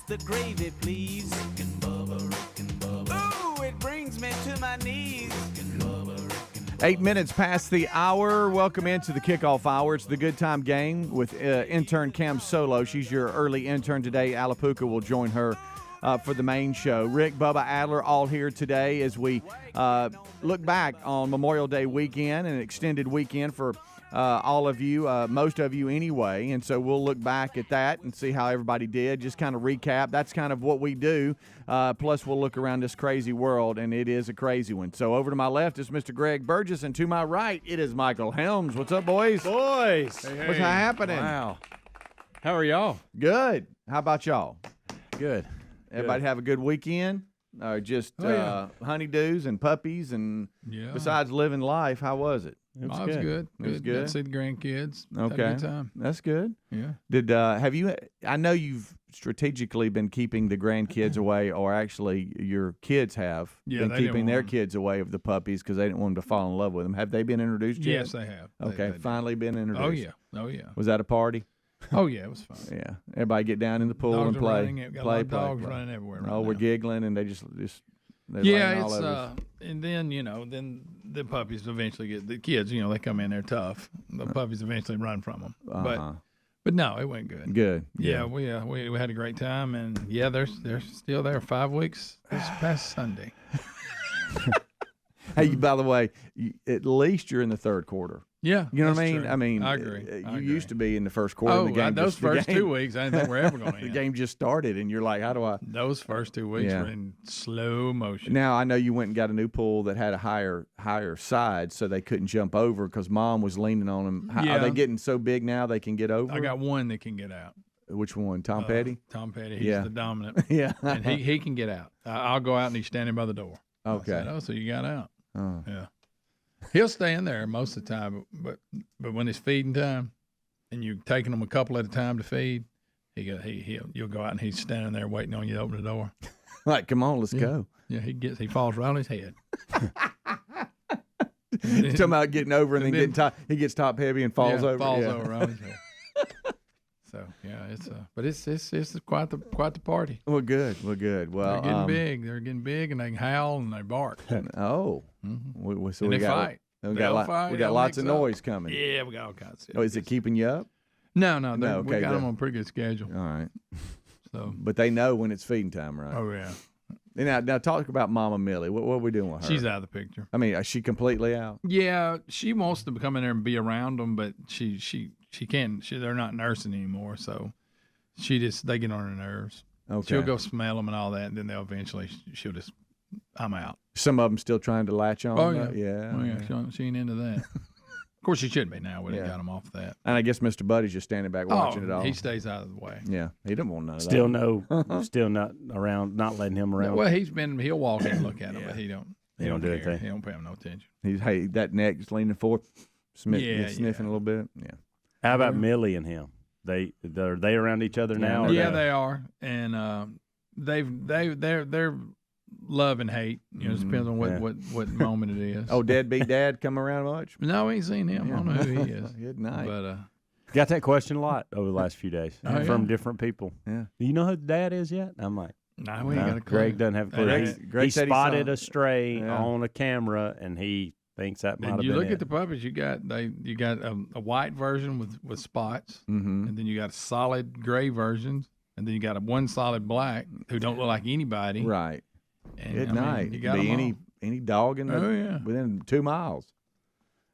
the gravy, please. Rick and Bubba. Ooh, it brings me to my knees. Rick and Bubba. 8 minutes past the hour. Welcome into the Kickoff Hour. It's the Good Time Game with intern Cam Solo. She's your early intern today. Alapuca will join her for the main show. Rick, Bubba, Adler, all here today as we look back on Memorial Day weekend, an extended weekend for all of you, most of you anyway. And so we'll look back at that and see how everybody did, just kind of recap. That's kind of what we do. Plus, we'll look around this crazy world, and it is a crazy one. So over to my left is Mr. Greg Burgess, and to my right, it is Michael Helms. What's up, boys? Boys. Hey. What's happening? Wow. How are y'all? Good. How about y'all? Good. Everybody have a good weekend? Just honeydews and puppies, and besides living life, how was it? It was good. It was good. Got to see the grandkids. Okay. Had a good time. That's good. Yeah. Did have you? I know you've strategically been keeping the grandkids away, or actually your kids have been keeping their kids away of the puppies because they didn't want them to fall in love with them. Have they been introduced yet? Yes, they have. Okay, they finally been introduced. Oh yeah. Was that a party? Oh yeah, it was fun. Yeah. Everybody get down in the pool Dogs and are play. running. Got a lot of dogs running everywhere. Right We're now. giggling and they just they're yeah, laying all it's over us. and then then the puppies eventually get the kids. They come in, they're tough. The puppies eventually run from them. But no, it went good. Good. Yeah, we had a great time, and they're still there 5 weeks this past Sunday. Hey, by the way, at least you're in the third quarter. Yeah, you know what I that's mean. true. I mean, I agree. You used to be in the first quarter. Oh, of the game those first 2 weeks, I didn't think we're ever going to the end. game just started, and you're like, how do I? Those first 2 weeks were in slow motion. Now I know you went and got a new pool that had a higher side, so they couldn't jump over because Mom was leaning on them. Are they getting so big now they can get over? I got one that can get out. Which one? Tom Petty? Tom Petty. He's the dominant. Yeah, and he can get out. I'll go out and he's standing by the door. Okay. I said, so you got out? Oh. Yeah. He'll stay in there most of the time, but when it's feeding time, and you're taking them a couple at a time to feed, you'll go out and he's standing there waiting on you to open the door. Like, come on, let's go. Yeah, he falls right on his head. You're talking about getting over and then he gets top heavy and falls over. Falls over on his head. So it's quite the party. Well, good. Well, they're getting big. They're getting big, and they can howl and they bark. Oh, and they fight. We got lots of noise coming. Yeah, we got all kinds of. Oh, is it keeping you up? No. We got them on a pretty good schedule. All right. So, but they know when it's feeding time, right? Oh yeah. Now talk about Mama Millie. What are we doing with her? She's out of the picture. I mean, is she completely out? Yeah, she wants to come in there and be around them, but she can't. They're not nursing anymore, so they get on her nerves. Okay. She'll go smell them and all that, and then she'll just, I'm out. Some of them still trying to latch on. Oh yeah, yeah. She ain't into that. Of course, she should be now. We got him off that. And I guess Mr. Buddy's just standing back watching it all. He stays out of the way. Yeah, he didn't want none of that. Still not around, not letting him around. Well, he'll walk in and look at him, but he don't do anything. He don't pay him no attention. That neck's leaning forward, sniffing a little bit. Yeah. How about Millie and him? Are they around each other now? Yeah, they are, and they're love and hate. It depends on what moment it is. Oh, Deadbeat Dad come around much? No, we ain't seen him. I don't know who he is. Good night. But got that question a lot over the last few days from different people. Yeah. Do you know who the dad is yet? I'm like, no, we ain't got a clue. Greg doesn't have a clue. He spotted a stray on a camera, and he thinks that might have been You look it. at the puppies. You got a white version with spots, and then you got a solid gray versions, and then you got one solid black who don't look like anybody. Right. And, Good night. You got any dog in within 2 miles,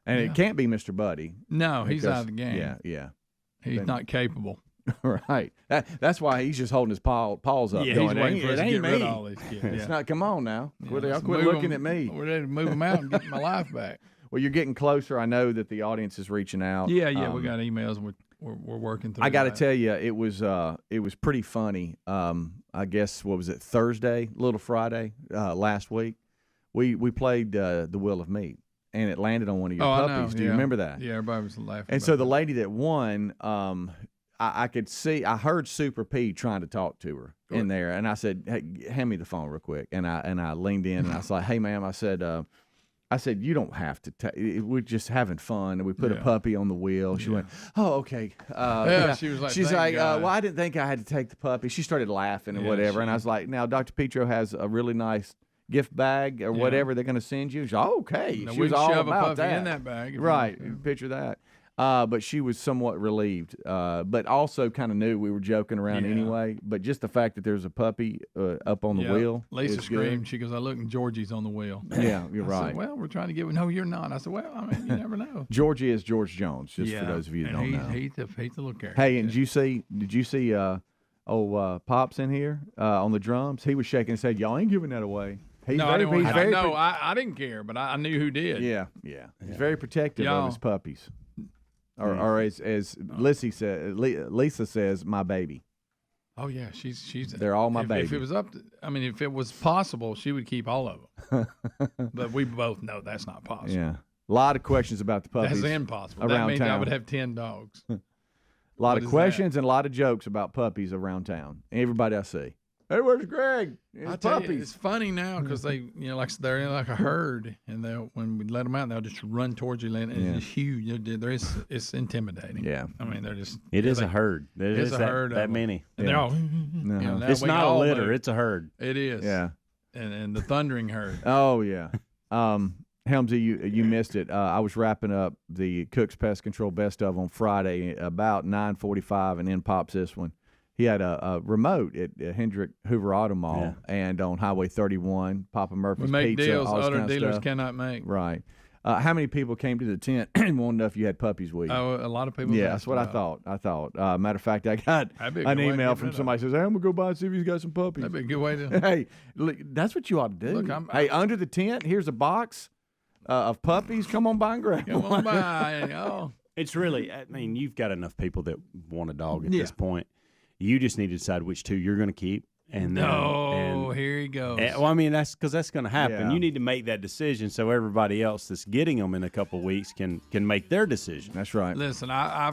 and it can't be Mr. Buddy. No, he's out of the game. Yeah. He's not capable. Right. That's why he's just holding his paws up. Yeah, going, he's waiting for us to get me. rid of all these kids. It's not. Come on now. Quit Let's looking at me. We're ready to move them out and get my life back. Well, you're getting closer. I know that the audience is reaching out. Yeah. We got emails. We're working through. I got to tell you, it was pretty funny. I guess what was it, Thursday, Little Friday, last week. We played the Wheel of Meat, and it landed on one of your puppies. Do you remember that? Yeah, everybody was laughing. And so the lady that won, I could see. I heard Super P trying to talk to her in there, and I said, "Hey, hand me the phone real quick." And I leaned in and I was like, "Hey, ma'am," I said, I said, you don't have to. We're just having fun. And we put a puppy on the wheel. She went, oh, okay. She was like, she's like, well, I didn't think I had to take the puppy. She started laughing and whatever. And I was like, now, Dr. Petro has a really nice gift bag or whatever they're going to send you. She's like, oh, okay. No, she was all shove about a puppy that. in that bag. Right. Picture that. But she was somewhat relieved, but also kind of knew we were joking around anyway. But just the fact that there's a puppy up on the wheel. Lisa screamed. She goes, I look, and Georgie's on the wheel. Yeah, you're right. Said, well, we're trying to no, you're not. I said, well, I mean, you never know. Georgie is George Jones, just for those of you that don't know. He's a little character. Hey, and did you see Pops in here on the drums? He was shaking his head. Y'all ain't giving that away. I didn't care, but I knew who did. Yeah. He's very protective of his puppies. Or as Lisa says, my baby. Oh yeah, she's. They're all my baby. If it was if it was possible, she would keep all of them. But we both know that's not possible. Yeah, a lot of questions about the puppies. That's impossible. Around that means town. I would have 10 dogs. A lot of questions and a lot of jokes about puppies around town. Everybody I see. Hey, where's Greg? His puppies. It's funny now because they, they're in like a herd, and when we let them out, they'll just run towards you, and it's huge. It's intimidating. Yeah, I mean they're just. It is a herd. It is a herd. That many. And they're all. It's not a litter. It's a herd. It is. Yeah. And the thundering herd. Oh yeah. Helmsley, you missed it. I was wrapping up the Cook's Pest Control Best of on Friday about 9:45, and then pops this one. He had a remote at Hendrick Hoover Auto Mall and on Highway 31, Papa Murphy's Pizza. We make deals all other dealers cannot make. Right. How many people came to the tent and wanted to know if you had puppies with you? Oh, a lot of people. Yeah, that's what I thought. Matter of fact, I got an email from somebody who says, hey, I'm going to go by and see if he's got some puppies. That'd be a good way to. Hey, look, that's what you ought to do. Look, under the tent, here's a box of puppies. Come on by and grab Come on by. It's really, you've got enough people that want a dog at this point. You just need to decide which two you're going to keep. And here he goes. That's because that's going to happen. Yeah. You need to make that decision so everybody else that's getting them in a couple of weeks can make their decision. That's right. Listen, I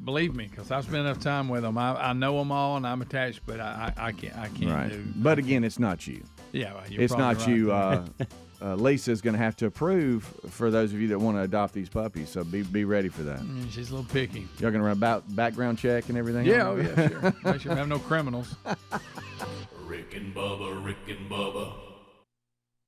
believe me, because I've spent enough time with them. I know them all, and I'm attached, but I can't. Right. Do. But again, it's not you. Yeah, it's not right. you. Lisa's going to have to approve for those of you that want to adopt these puppies, so be ready for that. She's a little picky. Y'all going to run about background check and everything? Yeah, sure. Make sure we have no criminals. Rick and Bubba.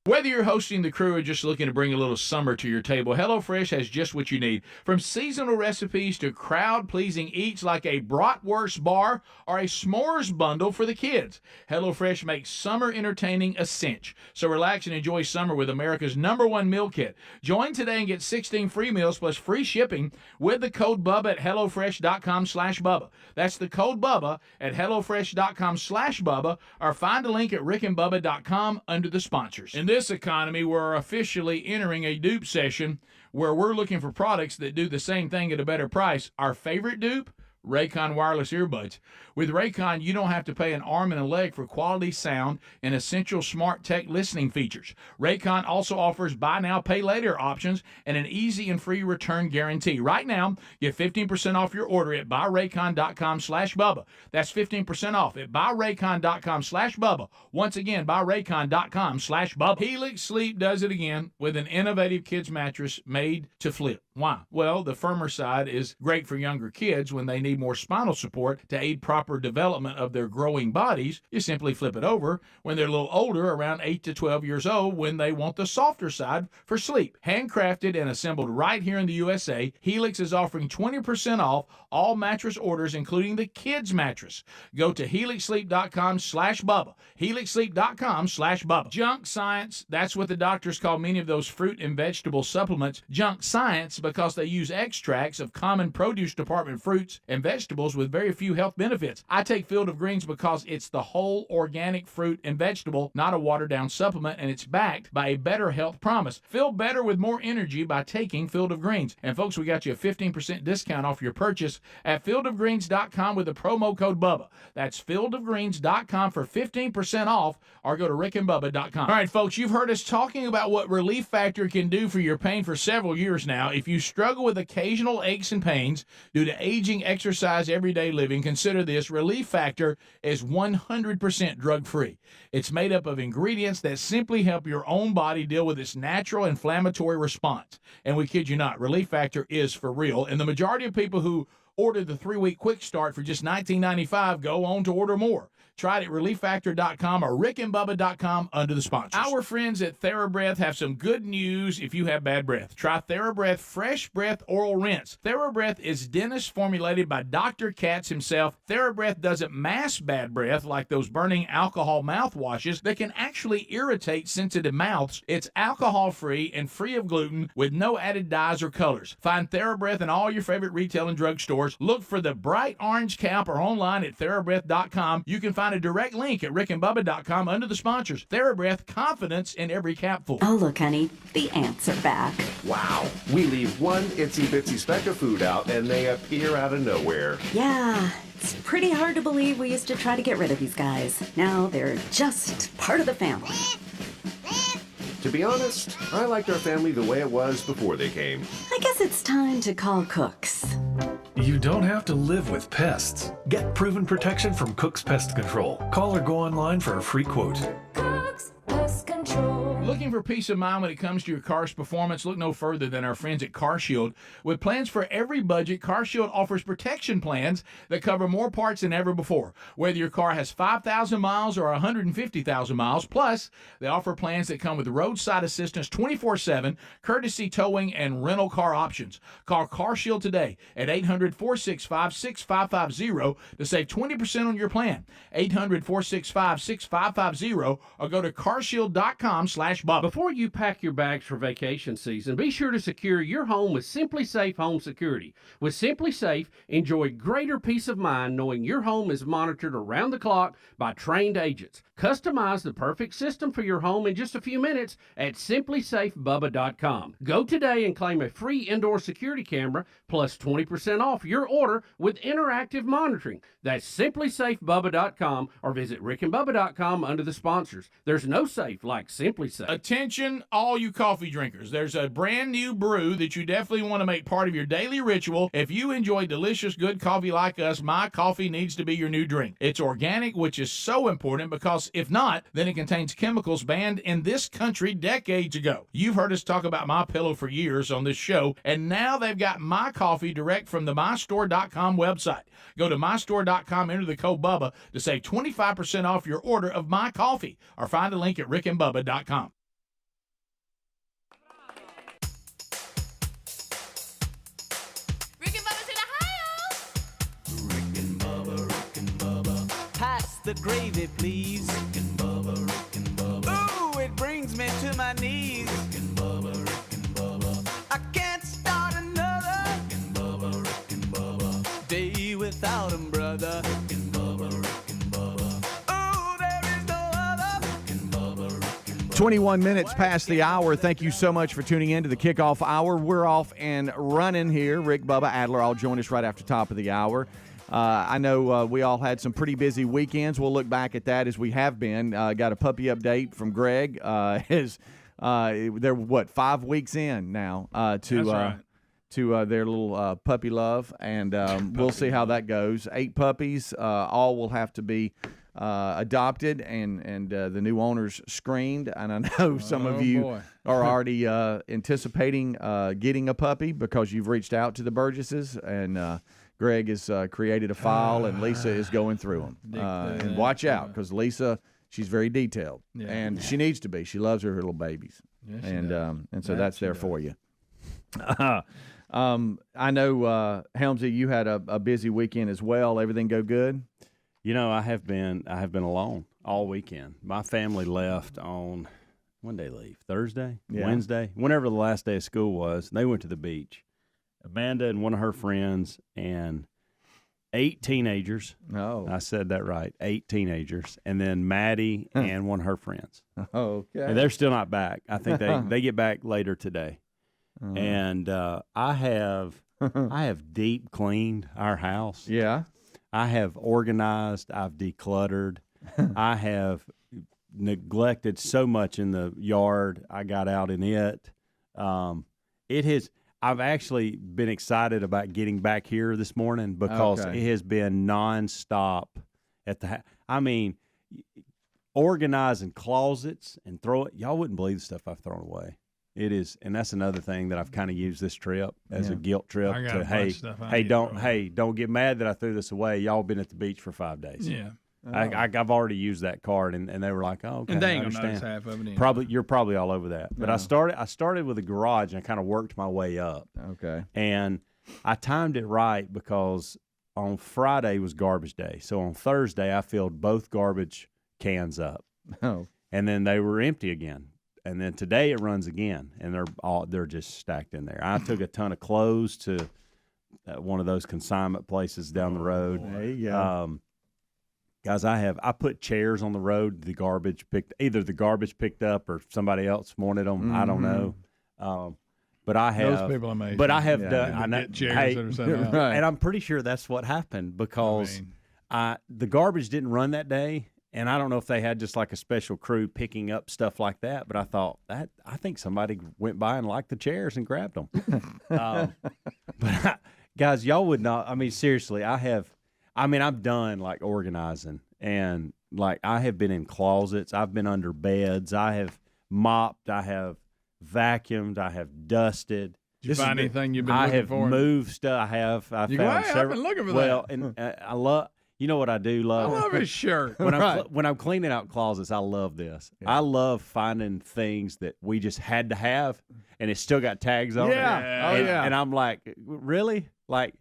Whether you're hosting the crew or just looking to bring a little summer to your table, HelloFresh has just what you need. From seasonal recipes to crowd-pleasing eats like a bratwurst bar or a s'mores bundle for the kids, HelloFresh makes summer entertaining a cinch. So relax and enjoy summer with America's #1 meal kit. Join today and get 16 free meals plus free shipping with the code BUBBA at HelloFresh.com/Bubba. That's the code BUBBA at HelloFresh.com/Bubba, or find a link at rickandbubba.com under the sponsors. In this economy, we're officially entering a dupe session where we're looking for products that do the same thing at a better price. Our favorite dupe? Raycon wireless earbuds. With Raycon, you don't have to pay an arm and a leg for quality sound and essential smart tech listening features. Raycon also offers buy now, pay later options and an easy and free return guarantee. Right now, get 15% off your order at buyraycon.com/Bubba. That's 15% off at buyraycon.com/Bubba. Once again, buyraycon.com/Bubba. Helix Sleep does it again with an innovative kids mattress made to flip. Why? Well, the firmer side is great for younger kids when they need more spinal support to aid proper development of their growing bodies. You simply flip it over when they're a little older, around 8 to 12 years old, when they want the softer side for sleep. Handcrafted and assembled right here in the USA, Helix is offering 20% off all mattress orders, including the kids mattress. Go to helixsleep.com/Bubba. helixsleep.com/Bubba. Junk science, that's what the doctors call many of those fruit and vegetable supplements. Junk science because they use extracts of common produce department fruits and vegetables with very few health benefits. I take Field of Greens because it's the whole organic fruit and vegetable, not a watered-down supplement, and it's backed by a better health promise. Feel better with more energy by taking Field of Greens. And folks, we got you a 15% discount off your purchase at fieldofgreens.com with the promo code BUBBA. That's fieldofgreens.com for 15% off, or go to rickandbubba.com. All right, folks, you've heard us talking about what Relief Factor can do for your pain for several years now. If you struggle with occasional aches and pains due to aging, exercise, everyday living, consider this. Relief Factor is 100% drug-free. It's made up of ingredients that simply help your own body deal with its natural inflammatory response. And we kid you not, Relief Factor is for real. And the majority of people who order the 3-week quick start for just $19.95 go on to order more. Try it at relieffactor.com or rickandbubba.com under the sponsors. Our friends at TheraBreath have some good news if you have bad breath. Try TheraBreath Fresh Breath Oral Rinse. TheraBreath is dentist formulated by Dr. Katz himself. TheraBreath doesn't mask bad breath like those burning alcohol mouthwashes that can actually irritate sensitive mouths. It's alcohol-free and free of gluten with no added dyes or colors. Find TheraBreath in all your favorite retail and drug stores. Look for the bright orange cap or online at TheraBreath.com. You can find a direct link at rickandbubba.com under the sponsors. TheraBreath, confidence in every capful. Oh, look, honey, the ants are back. Wow. We leave one itsy-bitsy speck of food out, and they appear out of nowhere. Yeah, it's pretty hard to believe we used to try to get rid of these guys. Now they're just part of the family. To be honest, I liked our family the way it was before they came. I guess it's time to call Cooks. You don't have to live with pests. Get proven protection from Cook's Pest Control. Call or go online for a free quote. Cook's Pest Control. Looking for peace of mind when it comes to your car's performance? Look no further than our friends at CarShield. With plans for every budget, CarShield offers protection plans that cover more parts than ever before. Whether your car has 5,000 miles or 150,000 miles, plus they offer plans that come with roadside assistance 24/7, courtesy towing, and rental car options. Call CarShield today at 800-465-6550 to save 20% on your plan. 800-465-6550 or go to carshield.com/Bubba. Before you pack your bags for vacation season, be sure to secure your home with Simply Safe Home Security. With Simply Safe, enjoy greater peace of mind knowing your home is monitored around the clock by trained agents. Customize the perfect system for your home in just a few minutes at simplysafebubba.com. Go today and claim a free indoor security camera plus 20% off your order with interactive monitoring. That's simplysafebubba.com or visit rickandbubba.com under the sponsors. There's no safe like Simply Safe. Attention, all you coffee drinkers. There's a brand new brew that you definitely want to make part of your daily ritual. If you enjoy delicious, good coffee like us, My Coffee needs to be your new drink. It's organic, which is so important because if not, then it contains chemicals banned in this country decades ago. You've heard us talk about My Pillow for years on this show, and now they've got My Coffee direct from the mystore.com website. Go to mystore.com, enter the code Bubba to save 25% off your order of My Coffee, or find a link at rickandbubba.com. Rick and Bubba's in Ohio. Rick and Bubba. Pass the gravy, please. Rick and Bubba. Ooh, it brings me to my knees. Rick and Bubba. I can't start another. Rick and Bubba. Day without 'em, brother. Rick and Bubba. Ooh, there is no other. Rick and Bubba. 21 minutes past the hour. Thank you so much for tuning in to the Kickoff Hour. We're off and running here. Rick, Bubba, Adler all join us right after top of the hour. I know we all had some pretty busy weekends. We'll look back at that as we have been. Got a puppy update from Greg. They're, 5 weeks in now to their little puppy love, and we'll see how that goes. 8 puppies. All will have to be adopted and the new owners screened. And I know some of you are already anticipating getting a puppy because you've reached out to the Burgesses, and Greg has created a file, and Lisa is going through them. And watch out, because Lisa, she's very detailed, and she needs to be. She loves her little babies, and so that's there for you. I know, Helmsley, you had a busy weekend as well. Everything go good? You know, I have been alone all weekend. My family left on, when did they leave? Thursday? Yeah. Wednesday? Whenever the last day of school was. They went to the beach. Amanda and one of her friends and 8 teenagers. Oh. I said that right. 8 teenagers. And then Maddie and one of her friends. Okay. And they're still not back. I think they get back later today. And I have deep cleaned our house. Yeah. I have organized. I've decluttered. I have neglected so much in the yard. I got out in it. It has. I've actually been excited about getting back here this morning because it has been nonstop at the I mean, organizing closets and throw it. Y'all wouldn't believe the stuff I've thrown away. It is, and that's another thing that I've kind of used this trip as a guilt trip to don't get mad that I threw this away. Y'all been at the beach for 5 days. Yeah. I've already used that card, and they were like, "Oh, okay." And they I ain't understand. gonna notice half of it. Probably you're probably all over that. But I started with a garage, and I kind of worked my way up. Okay. And I timed it right because on Friday was garbage day, so on Thursday I filled both garbage cans up. Oh. And then they were empty again. And then today it runs again, and they're just stacked in there. I took a ton of clothes to one of those consignment places down the road. There you go. Guys, I put chairs on the road. Either the garbage picked up or somebody else wanted them. I don't know. But I have those people amazing. But I have done. I know, chairs that are set out. Right. And I'm pretty sure that's what happened because the garbage didn't run that day. And I don't know if they had just like a special crew picking up stuff like that, but I thought I think somebody went by and liked the chairs and grabbed them. But guys, y'all would not. I mean, seriously, I'm done like organizing, and like I have been in closets, I've been under beds, I have mopped, I have vacuumed, I have dusted. Did you find anything you've been looking for? I have for? moved stuff. I've I've several. been looking for well, that. and I love. You know what I do love? I love his shirt. When I'm cleaning out closets, I love this. Yeah. I love finding things that we just had to have, and it's still got tags on it. And I'm like, really? Like,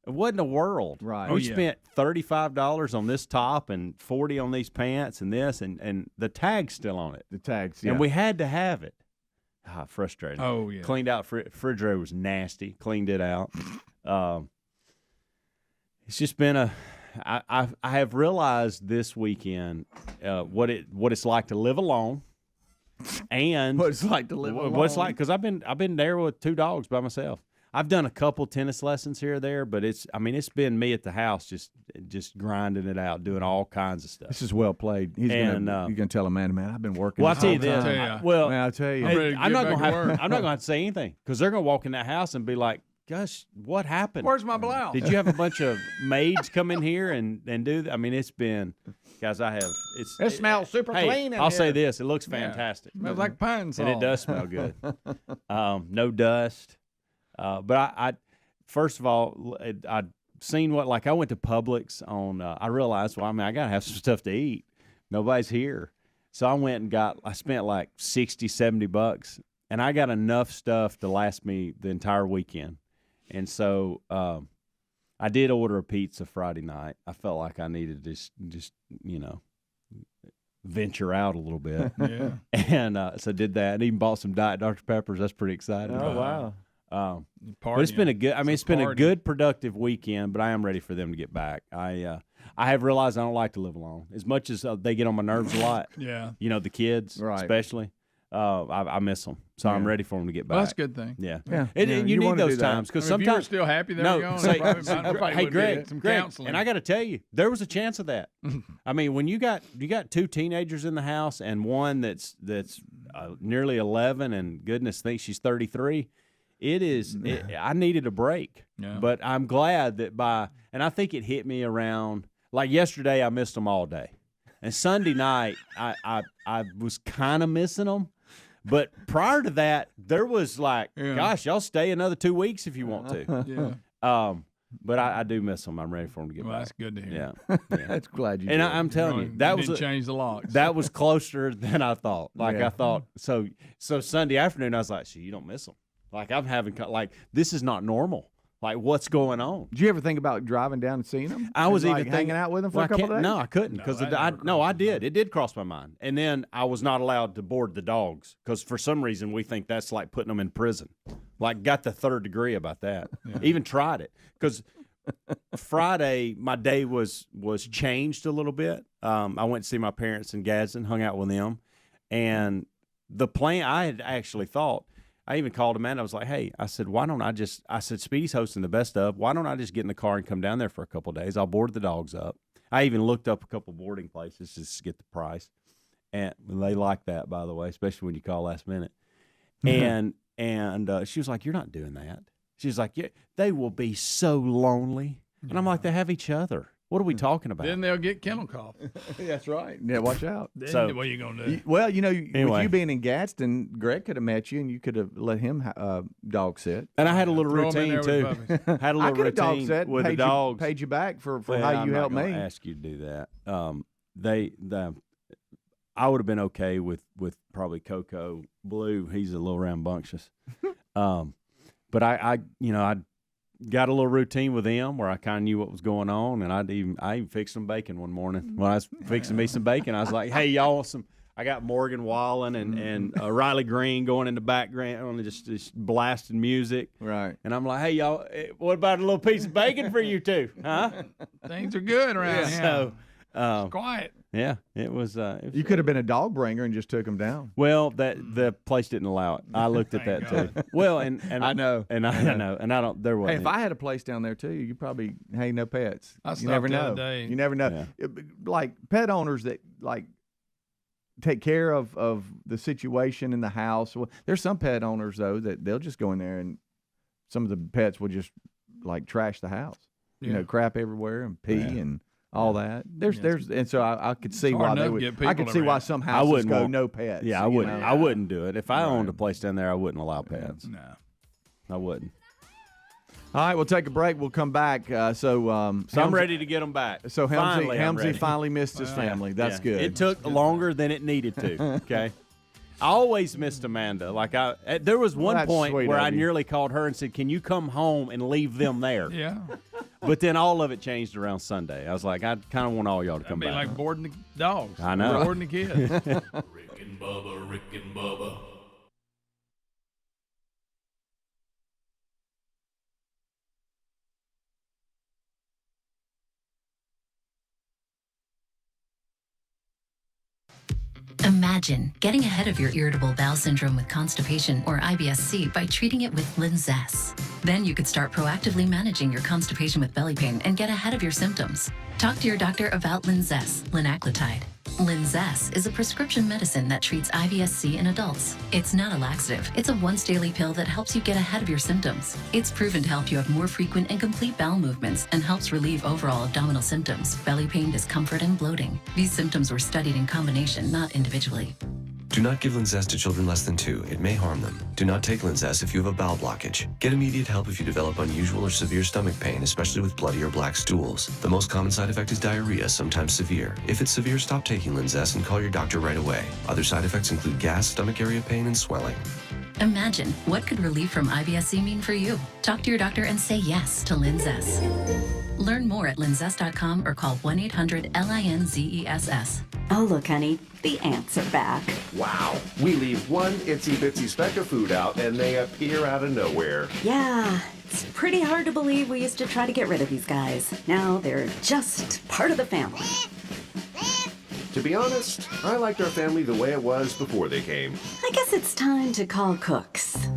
what in the world? Right. We spent $35 on this top and $40 on these pants and this, and the tag's still on it. The tags, and we had to have it. Frustrating. Oh yeah. Cleaned out refrigerator was nasty. Cleaned it out. It's just been I have realized this weekend what it's like to live alone, and what it's like to live alone. What it's like because I've been there with 2 dogs by myself. I've done a couple tennis lessons here or there, but it's been me at the house just grinding it out, doing all kinds of stuff. This is well played. You're gonna tell Amanda, man, I've been working. Well, I'll tell you this. I'll tell you, I'm not gonna have to say anything because they're gonna walk in that house and be like, gosh, what happened? Where's my blouse? Did you have a bunch of maids come in here and do that? I mean, it's been, guys, it smells super clean in I'll here. say this. It looks fantastic. Smells like pine salt. And it does smell good. No dust. But I first of all, I'd seen I went to Publix on, I realized, I got to have some stuff to eat. Nobody's here. So I went and I spent like $60, $70, and I got enough stuff to last me the entire weekend. And so I did order a pizza Friday night. I felt like I needed to just venture out a little bit. Yeah. And so did that, and even bought some Diet Dr. Peppers. That's pretty exciting. Oh, wow. But it's been a good productive weekend, but I am ready for them to get back. I have realized I don't like to live alone as much as they get on my nerves a lot. Yeah. The kids, especially. I miss them, so I'm ready for them to get back. Well, that's a good thing. Yeah. And you need those times because sometimes if you were still happy they were gone. Hey, Greg, some counseling. and I got to tell you, there was a chance of that. I mean, when you got 2 teenagers in the house and one that's nearly 11, and goodness thinks she's 33. I needed a break, but I'm glad that and I think it hit me around, like yesterday I missed them all day. And Sunday night I was kind of missing them. But prior to that, there was like, gosh, y'all stay another 2 weeks if you want to. But I do miss them. I'm ready for them to get back. That's good to hear. Yeah. That's glad you and did. I'm telling you, that was change the locks. That was closer than I thought. I thought, so Sunday afternoon, I was like, you don't miss them. Like, I'm having, this is not normal. Like, what's going on? Did you ever think about driving down and seeing them? I was even hanging out with them for a couple of days? No, I couldn't because I did. It did cross my mind. And then I was not allowed to board the dogs because for some reason we think that's like putting them in prison. Like, got the third degree about that. Yeah. Even tried it because Friday my day was changed a little bit. I went to see my parents in Gadsden, hung out with them, and the plan I had actually thought. I even called Amanda. I was like, hey, I said, why don't I said, Speedy's hosting the best of. Why don't I just get in the car and come down there for a couple of days? I'll board the dogs up. I even looked up a couple boarding places just to get the price. And they like that, by the way, especially when you call last minute. And And she was like, "You're not doing that." She's like, "Yeah, they will be so lonely." And I'm like, "They have each other. What are we talking about?" Then they'll get kennel cough. That's right. Yeah, watch out. Then So- what are you going to do? Well, you know, Anyway. with you being in Gadsden, Greg could have met you, and you could have let him dog sit. And I had a little Throw 'em in routine there too. with puppies. Had a I little could have dog routine sat, with the paid dogs. paid you back for Well, how I'm you not helped gonna me. ask you to do that. I would have been okay with probably Coco Blue. He's a little rambunctious. But I got a little routine with them where I kind of knew what was going on, and I even fixed some bacon one morning. When I was fixing me some bacon, I was like, "Hey, y'all want some?" I got Morgan Wallen and Riley Green going in the background and just blasting music. Right. And I'm like, "Hey, y'all, what about a little piece of bacon for you two? Huh?" Things are good around here. So, It's quiet. yeah, it was. You could have been a dog bringer and just took him down. Well, the place didn't allow it. I looked at that Thank too. Well, and I know. and I know, and I don't. There Hey, wasn't. if I had a place down there too, you probably no pets. I You stopped never the other know. day. You never know. Like pet owners that like take care of the situation in the house. Well, there's some pet owners though that they'll just go in there and some of the pets will just like trash the house. You know, crap everywhere and pee and all that. There's and so I could see hard why enough they to would. get I could people see why around. some I houses wouldn't go want- no pets. yeah, I you wouldn't. know? I wouldn't do it if I owned a place down there. I wouldn't allow pets. No. I wouldn't. All right, we'll take a break. We'll come back. So I'm ready to get them back. So Finally, I'm Helmsley ready. finally missed his family. That's Yeah. good. It took longer than it needed to. Okay. I always missed Amanda. There was one that's point sweet where of I you. nearly called her and said, "Can you come home and leave them there?" Yeah. But then all of it changed around Sunday. I was like, I kind of want all y'all to come It'd be back. like boarding the dogs. I know. Or boarding the kids. Rick and Bubba, Rick and Bubba. Imagine getting ahead of your irritable bowel syndrome with constipation or IBS-C by treating it with Linzess. Then you could start proactively managing your constipation with belly pain and get ahead of your symptoms. Talk to your doctor about Linzess, linaclotide. Linzess is a prescription medicine that treats IBS-C in adults. It's not a laxative. It's a once-daily pill that helps you get ahead of your symptoms. It's proven to help you have more frequent and complete bowel movements and helps relieve overall abdominal symptoms, belly pain, discomfort, and bloating. These symptoms were studied in combination, not individually. Do not give Linzess to children less than 2. It may harm them. Do not take Linzess if you have a bowel blockage. Get immediate help if you develop unusual or severe stomach pain, especially with bloody or black stools. The most common side effect is diarrhea, sometimes severe. If it's severe, stop taking Linzess and call your doctor right away. Other side effects include gas, stomach area pain, and swelling. Imagine, what could relief from IBS-C mean for you? Talk to your doctor and say yes to Linzess. Learn more at linzess.com or call 1-800-LINZESS. Oh, look, honey, the ants are back. Wow. We leave one itsy bitsy speck of food out and they appear out of nowhere. Yeah, it's pretty hard to believe we used to try to get rid of these guys. Now they're just part of the family. To be honest, I liked our family the way it was before they came. I guess it's time to call Cooks.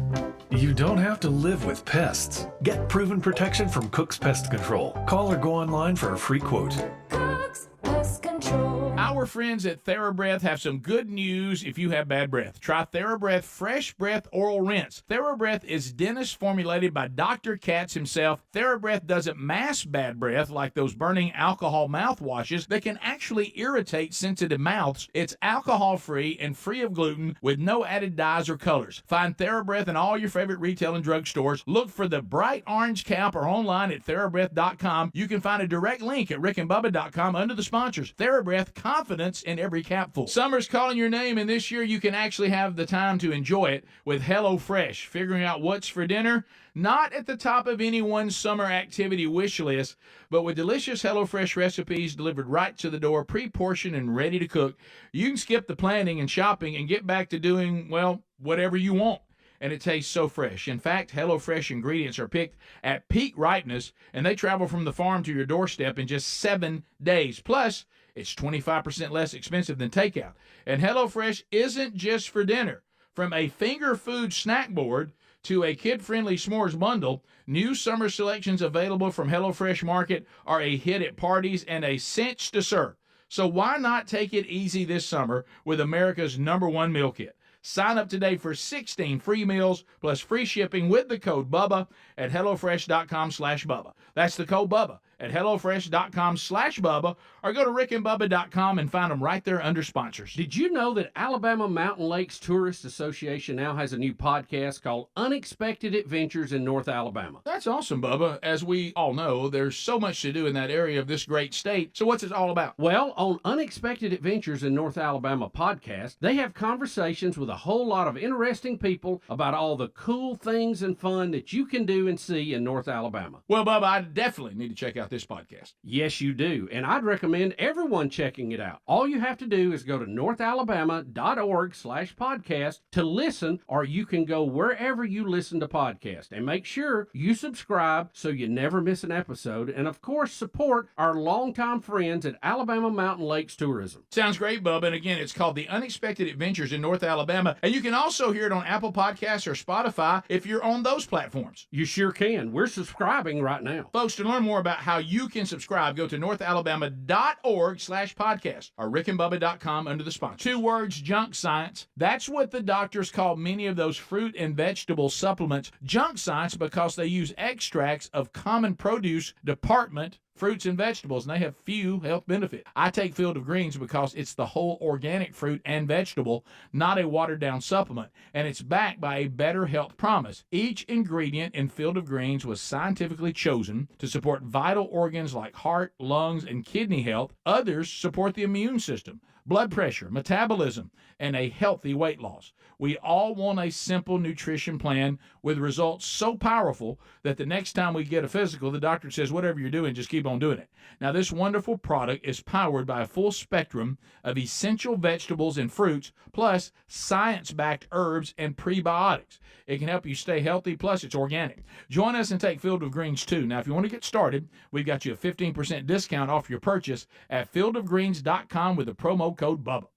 You don't have to live with pests. Get proven protection from Cook's Pest Control. Call or go online for a free quote. Cook's Pest Control. Our friends at TheraBreath have some good news if you have bad breath. Try TheraBreath Fresh Breath Oral Rinse. TheraBreath is dentist formulated by Dr. Katz himself. TheraBreath doesn't mask bad breath like those burning alcohol mouthwashes that can actually irritate sensitive mouths. It's alcohol-free and free of gluten with no added dyes or colors. Find TheraBreath in all your favorite retail and drug stores. Look for the bright orange cap or online at TheraBreath.com. You can find a direct link at rickandbubba.com under the sponsors. TheraBreath, confidence in every capful. Summer's calling your name, and this year you can actually have the time to enjoy it with HelloFresh. Figuring out what's for dinner? Not at the top of anyone's summer activity wish list, but with delicious HelloFresh recipes delivered right to the door, pre-portioned and ready to cook, you can skip the planning and shopping and get back to doing, well, whatever you want. And it tastes so fresh. In fact, HelloFresh ingredients are picked at peak ripeness, and they travel from the farm to your doorstep in just 7 days. Plus, it's 25% less expensive than takeout. And HelloFresh isn't just for dinner. From a finger food snack board to a kid-friendly s'mores bundle, new summer selections available from HelloFresh Market are a hit at parties and a cinch to serve. So why not take it easy this summer with America's #1 meal kit? Sign up today for 16 free meals plus free shipping with the code BUBBA at HelloFresh.com/Bubba. That's the code BUBBA at HelloFresh.com/Bubba, or go to RickandBubba.com and find them right there under sponsors. Did you know that Alabama Mountain Lakes Tourist Association now has a new podcast called Unexpected Adventures in North Alabama? That's awesome, Bubba. As we all know, there's so much to do in that area of this great state. So what's it all about? Well, on Unexpected Adventures in North Alabama podcast, they have conversations with a whole lot of interesting people about all the cool things and fun that you can do and see in North Alabama. Well, Bubba, I definitely need to check out this podcast. Yes, you do. And I'd recommend everyone checking it out. All you have to do is go to northalabama.org/podcast to listen, or you can go wherever you listen to podcasts. And make sure you subscribe so you never miss an episode. And of course, support our longtime friends at Alabama Mountain Lakes Tourism. Sounds great, Bubba. And again, it's called The Unexpected Adventures in North Alabama. And you can also hear it on Apple Podcasts or Spotify if you're on those platforms. You sure can. We're subscribing right now. Folks, to learn more about how you can subscribe, go to northalabama.org/podcast or rickandbubba.com under the sponsor. 2 words, junk science. That's what the doctors call many of those fruit and vegetable supplements junk science, because they use extracts of common produce department fruits and vegetables, and they have few health benefits. I take Field of Greens because it's the whole organic fruit and vegetable, not a watered-down supplement, and it's backed by a better health promise. Each ingredient in Field of Greens was scientifically chosen to support vital organs like heart, lungs, and kidney health. Others support the immune system, blood pressure, metabolism, and a healthy weight loss. We all want a simple nutrition plan with results so powerful that the next time we get a physical, the doctor says, whatever you're doing, just keep on doing it. Now, this wonderful product is powered by a full spectrum of essential vegetables and fruits, plus science-backed herbs and prebiotics. It can help you stay healthy, plus it's organic. Join us and take Field of Greens too. Now, if you want to get started, we've got you a 15% discount off your purchase at fieldofgreens.com with the promo code BUBBA.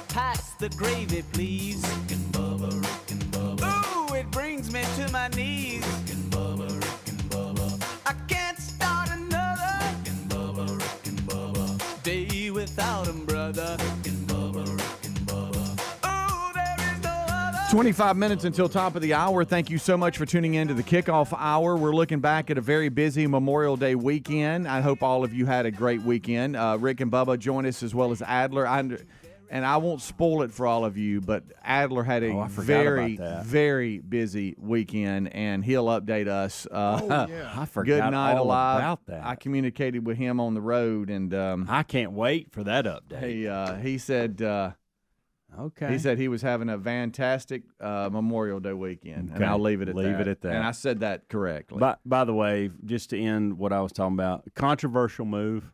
Pass the gravy, please. Rick and Bubba, Rick and Bubba. Ooh, it brings me to my knees. Rick and Bubba, Rick and Bubba. I can't start another. Rick and Bubba, Rick and Bubba. Day without 'em, brother. Rick and Bubba, Rick and Bubba. Oh, there is no other. 25 minutes until top of the hour. Thank you so much for tuning in to the Kickoff Hour. We're looking back at a very busy Memorial Day weekend. I hope all of you had a great weekend. Rick and Bubba join us, as well as Adler. And I won't spoil it for all of you, but Adler had a very busy weekend, and he'll update us. I forgot Good night, all alive. about that. I communicated with him on the road, and I can't wait for that update. He said okay. He said he was having a fantastic Memorial Day weekend, and Okay. I'll leave it at that. Leave it at that. And I said that correctly. By the way, just to end what I was talking about, controversial move.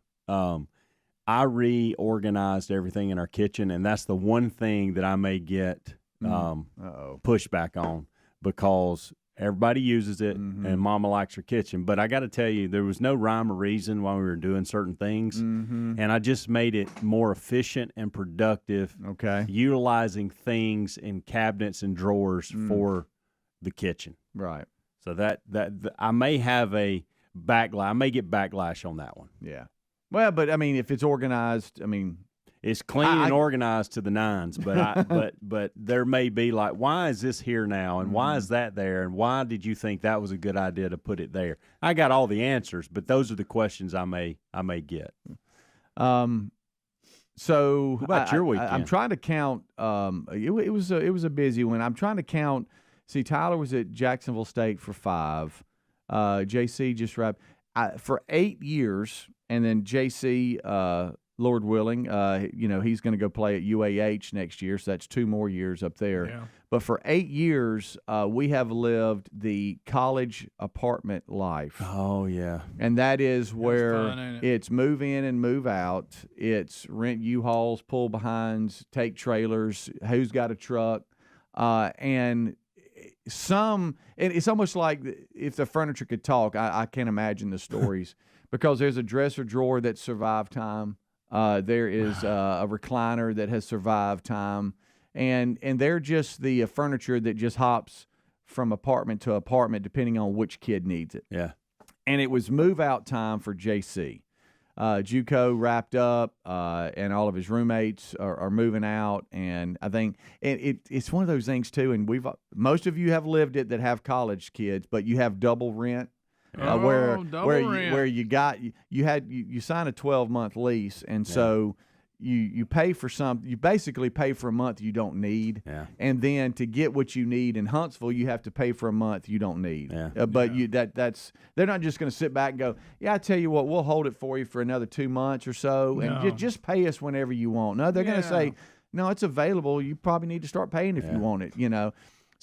I reorganized everything in our kitchen, and that's the one thing that I may get pushback on, because everybody uses it, and Mama likes her kitchen. But I got to tell you, there was no rhyme or reason why we were doing certain things, and I just made it more efficient and productive, utilizing things in cabinets and drawers for the kitchen. Right. So that I may have a backlash. I may get backlash on that one. Yeah. Well, but I mean, if it's organized, I mean, it's clean and organized to the nines. But but there may be like, why is this here now, and why is that there, and why did you think that was a good idea to put it there? I got all the answers, but those are the questions I may get. So what about your weekend? I'm trying to count. It was a busy one. I'm trying to count. See, Tyler was at Jacksonville State for 5. JC just wrapped for 8 years. And then JC, Lord willing, he's going to go play at UAH next year, so that's 2 more years up there. Yeah. But for 8 years, we have lived the college apartment life. Oh, yeah. And that is where fun, ain't it? it's move in and move out. It's rent U-Hauls, pull behinds, take trailers, who's got a truck. And it's almost like if the furniture could talk, I can't imagine the stories. Because there's a dresser drawer that survived time. There is a recliner that has survived time. And they're just the furniture that just hops from apartment to apartment depending on which kid needs it. Yeah. and it was move-out time for JC. JUCO wrapped up, and all of his roommates are moving out, and I think it's one of those things too. And most of you have lived it that have college kids, but you have double rent, where you sign a 12-month lease, and so you pay for you basically pay for a month you don't need, and then to get what you need in Huntsville, you have to pay for a month you don't need. They're not just going to sit back and go, I tell you what, we'll hold it for you for another 2 months or so, and just pay us whenever you want. No, they're going to say, no, it's available. You probably need to start paying if you want it.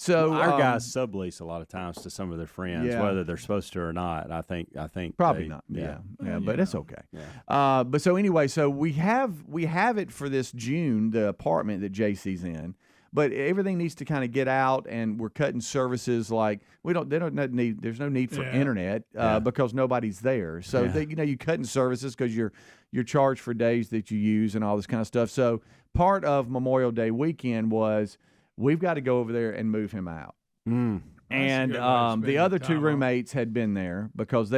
So our guys sublease a lot of times to some of their friends, whether they're supposed to or not. I think probably not. But it's okay. But so anyway, so we have it for this June, the apartment that JC's in. But everything needs to kind of get out, and we're cutting services like there's no need for internet because nobody's there. So you're cutting services because you're charged for days that you use and all this kind of stuff. So part of Memorial Day weekend was, we've got to go over there and move him out. And the other two roommates had been there because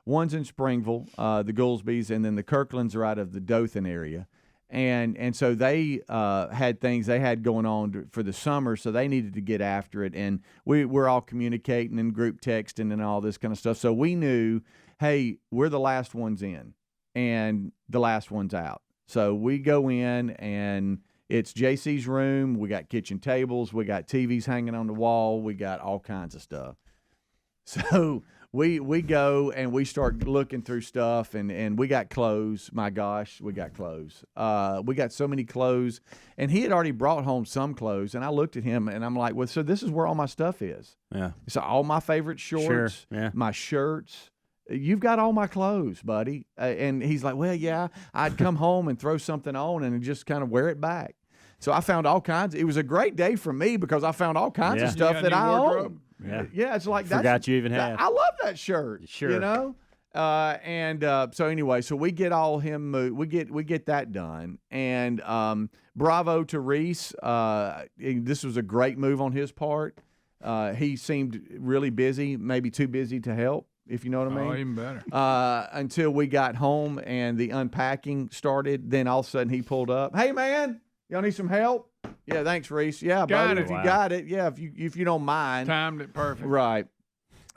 one's in Springville, the Goolsbys, and then the Kirklands are out of the Dothan area. And so they had things they had going on for the summer, so they needed to get after it. And we're all communicating and group texting and all this kind of stuff. So we knew, hey, we're the last ones in and the last ones out. So we go in, and it's JC's room. We got kitchen tables. We got TVs hanging on the wall. We got all kinds of stuff. So we go and we start looking through stuff, and we got clothes. My gosh, we got clothes. We got so many clothes, and he had already brought home some clothes. And I looked at him, and I'm like, well, so this is where all my stuff is. Yeah. So all my favorite shorts, my shirts. You've got all my clothes, buddy. And he's like, well, yeah, I'd come home and throw something on and just kind of wear it back. So I found all kinds. It was a great day for me because I found all kinds of stuff that I own. It's like forgot you even had. I love that shirt. Sure. So anyway, so we get all him moved. We get that done. And bravo to Reese. This was a great move on his part. He seemed really busy, maybe too busy to help, if you know what I mean. Oh, even better. Until we got home and the unpacking started. Then all of a sudden he pulled up. Hey, man, y'all need some help? Yeah, thanks, Reese. Yeah, buddy, if you got it. Yeah, if you don't mind. Timed it perfect. Right.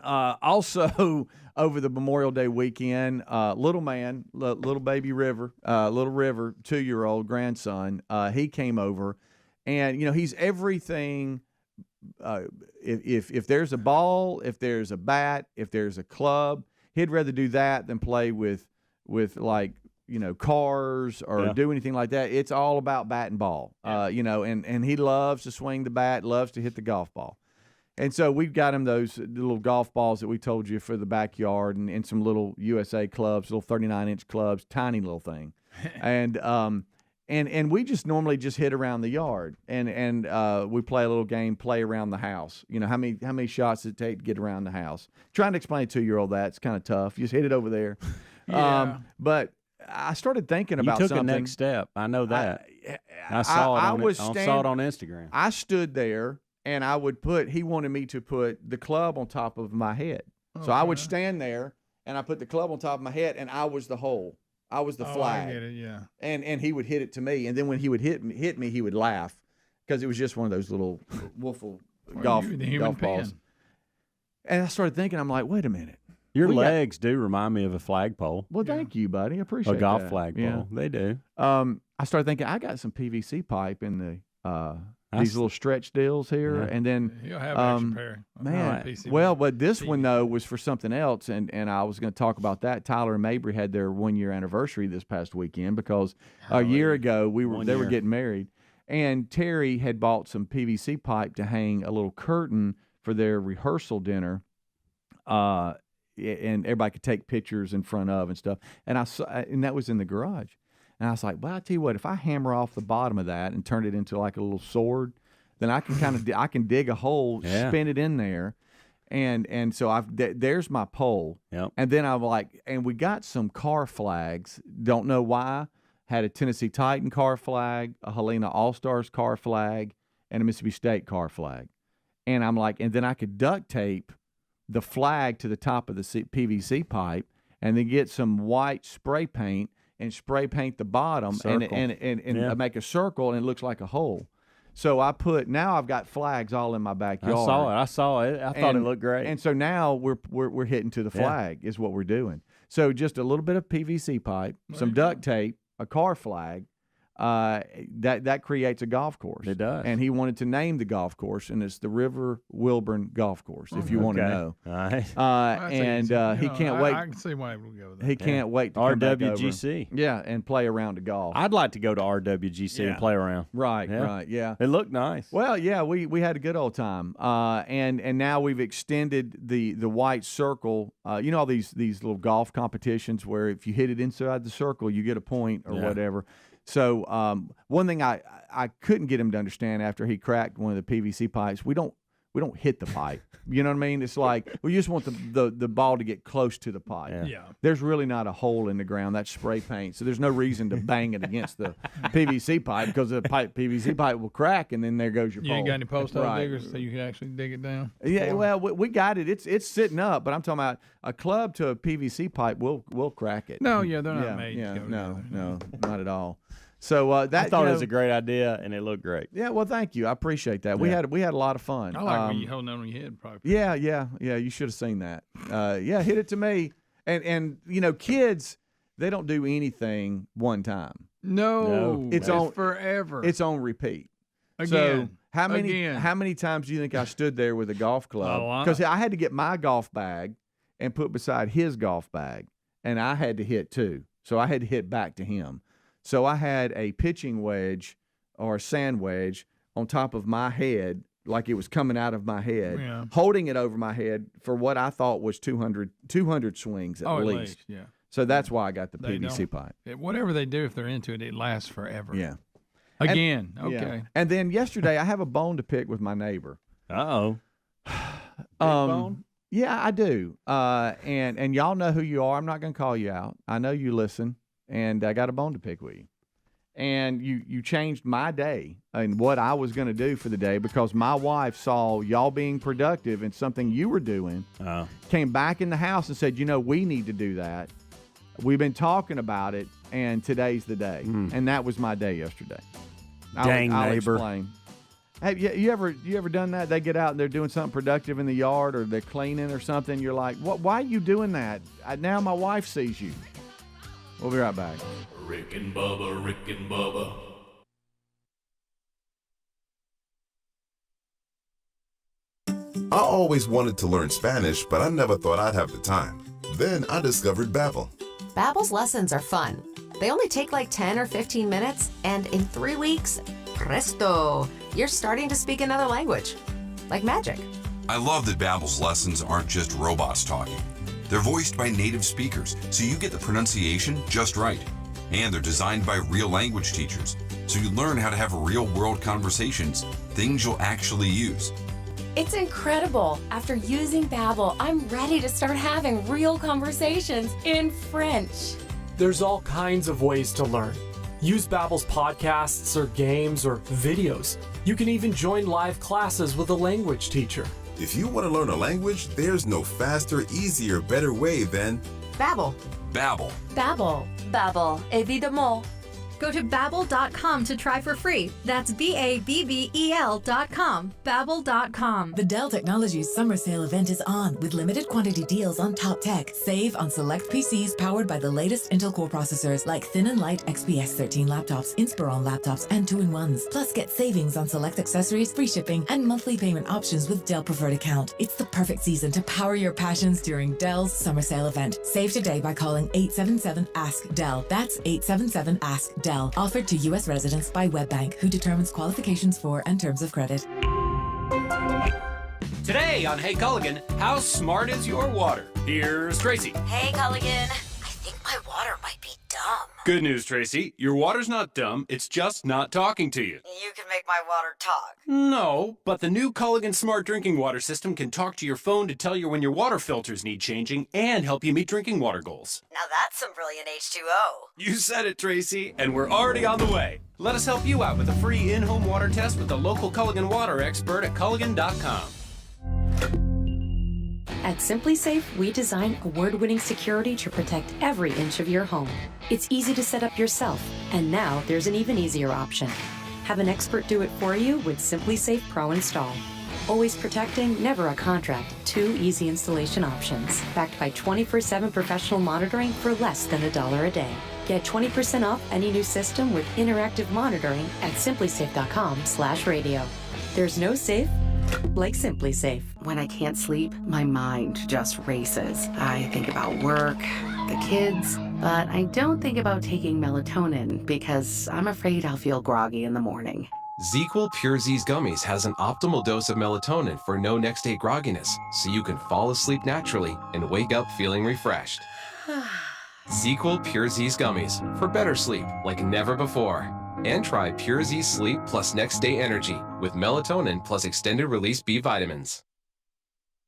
Also, over the Memorial Day weekend, little baby River, little River, 2-year-old grandson, he came over. And, he's everything. If there's a ball, if there's a bat, if there's a club, he'd rather do that than play with like, cars or do anything like that. It's all about bat and ball, and he loves to swing the bat, loves to hit the golf ball. And so we've got him those little golf balls that we told you for the backyard, and some little USA clubs, little 39-inch clubs, tiny little thing. And we just normally just hit around the yard, and we play a little game, play around the house. How many shots does it take to get around the house? Trying to explain to a 2-year-old that's kind of tough. You just hit it over there. But I started thinking about something. You took a next step. I know that. I saw it on Instagram. I stood there, and he wanted me to put the club on top of my head. Okay. So I would stand there, and I put the club on top of my head, and I was the hole. I was the flag. I get it, yeah. And he would hit it to me, and then when he would hit me, he would laugh because it was just one of those little wiffle golf balls. And I started thinking, I'm like, wait a minute. Your legs do remind me of a flagpole. Well, thank you, buddy. I appreciate a golf flagpole. Yeah. They do. I started thinking, I got some PVC pipe in these little stretch deals here, and then you'll have an extra pair. Man, well, but this one though was for something else, and I was going to talk about that. Tyler and Mabry had their 1-year anniversary this past weekend because a year ago they were getting married, and Terry had bought some PVC pipe to hang a little curtain for their rehearsal dinner, and everybody could take pictures in front of and stuff. And and that was in the garage. And I was like, well, I'll tell you what, if I hammer off the bottom of that and turn it into like a little sword, then I can I can dig a hole, spin it in there. And so there's my pole. Yep. And then I'm like, and we got some car flags. Don't know why. Had a Tennessee Titan car flag, a Helena All-Stars car flag, and a Mississippi State car flag. And I'm like, and then I could duct tape the flag to the top of the PVC pipe, and then get some white spray paint and spray paint the bottom and make a circle, and it looks like a hole. So now I've got flags all in my backyard. I saw it. I thought it looked great. And so now we're hitting to the flag is what we're doing. So just a little bit of PVC pipe, some duct tape, a car flag. That creates a golf course. It does. And he wanted to name the golf course, and it's the River Wilburn Golf Course, if you want to know. All right. He can't wait. I can see why we'll go with that. He can't wait to come back over. RWGC. Yeah, and play around to golf. I'd like to go to RWGC and play around. Right. It looked nice. Well, yeah, we had a good old time. And now we've extended the white circle. You know all these little golf competitions where if you hit it inside the circle, you get a point or whatever. So one thing I couldn't get him to understand after he cracked one of the PVC pipes, we don't hit the pipe. You know what I mean? It's like we just want the ball to get close to the pipe. Yeah. There's really not a hole in the ground. That's spray paint. So there's no reason to bang it against the PVC pipe because the PVC pipe will crack, and then there goes your pole. You ain't got any post hole diggers so you can actually dig it down? Yeah, well, we got it. It's sitting up, but I'm talking about a club to a PVC pipe will crack it. No, they're not made to go no, not at all. So that I thought it was a great idea, and it looked great. Yeah, well, thank you. I appreciate that. We had a lot of fun. I like when you holding on your head, probably. Yeah. You should have seen that. Hit it to me. And kids, they don't do anything one time. No, it's on forever. It's on repeat. Again. So how many times do you think I stood there with a golf club? Because I had to get my golf bag and put beside his golf bag, and I had to hit too. So I had to hit back to him. So I had a pitching wedge or a sand wedge on top of my head, like it was coming out of my head, holding it over my head for what I thought was 200 swings at least. Yeah. So that's why I got the PVC pipe. Whatever they do, if they're into it, it lasts forever. Yeah. Again, okay. Yeah. And then yesterday I have a bone to pick with my neighbor. Uh-oh. Bone? Yeah, I do. And y'all know who you are. I'm not going to call you out. I know you listen. And I got a bone to pick with you. And you changed my day and what I was going to do for the day because my wife saw y'all being productive and something you were doing, came back in the house and said, we need to do that. We've been talking about it, and today's the day. And that was my day yesterday. Dang, I'll neighbor. Explain. Have you ever done that? They get out and they're doing something productive in the yard or they're cleaning or something. You're like, why are you doing that? Now my wife sees you. We'll be right back. Rick and Bubba, Rick and Bubba. I always wanted to learn Spanish, but I never thought I'd have the time. Then I discovered Babbel. Babbel's lessons are fun. They only take like 10 or 15 minutes, and in 3 weeks, presto, you're starting to speak another language. Like magic. I love that Babbel's lessons aren't just robots talking. They're voiced by native speakers, so you get the pronunciation just right. And they're designed by real language teachers, so you learn how to have real-world conversations, things you'll actually use. It's incredible. After using Babbel, I'm ready to start having real conversations in French. There's all kinds of ways to learn. Use Babbel's podcasts or games or videos. You can even join live classes with a language teacher. If you want to learn a language, there's no faster, easier, better way than Babbel. Babbel. Babbel. Babbel, évidemment. Go to Babbel.com to try for free. That's BABBEL.com. Babbel.com. The Dell Technologies Summer Sale event is on with limited quantity deals on top tech. Save on select PCs powered by the latest Intel Core processors like Thin and Light XPS 13 laptops, Inspiron laptops, and 2-in-1s. Plus, get savings on select accessories, free shipping, and monthly payment options with Dell Preferred Account. It's the perfect season to power your passions during Dell's Summer Sale event. Save today by calling 877-ASK-DELL. That's 877-ASK-DELL. Offered to U.S. residents by WebBank, who determines qualifications for and terms of credit. Today on Hey Culligan, how smart is your water? Here's Tracy. Hey, Culligan. I think my water might be dumb. Good news, Tracy. Your water's not dumb. It's just not talking to you. You can make my water talk. No, but the new Culligan Smart Drinking Water System can talk to your phone to tell you when your water filters need changing and help you meet drinking water goals. Now that's some brilliant H2O. You said it, Tracy, and we're already on the way. Let us help you out with a free in-home water test with the local Culligan water expert at Culligan.com. At Simply Safe, we design award-winning security to protect every inch of your home. It's easy to set up yourself, and now there's an even easier option. Have an expert do it for you with Simply Safe Pro Install. Always protecting, never a contract. 2 easy installation options. Backed by 24/7 professional monitoring for less than $1 a day. Get 20% off any new system with interactive monitoring at simplysafe.com/radio. There's no safe like Simply Safe. When I can't sleep, my mind just races. I think about work, the kids, but I don't think about taking melatonin because I'm afraid I'll feel groggy in the morning. ZzzQuil Pure Z's Gummies has an optimal dose of melatonin for no next-day grogginess, so you can fall asleep naturally and wake up feeling refreshed. ZzzQuil Pure Z's Gummies for better sleep like never before. And try Pure Z Sleep plus Next Day Energy with melatonin plus extended release B vitamins.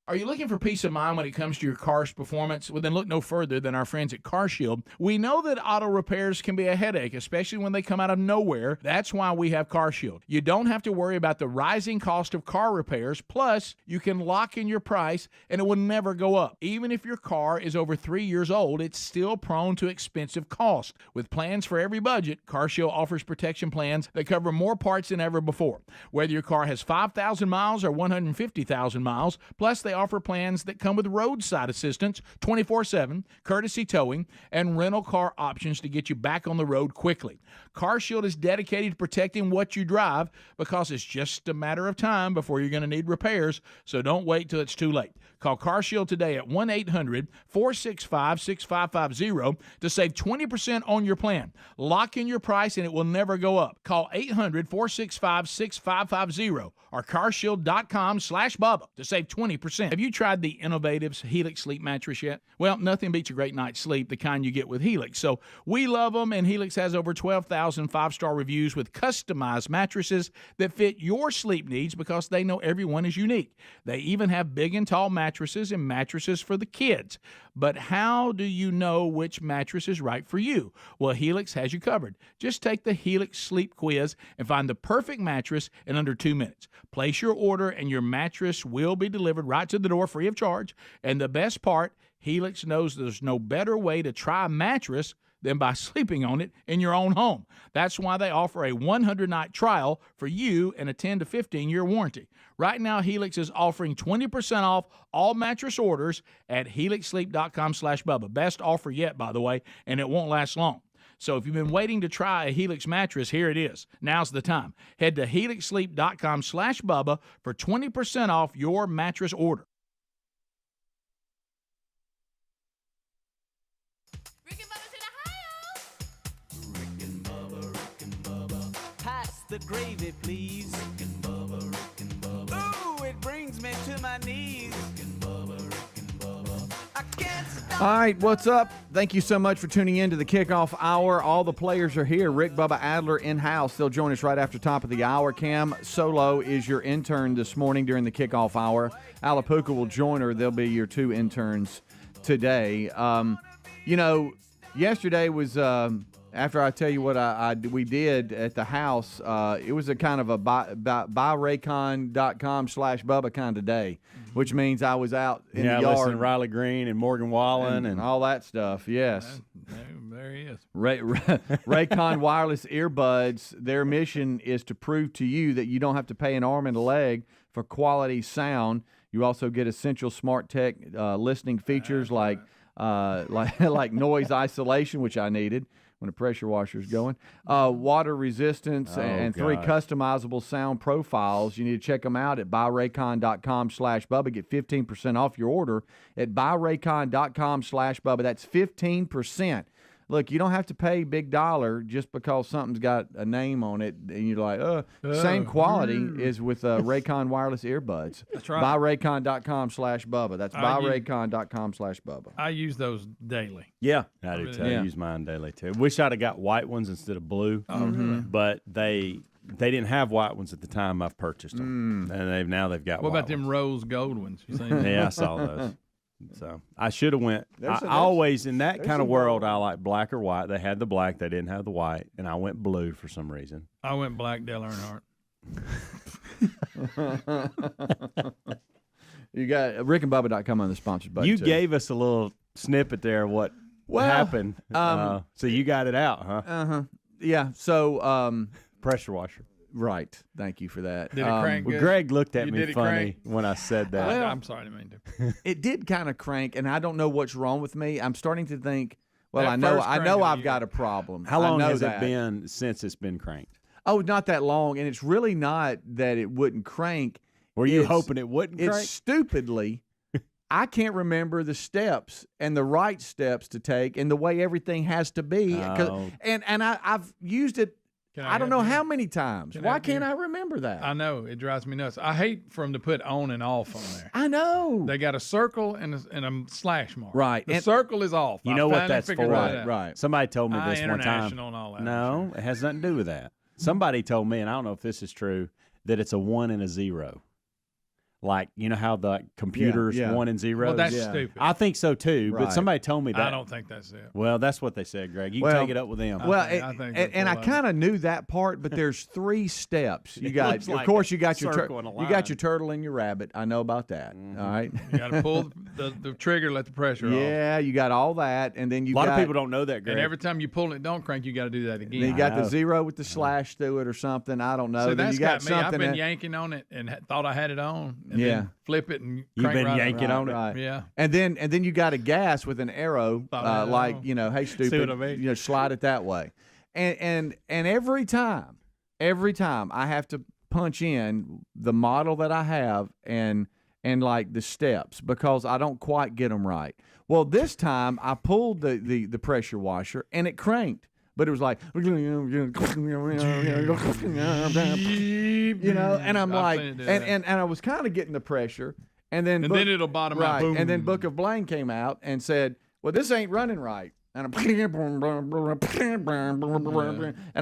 Are you looking for peace of mind when it comes to your car's performance? Well, then look no further than our friends at CarShield. We know that auto repairs can be a headache, especially when they come out of nowhere. That's why we have CarShield. You don't have to worry about the rising cost of car repairs. Plus, you can lock in your price and it will never go up. Even if your car is over 3 years old, it's still prone to expensive costs. With plans for every budget, CarShield offers protection plans that cover more parts than ever before. Whether your car has 5,000 miles or 150,000 miles, plus they offer plans that come with roadside assistance 24/7, courtesy towing, and rental car options to get you back on the road quickly. CarShield is dedicated to protecting what you drive because it's just a matter of time before you're going to need repairs, so don't wait till it's too late. Call CarShield today at 1-800-465-6550 to save 20% on your plan. Lock in your price and it will never go up. Call 800-465-6550 or carshield.com/Bubba to save 20%. Have you tried the innovative Helix sleep mattress yet? Well, nothing beats a great night's sleep, the kind you get with Helix. So we love them, and Helix has over 12,000 five-star reviews with customized mattresses that fit your sleep needs because they know everyone is unique. They even have big and tall mattresses and mattresses for the kids. But how do you know which mattress is right for you? Well, Helix has you covered. Just take the Helix sleep quiz and find the perfect mattress in under 2 minutes. Place your order and your mattress will be delivered right to the door free of charge. And the best part, Helix knows there's no better way to try a mattress than by sleeping on it in your own home. That's why they offer a 100-night trial for you and a 10 to 15-year warranty. Right now, Helix is offering 20% off all mattress orders at helixsleep.com/Bubba. Best offer yet, by the way, and it won't last long. So if you've been waiting to try a Helix mattress, here it is. Now's the time. Head to helixsleep.com/Bubba for 20% off your mattress order. Pass the gravy, please. Rick and Bubba, Rick and Bubba. Ooh, it brings me to my knees. Rick and Bubba, Rick and Bubba. I can't stop. All right, what's up? Thank you so much for tuning in to the Kickoff Hour. All the players are here. Rick, Bubba, Adler in-house. They'll join us right after top of the hour. Cam Solo is your intern this morning during the Kickoff Hour. Alapuka will join her. They'll be your 2 interns today. Yesterday was... after I tell you what we did at the house, it was a kind of a buyraycon.com/Bubba kind of day, which means I was out in the yard. Listening to Riley Green and Morgan Wallen and all that stuff, yes. There he is. Raycon wireless earbuds, their mission is to prove to you that you don't have to pay an arm and a leg for quality sound. You also get essential smart tech listening features like noise isolation, which I needed when the pressure washer's going, water resistance, and 3 customizable sound profiles. You need to check them out at buyraycon.com/Bubba. Get 15% off your order at buyraycon.com/Bubba. That's 15%. Look, you don't have to pay big dollar just because something's got a name on it, and you're like, same quality is with Raycon wireless earbuds. That's right. Buyraycon.com/Bubba. That's buyraycon.com/Bubba. I use those daily. Yeah, I do too. I use mine daily too. Wish I'd have got white ones instead of blue. Oh, really? But they didn't have white ones at the time I've purchased them, and now they've got. What white about them ones. rose gold ones? You seen Yeah, I saw those. So I should have went. I always in that kind of world. I like black or white. They had the black. They didn't have the white, and I went blue for some reason. I went black Dale Earnhardt. You got rickandbubba.com on the sponsored button. You too. gave us a little snippet there of what happened. So you got it out, huh? Uh-huh. Yeah. So pressure washer. Right. Thank you for that. Did it crank Well, good? Greg looked at You me did it funny crank? when I said that. Well, I'm sorry, I didn't mean to. It did kind of crank, and I don't know what's wrong with me. I'm starting to think, well, That I know first crank I've you got a problem. How I long know has that. it been since it's been cranked? Oh, not that long, and it's really not that it wouldn't crank. Were you It's- hoping it wouldn't crank? It's stupidly. I can't remember the steps and the right steps to take and the way everything has to be. Oh. And I've used it, I don't know how many times. Why can't I remember that? I know. It drives me nuts. I hate for them to put on and off on there. I know. They got a circle and a slash mark. Right. The And- circle is off. You I know what finally that's for? figured that out. Right. Somebody told me this one time. International and all that. No, it has nothing to do with that. Somebody told me, and I don't know if this is true, that it's a 1 and a 0. Like, you know how the computers yeah. 1 and 0? Well, that's stupid. I think so too, but Right. somebody told me that. I don't think that's it. Well, that's what they said, Greg. You Well, can take it up with them. Well, I think and, that's I all kind of knew that part, but there's 3 steps. You got, looks of like course, a you got your circle and a you line. got your turtle and your rabbit. I know about that. All right. You got to pull the trigger, let the pressure off. Yeah, you got all that, and then you a lot got, of people don't know that, Greg. And every time you pull it, don't crank, you got to do that again. Then you got I know. the 0 with the slash through it or something. I don't know. So then that's you got got me. I've something been that- yanking on it and thought I had it on. And Yeah. then flip it and You've crank been right yanking up. on it? Right. Yeah. And then you got a gas with an arrow, Thought I had it like, on. you know, hey, stupid, what I mean? you know, slide it that way. And every time I have to punch in the model that I have and like the steps because I don't quite get them right. Well, this time I pulled the pressure washer and it cranked. But it was like, you know, and I'm I've like, seen it do and I was kind of getting the pressure. And then And then it'll bottom out. right. Boom. And then Book of Blaine came out and said, well, this ain't running right. And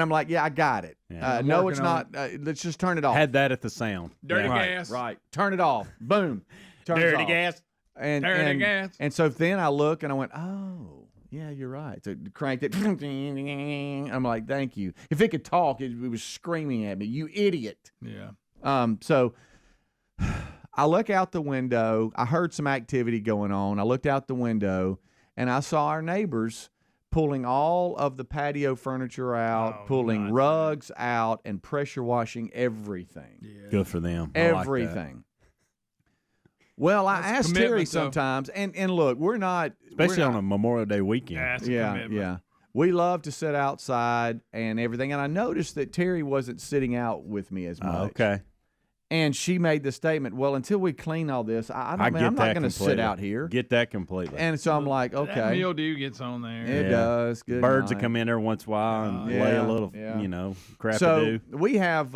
I'm like, yeah, I got it. Yeah. No, working it's on not. Let's just turn it off. Had that at the sound. Dirty Yeah. gas. Right. Turn it off. Boom. Turns Dirty off. gas. And, Dirty and, gas. and so then I look and I went, oh, yeah, you're right. So it cranked it. I'm like, thank you. If it could talk, it was screaming at me, you idiot. Yeah. So I look out the window. I heard some activity going on. I looked out the window, and I saw our neighbors pulling all of the patio furniture out, pulling rugs out, and pressure washing everything. Yeah. Good for them. I like that. Everything. Well, I That's asked Terry commitment, though. sometimes, and look, we're not Especially we're on not- a Memorial Day weekend. That's a yeah, commitment. yeah. We love to sit outside and everything, and I noticed that Terry wasn't sitting out with me as much. Okay. And she made the statement, well, until we clean all this, I'm get not that going to sit completely. out here. Get that completely. And so I'm like, That okay. mildew gets on there. It Yeah. does. Good Birds that night. come in every once in a while and lay Yeah, a little, yeah. you know, crap So to do. we have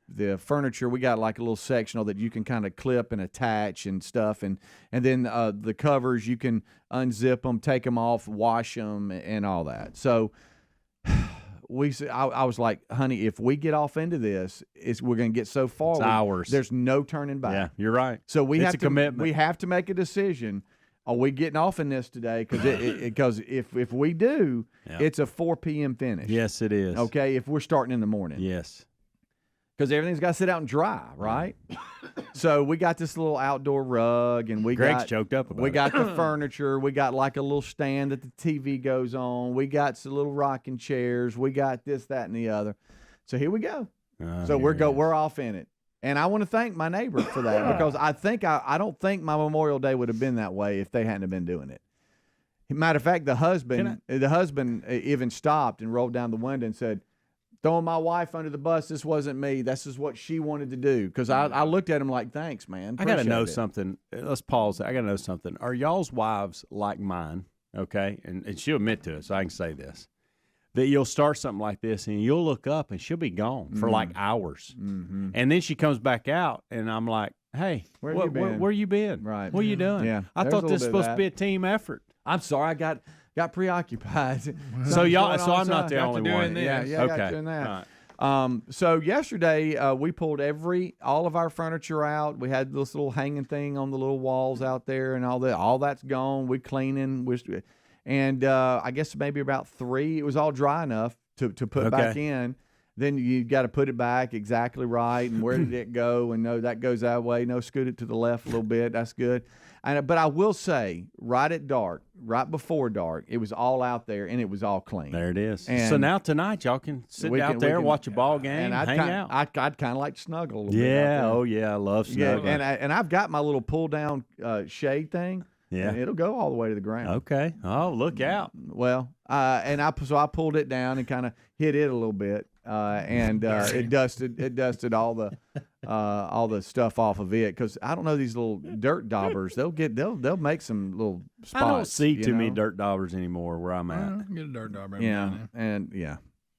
the furniture. We got like a little sectional that you can kind of clip and attach and stuff, and then the covers you can unzip them, take them off, wash them, and all that. So I was like, honey, if we get off into this, we're going to get so far. It's ours. There's no turning back. Yeah, you're right. So It's have a to commitment. We have to make a decision. Are we getting off in this today? Because if we do, Yeah. it's a 4 p.m. finish. Yes, it is. Okay, if we're starting in the morning. Yes. Because everything's got to sit out and dry, right? So we got this little outdoor rug, and Greg's choked up about we it. got the furniture. We got like a little stand that the TV goes on. We got some little rocking chairs. We got this, that, and the other. So here we go. So we're off in it. And I want to thank my neighbor for that because I don't think my Memorial Day would have been that way if they hadn't have been doing it. Matter of fact, the husband even stopped and rolled down the window and said, throwing my wife under the bus, this wasn't me. This is what she wanted to do. Because I looked at him like, thanks, man. I got to know Appreciate it. something. Let's pause. I got to know something. Are y'all's wives like mine? Okay. And she'll admit to it, so I can say this. That you'll start something like this and you'll look up and she'll be gone for like hours. Mm-hmm. And then she comes back out and I'm like, hey, Where have you been? where you been? Right. What are you doing? Yeah. I There's thought a this was little bit supposed of to be a team effort. I'm sorry. I got preoccupied. So y'all, Something's so I'm going not on the outside. only one. Yeah, Okay. got doing that. All right. So yesterday we pulled all of our furniture out. We had this little hanging thing on the little walls out there, and all that. All that's gone. We cleaning. And I guess maybe about 3. It was all dry enough to put back in. then you got to put it back exactly right, and where did it go? And no, that goes that way. No, scoot it to the left a little bit. That's good. But I will say, right at dark, right before dark, it was all out there, and it was all clean. There it is. And so now tonight, y'all can sit out there, watch a ball game, and hang out. I'd kind of like to snuggle a little bit. Yeah, oh yeah, I love snuggling. And I've got my little pull down shade thing. Yeah, and it'll go all the way to the ground. Okay. Oh, look out. Well, I pulled it down and kind of hit it a little bit, and it dusted all the stuff off of it, because I don't know, these little dirt daubers, they'll make some little spots. I don't see too many dirt daubers anymore where I'm at. Get a dirt dauber.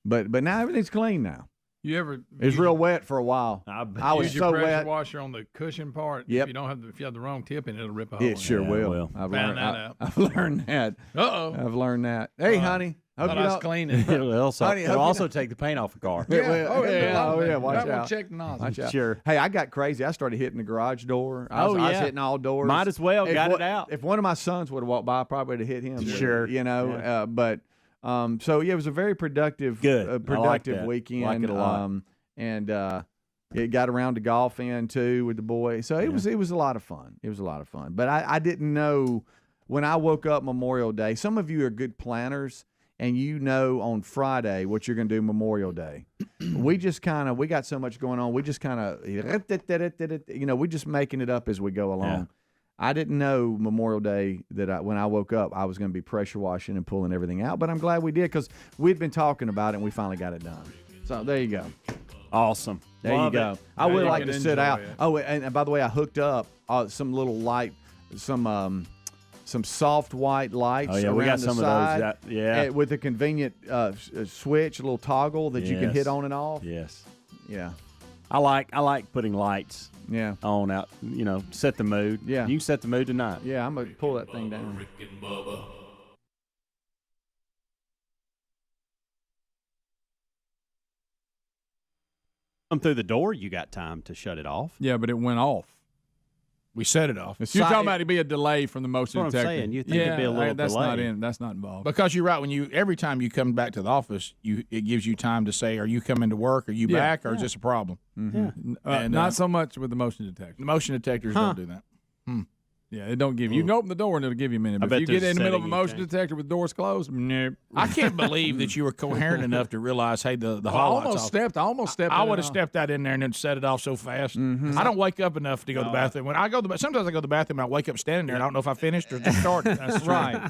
But now everything's clean now. You ever? It was real wet for a while. I was so pressure wet. Washer on the cushion part. Yep. If you have the wrong tip in it, it'll rip a hole. It sure will. I've learned that. I've learned that. Hey, honey. Hope you don't clean it. It'll also take the paint off a car. Yeah. Watch out. Check the nozzle. Watch out. Sure. Hey, I got crazy. I started hitting the garage door. I was hitting all doors. Might as well got it out. If one of my sons would have walked by, I probably would have hit him. Sure. But so it was a very productive, weekend. Like it a lot. And it got around to golfing too with the boys. So it was a lot of fun. It was a lot of fun. But I didn't know when I woke up Memorial Day. Some of you are good planners, and you know on Friday what you're going to do Memorial Day. We got so much going on. We just kind of, we're just making it up as we go along. Yeah. I didn't know Memorial Day that when I woke up, I was going to be pressure washing and pulling everything out. But I'm glad we did, because we'd been talking about it and we finally got it done. So there you go. Awesome. There you go. I would like to sit out. Oh, and by the way, I hooked up some little light, some soft white lights. Oh yeah, around we got the some side, of those. Yeah, with a convenient switch, a little toggle that you can hit on and off. Yes. Yeah. I like putting lights. Yeah. On out. Set the mood. Yeah. You can set the mood tonight. Yeah, I'm gonna pull that thing down. Rick and Bubba. Come through the door, you got time to shut it off. Yeah, but it went off. We set it off. You're talking about it'd be a delay from the motion That's what detector. I'm saying. You think it'd be a little delay. That's not involved. Because you're right. Every time you come back to the office, it gives you time to say, are you coming to work? Are you back? Or is this a problem? Mm-hmm. Yeah. Not so much with the motion detector. The motion detectors don't do that. Yeah, it don't give you. You can open the door and it'll give you a minute. But if you get in the middle of a motion detector with doors closed, nope. I can't believe that you were coherent enough to realize, hey, the hall light's off. I almost stepped. I would have stepped that in there and then set it off so fast. Mm-hmm. I don't wake up enough to go to the bathroom. When I go to sometimes I go to the bathroom and I wake up standing there and I don't know if I finished or just started. That's right.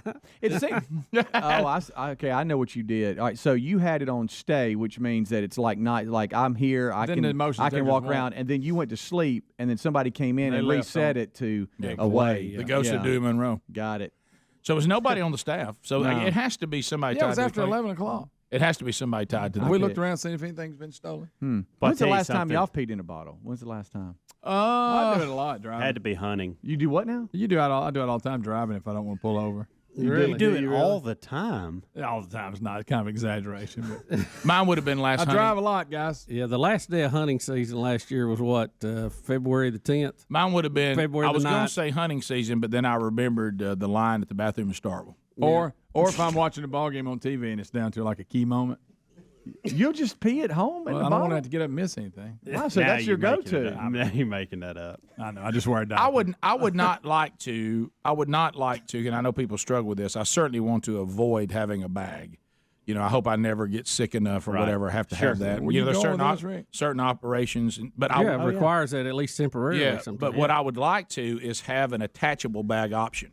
I know what you did. All right, so you had it on stay, which means that it's like night. Like I'm here, I can walk around, and then you went to sleep, and then somebody came in and reset it to away. The ghost of Dewey Monroe. Got it. So it was nobody on the staff. So it has to be somebody. Yeah, it was after 11 o'clock. It has to be somebody tied to the. We looked around, see if anything's been stolen. When's the last time y'all peed in a bottle? When's the last time? I do it a lot driving. Had to be hunting. You do what now? I do it all the time driving if I don't want to pull over. You do it all the time. All the time is not kind of exaggeration, but mine would have been last. I drive a lot, guys. Yeah, the last day of hunting season last year was what, February the 10th? Mine would have been February I was the going 9th. to say hunting season, but then I remembered the line at the bathroom in Starkville. Or if I'm watching a ball game on TV and it's down to like a key moment. You'll just pee at home. I don't want to have to get up and miss anything. Wow, so that's your go-to. Now you're making that up. I know. I just wear a diaper. I would not like to, and I know people struggle with this. I certainly want to avoid having a bag. I hope I never get sick enough or whatever. I have to have that. There's certain operations, but it requires that at least temporarily. Yeah, but what I would like to is have an attachable bag option.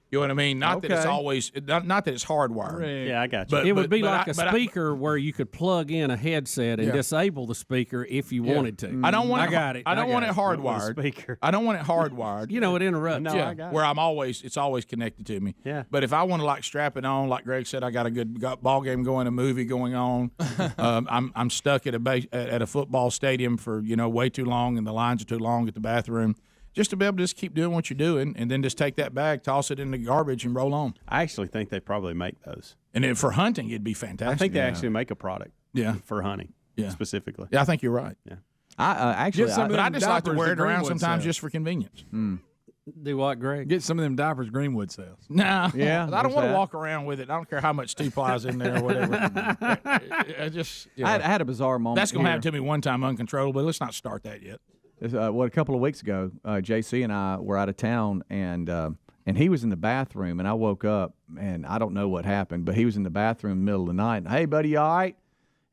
You know what I mean? Not that it's always not that it's hardwired. Yeah, I got you. But, it would be like a but speaker where you could plug in a headset and disable the speaker if you wanted to. I don't want. I got it. I don't want it hardwired. Speaker. I don't want it hardwired. It interrupts. No, I got where it's always connected to me. Yeah. But if I want to strap it on, like Greg said, I got a good ball game going, a movie going on. I'm stuck at a football stadium for way too long, and the lines are too long at the bathroom. Just to be able to just keep doing what you're doing, and then just take that bag, toss it in the garbage, and roll on. I actually think they probably make those. And then for hunting, it'd be fantastic. I think they actually make a product. Yeah. For hunting. Yeah. Specifically. Yeah, I think you're right. Yeah. But I just like to wear it around sometimes just for convenience. Do what, Greg? Get some of them diapers Greenwood sells. No. Yeah, I don't want to that. walk around with it. I don't care how much two-ply's in there or whatever. I just, I had a bizarre moment. That's going to here. happen to me one time uncontrollably. Let's not start that yet. A couple of weeks ago, JC and I were out of town, and he was in the bathroom, and I woke up, and I don't know what happened, but he was in the bathroom in the middle of the night. And, hey, buddy, you all right?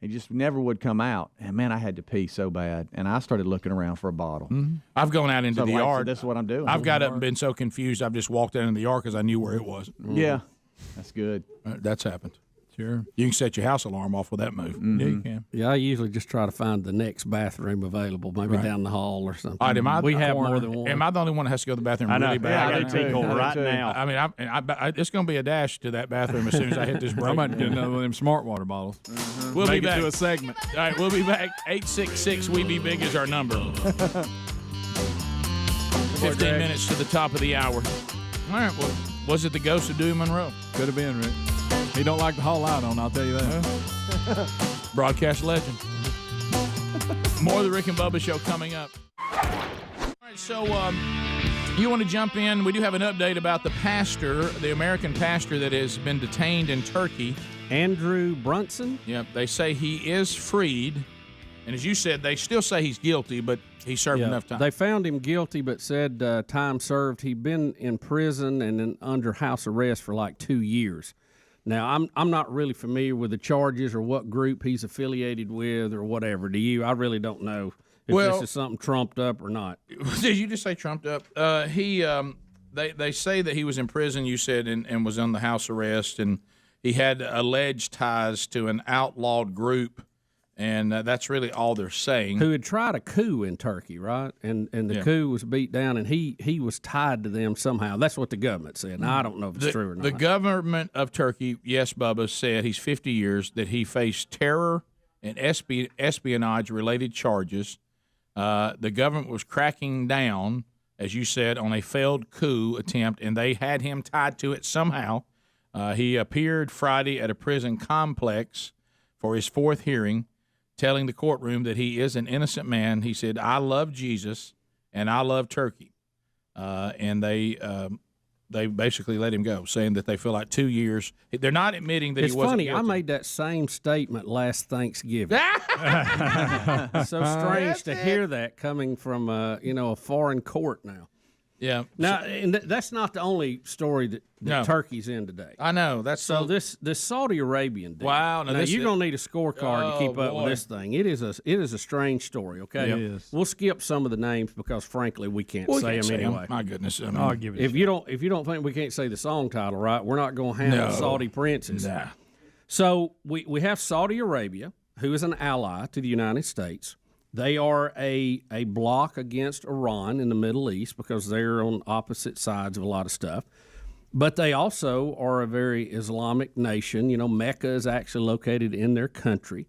He just never would come out. And, man, I had to pee so bad, and I started looking around for a bottle. Mm-hmm. I've gone out into the yard. So this is what I'm doing. I've got up and been so confused, I've just walked out in the yard because I knew where it was. Yeah, that's good. That's happened. Sure. You can set your house alarm off with that move. Mm-hmm. Yeah, you can. Yeah, I usually just try to find the next bathroom available, maybe Right. down the hall or something. All right, we have more than one. Am I the only one that has to go to the bathroom I know. really bad? Yeah, I got to tinkle right now. I mean, it's going to be a dash to that bathroom as soon as I hit this break. I might get another one of them smart water bottles. We'll Make be it back. to a segment. All right, we'll be back. 866 We Be Big is our number. 15 minutes to the top of the hour. All right, well, was it the ghost of Dewey Monroe? Could have been, Rick. He don't like to haul out on, I'll tell you that. Broadcast legend. More of the Rick and Bubba Show coming up. All right, so you want to jump in? We do have an update about the pastor, the American pastor that has been detained in Turkey. Andrew Brunson? Yep, they say he is freed. And as you said, they still say he's guilty, but he served enough time. They found him guilty, but said time served. He'd been in prison and then under house arrest for like 2 years. Now, I'm not really familiar with the charges or what group he's affiliated with or whatever. Do you? I really don't know if this is something trumped up or not. Did you just say trumped up? They say that he was in prison, you said, and was on the house arrest, and he had alleged ties to an outlawed group, and that's really all they're saying. Who had tried a coup in Turkey, right? And the coup was beat down, and he was tied to them somehow. That's what the government said. Now, I don't know if it's true or not. The government of Turkey, yes, Bubba, said he's 50 years, that he faced terror and espionage-related charges. The government was cracking down, as you said, on a failed coup attempt, and they had him tied to it somehow. He appeared Friday at a prison complex for his fourth hearing, telling the courtroom that he is an innocent man. He said, I love Jesus and I love Turkey. And they basically let him go, saying that they feel like 2 years. They're not admitting that it's he wasn't funny. guilty. I made that same statement last Thanksgiving. So strange to hear that coming from a foreign court now. Yeah. Now, and that's not the only story that No. Turkey's in today. I know. That's So this Saudi Arabian deal. Wow, now Now this you're is- gonna need a scorecard to keep Oh, up boy. with this thing. It is a strange story. Okay, It is. We'll skip some of the names because frankly we can't We say can't them say 'em. anyway. My goodness. I mean, I'll give it. If you don't think we can't say the song title right, we're not gonna handle No. Saudi princes. Nah. So we have Saudi Arabia, who is an ally to the United States. They are a block against Iran in the Middle East because they're on opposite sides of a lot of stuff. But they also are a very Islamic nation. You know, Mecca is actually located in their country.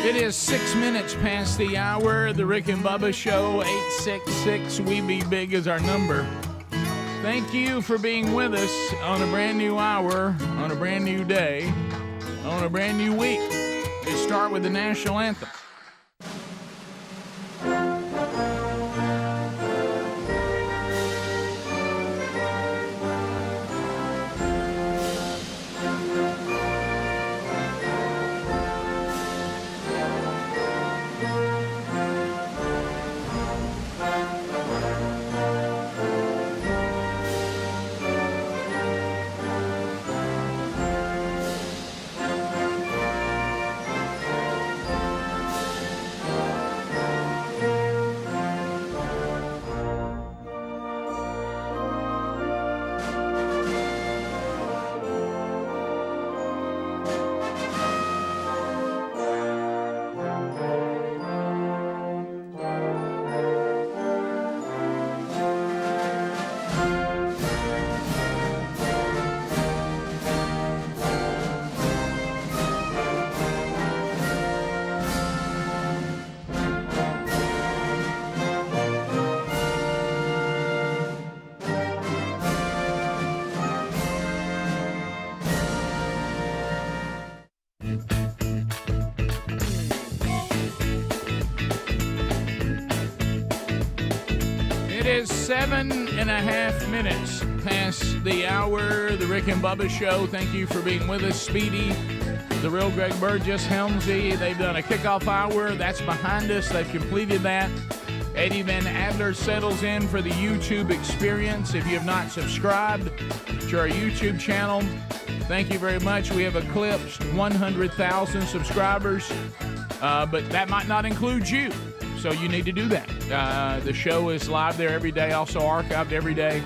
It is 6 minutes past the hour. The Rick and Bubba Show, 866 We Be Big is our number. Thank you for being with us on a brand new hour, on a brand new day, on a brand new week. Let's start with the national anthem. is 7.5 minutes past the hour. The Rick and Bubba Show. Thank you for being with us. Speedy, the real Greg Burgess, Helmsley. They've done a kickoff hour. That's behind us. They've completed that. Eddie Van Adler settles in for the YouTube experience. If you have not subscribed to our YouTube channel, thank you very much. We have eclipsed 100,000 subscribers, but that might not include you. So you need to do that. The show is live there every day, also archived every day.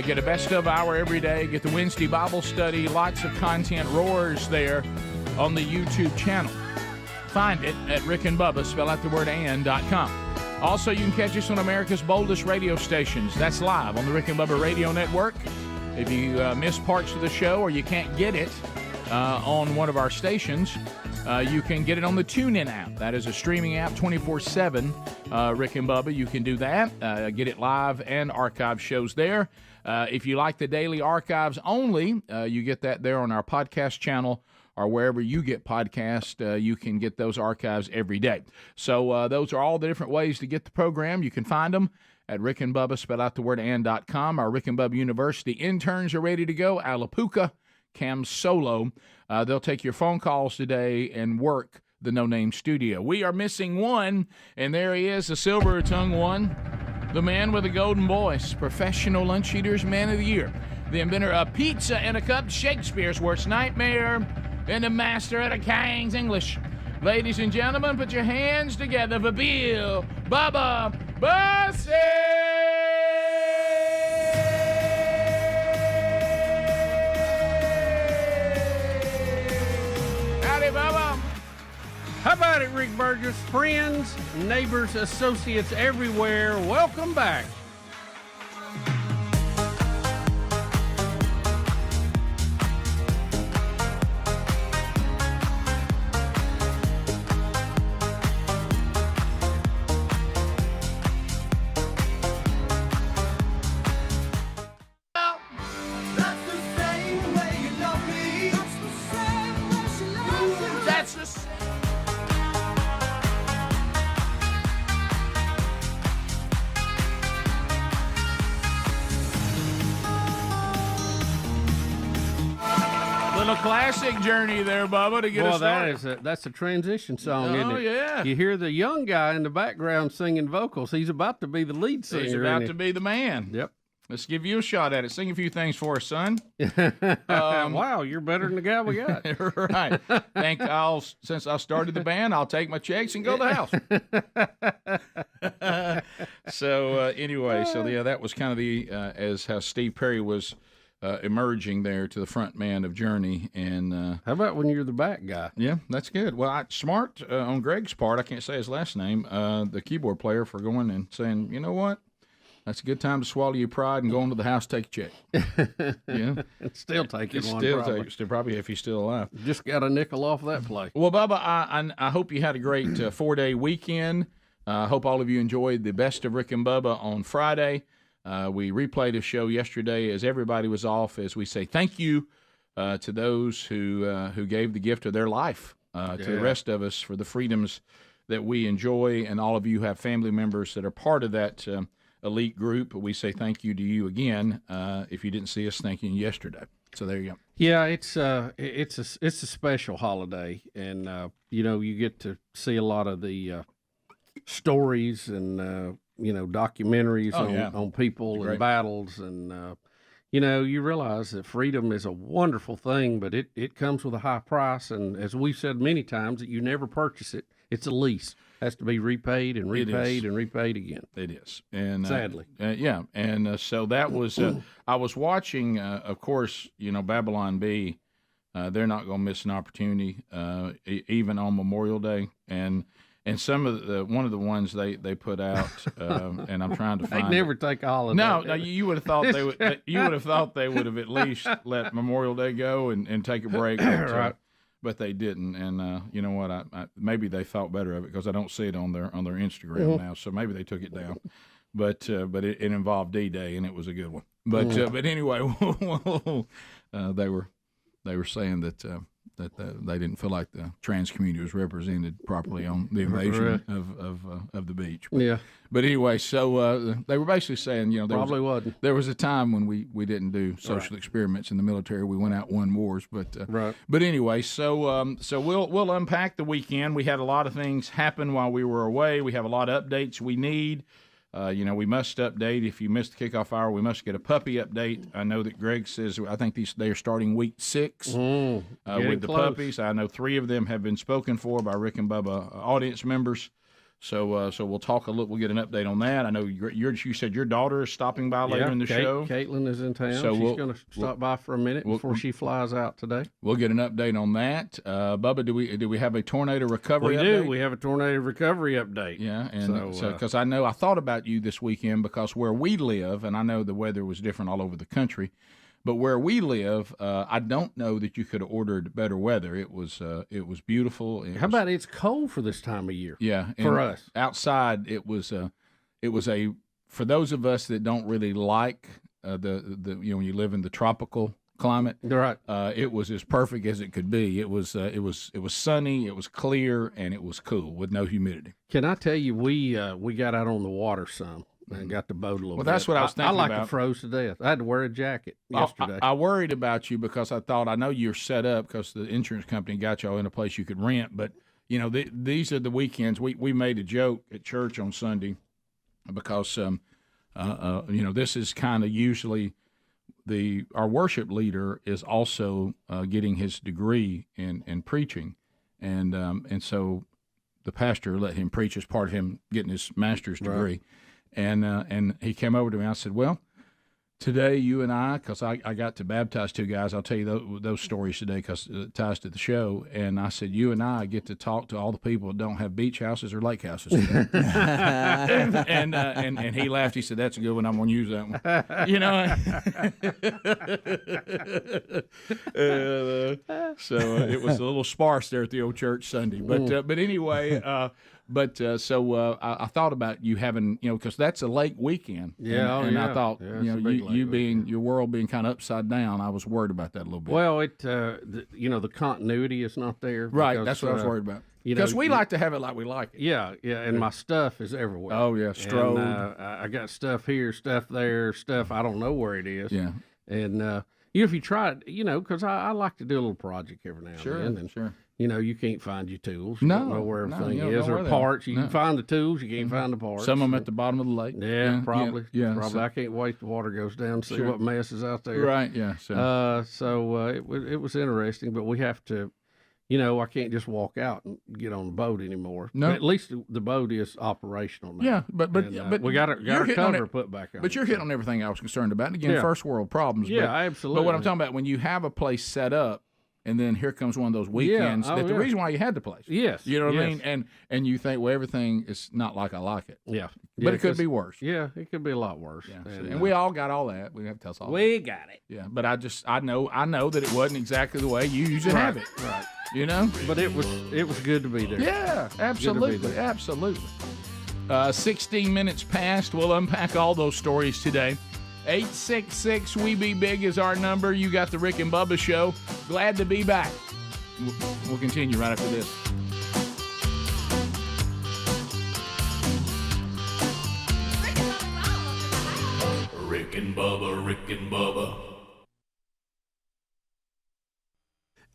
Get a best of hour every day. Get the Wednesday Bible study. Lots of content roars there on the YouTube channel. Find it at Rick and Bubba, spell out the word and.com. Also, you can catch us on America's boldest radio stations. That's live on the Rick and Bubba Radio Network. If you miss parts of the show or you can't get it on one of our stations, you can get it on the TuneIn app. That is a streaming app 24/7. Rick and Bubba, you can do that. Get it live and archive shows there. If you like the daily archives only, you get that there on our podcast channel or wherever you get podcasts. You can get those archives every day. So those are all the different ways to get the program. You can find them at Rick and Bubba, spell out the word and.com. Our Rick and Bubba University interns are ready to go. Alapuca, Cam Solo. They'll take your phone calls today and work the No Name Studio. We are missing one, and there he is, the silver-tongued one, the man with a golden voice, Professional Lunch Eaters Man of the Year, the inventor of pizza and a cup, Shakespeare's worst nightmare, and the master of the King's English. Ladies and gentlemen, put your hands together for Bill Bubba Bussey! Howdy, Bubba. How about it, Rick Burgess? Friends, neighbors, associates everywhere, welcome back. Classic journey there, Bubba, to get us started. That's a transition song, isn't it? Oh, yeah. You hear the young guy in the background singing vocals. He's about to be the lead singer. He's about to be the man. Yep. Let's give you a shot at it. Sing a few things for us, son. Wow, you're better than the guy we got. Right. Since I started the band, I'll take my checks and go to the house. Anyway, that was kind of the as how Steve Perry was emerging there to the front man of Journey. And how about when you're the back guy? Yeah, that's good. Well, smart on Greg's part, I can't say his last name, the keyboard player, for going and saying, you know what? That's a good time to swallow your pride and go into the house, take a check. Yeah, still taking one. Still probably if he's still alive. Just got a nickel off that play. Well, Bubba, I hope you had a great 4-day weekend. I hope all of you enjoyed the Best of Rick and Bubba on Friday. We replayed a show yesterday as everybody was off, as we say thank you to those who gave the gift of their life to the rest of us for the freedoms that we enjoy, and all of you have family members that are part of that elite group. We say thank you to you again. If you didn't see us thanking you yesterday, so there you go. Yeah, it's a special holiday, and you get to see a lot of the stories and documentaries on people and battles, and you realize that freedom is a wonderful thing, but it comes with a high price, and as we've said many times, that you never purchase it. It's a lease. It has to be repaid and repaid and repaid again. It is, and sadly, so that was. I was watching, of course, Babylon B. They're not going to miss an opportunity, even on Memorial Day, and some of one of the ones they put out, and I'm trying to find. They never take a holiday. No, you would have thought they would. You would have thought they would have at least let Memorial Day go and take a break. Right. But they didn't, and you know what? I maybe they thought better of it because I don't see it on their Instagram now. So maybe they took it down. But it involved D-Day, and it was a good one. But anyway, they were saying that that they didn't feel like the trans community was represented properly on the invasion of the beach. But anyway, so they were basically saying, there was a time when we didn't do social experiments in the military. We went out and won wars, but anyway, so we'll unpack the weekend. We had a lot of things happen while we were away. We have a lot of updates we need. We must update. If you missed the kickoff hour, we must get a puppy update. I know that Greg says, I think they are starting week 6 with the puppies. I know 3 of them have been spoken for by Rick and Bubba audience members. So we'll talk a little. We'll get an update on that. I know you said your daughter is stopping by later in the show. Caitlin is in town. So she's going to stop by for a minute before she flies out today. We'll get an update on that. Bubba, do we have a tornado recovery update? We do. We have a tornado recovery update. Yeah, and so because I know I thought about you this weekend because where we live, and I know the weather was different all over the country. But where we live, I don't know that you could have ordered better weather. It was beautiful. How about it's cold for this time of year? Yeah, for us outside it was for those of us that don't really like the when you live in the tropical climate. Right. It was as perfect as it could be. It was sunny, it was clear, and it was cool with no humidity. Can I tell you we got out on the water some. And got the boat a little bit. Well, that's what I was thinking about. I like froze to death. I had to wear a jacket yesterday. I worried about you because I know you're set up because the insurance company got y'all in a place you could rent. But, these are the weekends. We made a joke at church on Sunday because, this is kind of usually our worship leader is also getting his degree in preaching. And so the pastor let him preach as part of him getting his master's degree. Right. And he came over to me. I said, well, today you and I, because I got to baptize 2 guys. I'll tell you those stories today because it ties to the show. And I said, you and I get to talk to all the people that don't have beach houses or lake houses today. and he laughed. He said, that's a good one. I'm going to use that one. So it was a little sparse there at the old church Sunday. But anyway, I thought about you having, because that's a lake weekend. And I thought, your world being kind of upside down, I was worried about that a little bit. Well, the continuity is not there. Right, that's what I was worried about. Because we like to have it like we like it. Yeah, and my stuff is everywhere. Oh, yeah, strode. And, I got stuff here, stuff there, stuff I don't know where it is. Yeah. And, if you try it, because I like to do a little project every now and then. And, sure. You can't find your tools. You don't know where everything is or parts. You can find the tools. You can't find the parts. Some of them at the bottom of the lake. Yeah, probably. Yeah, probably. I can't wait till the water goes down to see what mess is out there. Right, yeah. So it was interesting, but we have to, I can't just walk out and get on the boat anymore. No. But at least the boat is operational now. Yeah, but we got our cover put back on. But you're hitting on everything I was concerned about. And again, first world problems. Yeah, absolutely. But what I'm talking about, when you have a place set up, and then here comes one of those weekends the reason why you had the place. Yes. You know what I mean? And you think, well, everything is not like I like it. Yeah. But it could be worse. Yeah, it could be a lot worse. Yeah. And we all got all that. We have to tell us all we that. got it. Yeah. But I know that it wasn't exactly the way you usually have it. Right. But it was good to be there. Yeah, absolutely. Absolutely. 16 minutes past. We'll unpack all those stories today. 866 We Be Big is our number. You got the Rick and Bubba Show. Glad to be back. We'll continue right after this. Rick and Bubba, Rick and Bubba.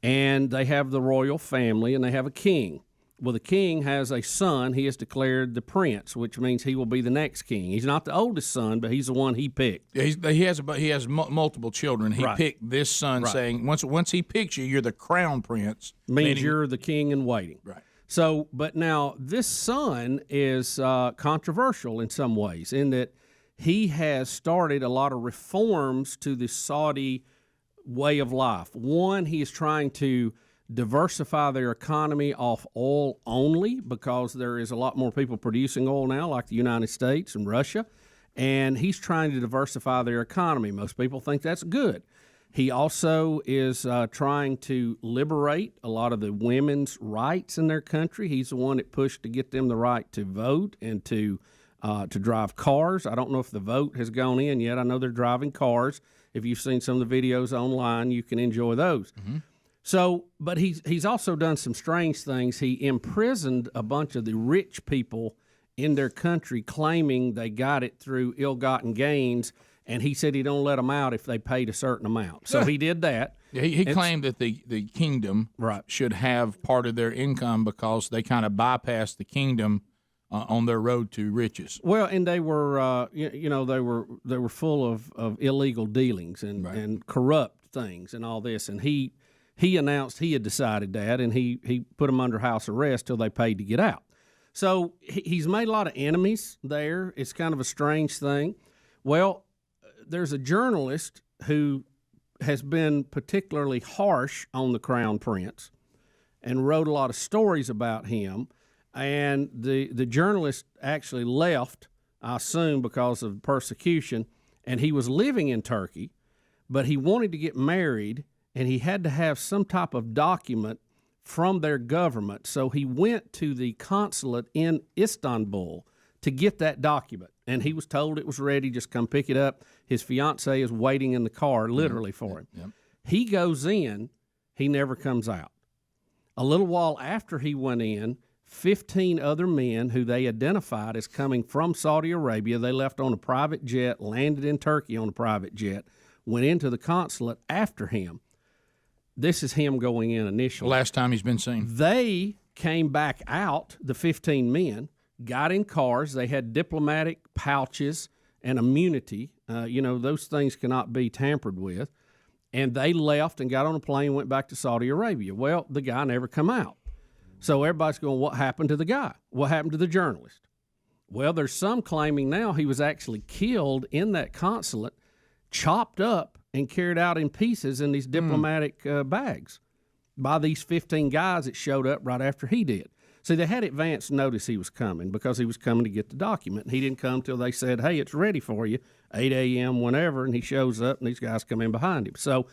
And they have the royal family, and they have a king. Well, the king has a son. He is declared the prince, which means he will be the next king. He's not the oldest son, but he's the one he picked. Yeah, he has multiple children. He picked this son, saying once he picks you, you're the crown prince. Means you're the king in waiting. Right. So, but now this son is controversial in some ways in that he has started a lot of reforms to the Saudi way of life. One, he is trying to diversify their economy off oil only because there is a lot more people producing oil now, like the United States and Russia, and he's trying to diversify their economy. Most people think that's good. He also is trying to liberate a lot of the women's rights in their country. He's the one that pushed to get them the right to vote and to drive cars. I don't know if the vote has gone in yet. I know they're driving cars. If you've seen some of the videos online, you can enjoy those. Mm-hmm. So, but he's also done some strange things. He imprisoned a bunch of the rich people in their country, claiming they got it through ill-gotten gains, and he said he don't let them out if they paid a certain amount. So he did that. Yeah, he claimed that the kingdom should have part of their income because they kind of bypassed the kingdom on their road to riches. Well, and they were, they were full of illegal dealings and corrupt things and all this. And he announced he had decided that, and he put them under house arrest till they paid to get out. So he's made a lot of enemies there. It's kind of a strange thing. Well, there's a journalist who has been particularly harsh on the Crown Prince and wrote a lot of stories about him. And the journalist actually left, I assume, because of persecution. And he was living in Turkey, but he wanted to get married, and he had to have some type of document from their government. So he went to the consulate in Istanbul to get that document. And he was told it was ready, just come pick it up. His fiancée is waiting in the car, literally, for him. Yep. He goes in, he never comes out. A little while after he went in, 15 other men who they identified as coming from Saudi Arabia, they left on a private jet, landed in Turkey on a private jet, went into the consulate after him. This is him going in initially. Last time he's been seen. They came back out, the 15 men, got in cars. They had diplomatic pouches and immunity. Those things cannot be tampered with. And they left and got on a plane and went back to Saudi Arabia. Well, the guy never come out. So everybody's going, what happened to the guy? What happened to the journalist? Well, there's some claiming now he was actually killed in that consulate, chopped up, and carried out in pieces in these diplomatic bags by these 15 guys that showed up right after he did. See, they had advance notice he was coming because he was coming to get the document. And he didn't come till they said, hey, it's ready for you, 8 a.m., whenever, and he shows up, and these guys come in behind him. So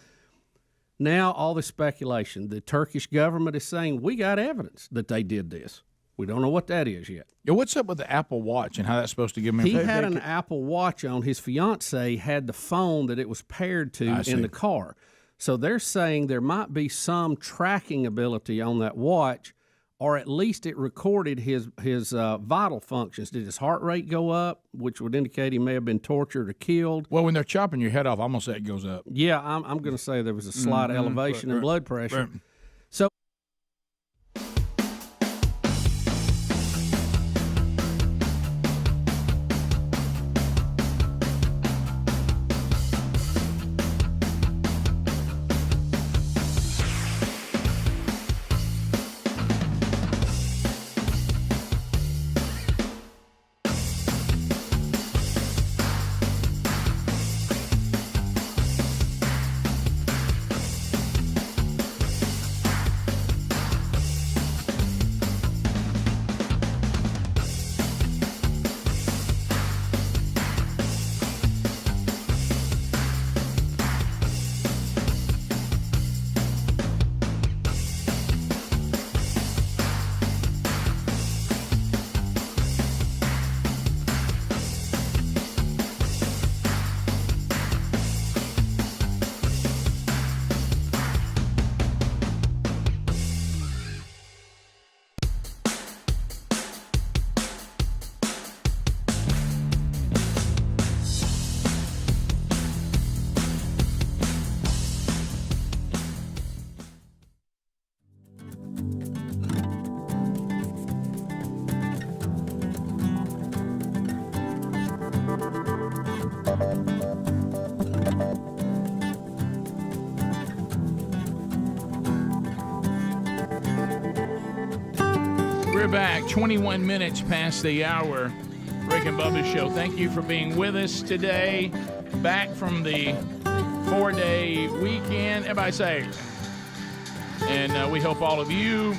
now all this speculation. The Turkish government is saying, we got evidence that they did this. We don't know what that is yet. Yeah, what's up with the Apple Watch and how that's supposed to give him He had an Apple Watch on. His fiancée had the phone that it was paired to in the car. So they're saying there might be some tracking ability on that watch, or at least it recorded his vital functions. Did his heart rate go up, which would indicate he may have been tortured or killed? Well, when they're chopping your head off, I'm going to say it goes up. Yeah, I'm going to say there was a slight elevation in blood pressure. So We're back 21 minutes past the hour. Rick and Bubba Show. Thank you for being with us today. Back from the 4-day weekend. Everybody say. And we hope all of you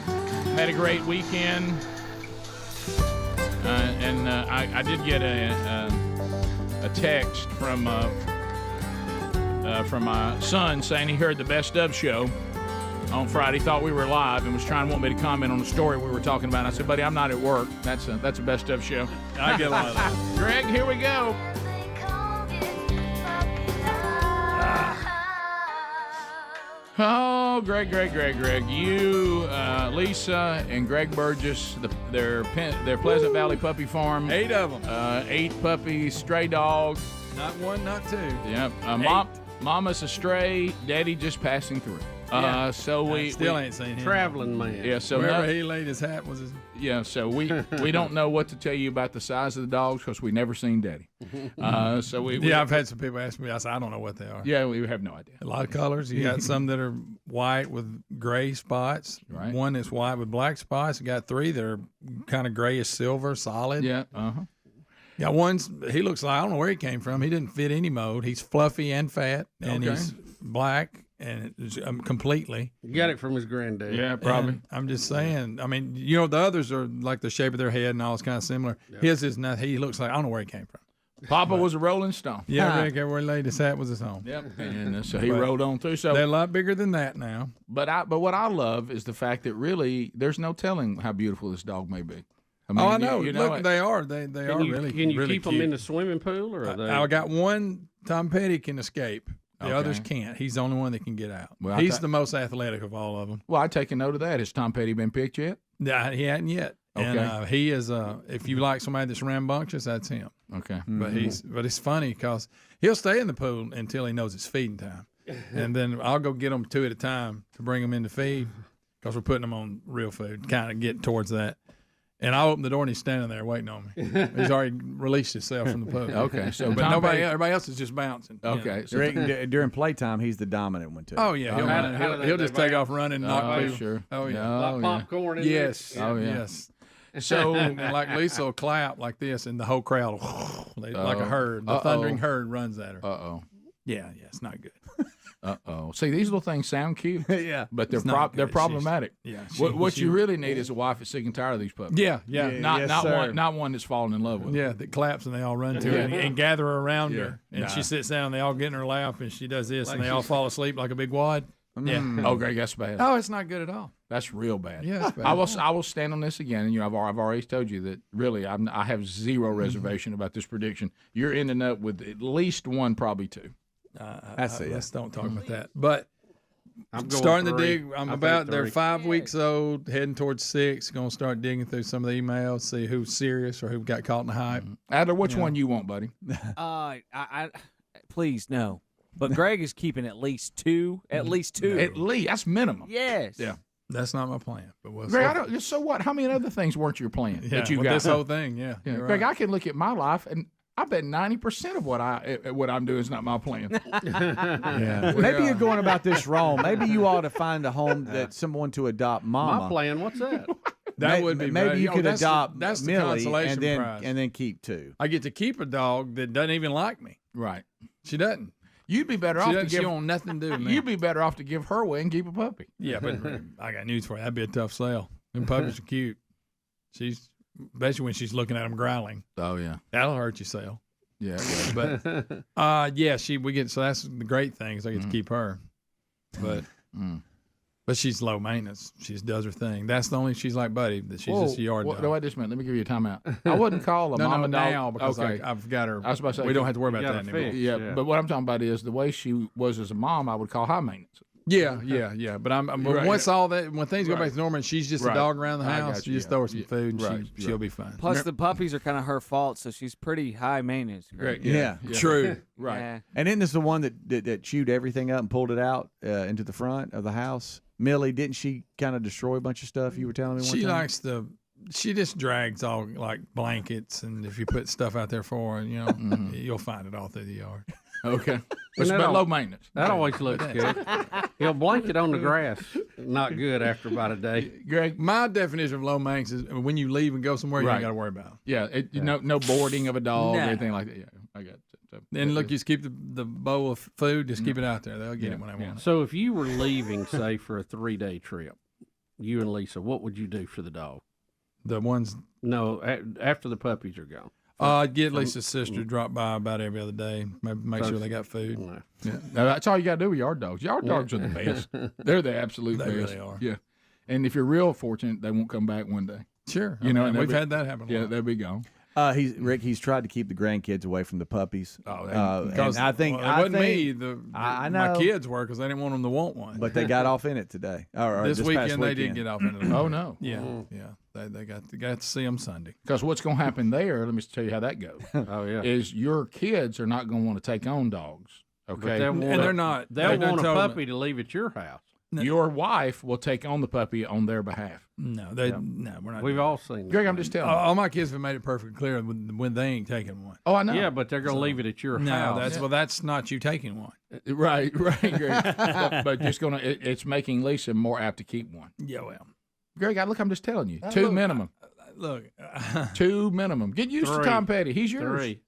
had a great weekend. I did get a text from my son saying he heard the Best Of show on Friday, thought we were live, and was trying to want me to comment on the story we were talking about. I said, buddy, I'm not at work. That's a Best Of show. I get a lot of that. Greg, here we go. Oh, Greg. You, Lisa, and Greg Burgess, their Pleasant Valley Puppy Farm. 8 of them. 8 puppies, stray dogs. Not 1, not 2. Yep. Mama's a stray, Daddy just passing through. So we still ain't seen him. Traveling man. Yeah, so wherever he laid his hat was his. Yeah, so we don't know what to tell you about the size of the dogs because we never seen Daddy. I've had some people ask me. I said I don't know what they are. Yeah, we have no idea. A lot of colors. You got some that are white with gray spots. Right. One that's white with black spots. You got 3 that are kind of grayish silver, solid. Yeah. Got one. He looks like I don't know where he came from. He didn't fit any mold. He's fluffy and fat, and he's black. And it's, completely. You got it from his granddad. Yeah, probably. And I'm just saying. I mean, the others are like the shape of their head and all is kind of similar. Yep. His is not. He looks like I don't know where he came from. Papa was a Rolling Stone. Yeah, Rick, everywhere he laid his hat was his home. Yep. And so he rode on through. So they're a lot bigger than that now. But what I love is the fact that really there's no telling how beautiful this dog may be. I mean, I know. Look, they are. They are really. Can you really keep cute. them in the swimming pool, or are they? I got one. Tom Petty can escape. The others can't. He's the only one that can get out. Well, he's the most athletic of all of them. Well, I take a note of that. Has Tom Petty been picked yet? Yeah, he hadn't yet. Okay. And he is. If you like somebody that's rambunctious, that's him. Okay. But it's funny because he'll stay in the pool until he knows it's feeding time, and then I'll go get them 2 at a time to bring them in to feed because we're putting them on real food, kind of get towards that. And I open the door and he's standing there waiting on me. He's already released himself from the pool. Okay, so but everybody else is just bouncing. Okay, you know. so during playtime, he's the dominant one too. Oh yeah, he'll just take off running and knock people. Sure. Oh yeah, like popcorn. Yes. Oh yeah. Yes. So like Lisa will clap like this, and the whole crowd, like a herd, the thundering herd runs at her. Yeah, it's not good. See, these little things sound cute. Yeah, but they're problematic. What you really need is a wife that's sick and tired of these puppies. Yeah. Not one that's fallen in love with. Yeah, that claps and they all run to her and gather around her, and she sits down. They all get in her lap, and she does this, and they all fall asleep like a big wad. Yeah. Oh, Greg, that's bad. Oh, it's not good at all. That's real bad. Yeah, it's bad. I will stand on this again, and I've already told you that really I have zero reservation about this prediction. You're ending up with at least 1, probably 2. Let's don't talk about that. But I'm starting to 3. dig. They're 5 weeks old, heading towards 6. Going to start digging through some of the emails, see who's serious or who got caught in the hype. Adler, which one you want, buddy? Please no. But Greg is keeping at least 2. At least 2. At least that's minimum. Yes. Yeah. That's not my plan. But Greg, so what? How many other things weren't your plan that you got? This whole thing, yeah. Greg, I can look at my life and I bet 90% of what I'm doing is not my plan. Yeah. Maybe you're going about this wrong. Maybe you ought to find a home that someone to adopt Mama. My plan, what's that? That would be maybe better. you could adopt that's the Millie consolation and prize. then keep 2. I get to keep a dog that doesn't even like me. Right. She doesn't. You'd be better off to give. She want nothing to do with me. You'd be better off to give her away and keep a puppy. Yeah, but I got news for you. That'd be a tough sell. Them puppies are cute. Especially when she's looking at them growling. Oh yeah, that'll hurt you sell. Yeah, but we get so that's the great thing is I get to keep her, but she's low maintenance. She just does her thing. That's the only she's like Buddy that she's just a yard dog. No, wait just a minute. Let me give you a timeout. I wouldn't call a mama dog now because okay. I've got her. I was about to say we don't have to worry about that anymore. Yeah, but what I'm talking about is the way she was as a mom. I would call high maintenance. Yeah. But once all that, when things go back to normal, and she's just a dog around the I house. You just throw her some food, and she'll be fine. Plus, the puppies are kind of her fault, so she's pretty high maintenance. Great. Yeah. True. Right. Yeah. And isn't this the one that chewed everything up and pulled it out into the front of the house? Millie, didn't she kind of destroy a bunch of stuff? You were telling me one time? She just drags all like blankets, and if you put stuff out there for her, you'll find it all through the yard. Okay. It's about low maintenance. That always looks good. He'll blanket on the grass. Not good after about a day. Greg, my definition of low maintenance is when you leave and go somewhere, you ain't got to worry about it. Yeah. No boarding of a dog or anything like that. Yeah, I got it. And look, you just keep the bowl of food, just keep it out there. They'll get it when they want it. So if you were leaving, say, for a 3-day trip, you and Lisa, what would you do for the dog? The ones? No, after the puppies are gone. I'd get Lisa's sister to drop by about every other day, make sure they got food. Yeah. Now, that's all you got to do with yard dogs. Yard dogs are the best. They're the absolute best. They really are. Yeah. And if you're real fortunate, they won't come back one day. Sure. And we've had that happen. Yeah, they'll be gone. He's tried to keep the grandkids away from the puppies. Because I think it wasn't me. I know My kids were because they didn't want them to want one. but they got off in it today. Or this past weekend they did get off in it. Oh, no. Yeah, They got to see them Sunday. Because what's going to happen there, let me tell you how that goes. Oh, yeah. Is your kids are not going to want to take on dogs. Okay. They'll want a puppy to leave at your house. Your wife will take on the puppy on their behalf. No, we're not. We've all seen Greg, that. I'm just telling you. All my kids have made it perfectly clear when they ain't taking one. Oh, I know. Yeah, but they're going to leave it at your house. That's not you taking one. Right, Greg. but just it's making Lisa more apt to keep one. Yeah, well. Greg, I'm just telling you. Two minimum. Two minimum. Get used to Tom Petty. He's yours. 3.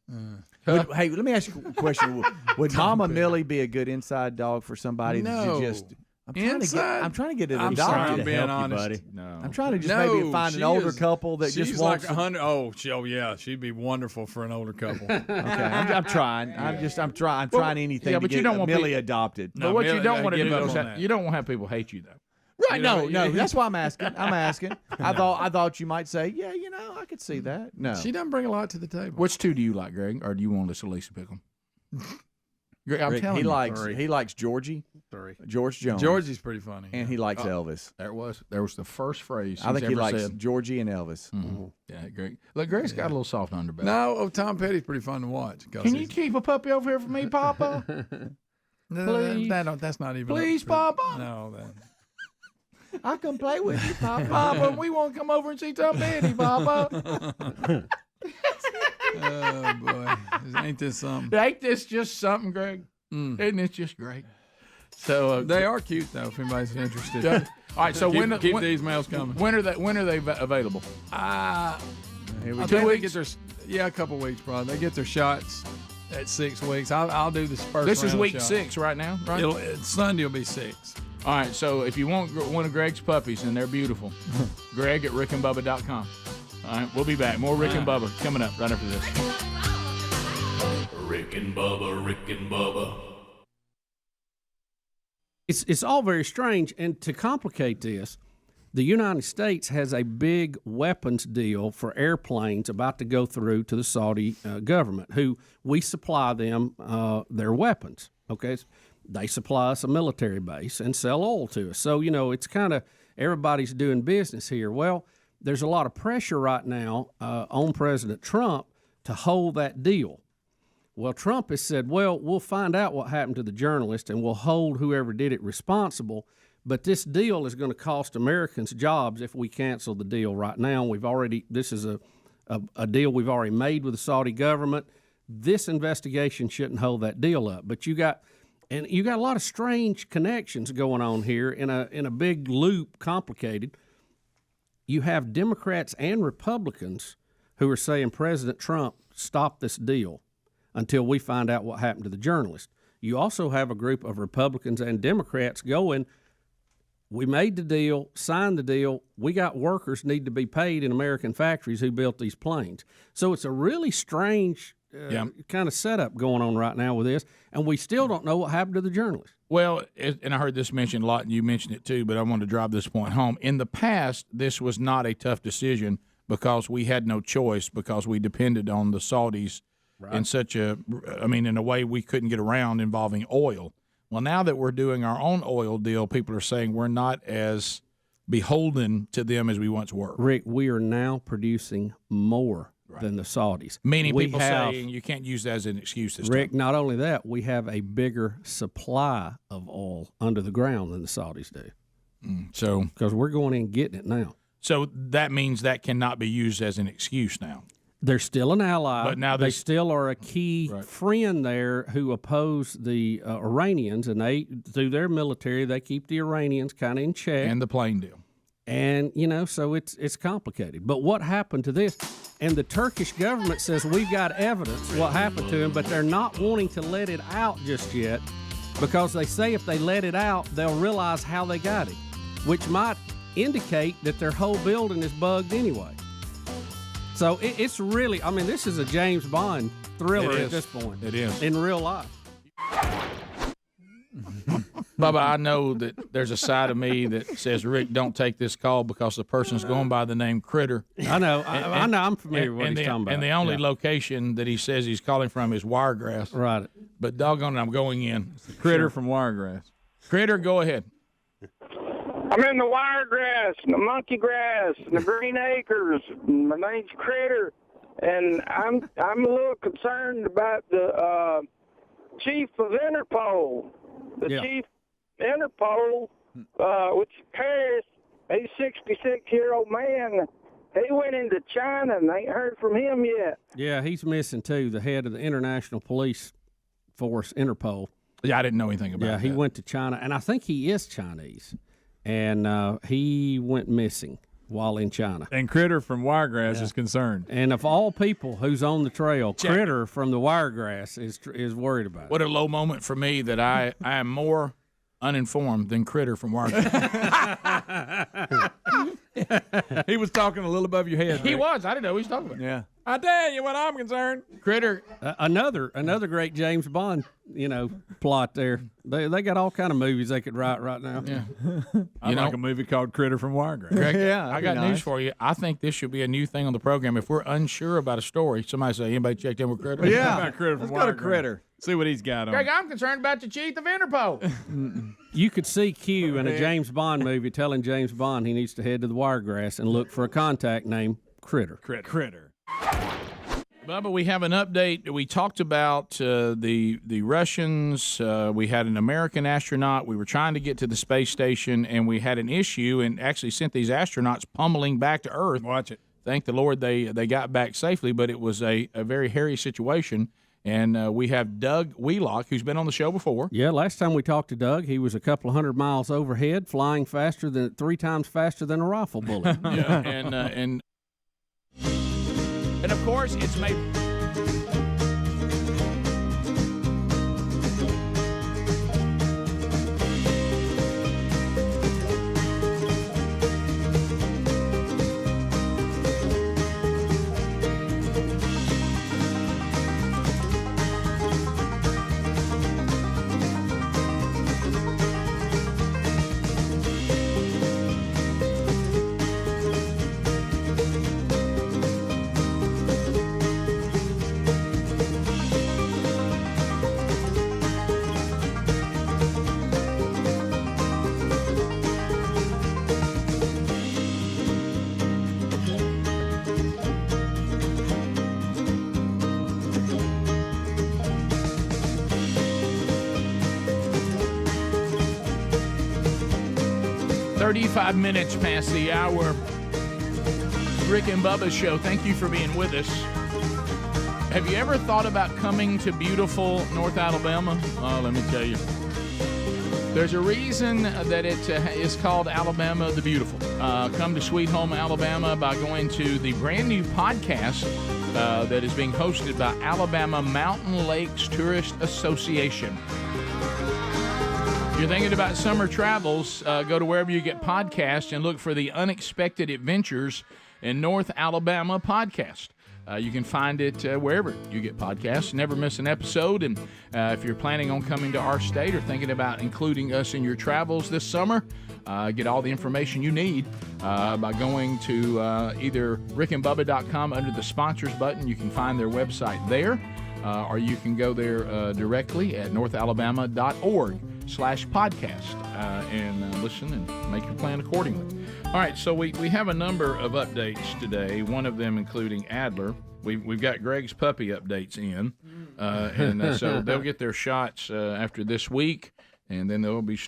Hey, let me ask you a question. Would Mama Millie be a good inside dog for somebody No. that you just... I'm trying to get it adopted. I'm being honest. Buddy. No. I'm trying to just maybe find an older couple that she's just like wants... 100. Oh, yeah, she'd be wonderful for an older couple. Okay, I'm trying. I'm trying anything to but get you don't want Millie adopted. But what you don't want to do up is on that. you don't want to have people hate you, though. Right? No. That's why I'm asking. I thought you might say, yeah, I could see that. No, She doesn't bring a lot to the table. Which two do you like, Greg, or do you want Lisa pick them? Greg, I'm Rick, telling you. he likes Georgie. 3. George Jones. Georgie's pretty funny. And he likes Elvis. There was the first phrase I think he ever likes said. Georgie and Elvis. Mm-hmm. Yeah, Greg. Look, Greg's got a little soft underbelly. No, Tom Petty's pretty fun to watch. Can you keep a puppy over here for me, Papa? Please. That's not even. Please, Papa. No, I can play with you, Papa. Papa, we want to come over and see Tom Petty, Papa. Oh boy, ain't this something? Ain't this just something, Greg? Isn't it just great? So they are cute though. If anybody's interested. All right. So keep these mails coming. When are they available? I 2 think they weeks. get a couple weeks probably. They get their shots at 6 weeks. I'll do this first. This is round week of 6 right now, right? Sunday will be 6. All right. So if you want one of Greg's puppies and they're beautiful, Greg at rickandbubba.com. All right. We'll be back. More Rick and Bubba coming up right after this. Rick and Bubba, Rick and Bubba. It's all very strange, and to complicate this, the United States has a big weapons deal for airplanes about to go through to the Saudi government, who we supply them their weapons. Okay, they supply us a military base and sell oil to us. So it's kind of everybody's doing business here. Well, there's a lot of pressure right now on President Trump to hold that deal. Well, Trump has said, well, we'll find out what happened to the journalist and we'll hold whoever did it responsible. But this deal is going to cost Americans jobs if we cancel the deal right now. This is a deal we've already made with the Saudi government. This investigation shouldn't hold that deal up. But you got a lot of strange connections going on here in a big loop, complicated. You have Democrats and Republicans who are saying President Trump stop this deal until we find out what happened to the journalist. You also have a group of Republicans and Democrats going, we made the deal, signed the deal, we got workers need to be paid in American factories who built these planes. So it's a really strange kind of setup going on right now with this, and we still don't know what happened to the journalist. Well, and I heard this mentioned a lot, and you mentioned it too, but I want to drive this point home. In the past, this was not a tough decision because we had no choice, because we depended on the Saudis in in a way we couldn't get around involving oil. Well, now that we're doing our own oil deal, people are saying we're not as beholden to them as we once were. Rick, we are now producing more than the Saudis. Meaning people saying you can't use that as an excuse this Rick, time. not only that, we have a bigger supply of oil under the ground than the Saudis do. So because we're going in and getting it now. So that means that cannot be used as an excuse now. They're still an ally, but now they still are a key friend there who oppose the Iranians, and they, through their military, they keep the Iranians kind of in check. And the plane deal. And, so it's complicated. But what happened to this? And the Turkish government says we've got evidence what happened to him, but they're not wanting to let it out just yet because they say if they let it out, they'll realize how they got it, which might indicate that their whole building is bugged anyway. So it's really, this is a James Bond thriller at this point. It is. In real life. Bubba, I know that there's a side of me that says, Rick, don't take this call because the person's going by the name Critter. I know. I know. I'm familiar with what he's talking about. And the only location that he says he's calling from is Wiregrass. Right. But doggone it, I'm going in. Critter from Wiregrass. Critter, go ahead. I'm in the Wiregrass, and the Monkey Grass, and the Green Acres. My name's Critter, and I'm a little concerned about the chief of Interpol. The chief Interpol, which is Paris, he's a 66-year-old man. He went into China, and they ain't heard from him yet. Yeah, he's missing, too, the head of the International Police Force, Interpol. Yeah, I didn't know anything about that. Yeah, he went to China, and I think he is Chinese. And he went missing while in China. And Critter from Wiregrass is concerned. And of all people who's on the trail, Critter from the Wiregrass is worried about it. What a low moment for me that I am more uninformed than Critter from Wiregrass. He was talking a little above your head. He was. I didn't know what he was talking about. Yeah. I tell you what I'm concerned. Critter. Another great James Bond, plot there. They got all kind of movies they could write right now. Yeah. I like a movie called Critter from Wiregrass. Greg, Yeah, I got news for you. I think this should be a new thing on the program. If we're unsure about a story, somebody say, anybody checked in with Critter? Yeah. How about Critter from Let's go to Wiregrass? Critter. See what he's got on. Greg, I'm concerned about the chief of Interpol. You could see Q in a James Bond movie telling James Bond he needs to head to the Wiregrass and look for a contact named Critter. Critter. Bubba, we have an update. We talked about the Russians. We had an American astronaut. We were trying to get to the space station, and we had an issue and actually sent these astronauts pummeling back to Earth. Watch it. Thank the Lord they got back safely, but it was a very hairy situation. And we have Doug Wheelock, who's been on the show before. Yeah, last time we talked to Doug, he was a couple of 100 miles overhead, flying 3 times faster than a rifle bullet. Yeah, and of course, it's made. "35 minutes past the hour. Rick and Bubba's show. Thank you for being with us. Have you ever thought about coming to beautiful North Alabama? Oh, let me tell you. There's a reason that it is called Alabama the Beautiful. Come to Sweet Home, Alabama by going to the brand new podcast that is being hosted by Alabama Mountain Lakes Tourist Association. If you're thinking about summer travels, go to wherever you get podcasts and look for the Unexpected Adventures in North Alabama podcast. You can find it wherever you get podcasts. Never miss an episode. And if you're planning on coming to our state or thinking about including us in your travels this summer, get all the information you need by going to either rickandbubba.com under the sponsors button. You can find their website there, or you can go there directly at northalabama.org/podcast and listen and make your plan accordingly. All right, so we have a number of updates today, one of them including Adler. We've got Greg's puppy updates in, and so they'll get their shots after this week, and then they'll be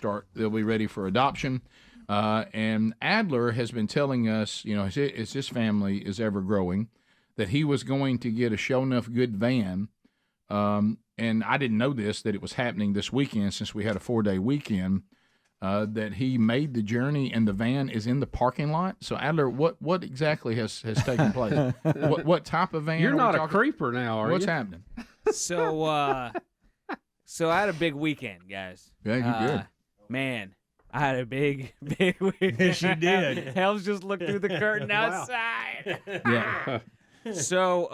ready for adoption. And Adler has been telling us, as his family is ever growing, that he was going to get a show enough good van. And I didn't know that it was happening this weekend since we had a 4-day weekend. That he made the journey and the van is in the parking lot. So Adler, what exactly has taken place? what type of van? You're not a creeper now, are you? What's happening? So I had a big weekend, guys. Yeah, you did. Man, I had a big weekend. Yes, you did. Helms just looked through the curtain outside. Yeah. So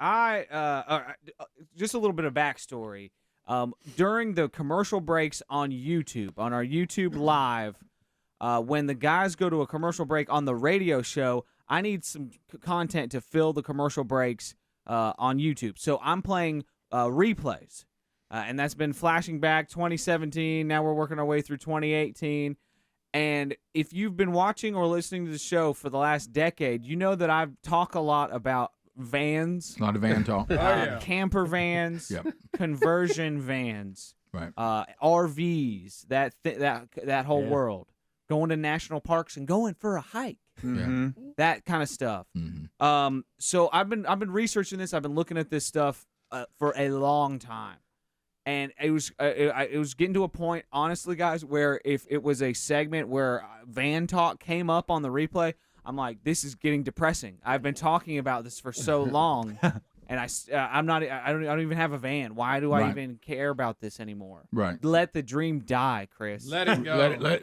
I just a little bit of backstory. During the commercial breaks on YouTube, on our YouTube Live, when the guys go to a commercial break on the radio show, I need some content to fill the commercial breaks on YouTube. So I'm playing replays, and that's been flashing back 2017. Now we're working our way through 2018. And if you've been watching or listening to the show for the last decade, you know that I talk a lot about vans. A lot of van talk. Camper vans, Yep. conversion vans, Right. RVs, that whole Yeah. world, going to national parks and going for a hike, that kind of stuff. So I've been researching this. I've been looking at this stuff for a long time, and it was getting to a point, honestly, guys, where if it was a segment where van talk came up on the replay, I'm like, this is getting depressing. I've been talking about this for so long, and I don't even have a van. Why do I even care about this anymore? Right. Let the dream die, Chris. Let it go. Let it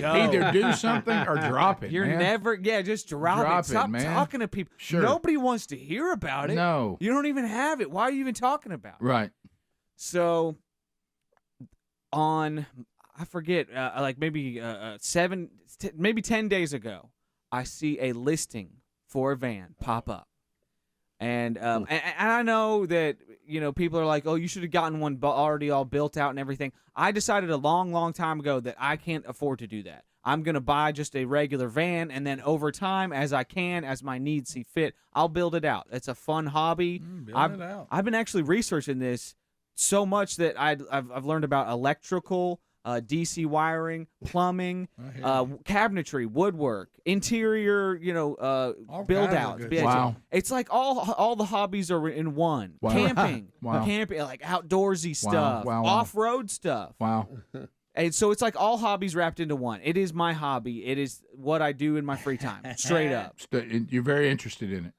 go. Either do something or drop it. You're man. never, just drop Drop it. Stop it, man. talking to people. Sure. Nobody wants to hear about it. No. You don't even have it. Why are you even talking about it? Right. So, I forget, like maybe 10 days ago, I see a listing for a van pop up. And I know that, people are like, oh, you should have gotten one already all built out and everything. I decided a long, long time ago that I can't afford to do that. I'm going to buy just a regular van, and then over time, as my needs see fit, I'll build it out. It's a fun hobby. Build it out. I've been actually researching this so much that I've learned about electrical, DC wiring, plumbing, cabinetry, woodwork, interior, build outs. Wow. It's like all the hobbies are in one. Wow. Camping, Wow. camping, like outdoorsy stuff, Wow. off-road stuff. Wow. And so it's like all hobbies wrapped into one. It is my hobby. It is what I do in my free time, straight up. You're very interested in it.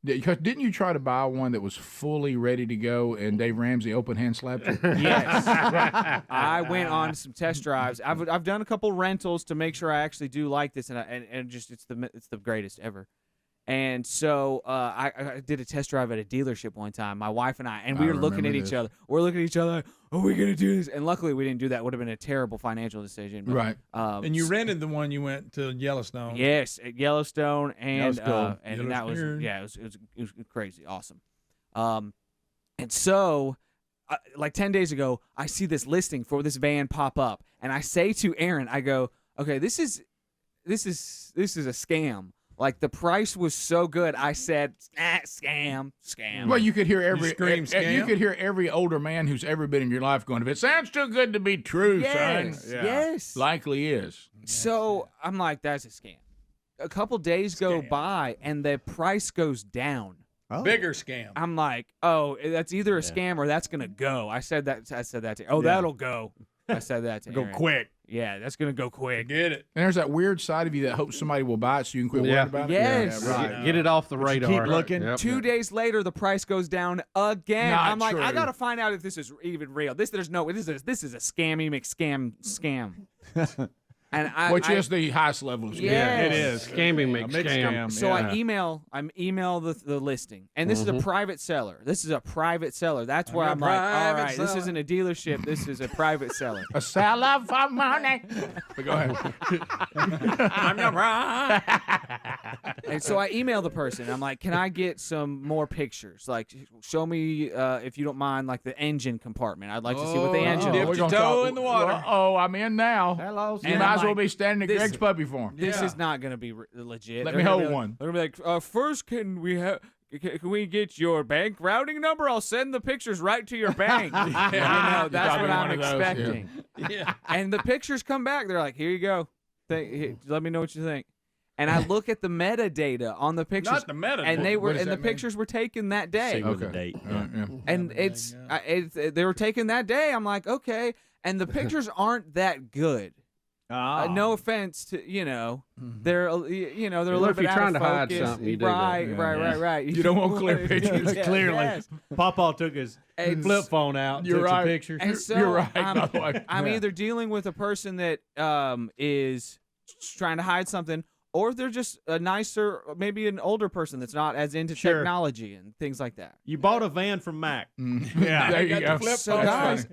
Because didn't you try to buy one that was fully ready to go and Dave Ramsey open hand slapped you? Yes. I went on some test drives. I've done a couple rentals to make sure I actually do like this, and just it's the greatest ever. And so I did a test drive at a dealership one time, my wife and I, and we were looking at each other. We're looking at each other like, are we going to do this? And luckily we didn't do that. It would have been a terrible financial decision. But, Right. And you rented the one you went to Yellowstone. Yes, at Yellowstone, and That was cool. and that was Yellowstone. it was crazy, awesome. And so, like 10 days ago, I see this listing for this van pop up, and I say to Aaron, I go, okay, this is a scam. Like the price was so good, I said, scam. Well, you could hear every You scream scam? you could hear every older man who's ever been in your life going, if it sounds too good to be true, Yes, son. yes. Likely is. So I'm like, that's a scam. A couple days go by, and the price goes down. Bigger scam. I'm like, oh, that's either a scam or that's gonna go. I said that to. Oh, that'll go. I said that to Go Aaron. quick. Yeah, that's gonna go quick. Get it. And there's that weird side of you that hopes somebody will buy it so you can quit worrying about it. Yes. Yeah, right. Get it off the radar. Keep looking. Yep. 2 days later, the price goes down again. Not I'm like, I true. gotta find out if this is even real. This is a scammy scam. And Which is the highest level of scam. Yes. It is. Scamming makes mixed scam. So Yeah. I email the listing, and this is a private seller. That's where I'm like, all right, this isn't a dealership. This is a private seller. A seller for money. But go ahead. I'm not right. And so I email the person. I'm like, can I get some more pictures? Like, show me, if you don't mind, like the engine compartment. I'd like to see what the engine Dipped looks your like. toe in the water. Oh, I'm in now. Hello. You And might I'm as well like, be standing at this- Greg's puppy farm. This Yeah. is not going to be legit. Let They're me gonna hold be one. They're going to be like, first, can we get your bank routing number? I'll send the pictures right to your bank. That's Probably what I'm one of those, yeah. expecting. Yeah. And the pictures come back. They're like, here you go. Let me know what you think. And I look at the metadata on the pictures. Not the metadata. And they were, What does and the that mean? pictures were taken that day. Same with the date. Yeah. And they were taken that day. I'm like, okay. And the pictures aren't that good. No offense to they're a little if bit you're out trying of to hide focus. something, you do that. Right. You don't want clear pictures. Yeah, Clearly. yes. Pawpaw took his flip phone out, You're took some right. pictures. And so You're right, I'm, by the way. I'm Yeah. either dealing with a person that is trying to hide something, or they're just a nicer, maybe an older person that's not as into technology and things like that. You bought a van from Mac. Yeah, there you go. So guys,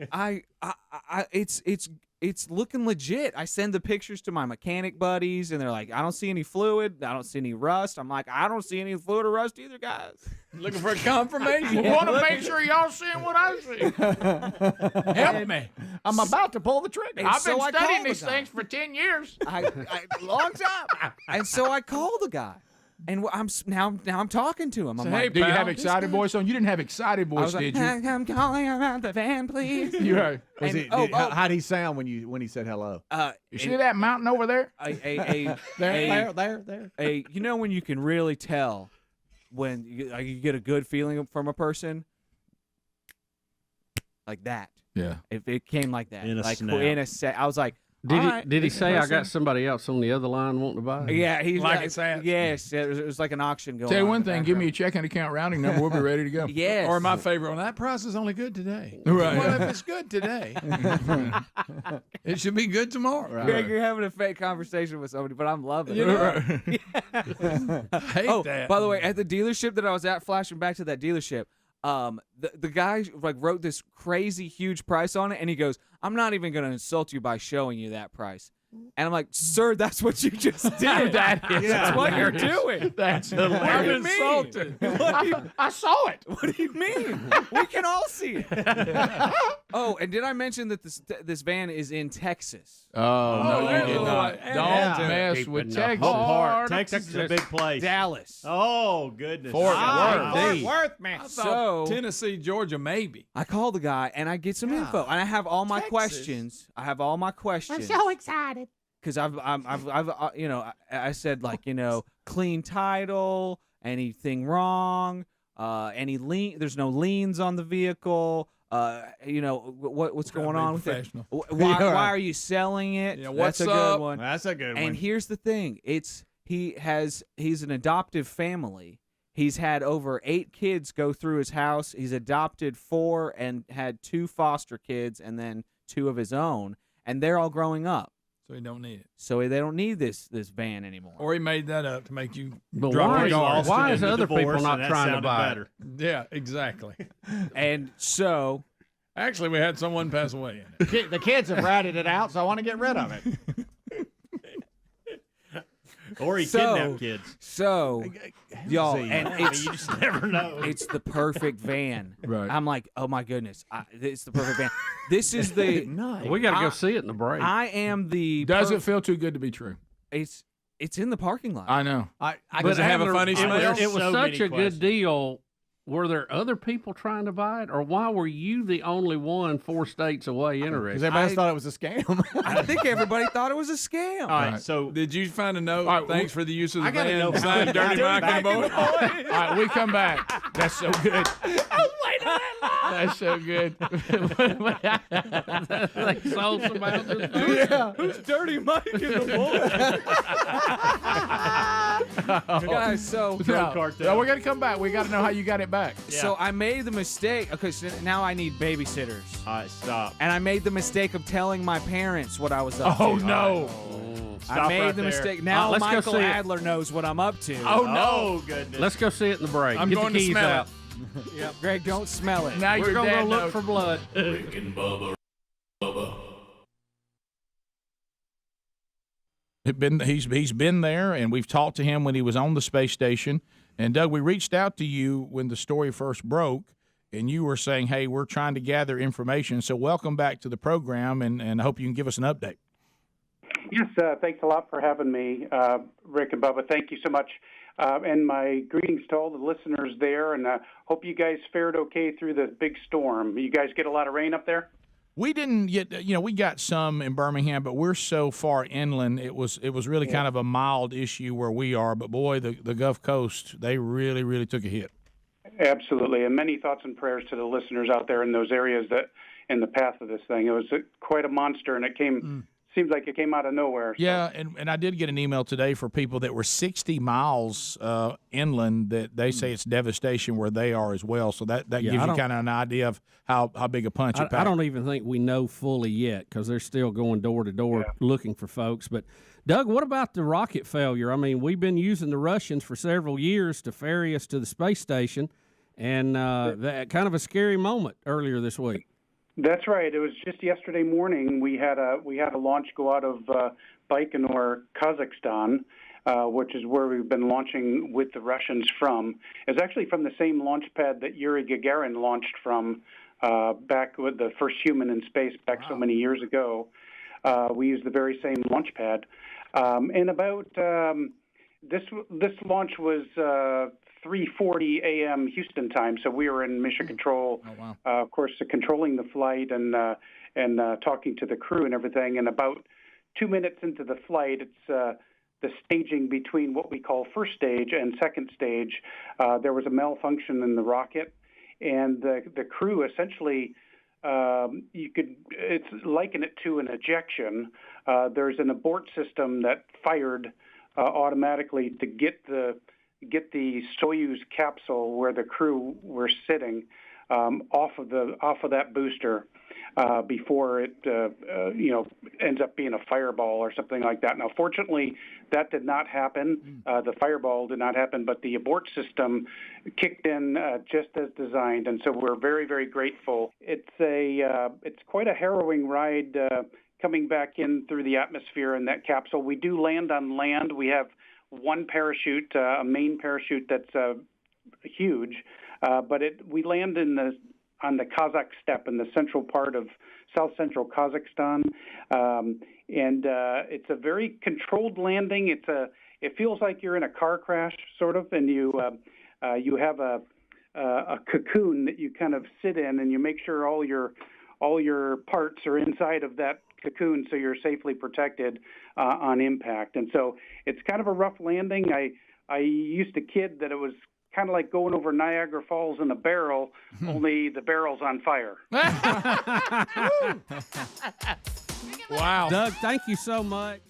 it's looking legit. I send the pictures to my mechanic buddies, and they're like, I don't see any fluid. I don't see any rust. I'm like, I don't see any fluid or rust either, guys. Looking for confirmation. We want to make sure y'all seeing what I see. Help me. I'm about to pull the trigger. I've so been I studying called the these guy. things for 10 years. Long time. And so I call the guy, and now I'm talking to him. I'm So, like, hey, do you have this excited guy- voice on? You didn't have excited I voice, was like, did you? I'm calling about the van, please. You heard. How'd he sound when he said hello? You see that mountain over there? You know when you can really tell when you get a good feeling from a person, like that. Yeah. If it came like that, In a like snap. in a set, I was like, Did "All right, he this say I person-" got somebody else on the other line wanting to buy it? Yeah, he's Like it's at? Yes, it was like an auction going. Tell you on one in the thing, give me a background. checking account routing number. We'll be ready to go. Yes. Or my favorite one, that price is only good today. Right. Well, if it's good today, it should be good tomorrow. Greg, you're having a fake conversation with somebody, but I'm loving You it. know? I hate that. By the way, at the dealership that I was at, flashing back to that dealership, the guy like wrote this crazy huge price on it, and he goes, "I'm not even going to insult you by showing you that price." And I'm like, "Sir, that's what you just did. That's what you're doing. That's What do you hilarious. mean? I saw it. What do you mean? We can all see it." Oh, and did I mention that this van is in Texas? Oh, no, you did not. Yeah. Don't mess Keep with it in the Texas. What part? Hard Texas is a big place. Dallas. Oh, goodness. Fort Ah, Worth. Fort Worth, I man. thought So- Tennessee, Georgia, maybe. I call the guy and I get some info, and I have all my questions. I have all my questions. I'm so excited. Because I've I said, like, clean title, anything wrong, any lien, there's no liens on the vehicle, what's going on with it? professional. Why are you selling it? Yeah, That's what's a good up? one. That's a good one. And here's the thing: he's an adoptive family. He's had over 8 kids go through his house. He's adopted 4 and had 2 foster kids, and then 2 of his own, and they're all growing up. So you don't need it. So they don't need this van anymore. Or he made that up to make you But drop why your is- guard. why is in the other people divorce, not and that trying to sounded buy it? better. Yeah, exactly. And so Actually, we had someone pass away in it. The kids have ratted it out, so I want to get rid of it. Or he kidnapped kids. So, y'all, See, and it's, you just never know. it's the perfect van. Right. I'm like, oh my goodness, it's the perfect van. This is the. We got to go see it in the break. I am the. Doesn't feel too good to be true. It's in the parking lot. I know. Does it have a funny smell? It was So such many a questions. good deal. Were there other people trying to buy it, or why were you the only one 4 states away Because interested? everybody else thought it was a scam. I think everybody thought it was a scam. All right, so Did you find a note? All right, Thanks for the use of the I gotta van. know how Signed to Dirty do Mike and back in Boy. the All right, we come back. That's so good. That's so good. They sold somebody else's Yeah. Who's Dirty Mike in the Guys, so No, we're gonna come back. We got to know how you got it back. So I made the mistake. Okay, so now I need babysitters. all right, stop. And I made the mistake of telling my parents what I was up Oh to. no. I Stop made right the there. mistake. Now let's go Michael see it. Adler knows what I'm up to. Oh no. Oh, goodness. Let's go see it in the break. I'm Get going the to keys smell out. it. Yep. Greg, don't smell it. Now We're your gonna dad go look knows. for blood. Rick and Bubba. Bubba. He's been there, and we've talked to him when he was on the space station. And Doug, we reached out to you when the story first broke, and you were saying, "Hey, we're trying to gather information." So welcome back to the program, and I hope you can give us an update. Yes, thanks a lot for having me, Rick and Bubba. Thank you so much. And my greetings to all the listeners there, and hope you guys fared okay through the big storm. You guys get a lot of rain up there? We didn't get, we got some in Birmingham, but we're so far inland. It was really kind of a mild issue where we are. But boy, the Gulf Coast, they really, really took a hit. Absolutely, and many thoughts and prayers to the listeners out there in those areas that in the path of this thing. It was quite a monster, and it came. Seems like it came out of nowhere. So. Yeah, and I did get an email today for people that were 60 miles inland that they say it's devastation where they are as well. So that gives you kind of an idea of how big a punch it packed. I don't even think we know fully yet because they're still going door to door looking for folks. But Doug, what about the rocket failure? I mean, we've been using the Russians for several years to ferry us to the space station, and that kind of a scary moment earlier this week. That's right. It was just yesterday morning. We had a launch go out of Baikonur, Kazakhstan, which is where we've been launching with the Russians from. It's actually from the same launch pad that Yuri Gagarin launched from back with the first human in space back so many years ago. We used the very same launch pad. And about this launch was 3:40 a.m. Houston time, so we were in mission control. Oh, wow. Of course, controlling the flight and talking to the crew and everything. And about 2 minutes into the flight, it's the staging between what we call first stage and second stage. There was a malfunction in the rocket, and the crew essentially, it's liken it to an ejection. There's an abort system that fired automatically to get the Soyuz capsule where the crew were sitting off of that booster before it ends up being a fireball or something like that. Now, fortunately, that did not happen. The fireball did not happen, but the abort system kicked in just as designed, and so we're very, very grateful. It's quite a harrowing ride coming back in through the atmosphere in that capsule. We do land on land. We have one parachute, a main parachute that's huge, but we land on the Kazakh steppe in the central part of south central Kazakhstan, and it's a very controlled landing. It feels like you're in a car crash, sort of, and you have a cocoon that you kind of sit in, and you make sure all your parts are inside of that cocoon so you're safely protected on impact. And so it's kind of a rough landing. I used to kid that it was kind of like going over Niagara Falls in a barrel, only the barrel's on fire. Wow. Doug, thank you so much.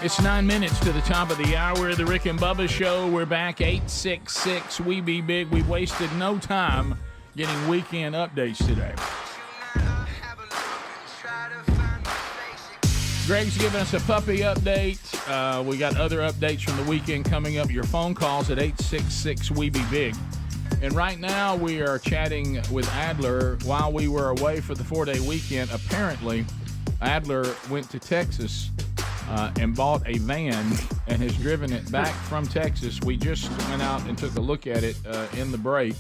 It's 9 minutes to the top of the hour of the Rick and Bubba Show. We're back 866 We Be Big. We've wasted no time getting weekend updates today. Greg's giving us a puppy update. We got other updates from the weekend coming up. Your phone calls at 866 We Be Big. And right now we are chatting with Adler while we were away for the 4-day weekend. Apparently, Adler went to Texas and bought a van and has driven it back from Texas. We just went out and took a look at it in the break.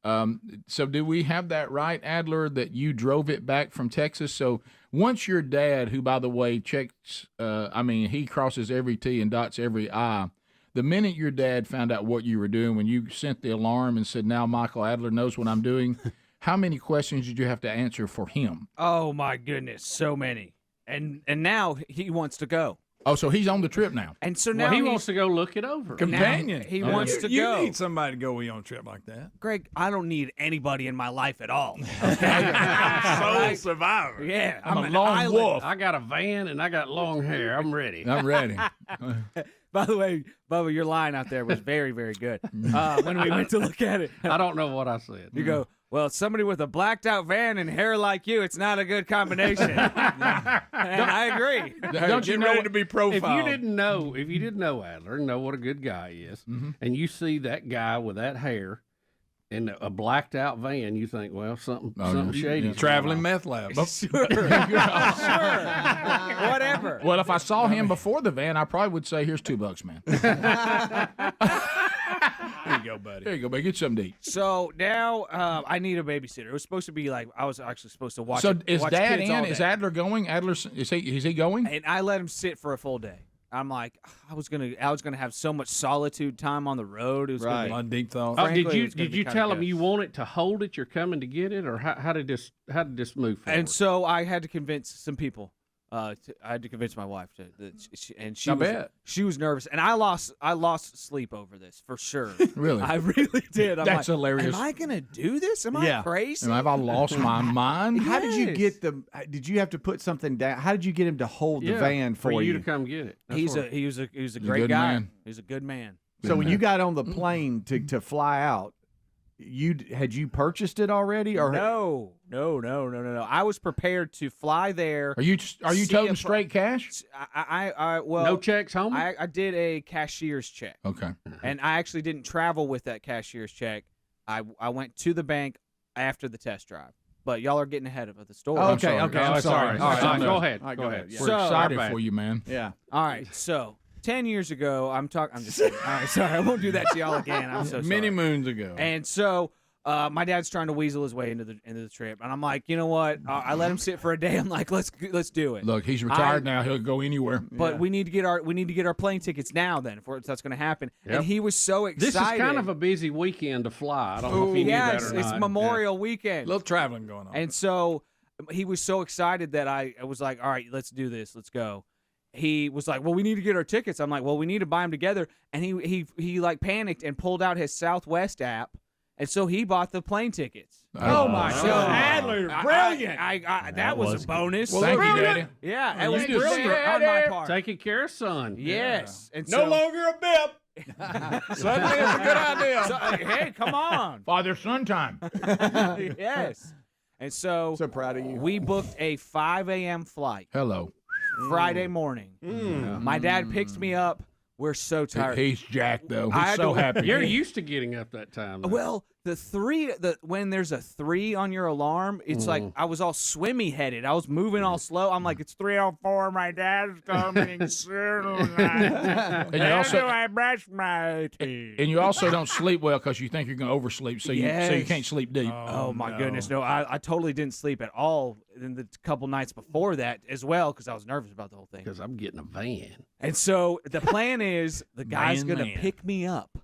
So do we have that right, Adler, that you drove it back from Texas? So once your dad, who, by the way, checks, he crosses every T and dots every I, The minute your dad found out what you were doing, when you sent the alarm and said, now Michael Adler knows what I'm doing, how many questions did you have to answer for him? Oh, my goodness, so many. And now he wants to go. Oh, so he's on the trip now. And so now he wants to go look it over. Companion. He wants to go. You need somebody to go with you on a trip like that. Greg, I don't need anybody in my life at all. Sole survivor. Yeah, I'm a lone wolf. I got a van and I got long hair. I'm ready. I'm ready. By the way, Bubba, your line out there was very, very good. When we went to look at it, I don't know what I said. You go, well, somebody with a blacked out van and hair like you, it's not a good combination. And I agree. Don't you know ready to be profiled? If you didn't know Adler and know what a good guy he is, and you see that guy with that hair in a blacked out van, you think, well, something shady. Traveling meth lab. Sure. Whatever. Well, if I saw him before the van, I probably would say, here's $2, man. There you go, buddy. There you go, buddy. Get something to eat. So now I need a babysitter. It was supposed to be like I was actually supposed to watch. So is watch Dad kids all in? day. Is Adler going? Is he going? And I let him sit for a full day. I'm like, I was gonna have so much solitude time on the road. It was Right. gonna On deep thoughts. Oh, Frankly, it did was gonna you be kinda tell him good. you wanted to hold it? You're coming to get it, or how did this move forward? And so I had to convince some people. I had to convince my wife she was nervous, and I lost sleep over this for sure. Really? I really did. I'm That's like, hilarious. Am I gonna do this? Am I crazy? Have I lost my mind? How did you get did you have to put something down? How did you get him to hold the van for you to come get it? He was a great good guy. man. He's a good man. So when you got on the plane to fly out, had you purchased it already, or No. I was prepared to fly there. Are you see toting a straight cash? Well, No checks home? I did a cashier's check. Okay. And I actually didn't travel with that cashier's check. I went to the bank after the test drive. But y'all are getting ahead of the story. Oh, okay, I'm sorry. All right, go ahead. All right, Go ahead. Yeah. We're So- excited for you, man. Yeah. All right, so 10 years ago, I'm just kidding. All right, sorry, I won't do that to y'all again. I'm so sorry. Many moons ago. And so my dad's trying to weasel his way into the trip, and I'm like, you know what? I let him sit for a day. I'm like, let's do it. Look, he's retired now. He'll go anywhere. But we need to get our plane tickets now. Then, if that's going to happen. Yep. And he was so excited. This is kind of a busy weekend to fly. I don't know if you knew that or not. It's Memorial Weekend. A little traveling going on. And so he was so excited that I was like, all right, let's do this. Let's go. He was like, well, we need to get our tickets. I'm like, well, we need to buy them together. And he like panicked and pulled out his Southwest app. And so he bought the plane tickets. Oh, my So God. Adler, brilliant. That was a bonus. Well, thank you, Daddy. Yeah, it You was just brilliant on my part. Taking care of son. Yes. And No so, longer a bip. Suddenly it's a good idea. So, hey, come on. Father-son time. Yes. And so proud of you. we booked a 5 a.m. flight Hello. Friday morning. My dad picked me up. We're so tired. He's jacked, though. I He's had so to- happy. You're used to getting up that time. though. Well, when there's a 3 on your alarm, it's like I was all swimmy headed. I was moving all slow. I'm like, it's 3:04. My dad's coming soon. And you How also- do I brush my teeth? And you also don't sleep well because you think you're going to oversleep, so you Yes. can't sleep deep. Oh my goodness, no! I totally didn't sleep at all in the couple nights before that as well because I was nervous about the whole thing. Because I'm getting a van. And so the plan is the guy's Man, gonna man. pick me up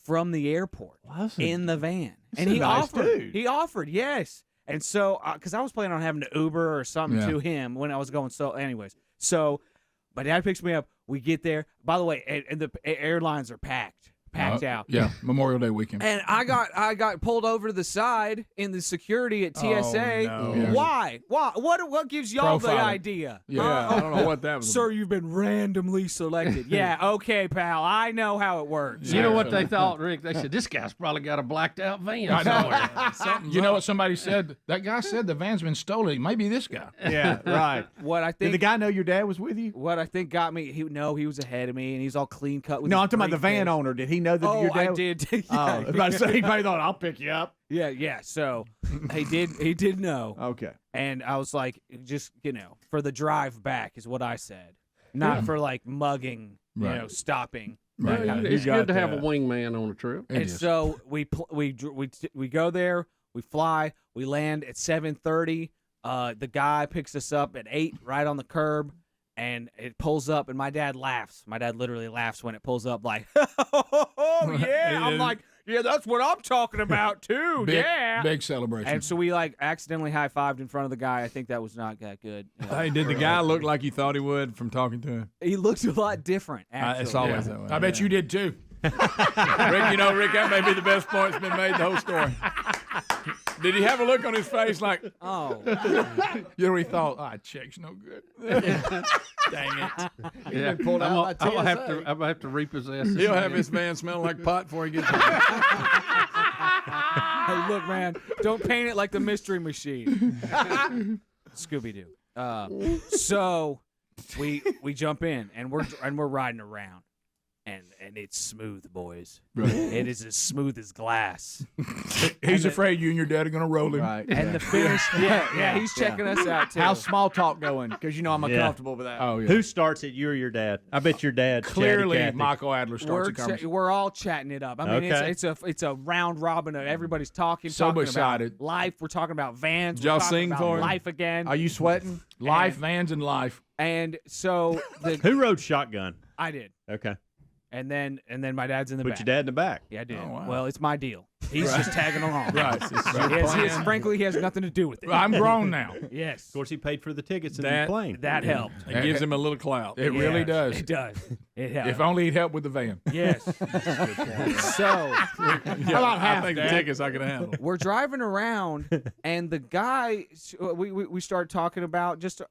from the airport in the van, and a he nice offered. dude. He offered, yes. And so, because I was planning on having to Uber or something Yeah. to him when I was going. So, anyways, so my dad picks me up. We get there. By the way, and the airlines are packed out. Yeah, Memorial Day weekend. And I got pulled over to the side in the security at TSA. no. Yeah. Why? What gives y'all the Profiling. idea? Yeah. I don't know what that was. Sir, you've been randomly selected. Yeah, okay, pal. I know how it works. You know what they thought, Rick? They said, this guy's probably got a blacked out van somewhere. You know what somebody said? That guy said the van's been stolen. Maybe this guy. Yeah, right. What I Did the think guy know your dad was with you? what I think got me he was ahead of me and he's all clean cut with No, his I'm talking about the van briefcase. owner. Did he know that Oh, your dad? I did. Oh, Yeah, I was about to say he probably thought I'll pick you up. yeah. So he did know. Okay. And I was like, just, for the drive back is what I said. Not for like mugging, Right. stopping. Right. that kind of It's You good to got have a that. wingman on a trip. It And is. so we go there, we fly, we land at 7:30. The guy picks us up at 8 right on the curb, And it pulls up, and my dad laughs. My dad literally laughs when it pulls up, like, oh, yeah. I'm like, yeah, that's what I'm talking about, too. Big celebration. And so we, accidentally high-fived in front of the guy. I think that was not that good. Hey, did the guy look like you thought he would from talking to him? He looked a lot different, actually. It's always that way. I bet you did, too. Rick, that may be the best point that's been made the whole story. Did he have a look on his face like, oh, you know what he thought? Check's no good. Dang it. Yeah, I'm gonna have to repossess. He'll have his van smelling like pot before he gets home. Hey, look, man, don't paint it like the Mystery Machine. Scooby-Doo. So we jump in, and we're riding around. And it's smooth, boys. Right. It is as smooth as glass. He's afraid you and your dad are going to roll him. Right. And the finish, he's checking us out, too. How's small talk going? Because I'm uncomfortable with that. Oh, yeah. Who starts it? You or your dad? I bet your dad. Clearly, Michael Adler starts the conversation. We're all chatting it up. I mean, it's a round robin of everybody's talking excited. About life. We're talking about vans. Did y'all we're talking sing about for him? life again. Are you sweating? Life, vans, and life. And so who rode shotgun? I did. Okay. And then my dad's in the back. Put your dad in the back. Yeah, I did. Oh, wow. Well, it's my deal. He's just tagging along. Right. Frankly, he has nothing to do with it. I'm grown now. Yes. Of course, he paid for the tickets in the plane. That helped. It gives him a little clout. It really does. It does. It helped. If only he'd help with the van. Yes. So, I think the tickets I could handle. We're driving around, and the guy, we start talking about just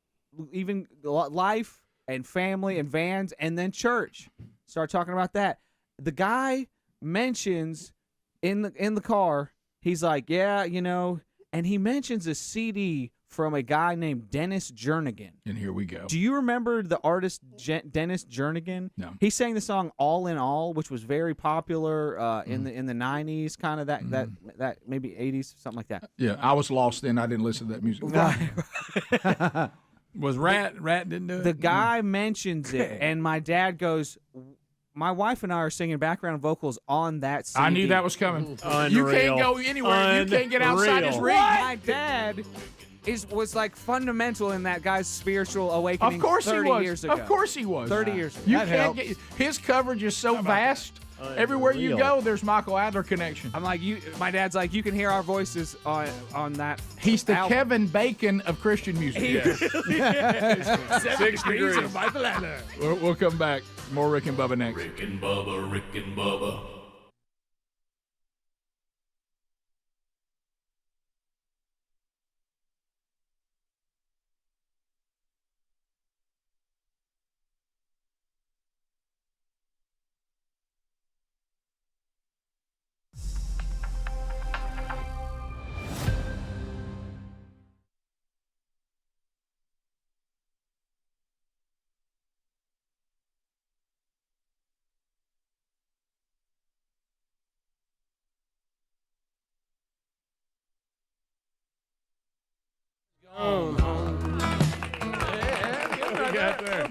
even life and family and vans, and then church. Start talking about that. The guy mentions in the car, he's like, yeah, and he mentions a CD from a guy named Dennis Jernigan. And here we go. Do you remember the artist Dennis Jernigan? No. He sang the song "All in All," which was very popular in the 90s, kind of that maybe 80s, something like that. Yeah, I was lost then. I didn't listen to that music. Was Rat didn't do it? The guy mentions it, and my dad goes, my wife and I are singing background vocals on that CD. I knew that was coming. Unreal. You can't go anywhere. You can't get outside his reach. My dad was like fundamental in that guy's spiritual awakening. Of course 30 he was. years ago. Of course he was. 30 years ago. You That can't helps. get his coverage is so vast. Everywhere you go, there's Michael Adler connection. I'm like, my dad's like, you can hear our voices on that. He's the album. Kevin Bacon of Christian music. Yeah. 6 degrees. Michael Adler. We'll come back. More Rick and Bubba next. Rick and Bubba, Rick and Bubba.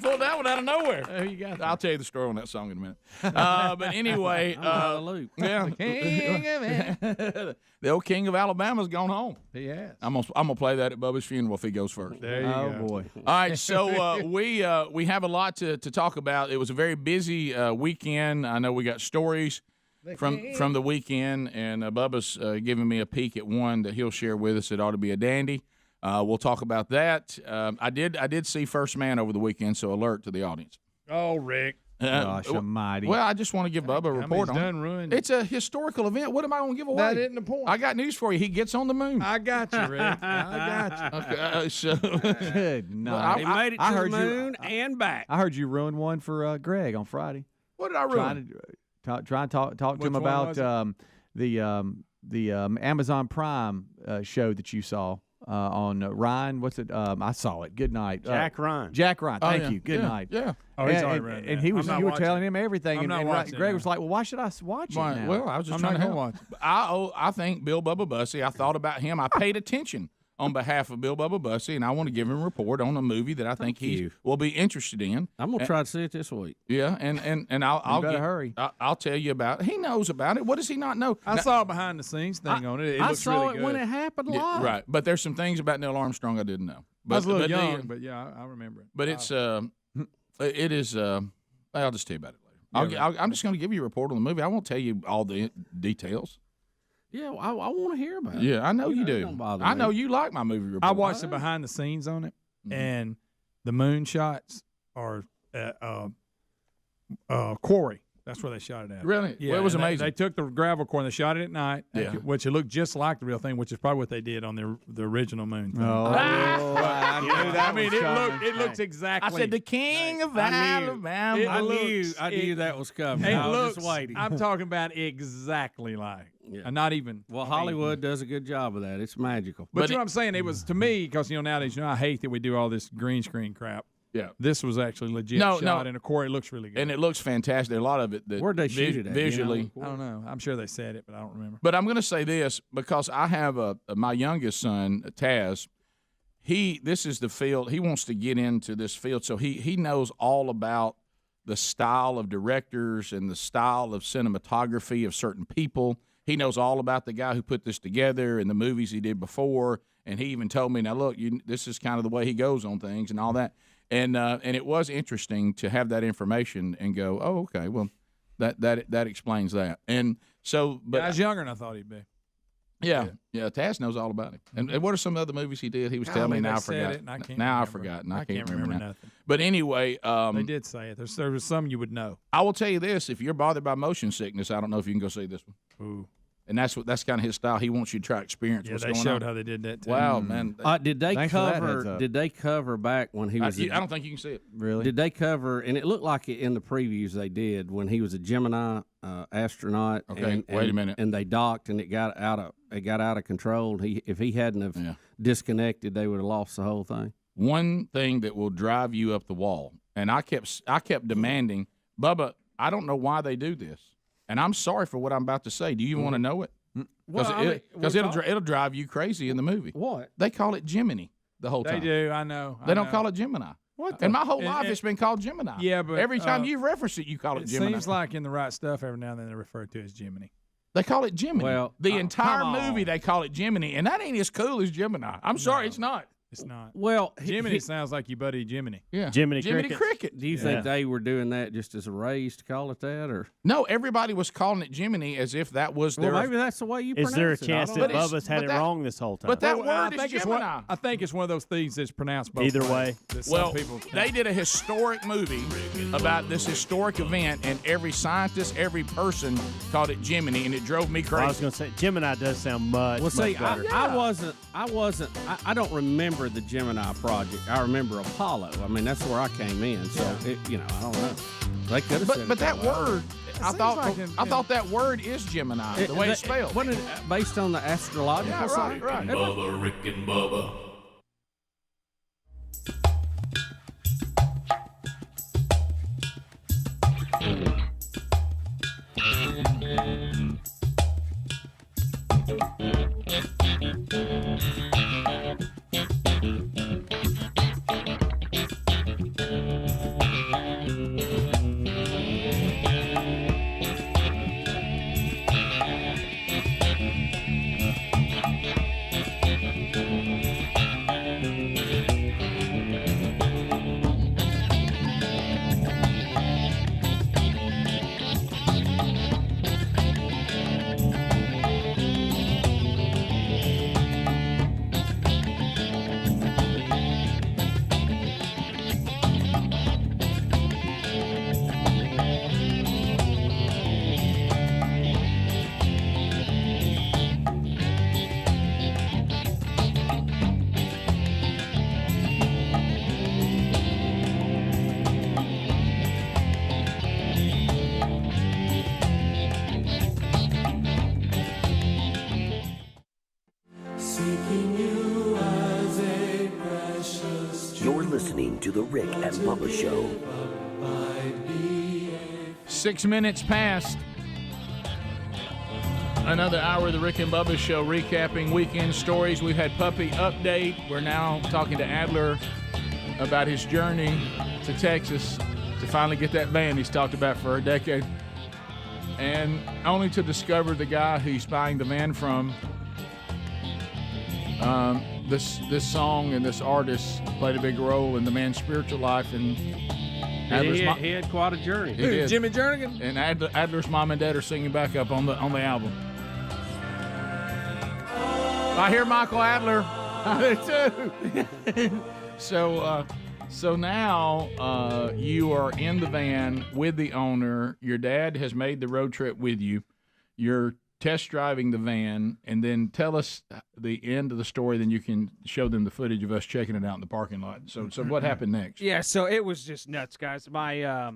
Pulled that one out of nowhere. Who you got? I'll tell you the story on that song in a minute. But anyway, yeah, the old king of Alabama's gone home. He has. I'm gonna play that at Bubba's funeral if he goes first. There you go. Oh, boy. All right, so we have a lot to talk about. It was a very busy weekend. I know we got stories from the weekend, and Bubba's giving me a peek at one that he'll share with us. It ought to be a dandy. We'll talk about that. I did see First Man over the weekend, so alert to the audience. Oh, Rick. Gosh almighty. Well, I just want to give Bubba a report on it. Ruined. It's a historical event. What am I going to give away? That isn't the point. I got news for you. He gets on the moon. I got you, Rick. I got you. Okay, Good night. He made it to the moon and back. I heard you ruined one for Greg on Friday. What did I ruin? Trying to talk to him Which one about was the Amazon Prime show that you saw on Ryan. What's it? I saw it. Good night, Jack Ryan. Jack Ryan. Thank yeah, you. Good yeah, night. Yeah. Oh, he's and, already and, read and that. he was. I'm not You were watching telling it. him everything, I'm and, not and watching Greg it. was like, "Well, why should I watch it now?" Well, I was just I'm trying not to gonna help. watch I think Bill Bubba Bussey. I thought about him. I paid attention on behalf of Bill Bubba Bussey, and I want to give him a report on a movie that I think he will be interested in. I'm gonna try to see it this week. Yeah, and I'll better hurry. I'll tell you about it. He knows about it. What does he not know? I Now- saw a behind the scenes thing on it. It I looks saw really it good. when it happened live. Yeah, right, but there's some things about Neil Armstrong I didn't know. But, I was a little but young, the- but yeah, I remember it. But it's It is. I'll just tell you about it later. I'm just going to give you a report on the movie. I won't tell you all the details. Yeah, I want to hear about it. Yeah, I know you do. Don't bother I me. know you like my movie report. I watched the behind the scenes on it, and the moon shots are quarry. That's where they shot it at. Really? Yeah, Well, it was and amazing. They took the gravel quarry and they shot it at night, Yeah. which it looked just like the real thing, which is probably what they did on the original moon thing. I knew that I mean, was coming. it looks exactly. I said the king of I knew. Alabama. I knew that was coming. It I was looks. just waiting. I'm talking about exactly like. And not even. Well, Hollywood does a good job of that. It's magical. But you know what I'm saying? It was to me because nowadays I hate that we do all this green screen crap. Yeah. This was actually legit shot in a quarry. It looks really good. And it looks fantastic. A lot of it. Where'd they shoot it at? Visually. I don't know. I'm sure they said it, but I don't remember. But I'm going to say this because I have my youngest son, Taz. This is the field. He wants to get into this field, so he knows all about the style of directors and the style of cinematography of certain people. He knows all about the guy who put this together and the movies he did before. And he even told me, now look, this is kind of the way he goes on things and all that. And it was interesting to have that information and go, oh, okay, well, that explains that. And so, but Guy's younger than I thought he'd be. Yeah, Taz knows all about him. And what are some other movies he did? He was telling me. Now I forgot. Now I forgot, and I can't remember nothing. But anyway, they did say it. There was some you would know. I will tell you this: if you're bothered by motion sickness, I don't know if you can go see this one. Ooh. And that's kind of his style. He wants you to try to experience what's going on. They showed how they did that too. Wow, man! Did they cover? Did they cover back when he was? I don't think you can see it. Really? Did they cover? And it looked like it in the previews they did when he was a Gemini astronaut. Okay, wait a minute. And they docked, and it got out of control. If he hadn't have disconnected, they would have lost the whole thing. One thing that will drive you up the wall, and I kept demanding, Bubba, I don't know why they do this. And I'm sorry for what I'm about to say. Do you want to know it? Because it'll drive you crazy in the movie. What? They call it Gemini the whole time. They do. I know. They don't call it Gemini. What? And my whole life it's been called Gemini. Yeah, but every time you've referenced it, you call it Gemini. It seems like in the right stuff, every now and then they refer to it as Gemini. They call it Gemini. Well, the entire movie they call it Gemini, and that ain't as cool as Gemini. I'm sorry, it's not. It's not. Well, Jiminy sounds like your buddy Jiminy. Yeah, Jiminy Cricket. Do you think they were doing that just as a raise to call it that, or no? Everybody was calling it Jiminy as if that was their. Well, maybe that's the way you pronounce it. Is there a chance that Bubba's had it wrong this whole time? But that word is Gemini. I think it's one of those things that's pronounced both either ways. way. Well, they did a historic movie about this historic event, and every scientist, every person called it Gemini, and it drove me crazy. Well, I was going to say Gemini does sound much. Well, see, better. I don't remember the Gemini project. I remember Apollo. I mean, that's where I came in. So, I don't know. They could have said But that way. word, I thought that word is Gemini, the way it's spelled. Wasn't it based on the astrological sign? Right. Bubba, Rick and Bubba. You're listening to The Rick and Bubba Show. 6 minutes past. Another hour of the Rick and Bubba Show, recapping weekend stories. We've had puppy update. We're now talking to Adler about his journey to Texas to finally get that van he's talked about for a decade. And only to discover the guy who he's buying the van from this song and this artist played a big role in the man's spiritual life, and he had quite a journey. He did. Jimmy Jernigan? And Adler's mom and dad are singing back up on the album. I hear Michael Adler. I do too. So now you are in the van with the owner. Your dad has made the road trip with you. You're test driving the van, and then tell us the end of the story. Then you can show them the footage of us checking it out in the parking lot. So what happened next? Yeah, so it was just nuts, guys. My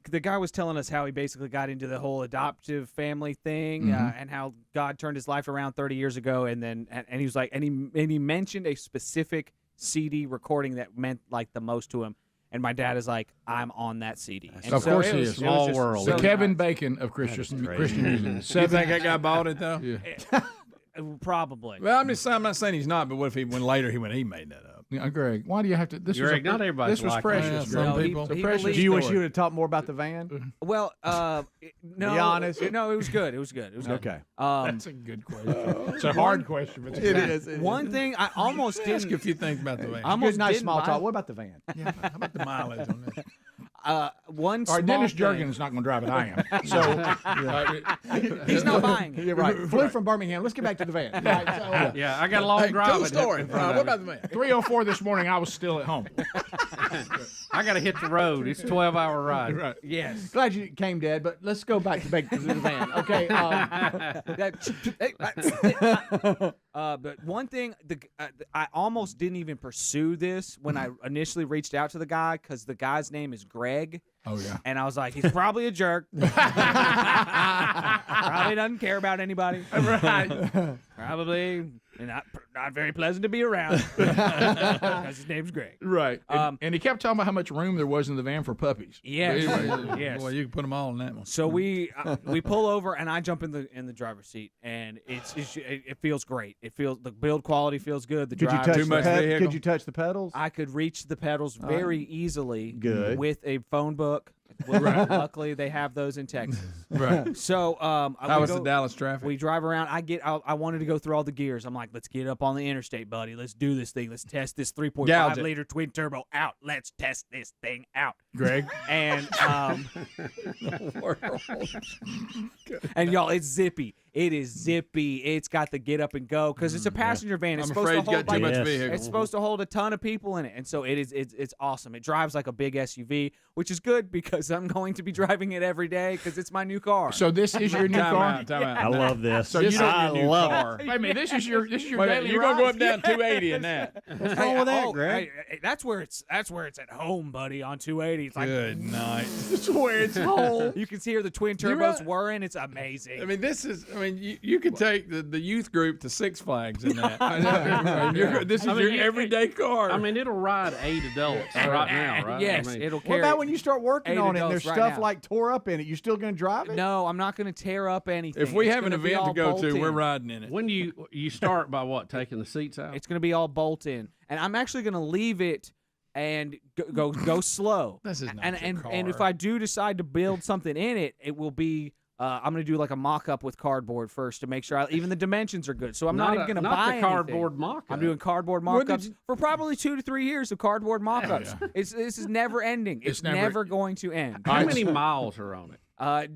the guy was telling us how he basically got into the whole adoptive family thing, and how God turned his life around 30 years ago, and he was like, and he mentioned a specific CD recording that meant like the most to him. And my dad is like, I'm on that CD. And of course he is. Small world. The Kevin Bacon of Christian music. You think that guy bought it, though? Yeah. Probably. Well, I'm not saying he's not, but what if he made that up? Yeah, Greg, why do you have to? Greg, not everybody's this was like precious. that. Some people. It's a precious. Do you wish you would have talked more about the van? Well, no. Be honest. No, it was good. It was good. Okay. That's a good question. It's a hard question. But It is. One thing I almost didn't. Ask a few things about the van. Good, nice small talk. What about the van? Yeah, how about the mileage on this? One All right, small Dennis thing. Jurgens is not going to drive it. I am. So he's not buying it. You're right. Flew from Birmingham. Let's get back to the van. Right, so, Yeah, I got a long drive. Cool story. What about the van? 3:04 this morning. I was still at home. I got to hit the road. It's a 12-hour ride. Right. Yes. glad you came, Dad. But let's go back to the van. Okay. But one thing, I almost didn't even pursue this when I initially reached out to the guy, because the guy's name is Greg. Oh yeah. And I was like, he's probably a jerk. Probably doesn't care about anybody. Right. Probably not very pleasant to be around, because his name's Greg. Right. And he kept talking about how much room there was in the van for puppies. Yes. But anyway, Yes. Boy, you can put them all in that one. So we pull over, and I jump in the driver's seat, and it feels great. It feels, the build quality feels good. The Could you drive touch Too much vehicle? Could you touch the pedals? I could reach the pedals very easily. Good. With a phone book. Well, luckily, they have those in Texas. Right. So How was the Dallas traffic? we drive around. I wanted to go through all the gears. I'm like, let's get up on the interstate, buddy. Let's do this thing. Let's test this 3.5 liter twin turbo out. Let's test this thing out. Greg. And and y'all, it's zippy. It is zippy. It's got the get up and go, because it's a passenger van. It's I'm supposed afraid to you hold got too like, much vehicle. it's supposed to hold a ton of people in it, and so it's awesome. It drives like a big SUV, which is good because I'm going to be driving it every day because it's my new car. So this is your new car. Time out. I love this. So you I don't love it. Wait a minute. This is your Wait, daily you're gonna go ride? up down 280 in that. What's wrong with that, Greg? That's where it's at home, buddy. On 280, it's like Good night. This is where it's home. you can hear the twin You turbos really- whirring. It's amazing. I mean, you could take the youth group to Six Flags in that. I know. This is your everyday car. I mean, it'll ride 8 adults right now, right? Yes, I mean, it'll What carry. about when you start working 8 on it and adults there's right stuff now. like tore up in it? You still going to drive it? No, I'm not going to tear up anything. if we It's have an gonna be event to all go to, bolt we're in. riding in it. when you start by what, taking the seats out? It's going to be all bolt in, and I'm actually going to leave it and go slow. This is not and your car. and if I do decide to build something in it, it will be. I'm going to do like a mock-up with cardboard first to make sure even the dimensions are good. So I'm not even going to buy the cardboard anything. mock-up. I'm doing cardboard mock-ups for probably 2 to 3 years of cardboard mock-ups. This is never ending. It's never going to end. How many miles are on it?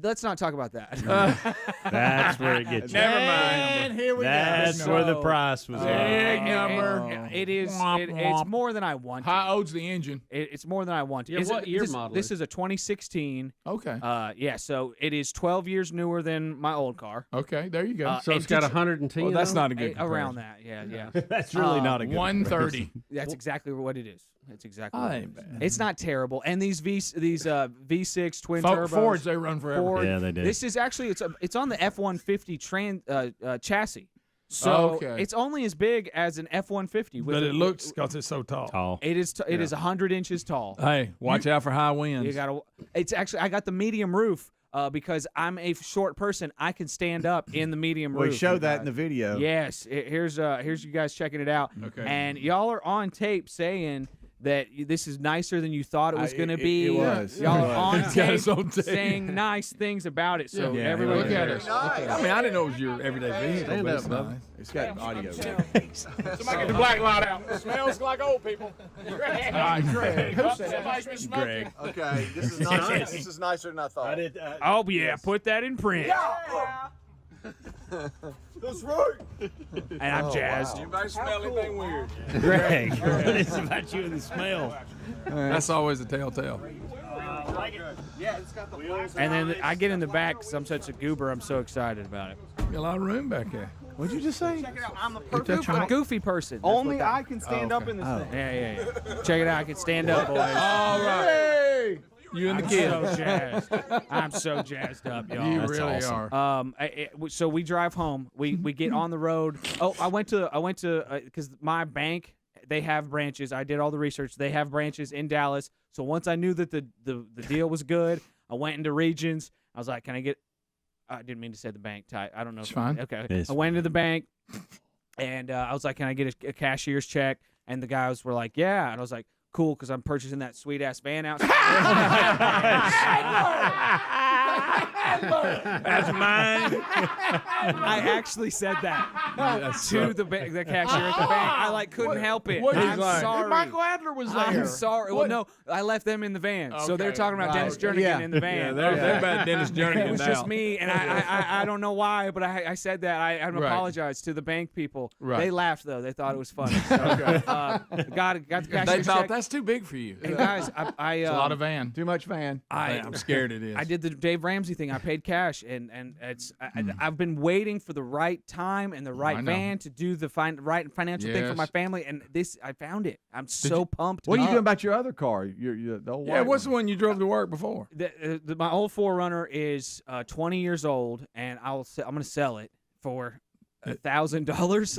Let's not talk about that. That's where it gets you. Never mind. And here we That's go. where the price was Big at. number. It is. It's more than I want. How old's the engine? It's more than I want. Yeah, what year model This is is a 2016. Okay. Yeah. So it is 12 years newer than my old car. Okay. There you go. So it's got 110. Well, that's not a good Around comparison. that. Yeah. That's really not a good 130. That's exactly what it is. That's exactly. Oh, What it ain't is. bad. It's not terrible. And these V6 twin turbos. Fords, they run forever. Ford, Yeah, they do. This is actually it's on the F-150 chassis. So Okay. it's only as big as an F-150. But it looks because it's so tall. It is. It is 100 inches tall. Hey, watch out for high winds. You gotta. It's actually. I got the medium roof because I'm a short person. I can stand up in the medium roof. We showed that in the video. Yes. Here's you guys checking it out. Okay. And y'all are on tape saying that this is nicer than you thought it was going to be. It was. Y'all are on He's got his tape own tape. saying nice things about it. So Yeah, everybody Look at us. I mean, I didn't know it was your everyday vehicle. Stand but up, it's Bubba. nice. It's got audio. Somebody get the black light out. It smells like old people. Greg. All right, Greg. Who said that? Greg. Okay, this is nicer. This is nicer than I thought. Oh, yeah, put that in print. That's right. And I'm jazzed. Anybody smell anything weird? Greg, what is it about you and the smell? That's always a telltale. And then I get in the back because I'm such a goober. I'm so excited about it. Got a lot of room back there. What'd you just say? I'm a goofy person. That's Only what that- I can stand up in this thing. Yeah. Check it out. I can stand up, boys. All right. You and the I'm kid. so jazzed. I'm so jazzed up, y'all. You That's really awesome. are. So we drive home. We get on the road. Oh, I went to because my bank, they have branches. I did all the research. They have branches in Dallas. So once I knew that the deal was good, I went into Regions. I was like, can I get? I didn't mean to say the bank. I don't know. It's fine. Okay. I went into the bank, and I was like, can I get a cashier's check? And the guys were like, yeah. And I was like, cool, because I'm purchasing that sweet ass van outside. That's mine. I actually said that to the cashier at the bank. I couldn't help it. I'm sorry. Michael Adler was there. I'm sorry. Well, no, I left them in the van, so they're talking about Dennis Jernigan in the van. Yeah, they're about Dennis Jernigan. It was just me, and I don't know why, but I said that. I apologized to the bank people. Right. They laughed though. They thought it was funny. So, got the cashier's They thought check. that's too big for you. And guys, It's a lot of van. Too much van. I'm scared it is. I did the Dave Ramsey thing. I paid cash, and I've been waiting for the right time and the right van to do the right financial thing for my family, and I found it. I'm so pumped. What are you doing about your other car? The old white what's one? the one you drove to work before? My old 4Runner is 20 years old, and I'm going to sell it for $1,000.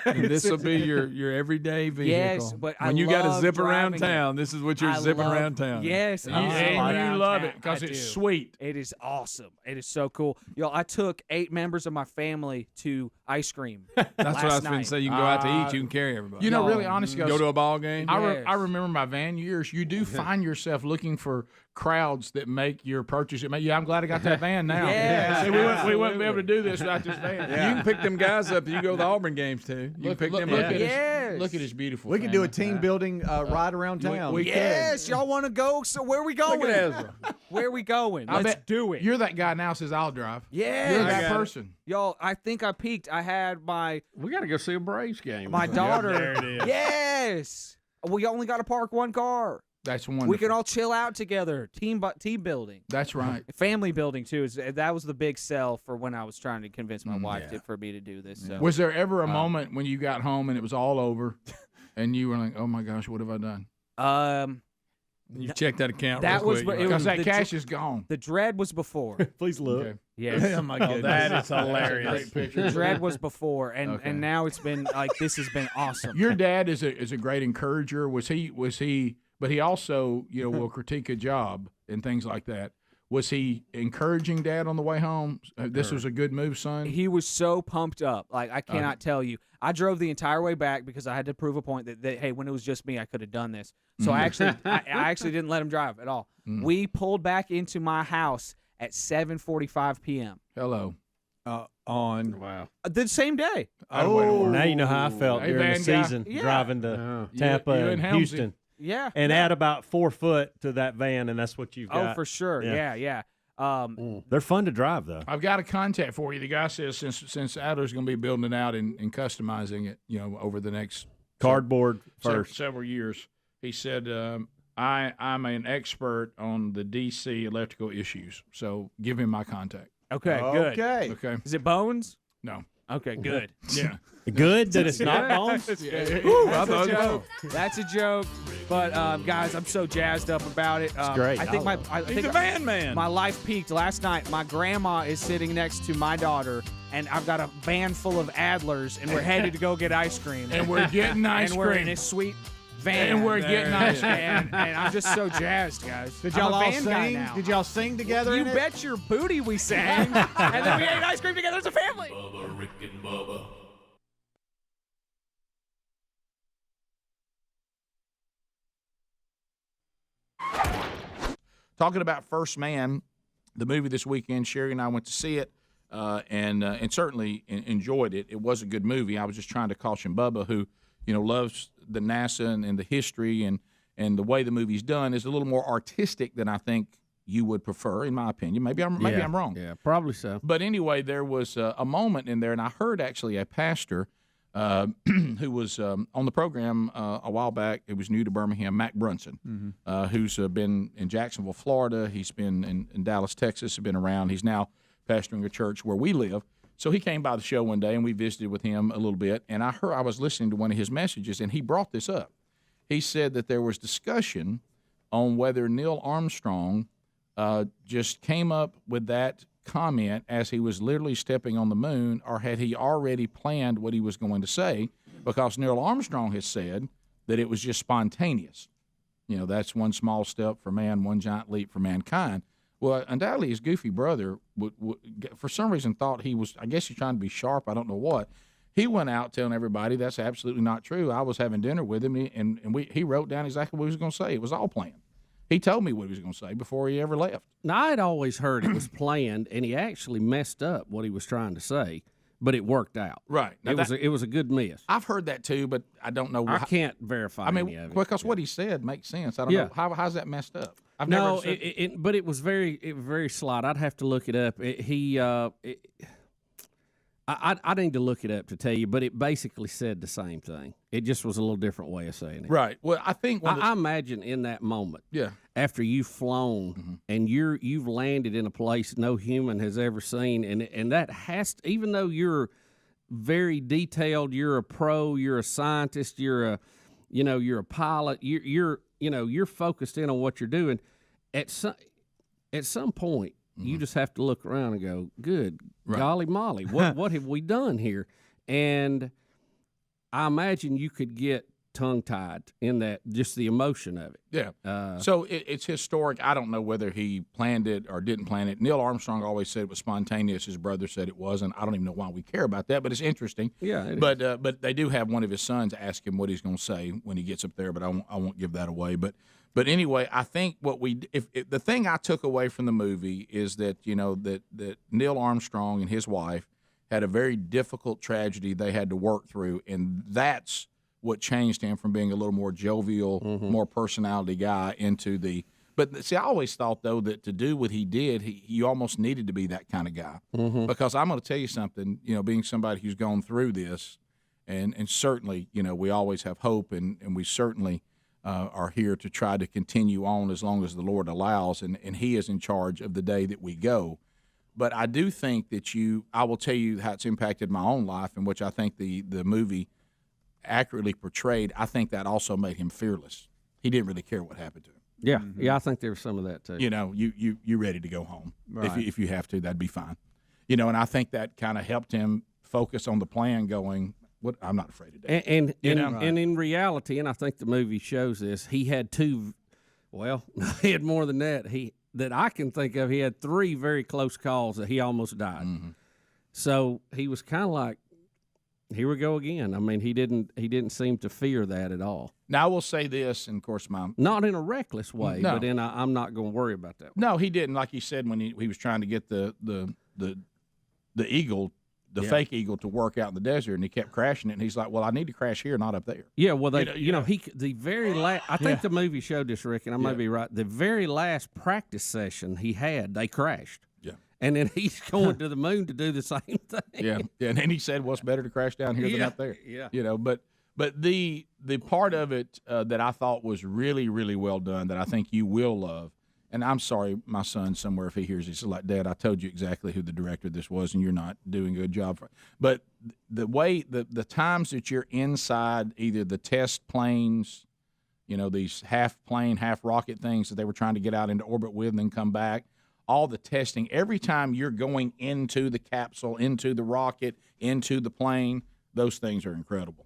Like This will be your everyday vehicle. Yes, but when you got to zip around town, this is what you're zipping around town. Yes, and you love it because I it's do. sweet. It is awesome. It is so cool. Yo, I took 8 members of my family to ice cream. That's what I was going night. to say. You can go out to eat. You can carry everybody. You know, really, honest, go to a ball game. I remember my van years. You do find yourself looking for crowds that make your purchase. I'm glad I got that van now. Yeah. See, we wouldn't be able to do this without this van. You can pick them guys up. You go to the Auburn games too. You can pick them up. Look at this beautiful. We can do a team building ride around town. Yes, y'all want to go? So where we going? Look at Ezra. Where we going? I Let's bet do it. You're that guy now says I'll drive. Yeah, You're that person. Y'all, I think I peaked. I had my We got to go see a Braves game. daughter. there it is. Yes. We only got to park one car. That's wonderful. We can all chill out together. Team building. That's right. Family building too. That was the big sell for when I was trying to convince my wife for me to do this. So. Was there ever a moment when you got home and it was all over, and you were like, "Oh my gosh, what have I done?" You check that account. That real was quick. Because that cash is gone. The dread was before. Please look. Okay. Yes. Oh my goodness. that is hilarious. Great picture. The dread was before, and Okay. and now it's been like this has been awesome. Your dad is a great encourager. Was he? But he also, will critique a job and things like that. Was he encouraging Dad on the way home? This was a good move, son. He was so pumped up. Like, I cannot tell you. I drove the entire way back because I had to prove a point that hey, when it was just me, I could have done this. So I actually didn't let him drive at all. We pulled back into my house at 7:45 p.m. Hello. Wow. The same day. Now you know how I felt Hey, during the van guy. season Yeah. driving to Tampa you and and Helmsley. Houston. Yeah. And add about 4 foot to that van, and that's what you've got. Oh, for sure. Yeah. They're fun to drive, though. I've got a contact for you. The guy says since Adler's going to be building it out and customizing it, over the next Cardboard first. several years, he said, I'm an expert on the DC electrical issues. So give him my contact. Okay, good. Okay. Is it Bones? No. Okay, good. Yeah. Good that it's not Bones? That's a joke. That's a joke. But guys, I'm so jazzed up about it. great. I think He's a van man. my life peaked last night. My grandma is sitting next to my daughter, and I've got a van full of Adlers, and we're headed to go get ice cream. And we're getting ice and we're in cream. this sweet van. And we're getting ice cream. and I'm just so jazzed, guys. Did I'm y'all a all van guy sing? now. Did y'all sing together? You in it? bet your booty we sang, and then we ate ice cream together as a family. Bubba, Rick and Bubba. talking about First Man, the movie this weekend. Sherry and I went to see it, and certainly enjoyed it. It was a good movie. I was just trying to caution Bubba, who loves the NASA and the history and the way the movie's done is a little more artistic than I think you would prefer, in my opinion. Maybe I'm wrong. Yeah, probably so. But anyway, there was a moment in there, and I heard actually a pastor who was on the program a while back. It was new to Birmingham, Mac Brunson, who's been in Jacksonville, Florida. He's been in Dallas, Texas, been around. He's now pastoring a church where we live. So he came by the show one day, and we visited with him a little bit. And I was listening to one of his messages, and he brought this up. He said that there was discussion on whether Neil Armstrong just came up with that comment as he was literally stepping on the moon, or had he already planned what he was going to say, because Neil Armstrong has said that it was just spontaneous. That's one small step for man, one giant leap for mankind. Well, undoubtedly his goofy brother would for some reason thought he was, I guess he's trying to be sharp, I don't know what. He went out telling everybody that's absolutely not true. I was having dinner with him, and he wrote down exactly what he was going to say. It was all planned. He told me what he was going to say before he ever left. Now, I'd always heard it was planned, and he actually messed up what he was trying to say, but it worked out. Right. Now it was a good miss. I've heard that too, but I don't know. I can't verify any of it. Because what he said makes sense. I don't know. How's that messed up? I've never but it was very slight. I'd have to look it up. I need to look it up to tell you, but it basically said the same thing. It just was a little different way of saying it. Right. Well, I think I imagine in that moment, after you've flown and you've landed in a place no human has ever seen, and that has to, even though you're very detailed, you're a pro, you're a scientist, you're a pilot, you're focused in on what you're doing. At some point, you just have to look around and go, good golly molly, what have we done here? And I imagine you could get tongue-tied in that, just the emotion of it. Yeah. So it's historic. I don't know whether he planned it or didn't plan it. Neil Armstrong always said it was spontaneous. His brother said it wasn't. I don't even know why we care about that, but it's interesting. Yeah. But they do have one of his sons ask him what he's going to say when he gets up there, but I won't give that away. But anyway, I think if the thing I took away from the movie is that that Neil Armstrong and his wife had a very difficult tragedy they had to work through, and that's what changed him from being a little more jovial, more personality guy into the. But see, I always thought though that to do what he did, you almost needed to be that kind of guy, because I'm going to tell you something. Being somebody who's gone through this, and certainly we always have hope, and we certainly. Are here to try to continue on as long as the Lord allows, and He is in charge of the day that we go. But I do think that I will tell you how it's impacted my own life, in which I think the movie accurately portrayed. I think that also made him fearless. He didn't really care what happened to him. Yeah, yeah, I think there was some of that too. You're ready to go home. Right. If you have to, that'd be fine. And I think that kind of helped him focus on the plan going, what I'm not afraid of that. And in reality, and I think the movie shows this, he had he had more than that. That I can think of, he had 3 very close calls that he almost died. So he was kind of like, here we go again. I mean, he didn't seem to fear that at all. Now I will say this, and of course, not in a reckless way, no. but I'm not going to worry about that. No, he didn't. Like he said when he was trying to get the eagle. The fake eagle to work out in the desert, and he kept crashing it. And he's like, "Well, I need to crash here, not up there." Yeah, well, the very last. I think the movie showed this, Rick, and I may be right. The very last practice session he had, they crashed. Yeah, and then he's going to the moon to do the same thing. Yeah, and then he said, "Well, it's better to crash down here than up there." Yeah, but the part of it that I thought was really, really well done, that I think you will love. And I'm sorry, my son somewhere, if he hears this, he's like, Dad, I told you exactly who the director of this was, and you're not doing a good job. But the way, the times that you're inside either the test planes, these half plane, half rocket things that they were trying to get out into orbit with and then come back, all the testing, every time you're going into the capsule, into the rocket, into the plane, those things are incredible.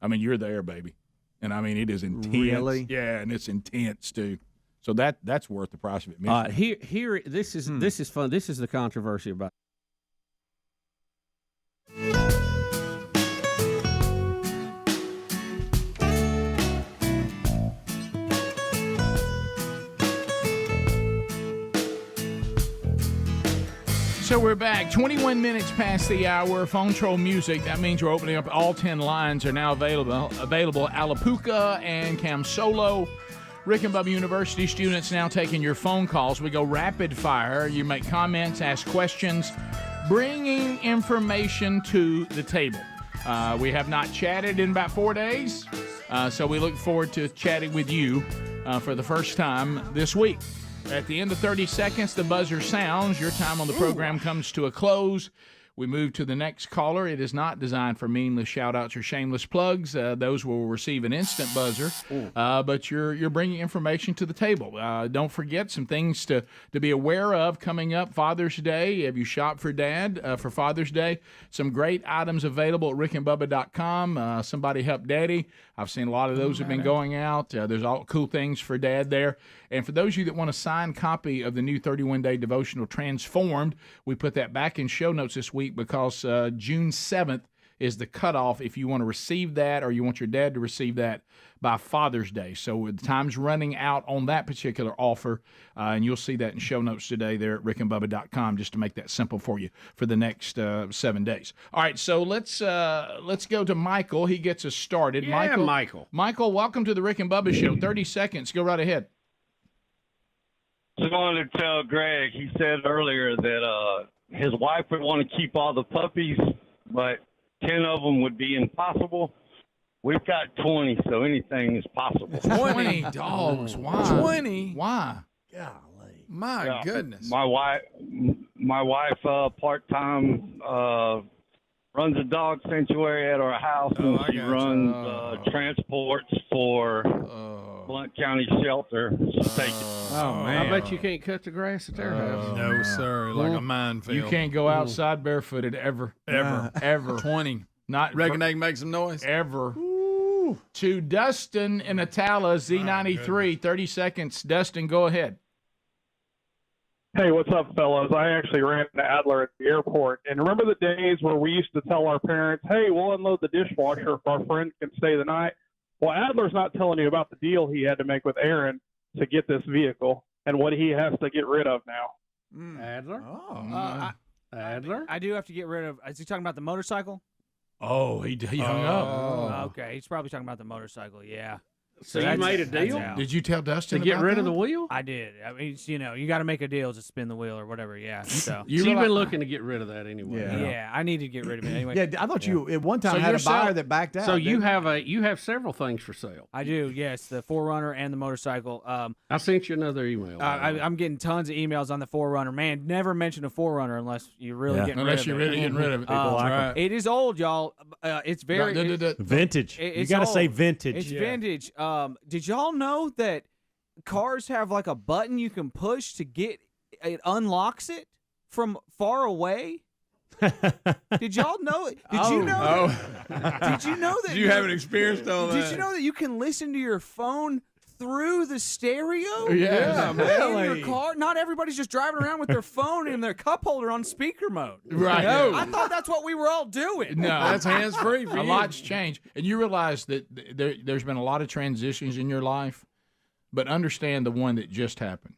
I mean, you're there, baby. And I mean, it is intense. Really? Yeah, and it's intense, too. So that's worth the price of admission. Here, this is fun. This is the controversy about. So we're back. 21 minutes past the hour. Phone Troll Music. That means we're opening up all 10 lines are now available. Alapuka and Cam Solo. Rick and Bubba University students now taking your phone calls. We go rapid fire. You make comments, ask questions, bringing information to the table. We have not chatted in about 4 days, so we look forward to chatting with you for the first time this week. At the end of 30 seconds, the buzzer sounds. Your time on the program comes to a close. We move to the next caller. It is not designed for meaningless shout-outs or shameless plugs. Those will receive an instant buzzer, but you're bringing information to the table. Don't forget some things to be aware of coming up. Father's Day. Have you shopped for Dad for Father's Day? Some great items available at rickandbubba.com. Somebody Help Daddy. I've seen a lot of those have been going out. There's all cool things for Dad there. And for those of you that want a signed copy of the new 31-day devotional Transformed, we put that back in show notes this week because June 7th is the cutoff if you want to receive that or you want your dad to receive that by Father's Day. So the time's running out on that particular offer, and you'll see that in show notes today there at rickandbubba.com just to make that simple for you for the next 7 days. All right, so let's go to Michael. He gets us started. Yeah, Michael. Michael, welcome to the Rick and Bubba Show. 30 seconds. Go right ahead. Just wanted to tell Greg, he said earlier that his wife would want to keep all the puppies, but 10 of them would be impossible. We've got 20, so anything is possible. 20 dogs. Why? 20? Why? Golly. My goodness. My wife part-time runs a dog sanctuary at our house, and she runs transports for Blount County Shelter. Oh, man. I bet you can't cut the grass at their house. No, sir. Like a minefield. You can't go outside barefooted ever. Ever. 20. Not reckon they can make some noise? Ever. Ooh. To Dustin in Atala, Z93. 30 seconds. Dustin, go ahead. Hey, what's up, fellas? I actually ran into Adler at the airport. And remember the days where we used to tell our parents, hey, we'll unload the dishwasher if our friend can stay the night? Well, Adler's not telling you about the deal he had to make with Aaron to get this vehicle and what he has to get rid of now. Adler? Oh. Adler? I do have to get rid of. Is he talking about the motorcycle? Oh, he hung up. Okay, he's probably talking about the motorcycle. Yeah. So you made a deal? Did you tell Dustin to get rid that? of the wheel? I did. I mean, you got to make a deal to spin the wheel or whatever. Yeah. So you've been looking to get rid of that anyway. Yeah, I need to get rid of it anyway. Yeah, I thought you at one time had a buyer that backed out. So you have several things for sale. I do. Yes, the 4Runner and the motorcycle. I sent you another email. I'm getting tons of emails on the 4Runner. Man, never mention a 4Runner unless you're really getting rid of it. Unless you're really getting rid of it. People like right. It is old, y'all. It's very vintage. You got to say vintage. It's vintage. Did y'all know that cars have like a button you can push to get it unlocks it from far away? Did y'all know? Did you know that? You haven't experienced all that. Did you know that you can listen to your phone through the stereo? Yeah, in your car. Not everybody's just driving around with their phone and their cup holder on speaker mode. Right. No. I thought that's what we were all doing. No, that's hands free for you. A you. lot's changed, and you realize that there's been a lot of transitions in your life, but understand the one that just happened.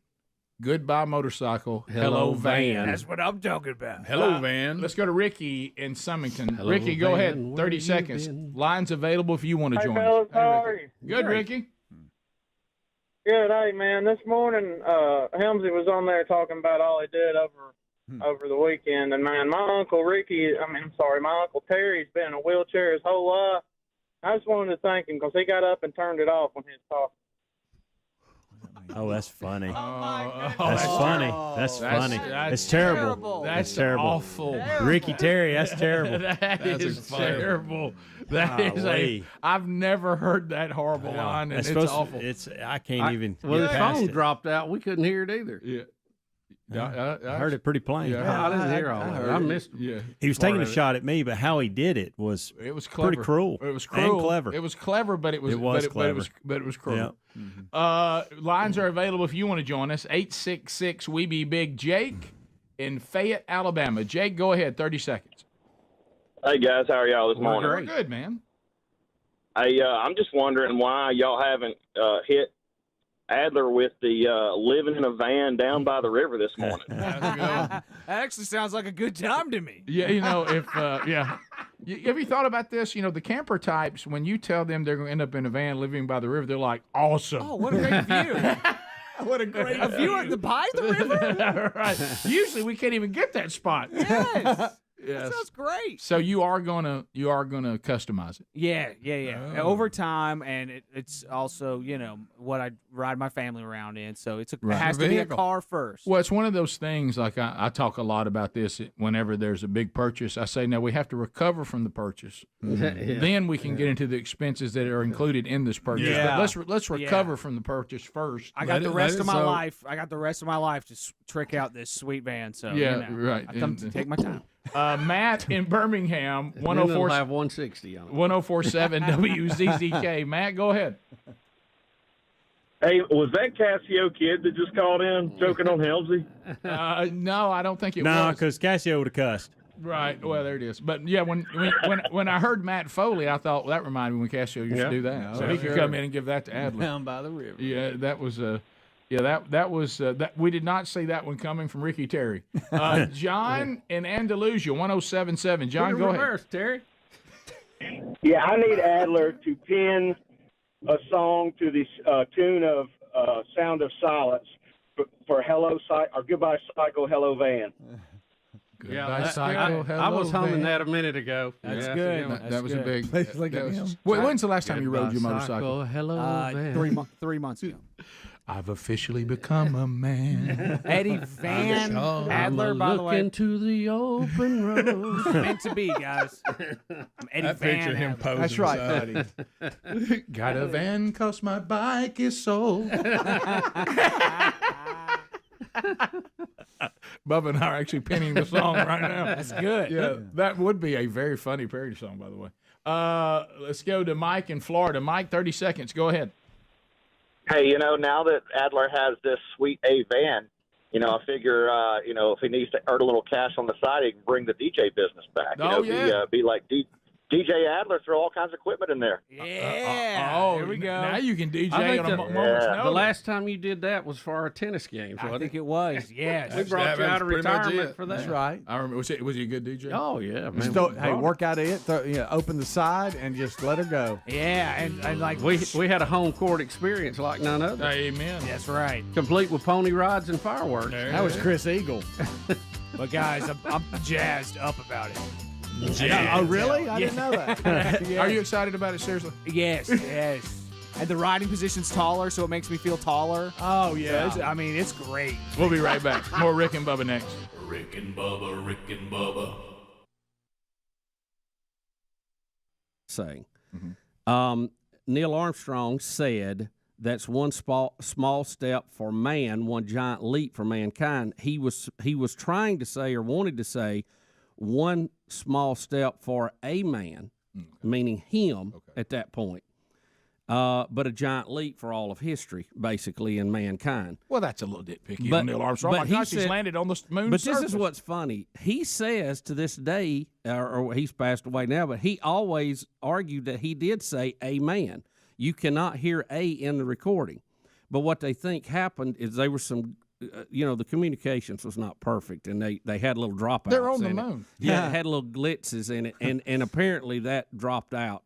Goodbye motorcycle. Hello van. That's what I'm talking about. Hello van. Let's go to Ricky in Summington. Hello, Ricky, go van. ahead. 30 seconds. Lines available if you want to join fellas, us. how are you? Good, Ricky. Good. Hey, man, this morning Helmsley was on there talking about all he did over the weekend. And, man, my Uncle Terry's been in a wheelchair his whole life. I just wanted to thank him because he got up and turned it off when he was talking. Oh, that's funny. Oh, that's funny. That's funny. That's terrible. That's terrible. Awful. Ricky Terry, that's terrible. That is terrible. That is I've never heard that horrible line, and it's awful. I can't even. Well, the phone dropped out. We couldn't hear it either. Yeah. I heard it pretty plain. Yeah, I didn't hear all of it. I missed it. Yeah. He was taking a shot at me, but how he did it was clever. Pretty cruel. It was cruel and clever. It was clever, but it was clever. But it was cruel. Yep. Lines are available if you want to join us. 866 We Be Big. Jake in Fayette, Alabama. Jake, go ahead. 30 seconds. Hey guys, how are y'all this morning? We're good, man. I'm just wondering why y'all haven't hit Adler with the living in a van down by the river this morning. That actually sounds like a good time to me. Yeah, if have you thought about this? The camper types, when you tell them they're going to end up in a van living by the river, they're like, awesome. Oh, what a great view. What a great view of by the river? Right. Usually we can't even get that spot. Yes. Yes. That sounds great. So you are gonna customize it. Yeah. Oh. Over time, and it's also what I ride my family around in. So it has to be a car first. Well, it's one of those things. Like I talk a lot about this whenever there's a big purchase. I say, now we have to recover from the purchase. Yeah. Then we can get into the expenses that are included in this purchase. Yeah. But let's recover from the purchase first. I got the rest of my life. I got the rest of my life to trick out this sweet van. So right. I come to take my time. Matt in Birmingham, And then they'll have 160 on it. 1047 WZZK. Matt, go ahead. Hey, was that Casio kid that just called in joking on Helmsley? No, I don't think it No, was. because Casio would have cussed. Right. Well, there it is. But yeah, when I heard Matt Foley, I thought, well, that reminded me when Cassio used to do that. So he could come in and give that to Adler. Down by the river. Yeah, that was that we did not see that one coming from Ricky Terry. John in Andalusia, 1077. John, go ahead. Terry. Yeah, I need Adler to pin a song to the tune of Sound of Silence for Hello or Goodbye Cycle, Hello Van. I was humming that a minute ago. That's Yeah, good. yeah. That was a big. Look at him. When's the last time you rode your motorcycle? Hello, van. 3 months ago. I've officially become a man. Eddie Van Adler, by the way. Look into the open road. Meant to be, guys. I'm Eddie That Van picture him Adler. posing. That's right, beside buddy. Got a van 'cause my bike is sold. Bubba and I are actually pinning the song right now. That's good. Yeah, that would be a very funny parody song, by the way. Let's go to Mike in Florida. Mike, 30 seconds. Go ahead. Hey, now that Adler has this sweet A van, I figure, if he needs to earn a little cash on the side, he can bring the DJ business back. Be like DJ Adler, throw all kinds of equipment in there. Yeah. Here we go. Now you can DJ I think on a moment's notice. the last time you did that was for our tennis games, I wasn't think it? it was. Yes. We brought you out of pretty much retirement it. for that. That's right. I remember. Was he a good DJ? Oh, yeah, man. Hey, work out of it. Open the side and just let her go. Yeah, and like We had a home court experience like none other. Amen. That's right. Complete with pony rides and fireworks. That was Chris Eagle. But guys, I'm jazzed up about it. Oh, really? I didn't know that. Yeah. Are you excited about it, seriously? Yes. And the riding position's taller, so it makes me feel taller. Oh, yeah. So it's great. We'll be right back. More Rick and Bubba next. Rick and Bubba, Rick and Bubba. Saying. Neil Armstrong said that's one small step for man, one giant leap for mankind. He was trying to say, or wanted to say, one small step for a man, meaning him at that point, but a giant leap for all of history, basically, in mankind. Well, that's a little nitpicky on Neil Armstrong. But He's landed on the moon's But surface. this is what's funny. He says to this day, or he's passed away now, but he always argued that he did say amen. You cannot hear A in the recording. But what they think happened is there was some, the communications was not perfect, and they had little dropouts. They're on the in moon. It. Yeah, it had little glitzes in it, and apparently that dropped out,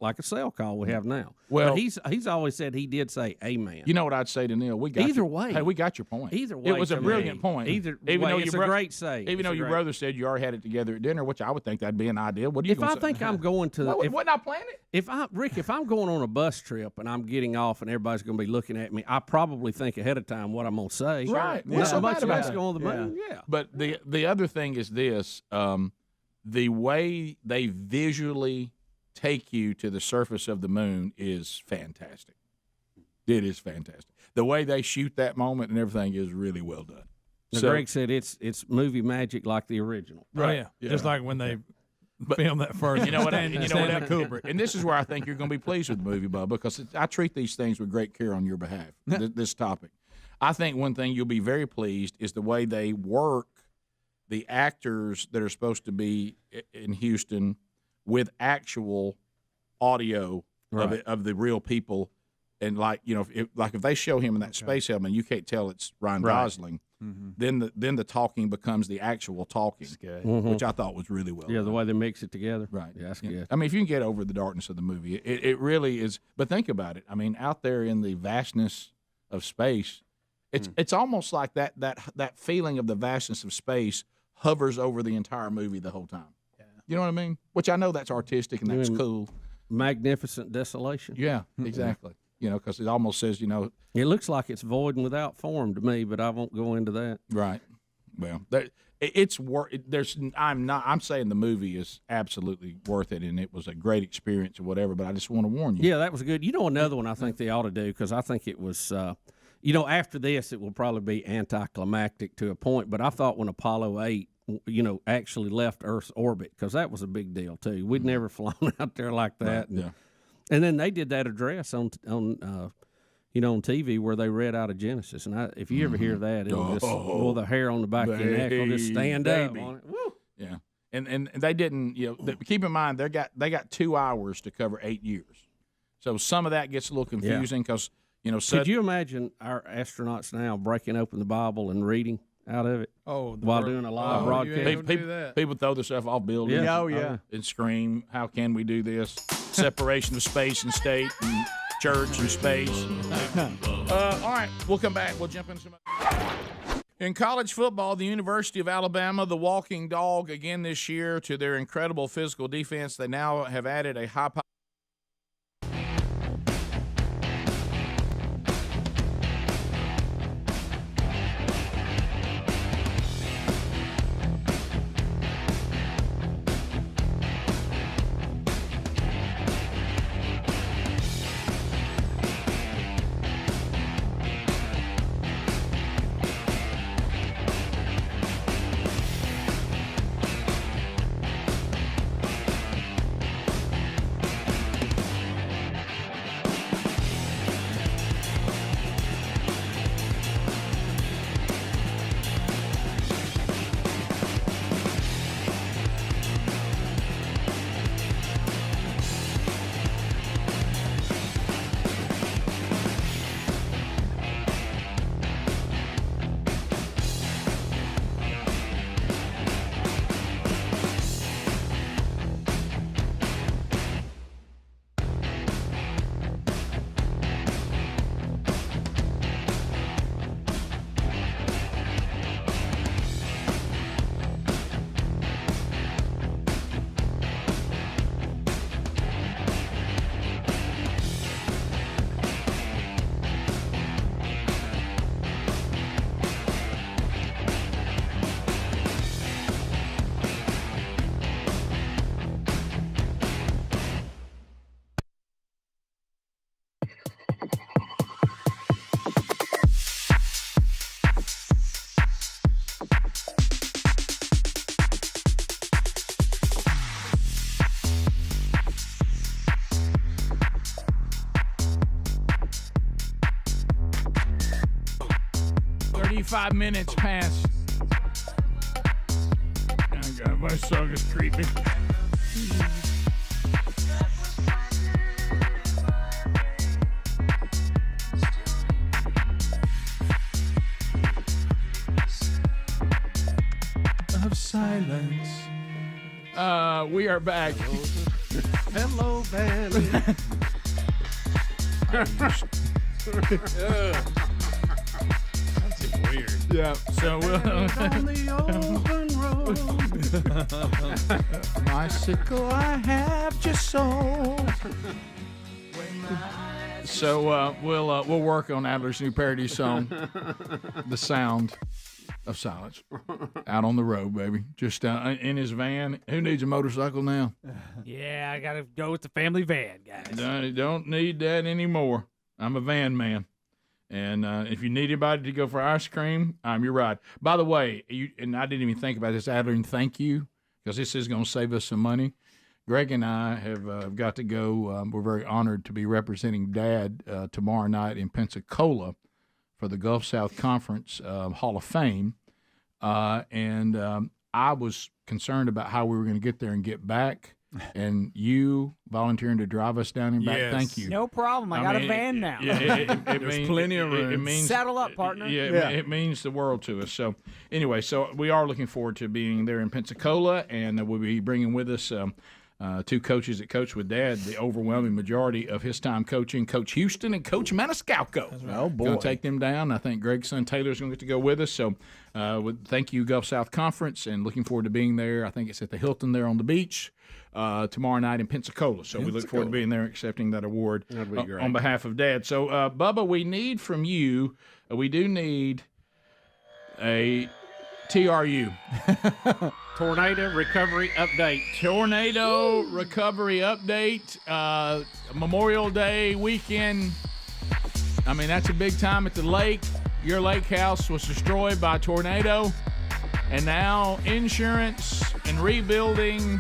like a cell call we have now. Well, but he's always said he did say amen. You know what I'd say to Neil? We got Either your, way. Hey, we got your point. Either way, it was a to brilliant me. point. Either even way, though it's your a great say. Even though your brother said you already had it together at dinner, which I would think that'd be an idea. What do you? If I think I'm going to, wouldn't I plan it? If I'm going on a bus trip and I'm getting off and everybody's going to be looking at me, I probably think ahead of time what I'm going to say. Right. Not What's so much bad about less it? go on the moon. Yeah. But the other thing is this: the way they visually take you to the surface of the moon is fantastic. It is fantastic. The way they shoot that moment and everything is really well done. Now, Greg said it's movie magic like the original. Right. Just like when they filmed that first. You know what? Stanley Kubrick. And this is where I think you're going to be pleased with the movie, Bubba, because I treat these things with great care on your behalf. This topic. I think one thing you'll be very pleased is the way they work the actors that are supposed to be in Houston with actual audio of the real people and like if they show him in that space helmet, you can't tell it's Ryan Gosling. Then the talking becomes the actual talking, which I thought was really well. Yeah, the way they mix it together. Right. Yeah, that's good. I mean, if you can get over the darkness of the movie, it really is. But think about it. I mean, out there in the vastness of space, it's almost like that feeling of the vastness of space hovers over the entire movie the whole time. Yeah. You know what I mean? Which I know that's artistic and that's cool. Magnificent desolation. Yeah, exactly. Because it almost says, it looks like it's void and without form to me, but I won't go into that. Right. Well, I'm saying the movie is absolutely worth it, and it was a great experience or whatever. But I just want to warn you. Yeah, that was good. Another one I think they ought to do, because I think it was, after this it will probably be anticlimactic to a point. But I thought when Apollo 8, actually left Earth's orbit, because that was a big deal too. We'd never flown out there like that. Right, yeah. And then they did that address on TV where they read out of Genesis. And if you ever hear that, it'll just the hair on the back of your neck will just stand up on it. Woo. Yeah, and they didn't. Keep in mind they got 2 hours to cover 8 years, so some of that gets a little confusing because Could you imagine our astronauts now breaking open the Bible and reading out of it? While doing a live broadcast. People throw themselves off buildings. Yeah. And scream, "How can we do this?" Separation of space and state, and church and space. All right, we'll come back. We'll jump into some. In college football, the University of Alabama, the walking dog again this year, to their incredible physical defense, they now have added a high. Five minutes past. Oh God, my song is creepy. Of silence. We are back. Hello, Valley. Weird. Yeah. So on the open road. Bicycle I have just sold. So we'll work on Adler's new parody song, "The Sound of Silence," out on the road, baby. Just in his van. Who needs a motorcycle now? Yeah, I gotta go with the family van, guys. Don't need that anymore. I'm a van man. And if you need anybody to go for ice cream, I'm your ride. By the way, and I didn't even think about this, Adler, and thank you, because this is going to save us some money. Greg and I have got to go. We're very honored to be representing Dad tomorrow night in Pensacola for the Gulf South Conference Hall of Fame. And I was concerned about how we were going to get there and get back. and you volunteering to drive us down and back. Yes. Thank you. No problem. I got a van now. There's plenty of room. It means, Saddle up, partner. It means the world to us. So anyway, so we are looking forward to being there in Pensacola, and we'll be bringing with us two coaches that coach with Dad, the overwhelming majority of his time coaching, Coach Houston and Coach Maniscalco. Right. Oh, boy. Going to take them down. I think Greg's son Taylor's going to get to go with us. So thank you, Gulf South Conference, and looking forward to being there. I think it's at the Hilton there on the beach tomorrow night in Pensacola. So we look forward to being there accepting that award on behalf of Dad. So, Bubba, we need from you, we do need a TRU. Tornado recovery update. Tornado recovery update. Memorial Day weekend. I mean, that's a big time at the lake. Your lake house was destroyed by a tornado. And now insurance and rebuilding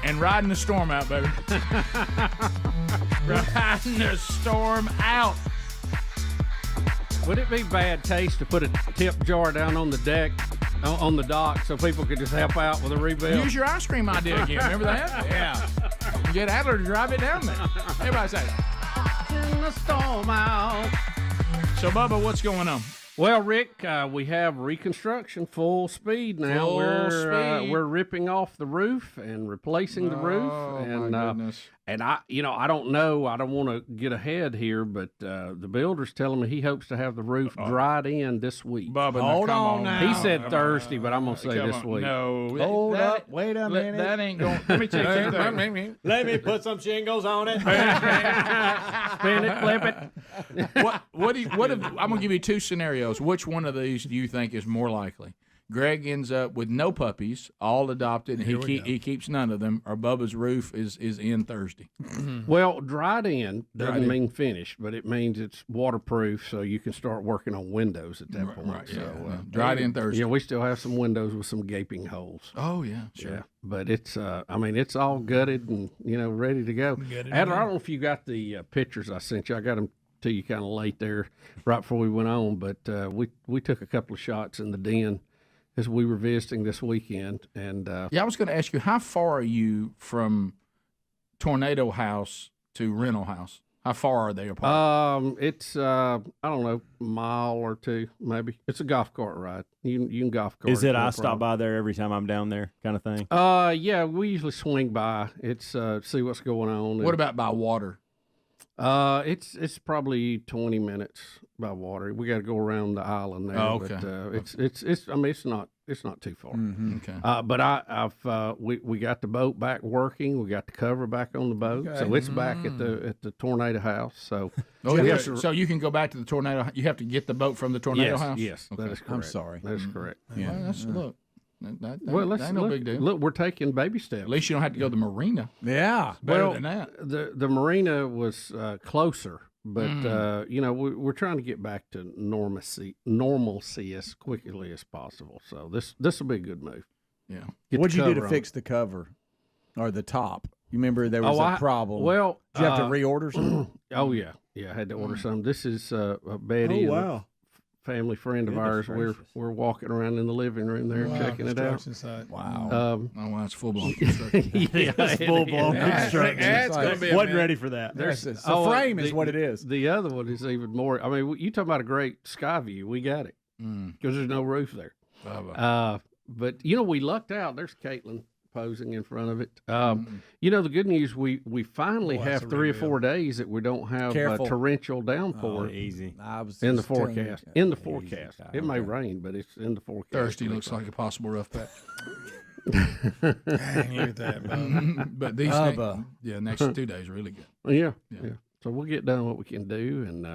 and riding the storm out, baby. Riding the storm out. Would it be bad taste to put a tip jar down on the deck, on the dock, so people could just help out with a rebuild? Use your ice cream idea again. Remember that? Yeah. Get Adler to drive it down there. Everybody say, in the storm out. So, Bubba, what's going on? Well, Rick, we have reconstruction full speed now. We're ripping off the roof and replacing the roof. And my goodness. And I don't know. I don't want to get ahead here, but the builder's telling me he hopes to have the roof dried in this week. Bubba, Hold on now. He said Thursday, but I'm gonna say this week. No, Hold up. Wait a minute. That ain't going. Let me tell you something. Let me put some shingles on it. Spin it, flip it. I'm gonna give you two scenarios. Which one of these do you think is more likely? Greg ends up with no puppies, all adopted, and he keeps none of them, or Bubba's roof is in Thursday. Well, dried in doesn't mean finished, but it means it's waterproof, so you can start working on windows at that point. Right, So dried in Thursday. Yeah, we still have some windows with some gaping holes. Oh yeah, sure. Yeah, but it's it's all gutted and ready to go. Adler, I don't know if you got the pictures I sent you. I got them to you kind of late there, right before we went on, but we took a couple of shots in the den as we were visiting this weekend. And I was going to ask you, how far are you from tornado house to rental house? How far are they apart? It's I don't know, a mile or two maybe. It's a golf cart ride. You can golf cart. Is it I stop by there every time I'm down there kind of thing? Yeah, we usually swing by. It's see what's going on. What about by water? It's probably 20 minutes by water. We got to go around the island there. Oh, okay. But it's not too far. Mm-hmm. Okay. But we got the boat back working. We got the cover back on the boat, so it's back at the tornado house. So so you can go back to the tornado. You have to get the boat from the tornado house. Yes, okay. that is correct. I'm sorry. That is correct. Yeah. Well, look. That ain't no look, big deal. Look, we're taking baby steps. At least you don't have to go to the marina. Yeah. Better than that. The marina was closer, but we're trying to get back to normalcy as quickly as possible. So this will be a good move. Yeah. What'd you do to fix the cover or the top? You remember there was a problem. Well, did you have to reorder something? Oh yeah, I had to order some. This is Betty. Oh wow. Family friend of ours. We're walking around in the living room there checking it out. Site. Wow. Oh, it's full blown construction. It's full blown construction. Wasn't ready for that. The frame is what it is. The other one is even more. I mean, you talk about a great sky view. We got it because there's no roof there. But we lucked out. There's Caitlin posing in front of it. The good news, we finally have 3 or 4 days that we don't have a torrential downpour. Easy. In the forecast. In the forecast. It may rain, but it's in the forecast. Thursday looks like a possible rough patch. But these next 2 days are really good. Yeah. So we'll get done what we can do, and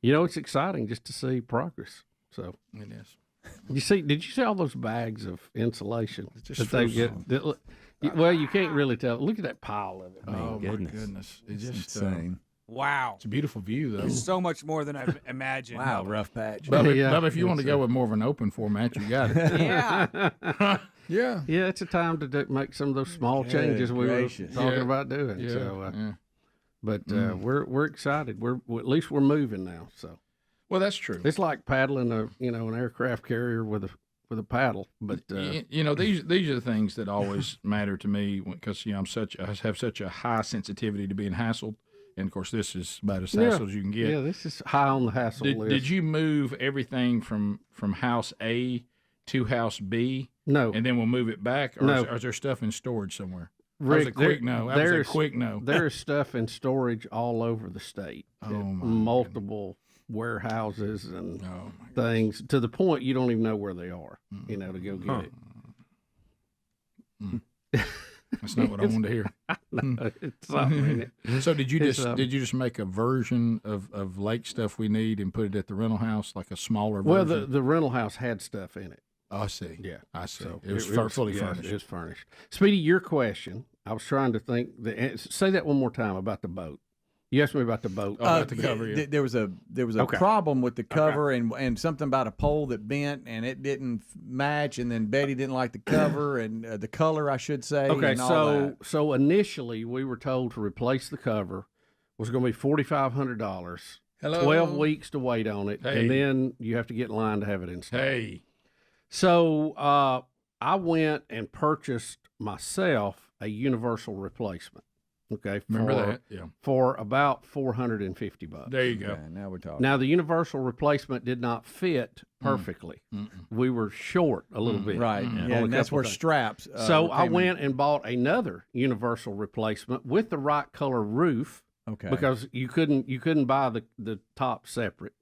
it's exciting just to see progress. So it is. Did you see all those bags of insulation that they get? Well, you can't really tell. Look at that pile of it. Oh, my goodness. It's just insane. Wow. It's a beautiful view, though. It's so much more than I imagined. Wow, rough patch. But if you want to go with more of an open format, you got it. Yeah. Yeah. Yeah, it's a time to make some of those small changes we were talking about doing. Yeah. So, but we're excited. At least we're moving now. So. Well, that's true. It's like paddling an aircraft carrier with a with a paddle. But you know, these are the things that always matter to me because I have such a high sensitivity to being hassled. And of course, this is about as hassled as you can get. Yeah, this is high on the hassle list. Did you move everything from house A to house B? No. And then we'll move it back? Or No. Is there stuff in storage somewhere? Rick, that was a quick no. That was a quick no. There's stuff in storage all over the state. Oh, my multiple warehouses and things to the point you don't even know where they are, you know, to go get it. That's not what I wanted to hear. No, it's something, So did you just make a version of lake stuff we need and put it at the rental house, like a smaller version? Well, the rental house had stuff in it. Oh, I see. Yeah, I see. So it was fully furnished. It was furnished. Speedy, your question. I was trying to think. Say that one more time about the boat. You asked me about the boat. About the cover. Yeah. There was a problem with the cover and something about a pole that bent and it didn't match, and then Betty didn't like the cover and the color, I should say. Okay, and all that. so initially we were told to replace the cover was going to be $4,500. Hello? 12 weeks to wait on it, Hey. and then you have to get in line to have it installed. Hey. So I went and purchased myself a universal replacement. Okay, Remember that? Yeah. For about $450. There you go. Okay, now we're talking. Now the universal replacement did not fit perfectly. We were short a little bit, Right. on Yeah, a and that's couple where things. straps. So I came in. went and bought another universal replacement with the right color roof. Okay. Because you couldn't buy the top separate.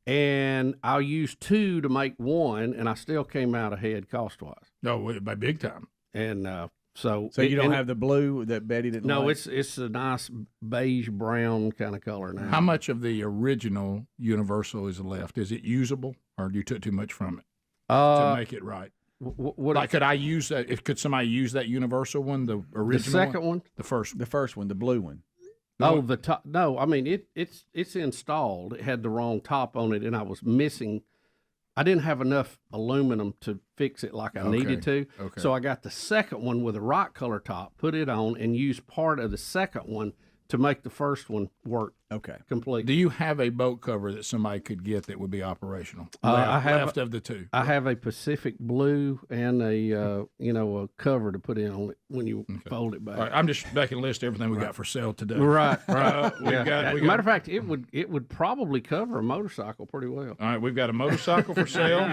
And I used two to make one, and I still came out ahead cost wise. No, by big time. And so you don't have the blue that Betty didn't No, like? it's a nice beige brown kind of color now. How much of the original Universal is left? Is it usable, or you took too much from it to make it right? Could I use that? Could somebody use that Universal one, the original? The second one? The first one, the blue one. The top. No, I mean it's installed. It had the wrong top on it, and I was missing. I didn't have enough aluminum to fix it like I needed to. Okay. So I got the second one with a rock color top, put it on, and used part of the second one to make the first one work. Okay. Completely. Do you have a boat cover that somebody could get that would be operational? I have left of the two. I have a Pacific blue and a a cover to put in on it when you fold it back. All right, I'm just back and list everything we got for sale today. Right. Matter of fact, it would probably cover a motorcycle pretty well. All right, we've got a motorcycle for sale.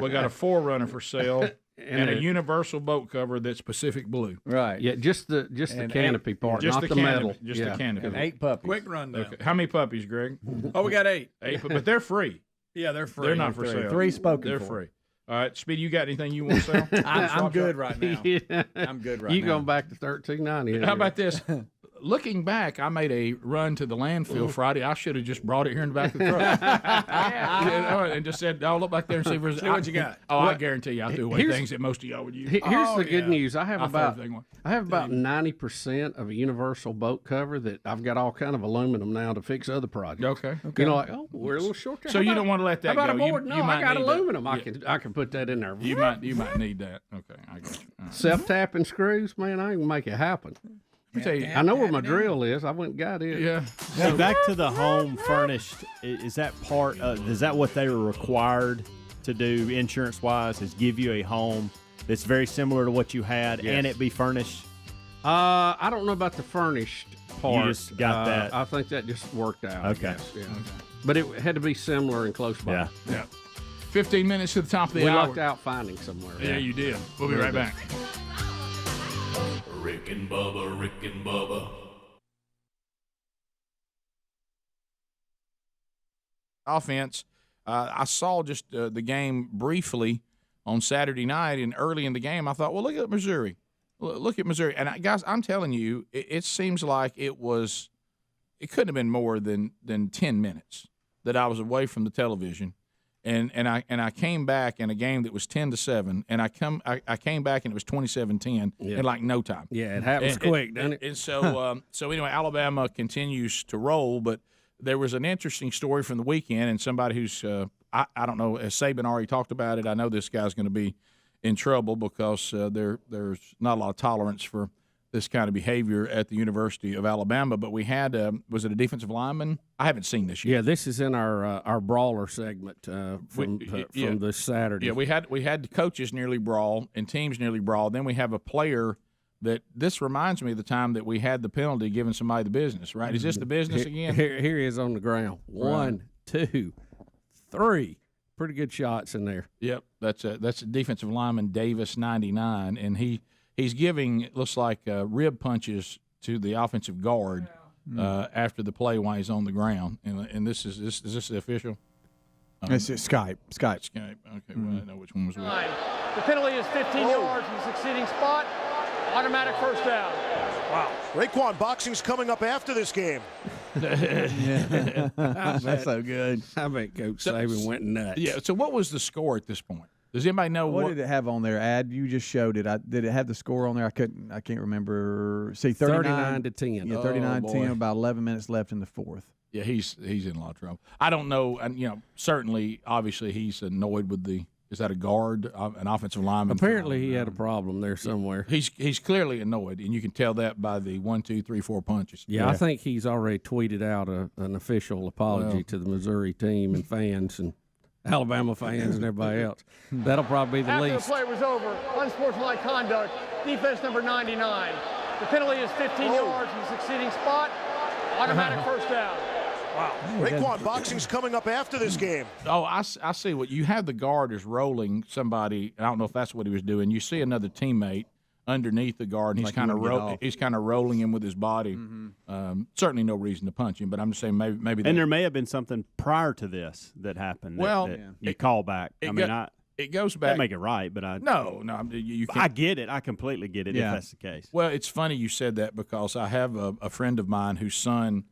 We got a 4Runner for sale. And a universal boat cover that's Pacific blue. Right. Yeah, just the canopy part, just not the the canopy, metal. Just the canopy. And 8 puppies. Quick rundown. Okay. How many puppies, Greg? Oh, we got 8. 8, but they're free. Yeah, they're free. They're not for sale. 3 spoken They're for. free. All right, Speedy, you got anything you want to sell? I'm good right now. Yeah. I'm good right You now. going back to $13.90? How about this? Looking back, I made a run to the landfill Friday. I should have just brought it here in the back of the truck. And just said, "I'll look back there and see if there's." See what you got. Oh, I guarantee you, I threw away things that most of y'all would use. Here's the good news. I have I'll throw about everything away. 90% of a universal boat cover that I've got all kind of aluminum now to fix other projects. Okay. You know, like we're a little short there. So How you about- don't want to let that How about go. a board? You No, I might got need that. aluminum. Yeah. I can put that in there. You might need that. Okay, I got you. All right. Self-tapping screws, man, I can make it happen. Let me tell you, I know where my drill is. I went and got it. Yeah. So back to the home furnished. Is that part? Is that what they were required to do insurance wise? Is give you a home that's very similar to what you had and it be furnished? I don't know about the furnished part. You just got that. I think that just worked out. I Okay. guess, yeah. But it had to be similar and close by. Yeah. 15 minutes to the top of the We hour. lucked out finding somewhere. Yeah, you did. We'll be right back. Rick and Bubba, Rick and Bubba. Offense. I saw just the game briefly on Saturday night, and early in the game, I thought, well, look at Missouri. Look at Missouri. And, guys, I'm telling you, it seems like it couldn't have been more than 10 minutes that I was away from the television. And I came back in a game that was 10-7, and I came back and it was 27-10 in like no time. Yeah, it happens quick, doesn't it? And so so anyway, Alabama continues to roll, but there was an interesting story from the weekend, and somebody who's I don't know, as Saban already talked about it, I know this guy's going to be in trouble because there's not a lot of tolerance for this kind of behavior at the University of Alabama. But we had, was it a defensive lineman? I haven't seen this yet. Yeah, this is in our brawler segment from this Saturday. Yeah, we had the coaches nearly brawl and teams nearly brawl. Then we have a player that this reminds me of the time that we had the penalty giving somebody the business, right? Is this the business again? Here he is on the ground. One, two, three. Pretty good shots in there. Yep, that's a defensive lineman, Davis, 99, and he's giving, it looks like, rib punches to the offensive guard after the play while he's on the ground. And is this the official? It's Skype. Okay, well, I know which one was which. The penalty is 15 yards from the succeeding spot. Automatic first down. Wow. Raekwon boxing's coming up after this game. That's so good. I bet Coach Saban went nuts. Yeah, so what was the score at this point? Does anybody know what did it have on there? You just showed it. Did it have the score on there? I can't remember. See, 39 to 10. Yeah, 39-10. About 11 minutes left in the fourth. Yeah, he's in a lot of trouble. I don't know, and certainly, obviously, he's annoyed with the. Is that a guard, an offensive lineman? Apparently, he had a problem there somewhere. He's clearly annoyed, and you can tell that by the 1, 2, 3, 4 punches. Yeah, I think he's already tweeted out an official apology to the Missouri team and fans and Alabama fans and everybody else. That'll probably be the least. After the play was over, unsportsmanlike conduct, defense number 99. The penalty is 15 yards from the succeeding spot. Automatic first down. Wow. Raekwon boxing's coming up after this game. Oh, I see what you have. The guard is rolling somebody. I don't know if that's what he was doing. You see another teammate underneath the guard, and he's kind of rolling him with his body. Mm-hmm. Certainly no reason to punch him, but I'm just saying maybe. And there may have been something prior to this that happened. You call back. It goes back. Can't make it right, but no, you can't. I get it. I completely get it. If that's the case. Well, it's funny you said that because I have a friend of mine whose son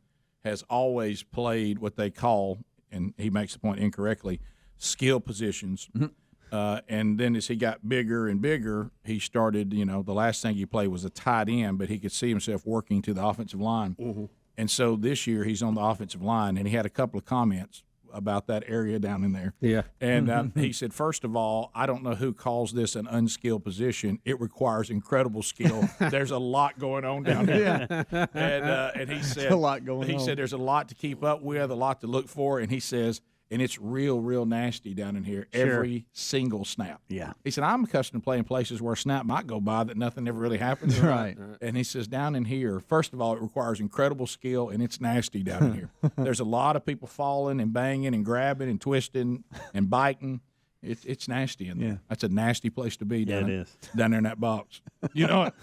has always played what they call, and he makes the point incorrectly, skill positions. Mm-hmm. And then as he got bigger and bigger, he started, the last thing he played was a tight end, but he could see himself working to the offensive line. Mm-hmm. And so this year he's on the offensive line, and he had a couple of comments about that area down in there. Yeah. And he said, first of all, I don't know who calls this an unskilled position. It requires incredible skill. There's a lot going on down there. Yeah. And he said, a lot going on. He said there's a lot to keep up with, a lot to look for. And he says, and it's real nasty down in here every single snap. Yeah. He said, I'm accustomed to playing places where a snap might go by that nothing ever really happens. Right. And he says, down in here, first of all, it requires incredible skill, and it's nasty down in here. There's a lot of people falling and banging and grabbing and twisting and biting. It's nasty in there. Yeah. That's a nasty place to be down there in that box. You know it.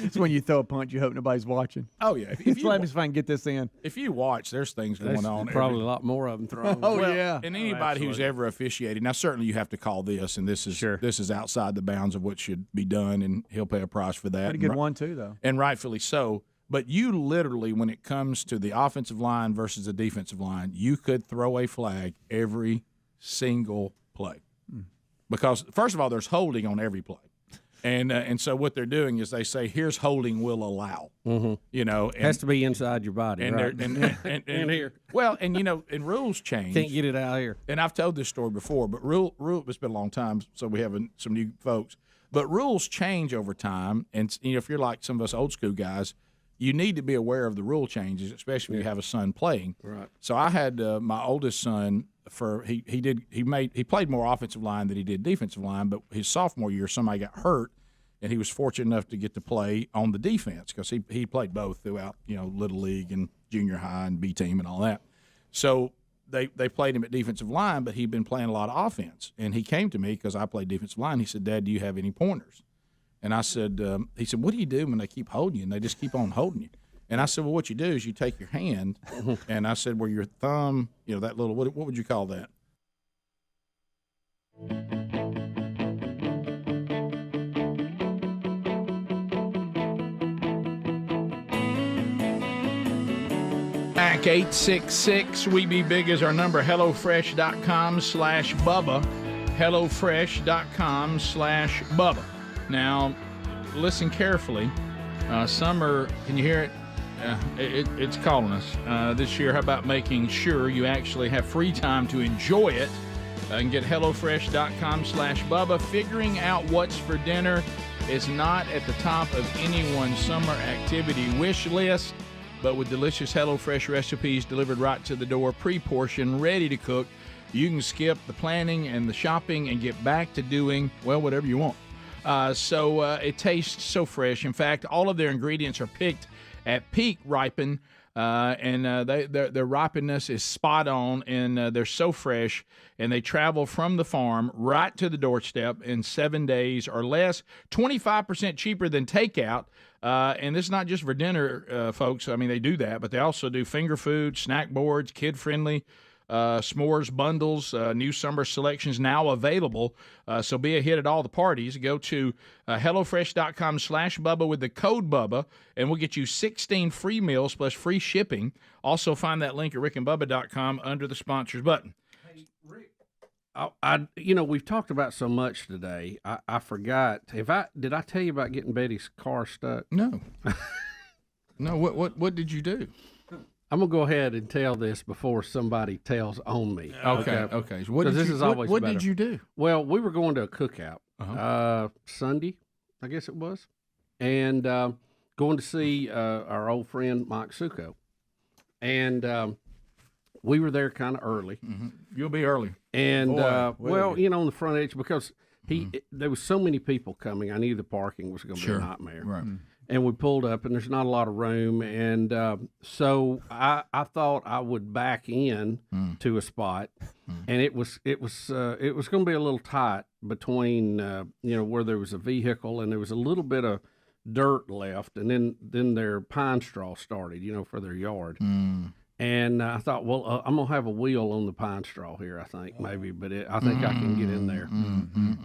It's when you throw a punch, you hope nobody's watching. Oh, yeah. If let me see if I can get this in. If you watch, there's things going on. Probably a lot more of them thrown. Yeah. And anybody who's ever officiated, now certainly you have to call this, and this is outside the bounds of what should be done, and he'll pay a price for that. Pretty good one, too, though. And rightfully so. But you literally, when it comes to the offensive line versus the defensive line, you could throw a flag every single play. Because, first of all, there's holding on every play. And so what they're doing is they say, here's holding we'll allow. Mm-hmm. It has to be inside your body, right? And in here. Well, and, and rules change. Can't get it out here. And I've told this story before, but it's been a long time, so we have some new folks. But rules change over time. And, if you're like some of us old school guys, you need to be aware of the rule changes, especially when you have a son playing. Right. So I had my oldest son he played more offensive line than he did defensive line, but his sophomore year somebody got hurt, and he was fortunate enough to get to play on the defense because he played both throughout little league and junior high and B team and all that. So they played him at defensive line, but he'd been playing a lot of offense, and he came to me because I played defensive line. He said, "Dad, do you have any pointers?" And I said, he said, "What do you do when they keep holding you and they just keep on holding you?" And I said, well, what you do is you take your hand, and I said, where your thumb, that little, what would you call that? Back 866 We Be Big is our number. HelloFresh.com/Bubba. HelloFresh.com/Bubba. Now, listen carefully. Summer, can you hear it? It's calling us this year. How about making sure you actually have free time to enjoy it? And get HelloFresh.com/Bubba. Figuring out what's for dinner It's not at the top of anyone's summer activity wish list, but with delicious HelloFresh recipes delivered right to the door, pre-portioned, ready to cook, you can skip the planning and the shopping and get back to doing, well, whatever you want. So it tastes so fresh. In fact, all of their ingredients are picked at peak ripen, and their ripeness is spot on, and they're so fresh, and they travel from the farm right to the doorstep in 7 days or less, 25% cheaper than takeout. And this is not just for dinner, folks. I mean, they do that, but they also do finger food, snack boards, kid-friendly, s'mores bundles, new summer selections now available. So be a hit at all the parties. Go to HelloFresh.com/Bubba with the code Bubba, and we'll get you 16 free meals plus free shipping. Also find that link at rickandbubba.com under the sponsors button. We've talked about so much today. I forgot. Did I tell you about getting Betty's car stuck? No. No. What did you do? I'm gonna go ahead and tell this before somebody tells on me. Okay. So what did you do? Well, we were going to a cookout Sunday, I guess it was, and going to see our old friend Mike Succo, and we were there kind of early. Mm-hmm. You'll be early, and on the front edge because there was so many people coming. I knew the parking was going to be a nightmare. Right. And we pulled up, and there's not a lot of room, and so I thought I would back in to a spot, and it was going to be a little tight between where there was a vehicle and there was a little bit of dirt left, and then their pine straw started, for their yard. And I thought, well, I'm gonna have a wheel on the pine straw here. I think maybe, but I think I can get in there.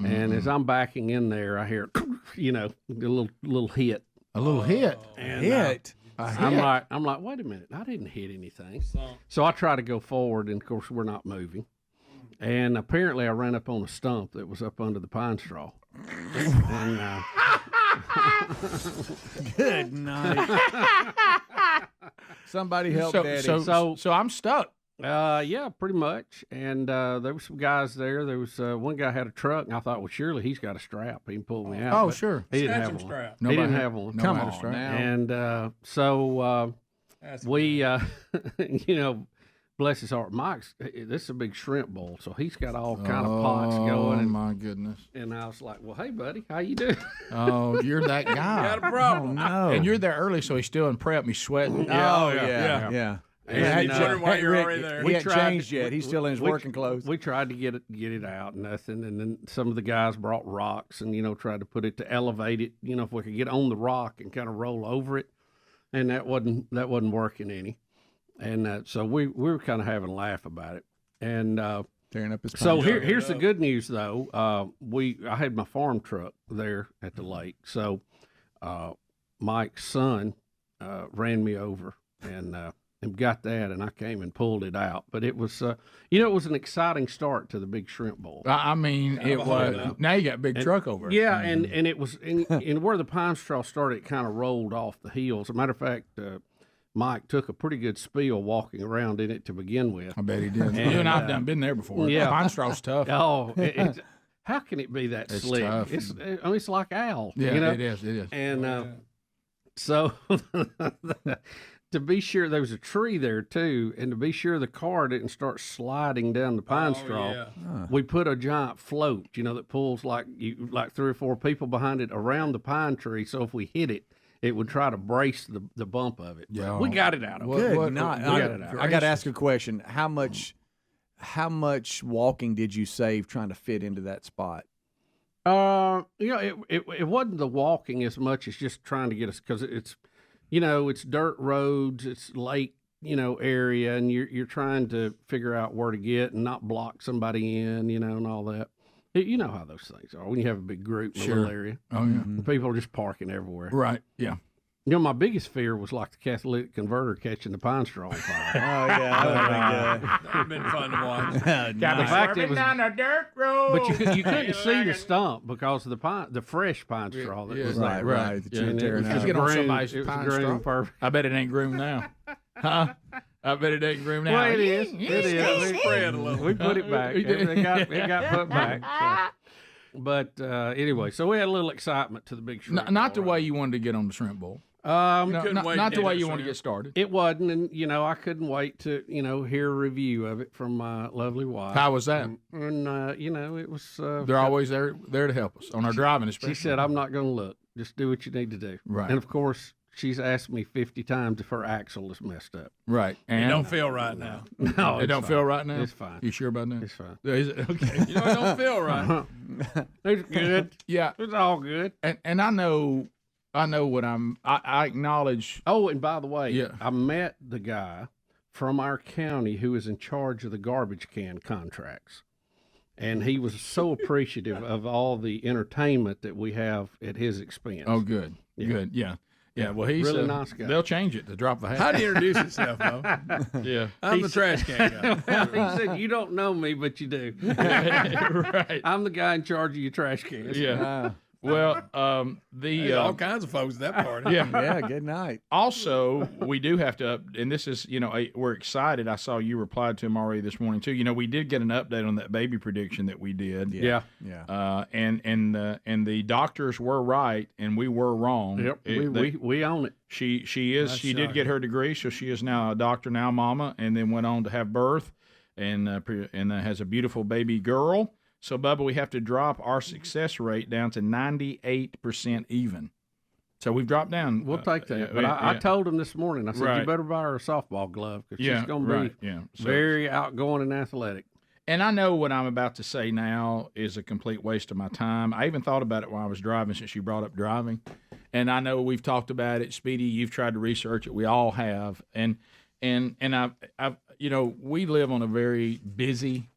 And as I'm backing in there, I hear, a little hit. A little hit. And, hit. I'm like, wait a minute, I didn't hit anything. So I try to go forward, and of course we're not moving. And apparently I ran up on a stump that was up under the pine straw. And, good night. Somebody help Daddy. So I'm stuck. Yeah, pretty much. And there were some guys there. There was one guy had a truck, and I thought, well, surely he's got a strap. He can pull me out. Oh, sure. He didn't have one. He didn't have one. Come on now. And so we, bless his heart, Mike's. This is a big shrimp bowl, so he's got all kind of pots going. Oh my goodness! And I was like, well, hey, buddy, how you doing? Oh, you're that guy. Got a problem? Oh, no. And you're there early, so he's still in prep. He's sweating. Yeah. And wondering why you're already there. He hasn't changed yet. He's still in his working clothes. We tried to get it out, nothing. And then some of the guys brought rocks and, tried to put it to elevate it, if we could get on the rock and kind of roll over it. And that wasn't working any. And so we were kind of having a laugh about it. And tearing up his so here's the good news, though. I had my farm truck there at the lake. So Mike's son ran me over and got that, and I came and pulled it out. But it was, it was an exciting start to the big shrimp bowl. I mean, it was. Now you got a big truck over it. Yeah, and it was, and where the pine straw started, it kind of rolled off the hills. As a matter of fact, Mike took a pretty good spiel walking around in it to begin with. I bet he did. You and I've been there before. Yeah. Pine straw's tough. Oh, how can it be that slick? Tough. It's like owl. Yeah, it is. And so to be sure, there was a tree there too, and to be sure the car didn't start sliding down the pine straw, we put a giant float, that pulls like 3 or 4 people behind it around the pine tree. So if we hit it, it would try to brace the bump of it. Yeah, we got it out of it. Good. I got to ask a question. How much walking did you save trying to fit into that spot? It wasn't the walking as much as just trying to get us, because it's, it's dirt roads, it's lake, area, and you're trying to figure out where to get and not block somebody in, and all that. You know how those things are when you have a big group in a little area. Oh, yeah. People are just parking everywhere. Right, yeah. My biggest fear was like the catalytic converter catching the pine straw on fire. That would have been fun to watch. The fact it was down a dirt road. But you couldn't see the stump because of the fresh pine straw that was there. Right. Let's get on somebody's pine straw. Perfect. I bet it ain't groomed now. Huh? I bet it ain't groomed now. Well, it is. It is. Spread a little. We put it back. It got put back. But anyway, so we had a little excitement to the big shrimp. Not the way you wanted to get on the shrimp bowl. Not the way you want to get started. It wasn't, and I couldn't wait to hear a review of it from my lovely wife. How was that? And it was. They're always there to help us on our driving. Especially. She said, "I'm not going to look. Just do what you need to do." Right. And of course, she's asked me 50 times if her axle is messed up. Right. And it don't feel right now. No, it don't feel right now. It's fine. You sure about that? It's fine. Is it? Okay. It don't feel right. It's good. Yeah, it's all good. And I know what I acknowledge. Oh, and by the way, yeah. I met the guy from our county who is in charge of the garbage can contracts. And he was so appreciative of all the entertainment that we have at his expense. Oh, good. Yeah. Good. Yeah. Yeah. Well, he's really nice guy. They'll change it to drop the hat. How do you introduce yourself, Mo? Yeah. I'm the trash can guy. He said, "You don't know me, but you do." Right. I'm the guy in charge of your trash cans. Yeah. Well, There's all kinds of folks at that party. Yeah. Yeah, good night. Also, we do have to, and this is, we're excited. I saw you replied to him already this morning too. We did get an update on that baby prediction that we did. Yeah. And the doctors were right, and we were wrong. Yep. We own it. She did get her degree, so she is now a doctor, now mama, and then went on to have birth, and has a beautiful baby girl. So, Bubba, we have to drop our success rate down to 98% even. So we've dropped down. We'll take that. But I told him this morning, I said, you better buy her a softball glove because she's going to be very outgoing and athletic. And I know what I'm about to say now is a complete waste of my time. I even thought about it while I was driving since you brought up driving. And I know we've talked about it. Speedy, you've tried to research it. We all have. And I've we live on a very busy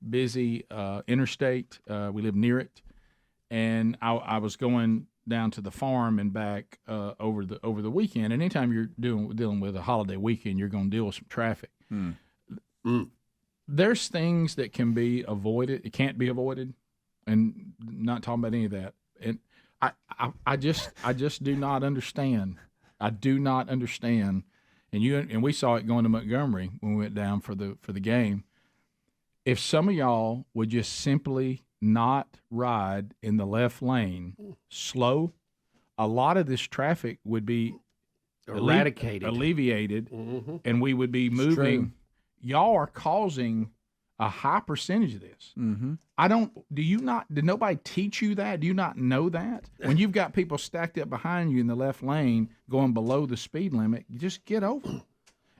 interstate. We live near it, and I was going down to the farm and back over the weekend. And anytime you're dealing with a holiday weekend, you're going to deal with some traffic. There's things that can be avoided. It can't be avoided, and not talking about any of that. And I just do not understand. I do not understand. And we saw it going to Montgomery when we went down for the game. If some of y'all would just simply not ride in the left lane slow, a lot of this traffic would be alleviated, and we would be moving. Y'all are causing a high percentage of this. Mm-hmm. Did nobody teach you that? Do you not know that? When you've got people stacked up behind you in the left lane going below the speed limit, you just get over.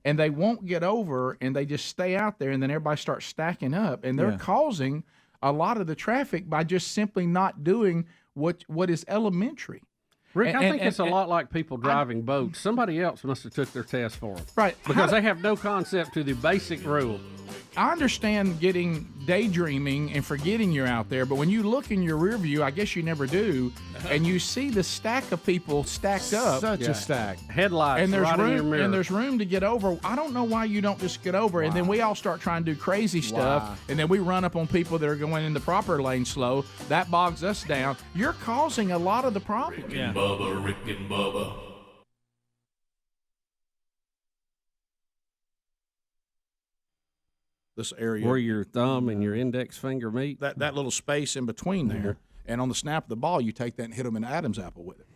And they won't get over, and they just stay out there, and then everybody starts stacking up, and they're causing a lot of the traffic by just simply not doing what is elementary. Rick, I think it's a lot like people driving boats. Somebody else must have took their test for them. Right. Because they have no concept to the basic rule. I understand daydreaming and forgetting you're out there, but when you look in your rear view, I guess you never do, and you see the stack of people stacked up. Such a stack. Headlights and there's right in your room, mirror. and there's room to get over. I don't know why you don't just get over, and then we all start trying to do crazy stuff, and then we run up on people that are going in the proper lane slow. That bogs us down. You're causing a lot of the problem. Rick and Bubba, Rick and Bubba. This area where your thumb and your index finger meet, that little space in between there, and on the snap of the ball, you take that and hit them in the Adam's apple with it.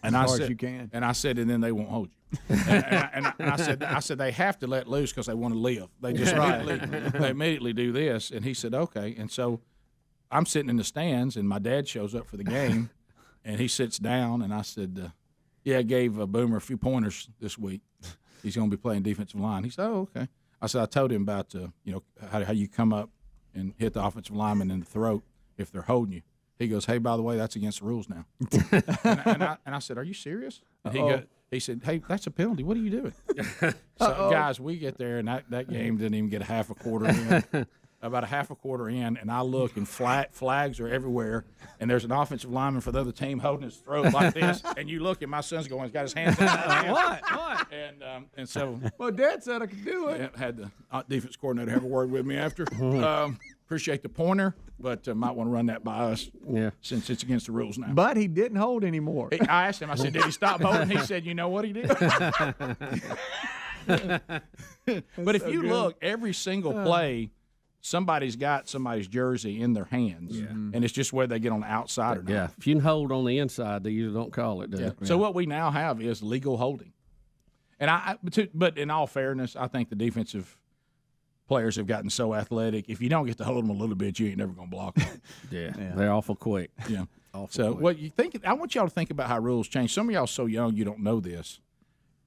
And as hard as you can. And I said, and then they won't hold you. and I said they have to let loose because they want to live. They just immediately do this. And he said, okay. And so I'm sitting in the stands, and my dad shows up for the game, and he sits down, and I said, I gave Boomer a few pointers this week. He's going to be playing defensive line. He said, oh, okay. I said, I told him about, how you come up and hit the offensive lineman in the throat if they're holding you. He goes, hey, by the way, that's against the rules now. and I said, are you serious? And he said, hey, that's a penalty. What are you doing? So, guys, we get there, and that game didn't even get a half a quarter in. About a half a quarter in, and I look, and flags are everywhere, and there's an offensive lineman for the other team holding his throat like this, and you look, and my son's going, he's got his hands up. What? And so, well, Dad said I could do it. Had the defense coordinator have a word with me after. Appreciate the pointer, but might want to run that by us. Yeah, since it's against the rules now. But he didn't hold anymore. I asked him. I said, "Did he stop holding?" He said, "You know what he did." But if you look, every single play somebody's got somebody's jersey in their hands, and it's just whether they get on the outside or not. Yeah, if you can hold on the inside, they usually don't call it. So what we now have is legal holding. And but in all fairness, I think the defensive players have gotten so athletic. If you don't get to hold them a little bit, you ain't never going to block them. yeah, they're awful quick. Yeah. Awful So quick. what you think? I want y'all to think about how rules change. Some of y'all so young you don't know this.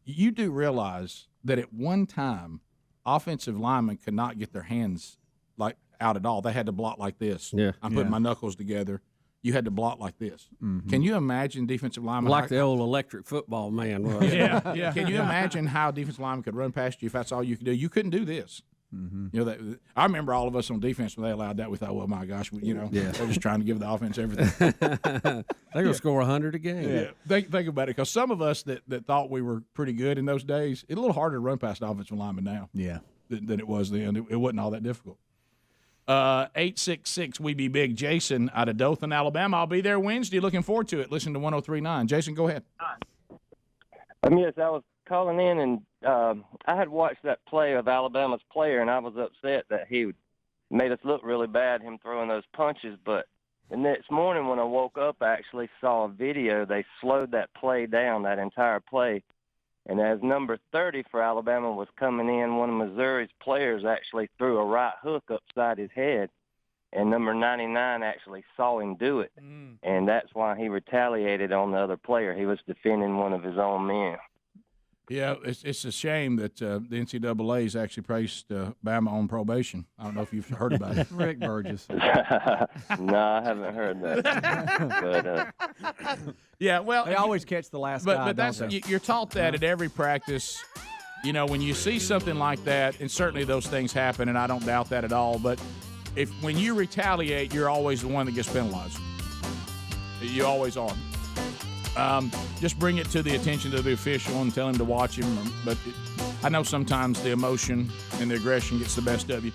You do realize that at one time, offensive linemen could not get their hands like out at all. They had to block like this. Yeah. I'm putting my knuckles together. You had to block like this. Can you imagine defensive linemen Like the old electric football man was. yeah. Can you imagine how defensive linemen could run past you if that's all you could do? You couldn't do this. You know that. I remember all of us on defense when they allowed that. We thought, well, my gosh, they're just trying to give the offense everything. They're gonna score 100 a game. Yeah, think about it, because some of us that thought we were pretty good in those days, it's a little harder to run past offensive linemen now. Yeah, than it was then. It wasn't all that difficult. 866 We Be Big. Jason out of Dothan, Alabama. I'll be there Wednesday. Looking forward to it. Listen to 103.9. Jason, go ahead. Yes, I was calling in, and I had watched that play of Alabama's player, and I was upset that he made us look really bad, him throwing those punches. But the next morning when I woke up, I actually saw a video. They slowed that play down, that entire play. And as number 30 for Alabama was coming in, one of Missouri's players actually threw a right hook upside his head. And number 99 actually saw him do it. And that's why he retaliated on the other player. He was defending one of his own men. Yeah, it's a shame that the NCAA's actually placed Bama on probation. I don't know if you've heard about it. Rick Burgess. No, I haven't heard that. But, yeah, well, they always catch the last guy. But that's you're taught that at every practice. You know, when you see something like that, and certainly those things happen, and I don't doubt that at all. But when you retaliate, you're always the one that gets penalized. You always are. Just bring it to the attention of the official and tell him to watch him. But I know sometimes the emotion and the aggression gets the best of you.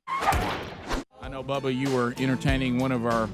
I know, Bubba, you were entertaining one of our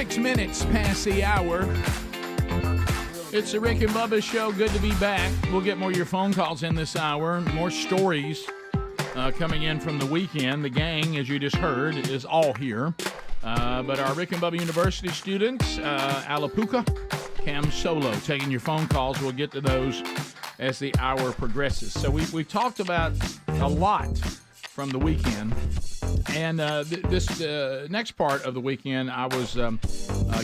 6 minutes past the hour. It's the Rick and Bubba Show. Good to be back. We'll get more of your phone calls in this hour. More stories coming in from the weekend. The gang, as you just heard, is all here. But our Rick and Bubba University students, Alapuka, Cam Solo, taking your phone calls. We'll get to those as the hour progresses. So we've talked about a lot from the weekend. And this next part of the weekend, I was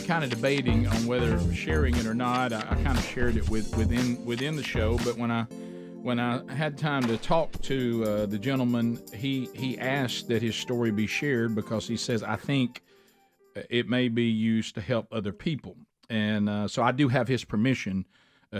kind of debating on whether sharing it or not. I kind of shared it within the show, but when I had time to talk to the gentleman, he asked that his story be shared because he says, I think it may be used to help other people. And so I do have his permission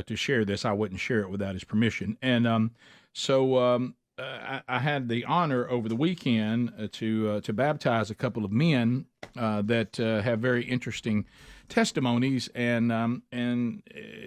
to share this. I wouldn't share it without his permission. And so I had the honor over the weekend to baptize a couple of men that have very interesting testimonies. And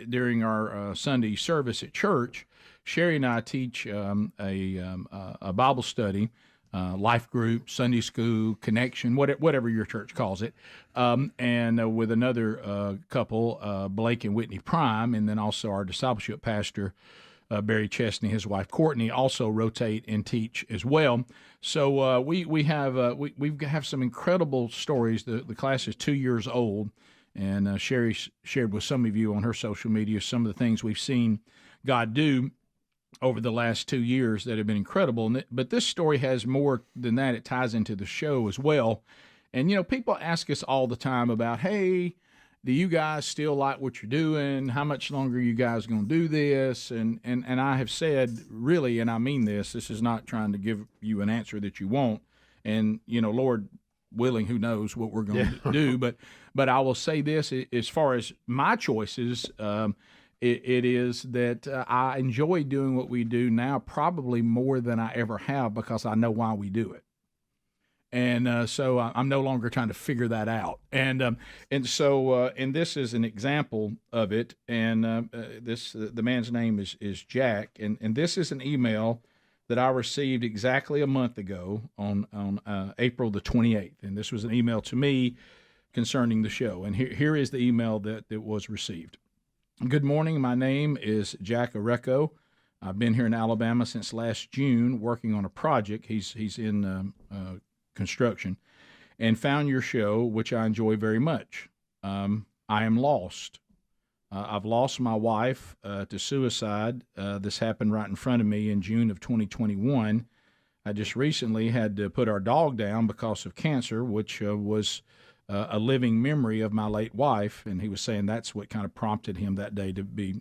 during our Sunday service at church, Sherry and I teach a Bible study, life group, Sunday school, connection, whatever your church calls it, and with another couple, Blake and Whitney Prime, and then also our discipleship pastor, Barry Chesney, his wife Courtney, also rotate and teach as well. So we have some incredible stories. The class is 2 years old, and Sherry shared with some of you on her social media some of the things we've seen God do over the last 2 years that have been incredible. But this story has more than that. It ties into the show as well. And, people ask us all the time about, hey, do you guys still like what you're doing? How much longer are you guys going to do this? And I have said, really, and I mean this is not trying to give you an answer that you want. And, Lord willing, who knows what we're going to do. But I will say this, as far as my choices, it is that I enjoy doing what we do now probably more than I ever have because I know why we do it. And so I'm no longer trying to figure that out. And this is an example of it. And the man's name is Jack. And this is an email that I received exactly a month ago on April the 28th. And this was an email to me concerning the show. And here is the email that was received. Good morning. My name is Jack Areco. I've been here in Alabama since last June working on a project. He's in construction, and found your show, which I enjoy very much. I am lost. I've lost my wife to suicide. This happened right in front of me in June of 2021. I just recently had to put our dog down because of cancer, which was a living memory of my late wife, and he was saying that's what kind of prompted him that day to be,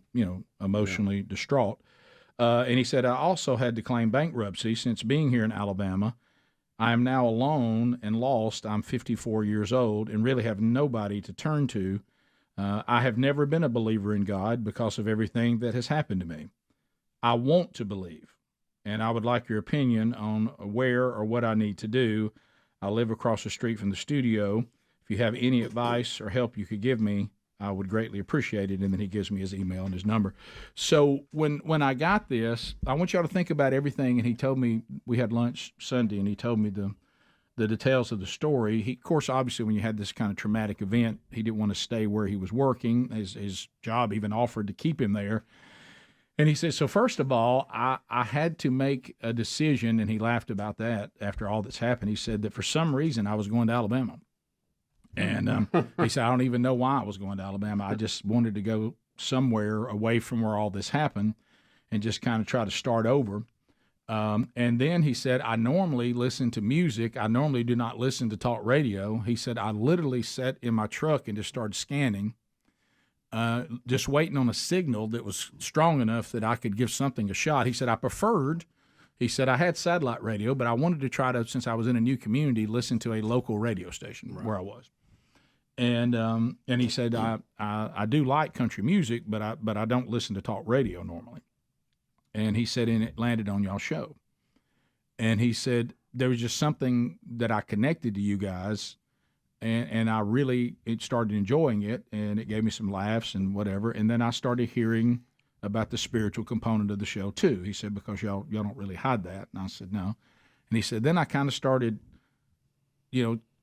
emotionally distraught. And he said, I also had to claim bankruptcy since being here in Alabama. I am now alone and lost. I'm 54 years old and really have nobody to turn to. I have never been a believer in God because of everything that has happened to me. I want to believe, and I would like your opinion on where or what I need to do. I live across the street from the studio. If you have any advice or help you could give me, I would greatly appreciate it. And then he gives me his email and his number. So when I got this, I want y'all to think about everything. And he told me, we had lunch Sunday, and he told me the details of the story. He, of course, obviously, when you had this kind of traumatic event, he didn't want to stay where he was working. His job even offered to keep him there. And he said, so first of all, I had to make a decision, and he laughed about that after all that's happened. He said that for some reason I was going to Alabama. And he said, I don't even know why I was going to Alabama. I just wanted to go somewhere away from where all this happened and just kind of try to start over. And then he said, I normally listen to music. I normally do not listen to talk radio. He said, I literally sat in my truck and just started scanning, just waiting on a signal that was strong enough that I could give something a shot. He said, he said, I had satellite radio, but I wanted to try to, since I was in a new community, listen to a local radio station where I was. And he said, I do like country music, but I don't listen to talk radio normally. And he said, and it landed on y'all's show. And he said, there was just something that I connected to you guys, and I really started enjoying it, and it gave me some laughs and whatever. And then I started hearing about the spiritual component of the show too. He said, because y'all don't really hide that. And I said, no. And he said, then I kind of started,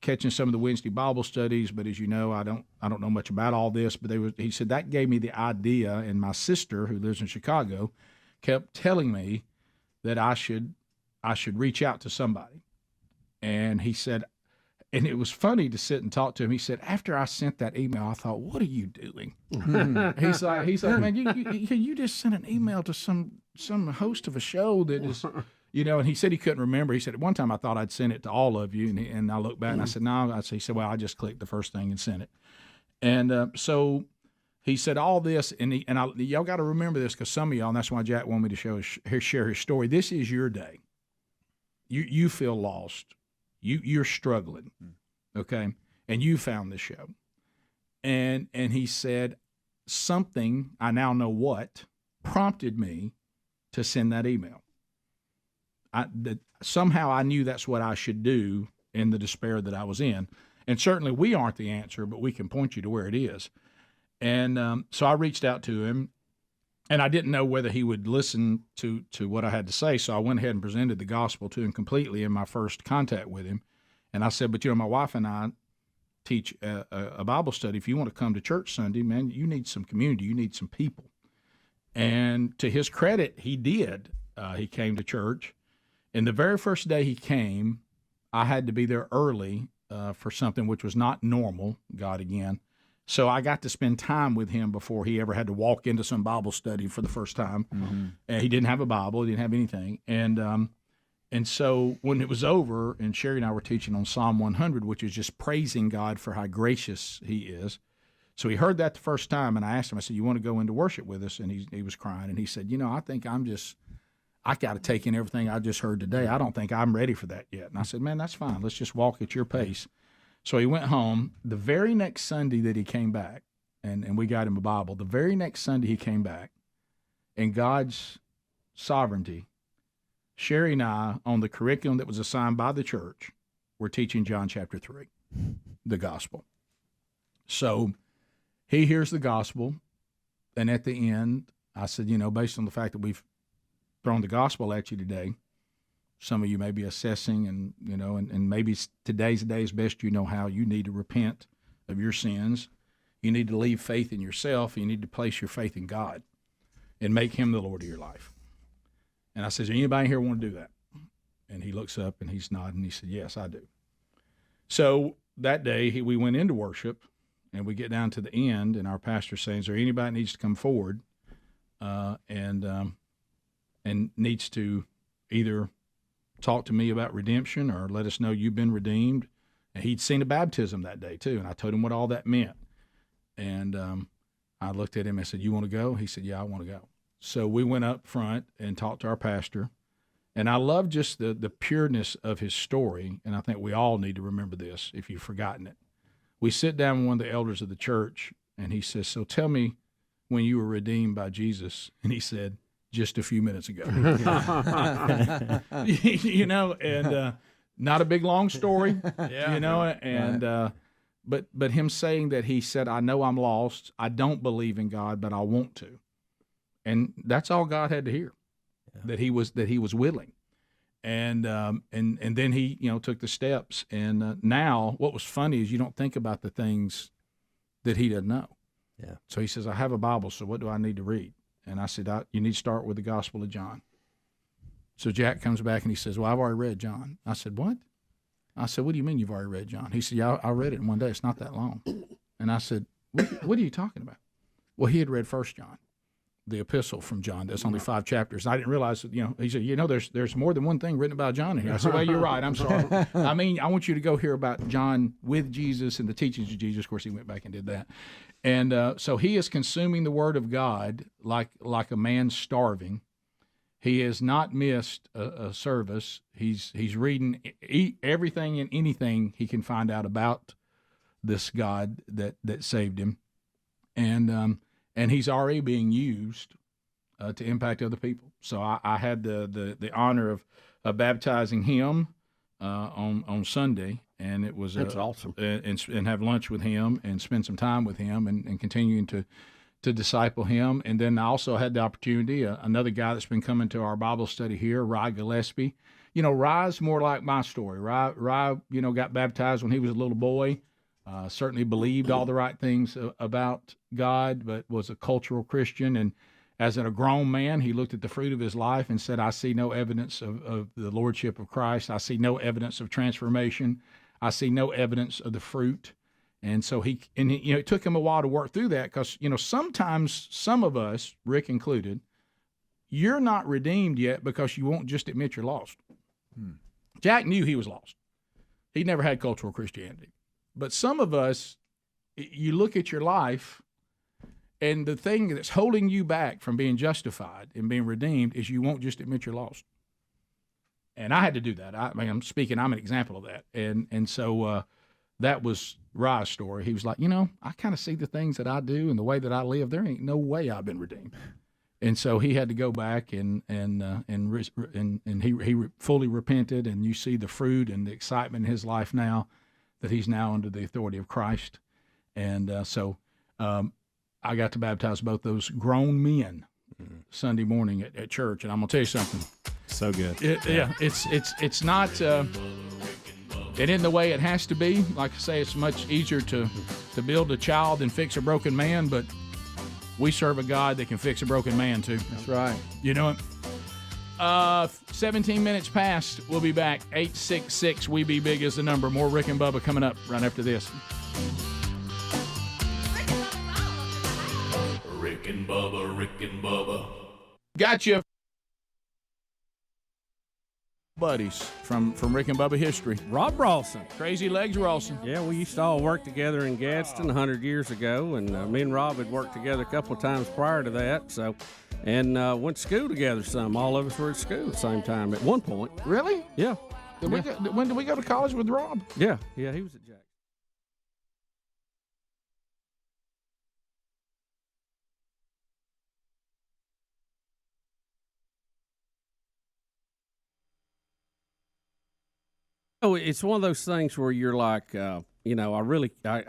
catching some of the Wednesday Bible studies, but as you know, I don't know much about all this. But he said that gave me the idea, and my sister, who lives in Chicago, kept telling me that I should reach out to somebody. And he said, and it was funny to sit and talk to him. He said, after I sent that email, I thought, what are you doing? he's like, man, you just sent an email to some host of a show that is, and he said he couldn't remember. He said, at one time I thought I'd sent it to all of you. And I looked back and I said, no. He said, well, I just clicked the first thing and sent it. And so he said all this, and y'all got to remember this, because some of y'all, and that's why Jack wanted me to share his story. This is your day. You feel lost. You're struggling, okay? And you found the show. And he said something, I now know what, prompted me to send that email. Somehow I knew that's what I should do in the despair that I was in. And certainly we aren't the answer, but we can point you to where it is. And so I reached out to him, and I didn't know whether he would listen to what I had to say, so I went ahead and presented the gospel to him completely in my first contact with him. And I said, but my wife and I teach a Bible study. If you want to come to church Sunday, man, you need some community. You need some people. And to his credit, he did. He came to church. And the very first day he came, I had to be there early for something which was not normal, God again. So I got to spend time with him before he ever had to walk into some Bible study for the first time. Mm-hmm. He didn't have a Bible. He didn't have anything. And so when it was over, and Sherry and I were teaching on Psalm 100, which is just praising God for how gracious he is. So he heard that the first time, and I asked him, I said, you want to go into worship with us? And he was crying, and he said, I think I got to take in everything I just heard today. I don't think I'm ready for that yet. And I said, man, that's fine. Let's just walk at your pace. So he went home. The very next Sunday that he came back, and we got him a Bible, the very next Sunday he came back, in God's sovereignty, Sherry and I, on the curriculum that was assigned by the church, were teaching John chapter 3, the gospel. So he hears the gospel, and at the end, I said, based on the fact that we've thrown the gospel at you today, some of you may be assessing, and maybe today's day is best you know how. You need to repent of your sins. You need to leave faith in yourself. You need to place your faith in God and make him the Lord of your life. And I said, does anybody here want to do that? And he looks up and he's nodding. He said, yes, I do. So that day we went into worship, and we get down to the end, and our pastor saying, is there anybody that needs to come forward and needs to either talk to me about redemption or let us know you've been redeemed? And he'd seen a baptism that day too, and I told him what all that meant. And I looked at him and said, you want to go? He said, yeah, I want to go. So we went up front and talked to our pastor, and I love just the pureness of his story, and I think we all need to remember this if you've forgotten it. We sit down with one of the elders of the church, and he says, so tell me when you were redeemed by Jesus. And he said, just a few minutes ago. And not a big, long story, but him saying that he said, I know I'm lost. I don't believe in God, but I want to. And that's all God had to hear, that he was willing. And then he, took the steps. And now what was funny is you don't think about the things that he doesn't know. Yeah. So he says, I have a Bible, so what do I need to read? And I said, you need to start with the Gospel of John. So Jack comes back and he says, well, I've already read John. I said, what? I said, what do you mean you've already read John? He said, yeah, I read it in one day. It's not that long. And I said, what are you talking about? Well, he had read 1 John, the epistle from John. That's only 5 chapters. And I didn't realize that, he said, there's more than one thing written about John in here. I said, well, you're right. I'm sorry. I mean, I want you to go hear about John with Jesus and the teachings of Jesus. Of course, he went back and did that. And so he is consuming the Word of God like a man starving. He has not missed a service. He's reading everything and anything he can find out about this God that saved him, and he's already being used to impact other people. So I had the honor of baptizing him on Sunday. And it was that's awesome, and have lunch with him and spend some time with him and continuing to disciple him. And then I also had the opportunity, another guy that's been coming to our Bible study here, Rye Gillespie. Rye's more like my story. Rye, got baptized when he was a little boy. Certainly believed all the right things about God, but was a cultural Christian. And as a grown man, he looked at the fruit of his life and said, I see no evidence of the lordship of Christ. I see no evidence of transformation. I see no evidence of the fruit. And so it took him a while to work through that because, sometimes some of us, Rick included, you're not redeemed yet because you won't just admit you're lost. Jack knew he was lost. He never had cultural Christianity. But some of us, you look at your life, and the thing that's holding you back from being justified and being redeemed is you won't just admit you're lost. And I had to do that. I'm an example of that. And so that was Rye's story. He was like, I kind of see the things that I do and the way that I live. There ain't no way I've been redeemed. And so he had to go back and he fully repented. And you see the fruit and the excitement in his life now that he's now under the authority of Christ. And so I got to baptize both those grown men Sunday morning at church. And I'm gonna tell you something. So good. It's not. It isn't the way it has to be. Like I say, it's much easier to build a child than fix a broken man, but we serve a God that can fix a broken man too. That's right. You know it. 17 minutes past. We'll be back. 866 We Be Big is the number. More Rick and Bubba coming up right after this. Rick and Bubba, Rick and Bubba. Gotcha. Buddies from Rick and Bubba history. Rob Rawson. Crazy Legs Rawson. Yeah, we used to all work together in Gadsden 100 years ago, and me and Rob had worked together a couple of times prior to that. And went to school together some. All of us were at school at the same time at one point. Really? Yeah. When did we go to college with Rob? Yeah, he was at Jack. Oh, it's one of those things where you're like, I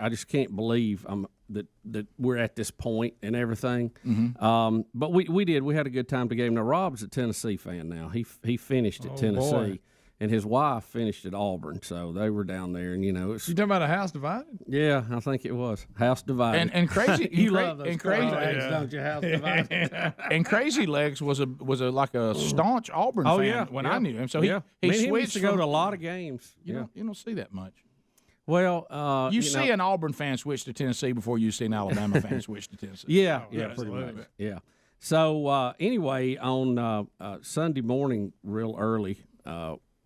just can't believe that we're at this point and everything. Mm-hmm. But we had a good time together. Now Rob's a Tennessee fan now. He finished at Tennessee, boy. And his wife finished at Auburn, so they were down there. And You talking about a house divided? Yeah, I think it was house divided. And crazy, you love those crazy legs, don't you? House divided. And Crazy Legs was like a staunch Auburn fan when I knew him. So he switched to go to a lot of games. You don't see that much. Well, you see an Auburn fan switch to Tennessee before you see an Alabama fan switch to Tennessee. Yeah, pretty much. Yeah. So anyway, on Sunday morning, real early,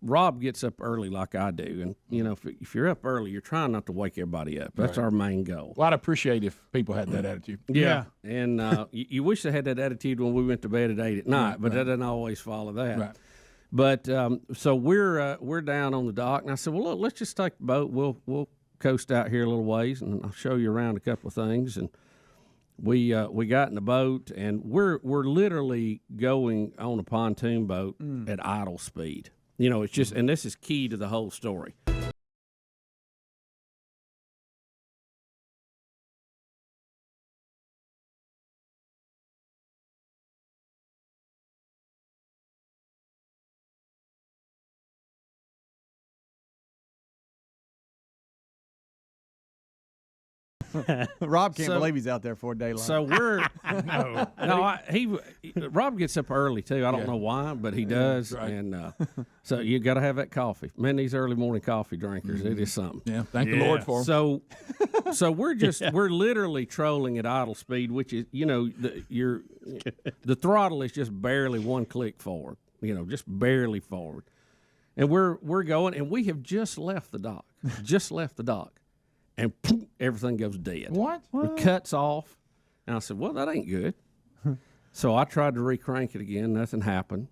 Rob gets up early like I do, and if you're up early, you're trying not to wake everybody up. That's our main goal. Well, I'd appreciate if people had that attitude. Yeah. And you wish they had that attitude when we went to bed at 8 at night, but that doesn't always follow that. Right. But so we're down on the dock, and I said, well, look, let's just take the boat. We'll coast out here a little ways, and I'll show you around a couple of things. And we got in the boat, and we're literally going on a pontoon boat at idle speed. It's just, and this is key to the whole story. Rob can't believe he's out there for daylight. So we're Rob gets up early too. I don't know why, but he does. Right. And so you got to have that coffee. Man, these early morning coffee drinkers, it is something. Yeah, thank the Lord for them. So we're literally trolling at idle speed, which is the throttle is just barely one click forward. Just barely forward, and we're going, and we have just left the dock. And poof, everything goes dead. What? It cuts off. And I said, well, that ain't good. So I tried to re-crank it again. Nothing happened.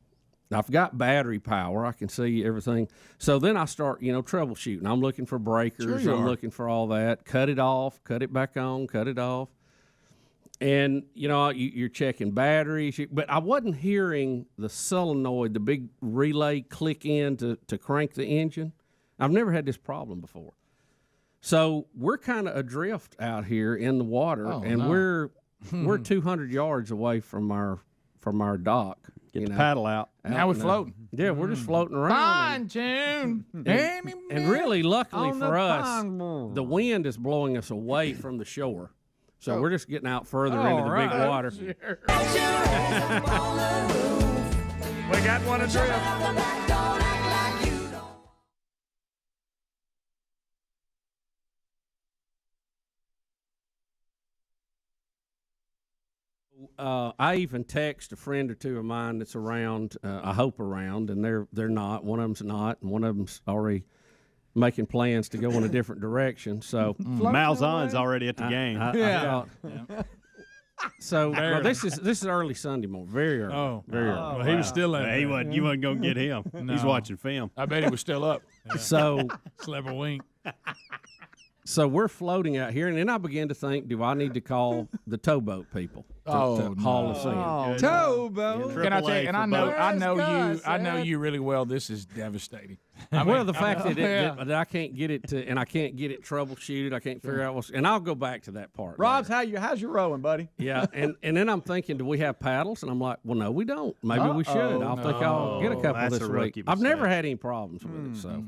I've got battery power. I can see everything. So then I start, troubleshooting. I'm looking for breakers. Sure I'm looking for all that. Cut it off. Cut it back on. Cut it off. And, you're checking batteries. But I wasn't hearing the solenoid, the big relay click in to crank the engine. I've never had this problem before. So we're kind of adrift out here in the water, we're 200 yards away from our from our dock. Get the paddle out. Now we're floating. Yeah, we're just floating around. Pontoon. And really, luckily for us, the wind is blowing us away from the shore. So we're just getting out further into the big water. We got one adrift. I even text a friend or two of mine that's around. I hope around, and they're not. One of them's not, and one of them's already making plans to go in a different direction. So Malzahn's already at the game. So well, this is early Sunday morning, very early. Very early. Well, he was still in. He wasn't. You wasn't gonna get him. No. He's watching film. I bet he was still up. So slept a wink. So we're floating out here, and then I began to think, do I need to call the towboat people to haul us in? Towboat. Can I tell you? And I know you really well. This is devastating. The fact that I can't get it to, and I can't get it troubleshooted. I can't figure out what's, and I'll go back to that part. Rob's, how's your rowing, buddy? Yeah, and then I'm thinking, do we have paddles? And I'm like, well, no, we don't. Maybe we should. I'll get a couple this week. I've never had any problems with it, so.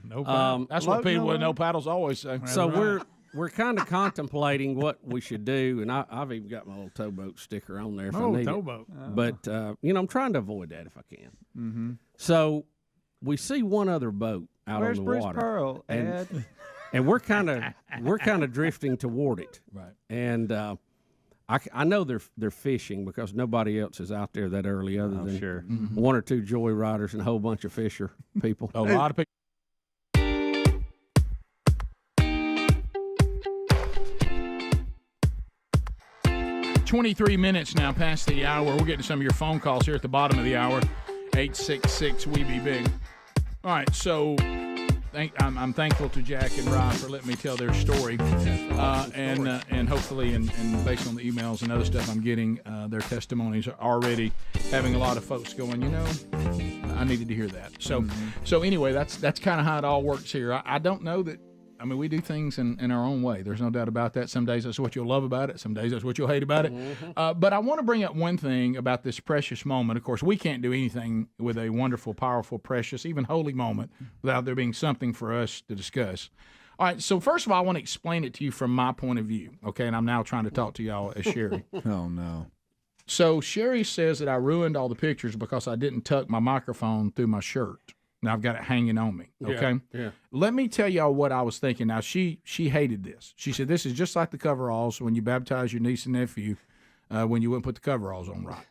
No paddles. That's what people with no paddles always say. So we're kind of contemplating what we should do, and I've even got my little towboat sticker on there if I need towboat. it. But I'm trying to avoid that if I can. Mm-hmm. So we see one other boat out Where's on the Bruce water, Pearl, Ed? and we're kind of drifting toward it. Right. And I know they're fishing because nobody else is out there that early other than one or two joy riders and a whole bunch of fisher people. A lot of people. 23 minutes now past the hour. We're getting some of your phone calls here at the bottom of the hour. 866-WE-BE-BIG. All right, so I'm thankful to Jack and Rob for letting me tell their story. And hopefully, and based on the emails and other stuff I'm getting, their testimonies are already having a lot of folks going, I needed to hear that. So anyway, that's kind of how it all works here. I don't know that. I mean, we do things in our own way. There's no doubt about that. Some days that's what you'll love about it. Some days that's what you'll hate about it. But I want to bring up one thing about this precious moment. Of course, we can't do anything with a wonderful, powerful, precious, even holy moment without there being something for us to discuss. All right, so first of all, I want to explain it to you from my point of view, okay? And I'm now trying to talk to y'all as Sherry. Oh, no. So Sherry says that I ruined all the pictures because I didn't tuck my microphone through my shirt. Now I've got it hanging on me, okay? Yeah. Let me tell y'all what I was thinking. Now, she hated this. She said, this is just like the coveralls when you baptize your niece and nephew when you wouldn't put the coveralls on right.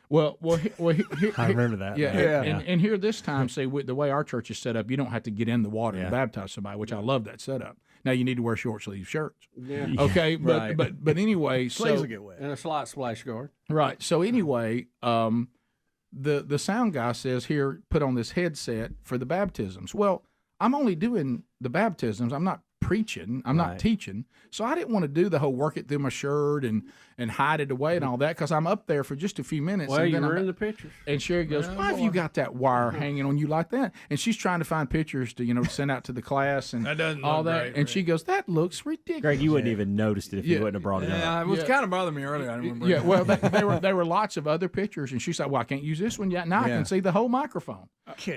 Well, here, I remember that. Yeah. And here this time, say, the way our church is set up, you don't have to get in the water and baptize somebody, which I love that setup. Now you need to wear short sleeve shirts. Yeah. Okay, Right. but anyway, Sleeves will get wet. And a slight splash guard. Right. So anyway, the sound guy says, here, put on this headset for the baptisms. Well, I'm only doing the baptisms. I'm not preaching. I'm not teaching. So I didn't want to do the whole work it through my shirt and hide it away and all that because I'm up there for just a few minutes. Well, and you then were in the pictures. And Sherry goes, why have you got that wire hanging on you like that? And she's trying to find pictures to, send out to the class and that doesn't all look that. great, and she goes, that looks ridiculous. Greg, you wouldn't even noticed it if you wouldn't have brought it up. Yeah, it was kind of bothering me earlier. I didn't remember. Yeah, well, there were lots of other pictures, and she's like, well, I can't use this one yet. Now I can see the whole microphone.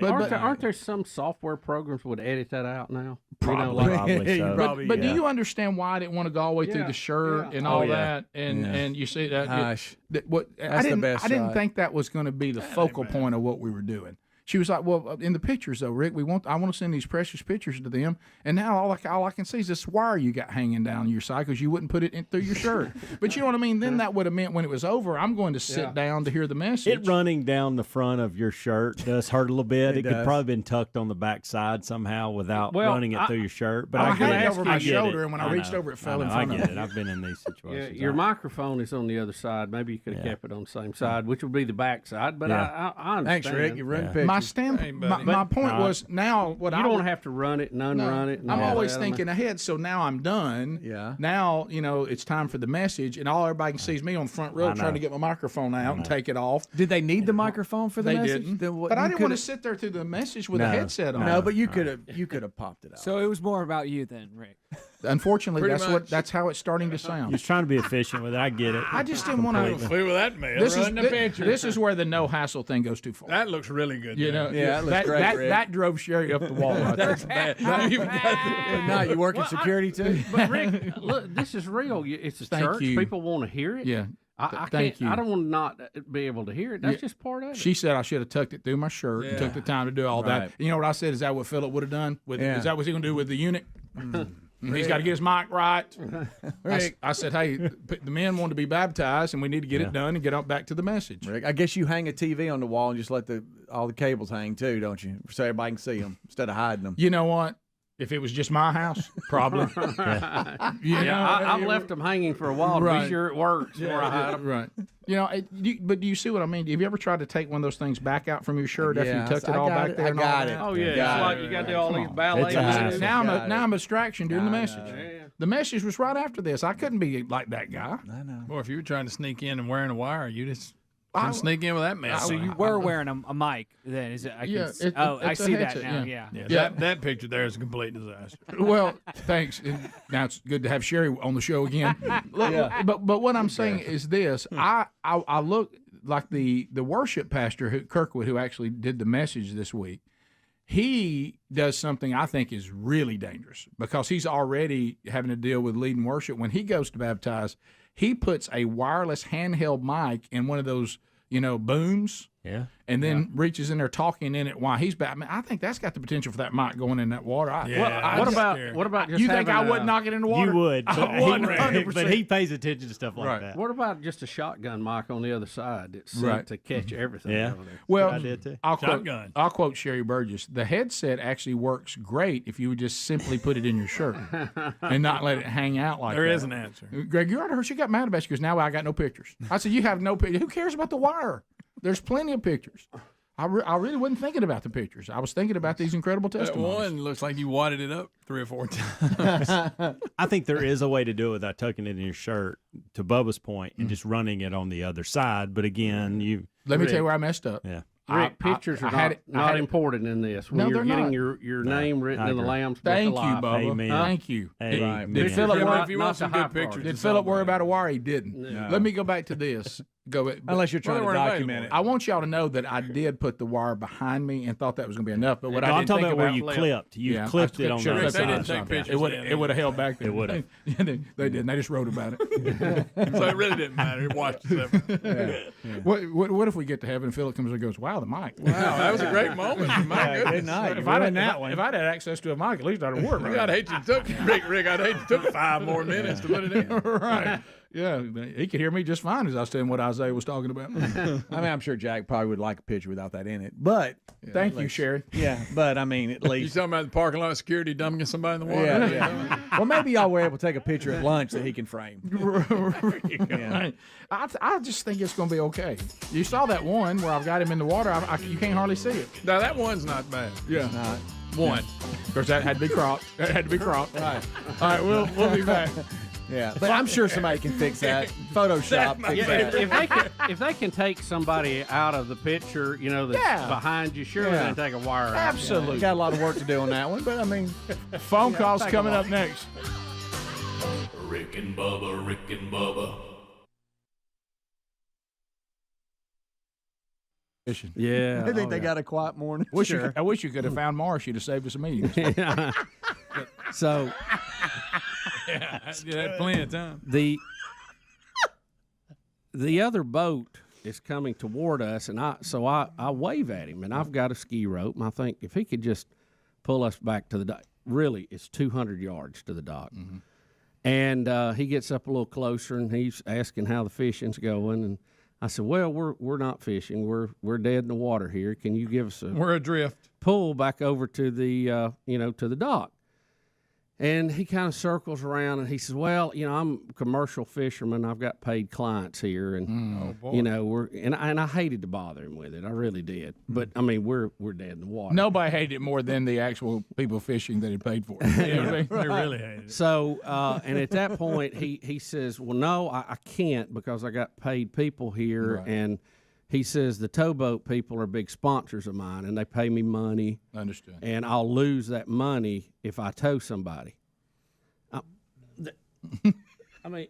Aren't there some software programs that would edit that out now? Probably so. But do you understand why I didn't want to go all the way through the shirt and all that? And you see that? Gosh. I didn't think that was going to be the focal point of what we were doing. She was like, well, in the pictures, though, Rick, I want to send these precious pictures to them. And now all I can see is this wire you got hanging down your side because you wouldn't put it in through your shirt. But you know what I mean? Then that would have meant when it was over, I'm going to sit down to hear the message. It running down the front of your shirt does hurt a little bit. It could probably been tucked on the back side somehow without running it through your shirt. But I had it over my shoulder, and when I reached over, it fell in front of me. I get it. I've been in these situations. Yeah, your microphone is on the other side. Maybe you could have kept it on the same side, which would be the back side. But I understand. Thanks, Rick. You ruined pictures. My standpoint. My point was now what you don't have to run it and unrun it. And I'm always thinking ahead, so now I'm done. Yeah. Now it's time for the message, and all everybody can see is me on the front row trying to get my microphone out and take it off. Did they need the microphone for the message? They didn't. But I didn't want to sit there through the message with a headset on. No, but you could have popped it out. So it was more about you then, Rick. Unfortunately, Pretty much. that's how it's starting to sound. He's trying to be efficient with it. I get it. I just didn't want to Fool with that man. This Run the picture. this is where the no hassle thing goes too far. That looks really good. You know, Yeah, that looks great, Rick. that drove Sherry up the wall. Right there. That's bad. Not even Now you work in security too. But Rick, look, this is real. It's a Thank church. you. People want to hear it. Yeah. I Thank can't. you. I don't want to not be able to hear it. That's just part of it. She said I should have tucked it through my shirt and took the time to do all Right. that. You know what I said? Is that what Philip would have done? Is that what he's going to do with the eunuch? He's got to get his mic right. I said, hey, the men want to be baptized, and we need to get it done and get up back to the message. Rick, I guess you hang a TV on the wall and just let all the cables hang too, don't you? So everybody can see them instead of hiding them. You know what? If it was just my house, probably. I've left them hanging for a while to be sure it works before I hide them. Right. You know, but do you see what I mean? Have you ever tried to take one of those things back out from your shirt after you tucked it all back there? I got it. Oh yeah, it's like you got to do all these ballet. Now I'm a distraction during the message. The message was right after this. I couldn't be like that guy. I know. Boy, if you were trying to sneak in and wearing a wire, you just couldn't sneak in with that mess. So you were wearing a mic then? Is it? I it's I see a that headset, now. yeah. That picture there is a complete disaster. Well, thanks. Now it's good to have Sherry on the show again. But what I'm saying is this: I look like the worship pastor Kirkwood, who actually did the message this week. He does something I think is really dangerous because he's already having to deal with leading worship. When he goes to baptize, he puts a wireless handheld mic in one of those, booms. Yeah. And then reaches in there talking in it while he's back. I think that's got the potential for that mic going in that water. What about just you think having I wouldn't knock it in the water? You would, but, I would, 100%. But he pays attention to stuff like that. What about just a shotgun mic on the other side that's sent to catch everything? Yeah. Over there? Well, I did too. I'll quote Sherry Burgess. The headset actually works great if you would just simply put it in your shirt and not let it hang out like that. There is an answer. Greg, you heard her. She got mad about you because now I got no pictures. I said, you have no pictures. Who cares about the wire? There's plenty of pictures. I really wasn't thinking about the pictures. I was thinking about these incredible testimonies. That one looks like you wadded it up 3 or 4 times. I think there is a way to do it without tucking it in your shirt, to Bubba's point, and just running it on the other side. But again, Let me tell you where I messed up. Yeah. Rick, pictures are not important in this. When you're getting your name written in the Lamb's Book Thank of you, Life. Bubba. Amen. Thank you. Amen. Did Philip If you want some good pictures, Did Philip worry about a wire? He didn't. No. Let me go back to this. Unless you're trying to document it. I want y'all to know that I did put the wire behind me and thought that was going to be enough. But what No, I I'm didn't talking think about where you clipped. You clipped it on the other They didn't side. take pictures. It would have held back there. It would have. They didn't. They just wrote about it. So it really didn't matter. He watched it. What if we get to heaven and Philip comes and goes, wow, the mic. Wow, that was a great moment. My goodness. Good night. If I'd had access to a mic, at least I'd have worked. Rick, I'd hate you took Rick. I'd hate you took 5 more minutes to put it in. Right. Yeah, he could hear me just fine as I was saying what Isaiah was talking about. I'm sure Jack probably would like a picture without that in it. But Thank you, Sherry. Yeah, but at You least. talking about the parking lot security dumping somebody in the water? Yeah. Well, maybe y'all were able to take a picture at lunch that he can frame. Yeah. I just think it's going to be okay. You saw that one where I've got him in the water. You can't hardly see it. No, that one's not bad. Yeah. One. Of course, that had to be cropped. Right. All right, we'll be back. Yeah, but I'm sure somebody can fix that. Photoshop. Fix that. If they can take somebody out of the picture, that's behind you, surely they can take a wire out. Absolutely. Got a lot of work to do on that one, but I mean, phone calls coming up next. Rick and Bubba, Rick and Bubba. Yeah. I think they got a quiet morning. I wish you could have found Marsh. You'd have saved us a meeting. So. Yeah, you had plenty of time. The other boat is coming toward us, and I wave at him, and I've got a ski rope, and I think if he could just pull us back to the dock. Really, it's 200 yards to the dock. Mm-hmm. And he gets up a little closer, and he's asking how the fishing's going, and I said, "Well, we're not fishing. We're dead in the water here. Can you give us We're adrift. Pull back over to the to the dock?" And he kind of circles around and he says, "Well, I'm a commercial fisherman. I've got paid clients here, and we're and I hated to bother him with it. I really did. But I mean, we're dead in the water. Nobody hated it more than the actual people fishing that had paid for it. You know what I mean? They really hated it. So, and at that point, he says, "Well, no, I can't because I got paid people here." Right. And he says the towboat people are big sponsors of mine, and they pay me money. Understood. And I'll lose that money if I tow somebody. I mean,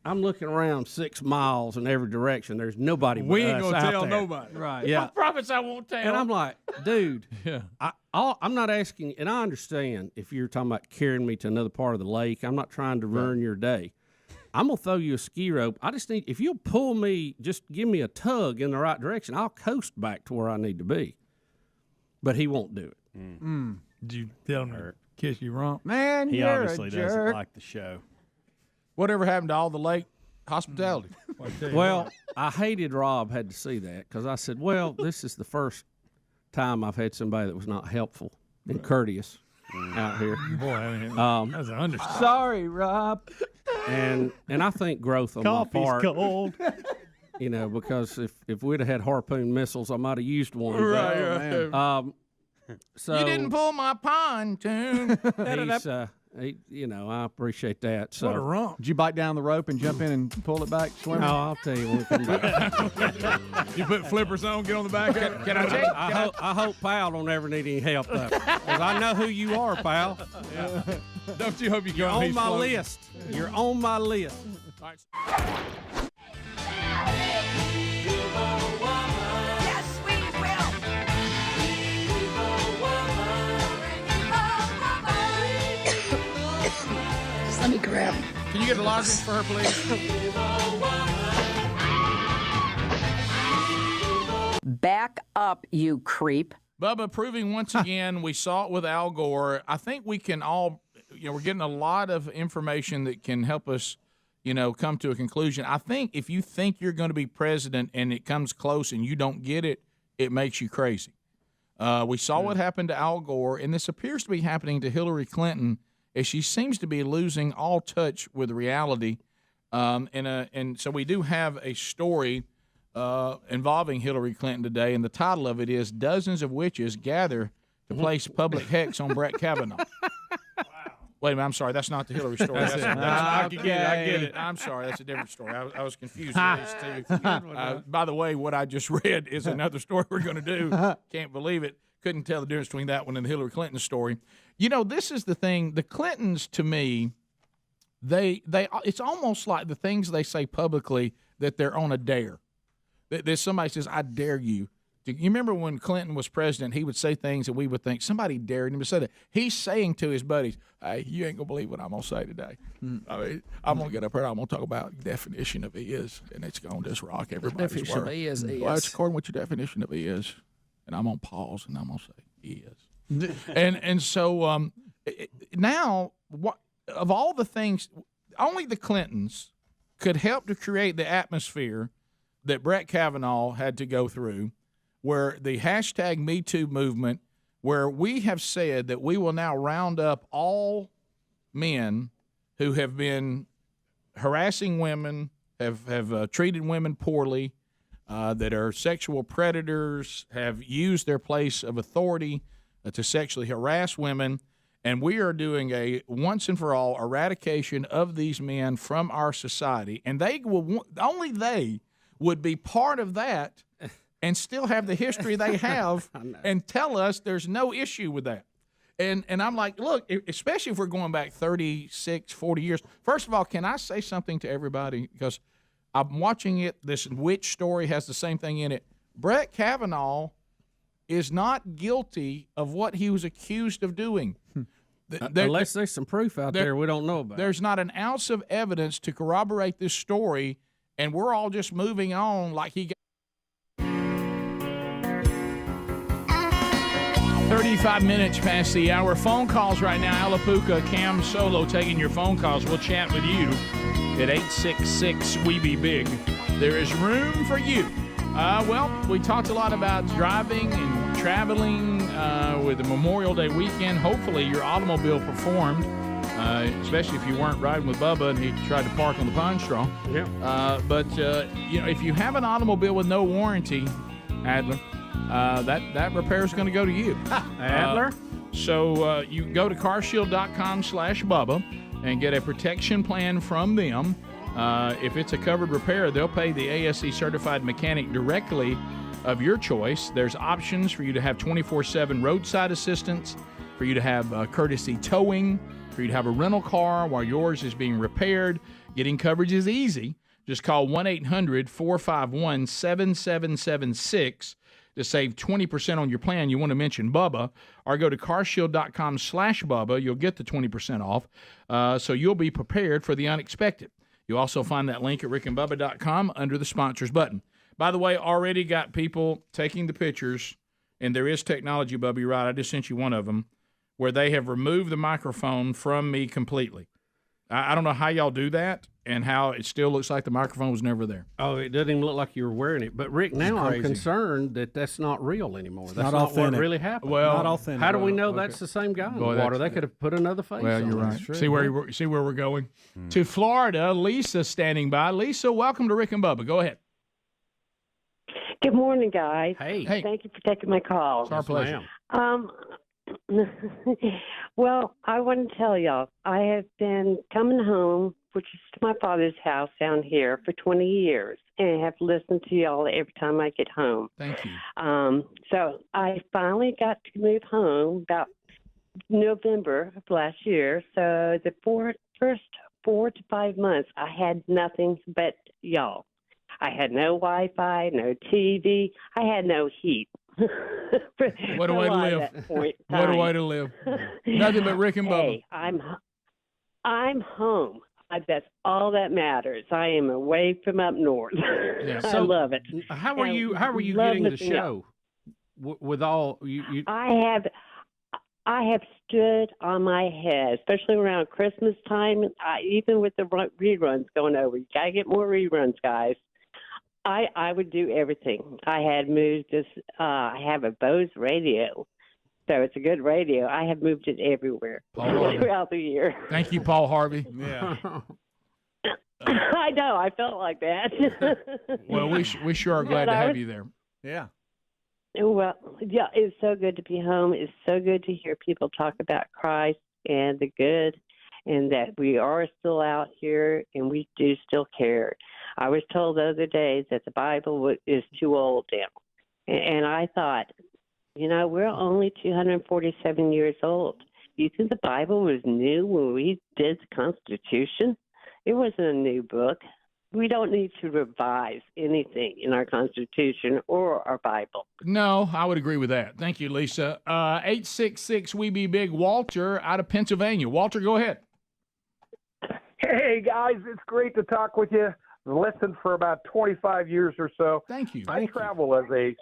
I'm looking around 6 miles in every direction. There's nobody. We but ain't us gonna out tell there. nobody. Right. Yeah. I promise I won't tell. And I'm like, dude, Yeah. I'm not asking, and I understand if you're talking about carrying me to another part of the lake. I'm not trying to ruin your day. I'm gonna throw you a ski rope. I just need, if you'll pull me, just give me a tug in the right direction, I'll coast back to where I need to be. But he won't do it. Did you tell him to kiss your rump? Man, He you're obviously a doesn't jerk. like the show. Whatever happened to all the lake hospitality? Well, I hated Rob had to see that because I said, well, this is the first time I've had somebody that was not helpful and courteous out here. Boy, I mean, that's an understatement. Sorry, Rob. And I think growth on Coffee's my part. cold. You know, because if we'd have had harpoon missiles, I might have used one. but, Right. So You didn't pull my pontoon. he's, I appreciate that. So What a rump. Did you bite down the rope and jump in and pull it back, swimming? No, I'll tell you when we come back. You put flippers on, get on the back. Can I tell you? I hope Pal don't ever need any help though, because I know who you are, Pal. Don't you hope you go You're on on my list. You're on my list. Just let me grab him. Can you get a lozenge for her, please? Back up, you creep. Bubba, proving once again, we saw it with Al Gore. I think we can all, we're getting a lot of information that can help us, come to a conclusion. I think if you think you're going to be president and it comes close and you don't get it, it makes you crazy. We saw what happened to Al Gore, and this appears to be happening to Hillary Clinton as she seems to be losing all touch with reality. And so we do have a story involving Hillary Clinton today, and the title of it is "Dozens of Witches Gather to Place Public Hex on Brett Kavanaugh." Wait a minute, I'm sorry, that's not the Hillary story. I get it. I'm sorry, that's a different story. I was confused with these two. By the way, what I just read is another story we're going to do. Can't believe it. Couldn't tell the difference between that one and the Hillary Clinton story. This is the thing. The Clintons, to me, it's almost like the things they say publicly that they're on a dare. There's somebody says, "I dare you." You remember when Clinton was president, he would say things that we would think somebody dared him to say that. He's saying to his buddies, "Hey, you ain't gonna believe what I'm gonna say today. I mean, I'm gonna get up here. I'm gonna talk about definition of is, and it's gonna just rock everybody's definition world. of is. Well, it's according to what your definition of is, and I'm gonna pause and I'm gonna say is, and so now what of all the things, only the Clintons could help to create the atmosphere that Brett Kavanaugh had to go through, where the hashtag Me Too movement, where we have said that we will now round up all men who have been harassing women, have treated women poorly, that are sexual predators, have used their place of authority to sexually harass women, and we are doing a once and for all eradication of these men from our society, and only they would be part of that and still have the history they have and tell us there's no issue with that. And I'm like, look, especially if we're going back 36, 40 years. First of all, can I say something to everybody? Because I'm watching it. This witch story has the same thing in it. Brett Kavanaugh is not guilty of what he was accused of doing. Unless there's some proof out there we don't know about. There's not an ounce of evidence to corroborate this story, and we're all just moving on like he got. 35 minutes past the hour. Phone calls right now. Alapuka, Cam Solo taking your phone calls. We'll chat with you at 866-WE-BE-BIG. There is room for you. Well, we talked a lot about driving and traveling with the Memorial Day weekend. Hopefully your automobile performed, especially if you weren't riding with Bubba and he tried to park on the pine straw. Yeah. But if you have an automobile with no warranty, Adler, that repair is going to go to you. Adler? So you can go to carshield.com/Bubba and get a protection plan from them. If it's a covered repair, they'll pay the ASE certified mechanic directly of your choice. There's options for you to have 24/7 roadside assistance, for you to have courtesy towing, for you to have a rental car while yours is being repaired. Getting coverage is easy. Just call 1-800-451-7776 to save 20% on your plan. You want to mention Bubba, or go to carshield.com/Bubba. You'll get the 20% off, so you'll be prepared for the unexpected. You'll also find that link at rickandbubba.com under the sponsors button. By the way, already got people taking the pictures, and there is technology, Bubba, you're right, I just sent you one of them, where they have removed the microphone from me completely. I don't know how y'all do that and how it still looks like the microphone was never there. Oh, it doesn't even look like you were wearing it. But, Rick, now I'm concerned that that's not real anymore. That's not what really happened. Well, not authentic. How do we know that's the same guy in the water? They could have put another face on it. Well, you're right. See where we're going? To Florida, Lisa standing by. Lisa, welcome to Rick and Bubba. Go ahead. Good morning, guys. Hey. Thank you for taking my call. It's our pleasure. Well, I want to tell y'all, I have been coming home, which is to my father's house down here, for 20 years, and I have listened to y'all every time I get home. Thank you. So I finally got to move home about November of last year. So the first 4 to 5 months, I had nothing but y'all. I had no Wi-Fi, no TV. I had no heat. What a way to live. What a way to live. Nothing but Rick and Bubba. Hey, I'm home. That's all that matters. I am away from up north. Yeah. I love it. How were you getting the show? With all you I have stood on my head, especially around Christmas time. Even with the reruns going over, you gotta get more reruns, guys. I would do everything. I had moved this. I have a Bose radio, so it's a good radio. I have moved it everywhere throughout the year. Thank you, Paul Harvey. Yeah. I know. I felt like that. Well, we sure are glad to have you there. Yeah. Well, yeah, it's so good to be home. It's so good to hear people talk about Christ and the good, and that we are still out here and we do still care. I was told the other day that the Bible is too old now. And I thought, we're only 247 years old. You think the Bible was new when we did the Constitution? It wasn't a new book. We don't need to revise anything in our Constitution or our Bible. No, I would agree with that. Thank you, Lisa. 866 We Be Big, Walter out of Pennsylvania. Walter, go ahead. Hey, guys, it's great to talk with you. Listened for about 25 years or so. Thank you. I travel as an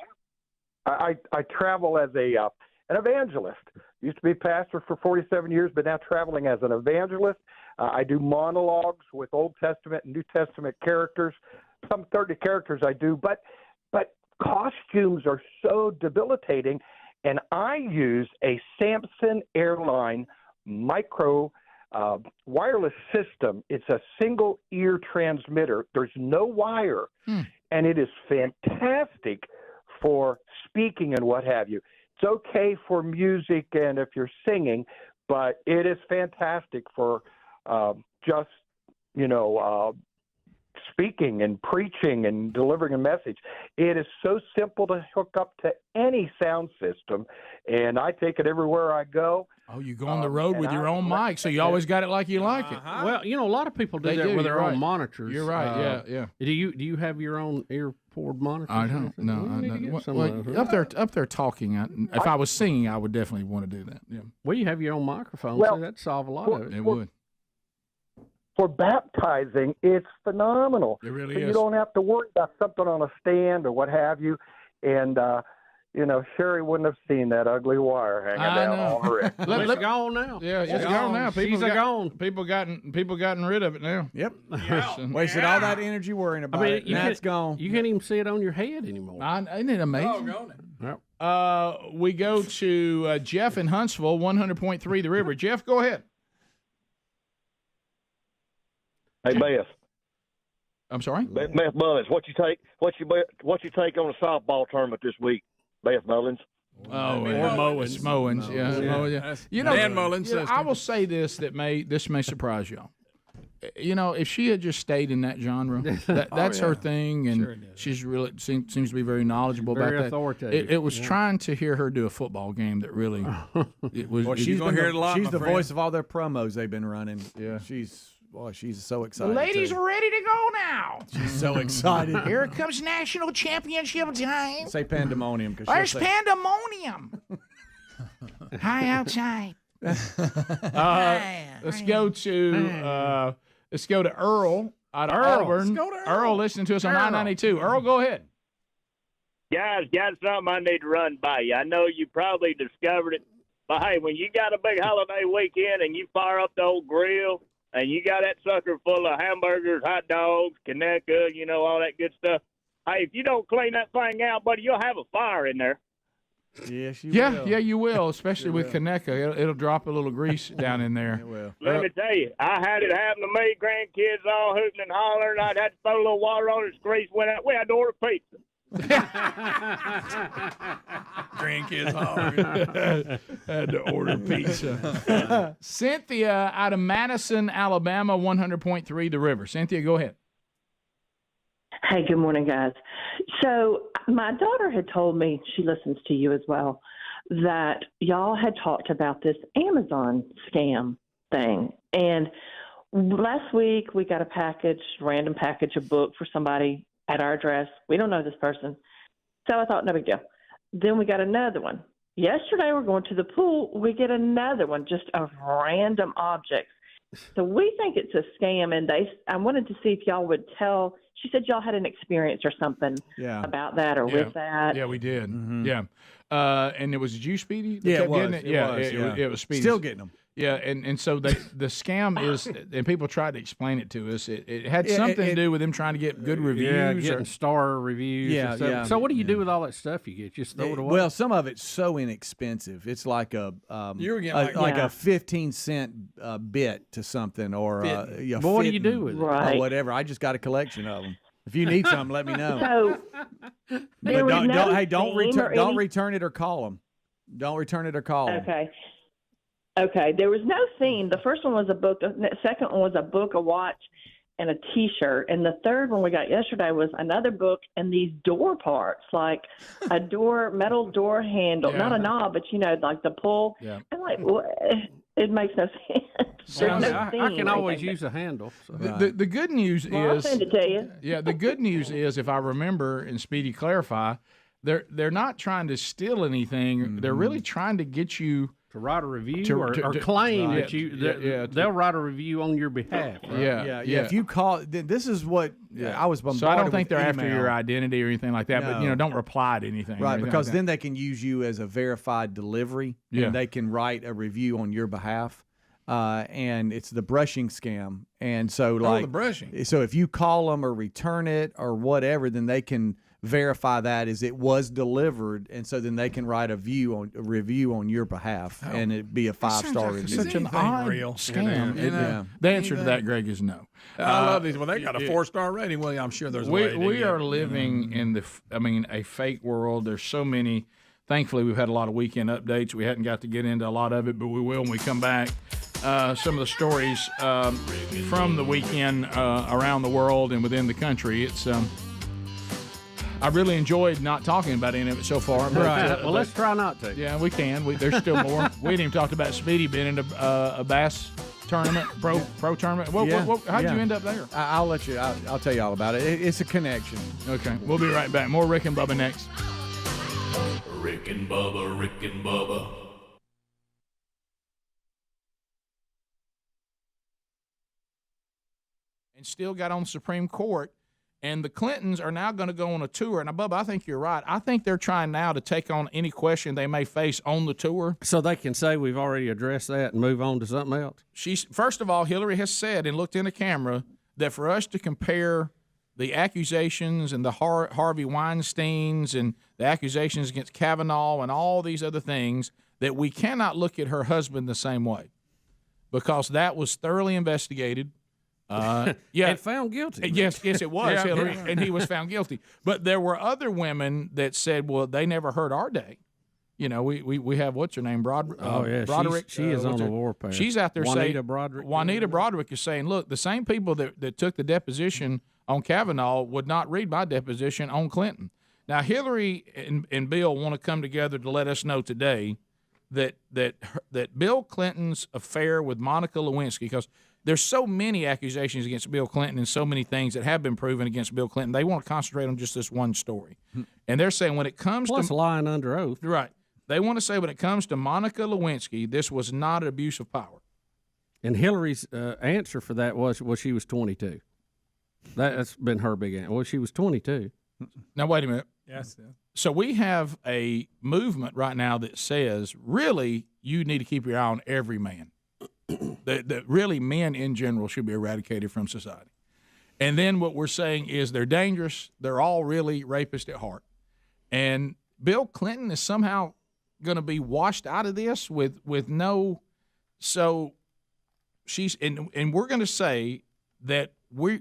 evangelist. Used to be pastor for 47 years, but now traveling as an evangelist. I do monologues with Old Testament and New Testament characters. Some 30 characters I do, but costumes are so debilitating, and I use a Samson Airline micro wireless system. It's a single ear transmitter. There's no wire, and it is fantastic for speaking and what have you. It's okay for music and if you're singing, but it is fantastic for just speaking and preaching and delivering a message. It is so simple to hook up to any sound system, and I take it everywhere I go. Oh, you go on the road with your own mic, so you always got it like you like it. Well, a lot of people do that with their own monitors. You're right. Yeah. Do you have your own earport monitor? I don't. No. Up there talking. If I was singing, I would definitely want to do that. Yeah. Well, you have your own microphone, Well, so that'd solve a lot of it. It would. For baptizing, it's phenomenal. It really so is. You don't have to worry about something on a stand or what have you. And, Sherry wouldn't have seen that ugly wire hanging down on her wrist. It's gone now. Yeah, it's gone now. She's gone. People gotten rid of it now. Yep. Wasted all that energy worrying about it. Now it's gone. You can't even see it on your head anymore. Isn't it amazing? Yep. We go to Jeff in Huntsville, 100.3 The River. Jeff, go ahead. Hey, Beth. I'm sorry? Beth Mullins, what you take on the softball tournament this week, Beth Mullins? Oh, or Mowens. Yeah. Dan Mullins. I will say this this may surprise y'all. if she had just stayed in that genre, that's her thing, and she's really seems to be very knowledgeable very about authoritative. that. It was trying to hear her do a football game that really. It was. Well, she's gonna hear it a lot. She's the voice of all their promos they've been running. Yeah, she's so The excited. ladies are ready to go now. She's so excited. Here comes national championship time. Say pandemonium. There's pandemonium. Hi outside. Let's go to Earl out of Auburn. Let's go to Earl, listening to us on 992. Earl, go ahead. Guys, got something I need to run by you. I know you probably discovered it, but hey, when you got a big holiday weekend and you fire up the old grill and you got that sucker full of hamburgers, hot dogs, Conecuh, all that good stuff, hey, if you don't clean that thing out, buddy, you'll have a fire in there. Yes, you Yeah, will. yeah, you will, especially with Conecuh. It'll drop a little grease down in there. It will. Let me tell you, I had it happen to me, grandkids all hooting and hollering. I'd had to throw a little water on it, grease went out. We had to order pizza. Grandkids hollering. Had to order pizza. Cynthia out of Madison, Alabama, 100.3 The River. Cynthia, go ahead. Hey, good morning, guys. So my daughter had told me, she listens to you as well, that y'all had talked about this Amazon scam thing. And last week we got a random package, a book for somebody at our address. We don't know this person. So I thought, no big deal. Then we got another one. Yesterday we're going to the pool. We get another one, just of random objects. So we think it's a scam, and I wanted to see if y'all would tell. She said y'all had an experience or something about that or with that. Yeah, we did. Mm-hmm. Yeah. And it was you, Speedy? Yeah, kept it was. getting it? It It was Speedy. Still getting them. Yeah, and so the scam is, and people tried to explain it to us. It had something to do with them trying to get good reviews. Yeah, getting star reviews. Yeah, and stuff. yeah. So what do you do with all that stuff you get? Just throw it away? Well, some of it's so inexpensive. It's like a You were getting a 15-cent bit to something or But what do you do with it? Or whatever. I just got a collection of them. If you need something, let me know. So But don't return it or call them. Don't return it or call them. Okay, there was no theme. The first one was a book. The second one was a book, a watch, and a T-shirt. And the third one we got yesterday was another book and these door parts, like a metal door handle, not a knob, but like the pull. Yeah. I'm like, it makes no sense. There's no theme. I can always use a handle. So. The good news I'll is, send it to you. Yeah, the good news is, if I remember, and Speedy clarify, they're not trying to steal anything. Mm-hmm. They're really trying to get you to write a review or claim that they'll write a review on your behalf. Right? Yeah. If you call, this is what I was bombarded. So I don't think they're after email. your identity or anything like that. No. But don't reply to anything. Right, because like then they can use you as a verified delivery. Yeah. And they can write a review on your behalf. And it's the brushing scam. And so the brushing. So if you call them or return it or whatever, then they can verify that as it was delivered, and so then they can write a review on your behalf, and it'd be a 5-star review. Such an odd scam. The answer to that, Greg, is no. I love these. Well, they got a 4-star rating. Well, I'm sure there's a way to we get are it. living in a fake world. There's so many. Thankfully, we've had a lot of weekend updates. We hadn't got to get into a lot of it, but we will when we come back. Some of the stories from the weekend around the world and within the country. It's I really enjoyed not talking about any of it so far. But, right. Well, let's try not to. Yeah, we can. There's still more. We hadn't even talked about Speedy being in a bass tournament, pro tournament. How'd you end up there? I'll let you. I'll tell you all about it. It's a connection. Okay, we'll be right back. More Rick and Bubba next. Rick and Bubba, Rick and Bubba. And still got on the Supreme Court. And the Clintons are now going to go on a tour. And, Bubba, I think you're right. I think they're trying now to take on any question they may face on the tour. So they can say we've already addressed that and move on to something else? First of all, Hillary has said and looked in the camera that for us to compare the accusations and the Harvey Weinsteins and the accusations against Kavanaugh and all these other things, that we cannot look at her husband the same way because that was thoroughly investigated. And found guilty. Yes, it was, Hillary, and he was found guilty. But there were other women that said, well, they never heard our day. we have what's her name, Broderick. She is on the warpath. She's out there saying Juanita Broderick is saying, look, the same people that took the deposition on Kavanaugh would not read my deposition on Clinton. Now Hillary and Bill want to come together to let us know today that Bill Clinton's affair with Monica Lewinsky, because there's so many accusations against Bill Clinton and so many things that have been proven against Bill Clinton. They want to concentrate on just this one story. And they're saying when it comes to lying under oath. Right. They want to say when it comes to Monica Lewinsky, this was not an abuse of power. And Hillary's answer for that was she was 22. That's been her big answer. Well, she was 22. Now, wait a minute. Yes. So we have a movement right now that says, really, you need to keep your eye on every man. that really men in general should be eradicated from society. And then what we're saying is they're dangerous. They're all really rapists at heart. And Bill Clinton is somehow going to be washed out of this with no. So she's and we're going to say that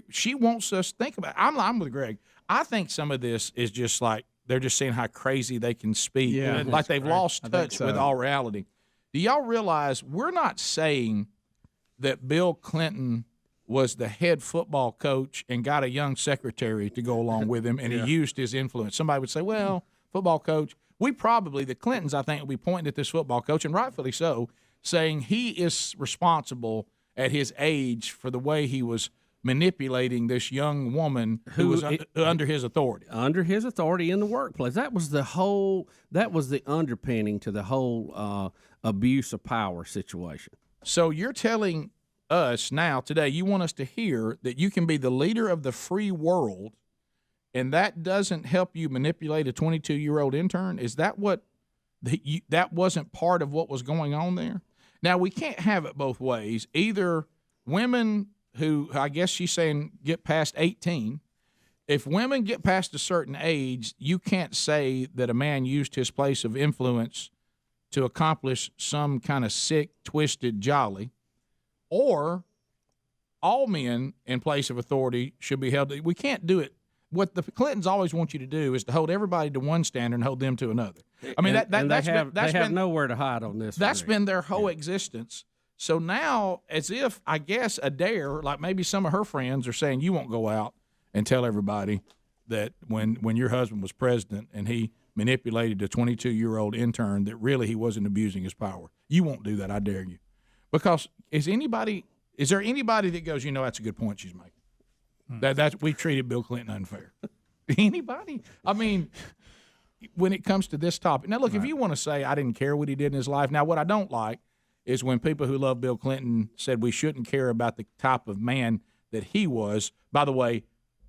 she wants us to think about it. I'm with Greg. I think some of this is just like they're just saying how crazy they can speak, like they've lost touch with all reality. Do y'all realize we're not saying that Bill Clinton was the head football coach and got a young secretary to go along with him, and he used his influence? Somebody would say, well, football coach. The Clintons, I think, will be pointing at this football coach, and rightfully so, saying he is responsible at his age for the way he was manipulating this young woman who was under his authority. Under his authority in the workplace. That was the underpinning to the whole abuse of power situation. So you're telling us now today, you want us to hear that you can be the leader of the free world, and that doesn't help you manipulate a 22-year-old intern? Is that what that wasn't part of what was going on there? Now, we can't have it both ways. Either women who, I guess she's saying, get past 18. If women get past a certain age, you can't say that a man used his place of influence to accomplish some kind of sick, twisted jolly, or all men in place of authority should be held. We can't do it. What the Clintons always want you to do is to hold everybody to one standard and hold them to another. I mean, they have nowhere to hide on this. That's been their whole existence. So now, as if, I guess, Adler, like maybe some of her friends are saying, you won't go out and tell everybody that when your husband was president and he manipulated a 22-year-old intern that really he wasn't abusing his power. You won't do that, I dare you. Because is there anybody that goes, that's a good point she's making? We treated Bill Clinton unfair. Anybody? I mean, when it comes to this topic. Now, look, if you want to say I didn't care what he did in his life, now what I don't like is when people who love Bill Clinton said we shouldn't care about the type of man that he was, by the way,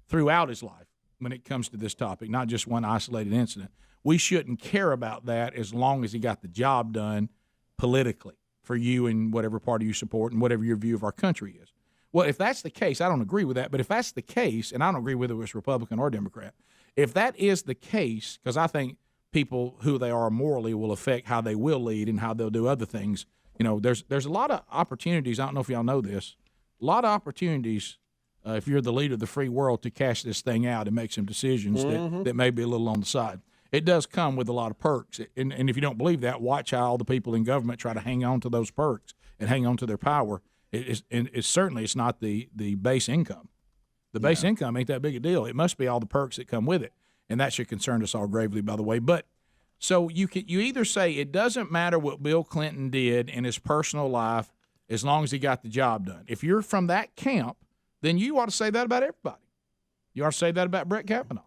throughout his life when it comes to this topic, not just one isolated incident. We shouldn't care about that as long as he got the job done politically for you and whatever party you support and whatever your view of our country is. Well, if that's the case, I don't agree with that. But if that's the case, and I don't agree whether it's Republican or Democrat, if that is the case, because I think people who they are morally will affect how they will lead and how they'll do other things. There's a lot of opportunities. I don't know if y'all know this. A lot of opportunities if you're the leader of the free world to cash this thing out and make some decisions that may be a little on the side. It does come with a lot of perks. And if you don't believe that, watch how all the people in government try to hang on to those perks and hang on to their power. It's not the base income. The base income ain't that big a deal. It must be all the perks that come with it. And that should concern us all gravely, by the way. But so you either say it doesn't matter what Bill Clinton did in his personal life as long as he got the job done. If you're from that camp, then you ought to say that about everybody. You ought to say that about Brett Kavanaugh.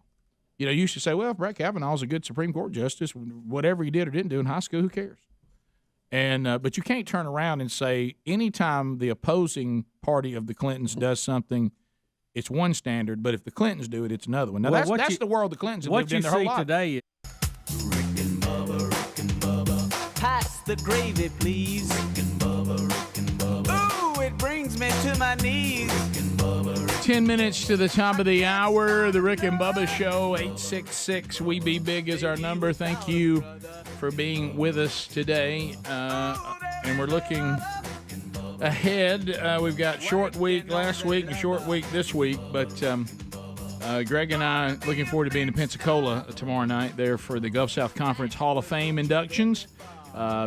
You should say, well, if Brett Kavanaugh's a good Supreme Court justice, whatever he did or didn't do in high school, who cares? And but you can't turn around and say anytime the opposing party of the Clintons does something, it's one standard, but if the Clintons do it, it's another one. Now, that's the world the Clintons have lived in their whole life. What you see today Pass the gravy, please. Rick and Bubba. Ooh, it brings me to my knees. 10 minutes to the top of the hour. The Rick and Bubba Show, 866 We Be Big is our number. Thank you for being with us today. And we're looking ahead. We've got short week last week and short week this week. But Greg and I looking forward to being in Pensacola tomorrow night there for the Gulf South Conference Hall of Fame inductions.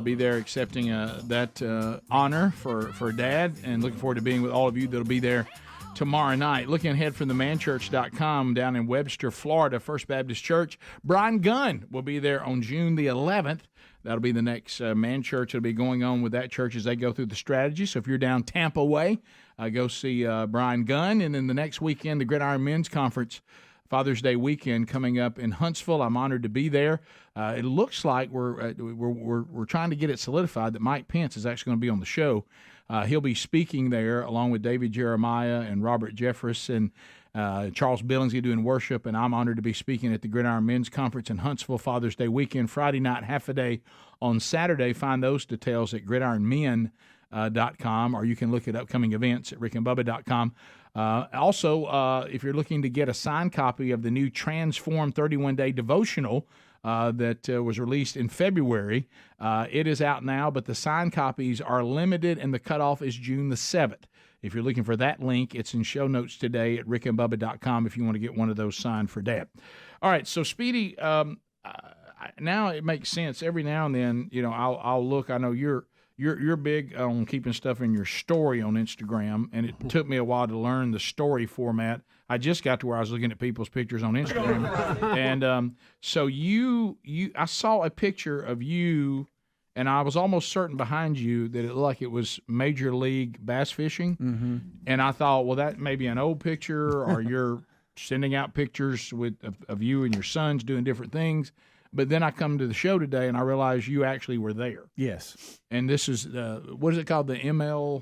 Be there accepting that honor for Dad, and looking forward to being with all of you that'll be there tomorrow night. Looking ahead from themanchurch.com down in Webster, Florida, First Baptist Church. Brian Gunn will be there on June the 11th. That'll be the next man church that'll be going on with that church as they go through the strategy. So if you're down Tampa way, go see Brian Gunn. And then the next weekend, the Gridiron Men's Conference, Father's Day weekend coming up in Huntsville. I'm honored to be there. It looks like we're trying to get it solidified that Mike Pence is actually going to be on the show. He'll be speaking there along with David Jeremiah and Robert Jefferson. Charles Billingsley doing worship, and I'm honored to be speaking at the Gridiron Men's Conference in Huntsville Father's Day weekend, Friday night, half a day on Saturday. Find those details at gridironmen.com, or you can look at upcoming events at rickandbubba.com. Also, if you're looking to get a signed copy of the new Transform 31-Day Devotional that was released in February, it is out now, but the signed copies are limited, and the cutoff is June the 7th. If you're looking for that link, it's in show notes today at rickandbubba.com if you want to get one of those signed for Dad. All right, so Speedy, now it makes sense. Every now and then, I'll look. I know you're big on keeping stuff in your story on Instagram, and it took me a while to learn the story format. I just got to where I was looking at people's pictures on Instagram, and so I saw a picture of you. And I was almost certain behind you that it looked like it was Major League bass fishing. Mm-hmm. And I thought, well, that may be an old picture, or you're sending out pictures of you and your sons doing different things. But then I come to the show today, and I realized you actually were there. Yes. And this is, what is it called, the ML?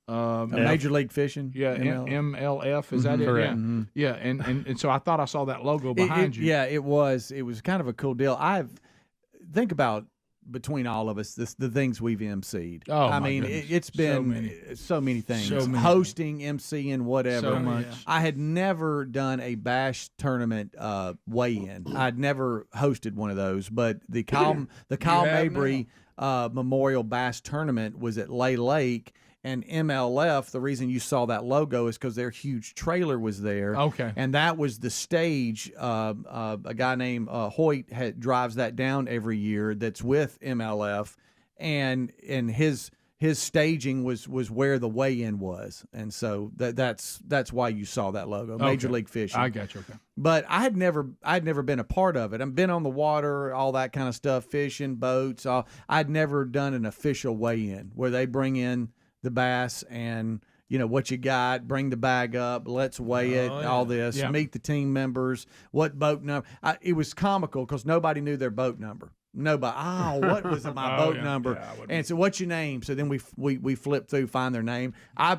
Major League Fishing. Yeah, MLF, is that it? Correct. Yeah, Mm-hmm. yeah. And so I thought I saw that logo behind you. Yeah, it was kind of a cool deal. Think about, between all of us, the things we've emceed. Oh, I mean, it's been so many things. Hosting, emceeing, whatever. So much. I had never done a bash tournament weigh-in. I'd never hosted one of those, but the Kyle Mabry Memorial Bass Tournament was at Lay Lake. And MLF, the reason you saw that logo is because their huge trailer was there. Okay. And that was the stage. A guy named Hoyt drives that down every year that's with MLF. And his staging was where the weigh-in was. And so that's why you saw that logo, Major League Fishing. I got you, okay. But I'd never been a part of it. I've been on the water, all that kind of stuff, fishing, boats. I'd never done an official weigh-in where they bring in the bass and what you got, bring the bag up, let's weigh it, all this, meet the team members, what boat number. It was comical because nobody knew their boat number. Nobody. What was my boat number? And so, what's your name? So then we flip through, find their name. I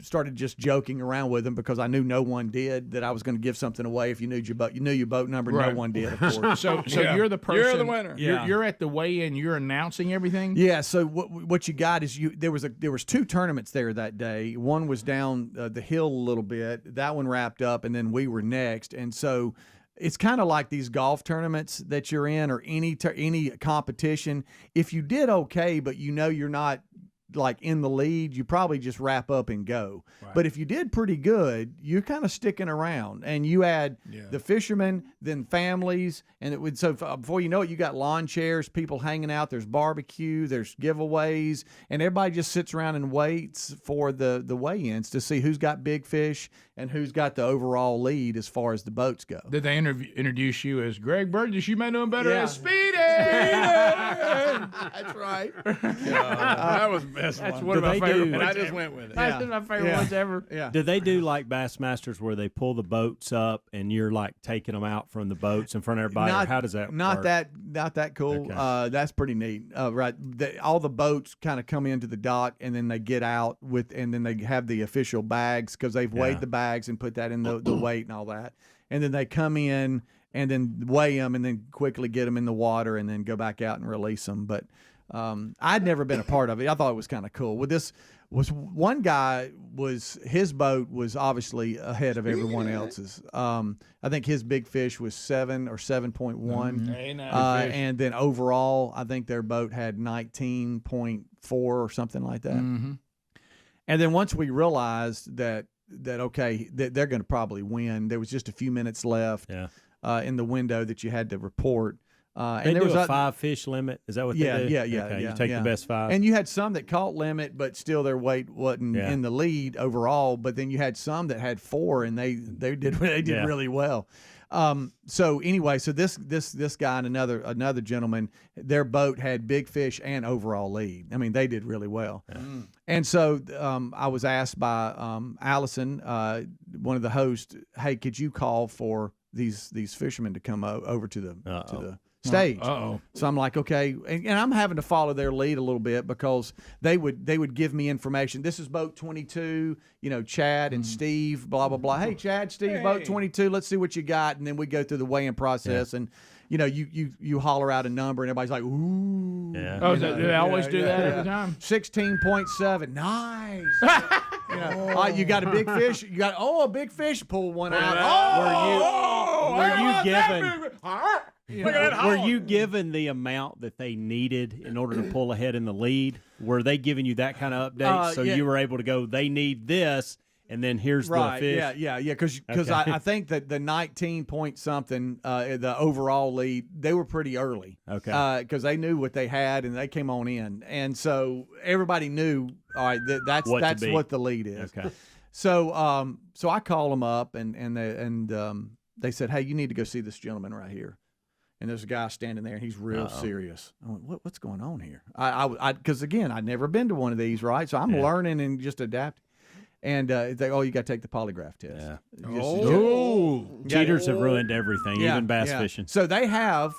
started just joking around with them because I knew no one did, that I was going to give something away if you knew your boat. You knew your boat number. Right. No one did, of course. So you're the person. You're the winner. You're at the weigh-in. You're announcing everything. Yeah. So what you got is there was two tournaments there that day. One was down the hill a little bit. That one wrapped up, and then we were next. And so it's kind of like these golf tournaments that you're in, or any competition. If you did okay, but you're not like in the lead, you probably just wrap up and go. Right. But if you did pretty good, you're kind of sticking around, and you add the fishermen, then families, and before you know it, you got lawn chairs, people hanging out, there's barbecue, there's giveaways, and everybody just sits around and waits for the weigh-ins to see who's got big fish and who's got the overall lead as far as the boats go. Did they introduce you as Greg Burgess? You may know him better as Speedy. That's right. That was the best That's one. one of my favorite ones. I just went with it. That's my favorite ones ever. Yeah. Do they do like Bassmasters where they pull the boats up and you're like taking them out from the boats in front of everybody? Or how does that work? Not that cool. Okay. That's pretty neat. Right. All the boats kind of come into the dock, and then they get out and then they have the official bags because they've weighed the bags and put that in the weight and all that. And then they come in and then weigh them and then quickly get them in the water and then go back out and release them. But I'd never been a part of it. I thought it was kind of cool. With this was one guy, his boat was obviously ahead of everyone else's. I think his big fish was 7 or 7.1. And then overall, I think their boat had 19.4 or something like that. Mm-hmm. And then once we realized that that okay, that they're going to probably win. There was just a few minutes left in the window that you had to report. And there do was a 5-fish limit. Is that what they do? Yeah. Okay, you take the best 5. And you had some that caught limit, but still their weight wasn't in the lead overall. But then you had some that had 4, and they did really well. So anyway, so this guy and another gentleman, their boat had big fish and overall lead. I mean, they did really well. Yeah. And so I was asked by Allison, one of the hosts, hey, could you call for these fishermen to come over to the stage? So I'm like, okay, and I'm having to follow their lead a little bit because they would give me information. This is boat 22, Chad and Steve, blah blah blah. Hey, Chad, Steve, boat 22. Let's see what you got, and then we go through the weigh-in process, and you holler out a number, and everybody's like, ooh. Yeah. Oh, do they always do that every time? 16.7. Nice. You got a big fish. You got a big fish. Pull one out. Were you given the amount that they needed in order to pull ahead in the lead? Were they giving you that kind of update you were able to go, they need this, and then here's the fish? Yeah. Because I think that the 19 point something, the overall lead, they were pretty early. Okay. Because they knew what they had, and they came on in. And so everybody knew, all right, that's what the lead is. Okay. So so I call them up, and they said, hey, you need to go see this gentleman right here. And there's a guy standing there, and he's real serious. I went, what's going on here? Because again, I'd never been to one of these, right? So I'm learning and just adapting. And it's like, you got to take the polygraph test. Yeah. Cheaters have ruined everything, even bass fishing. So they have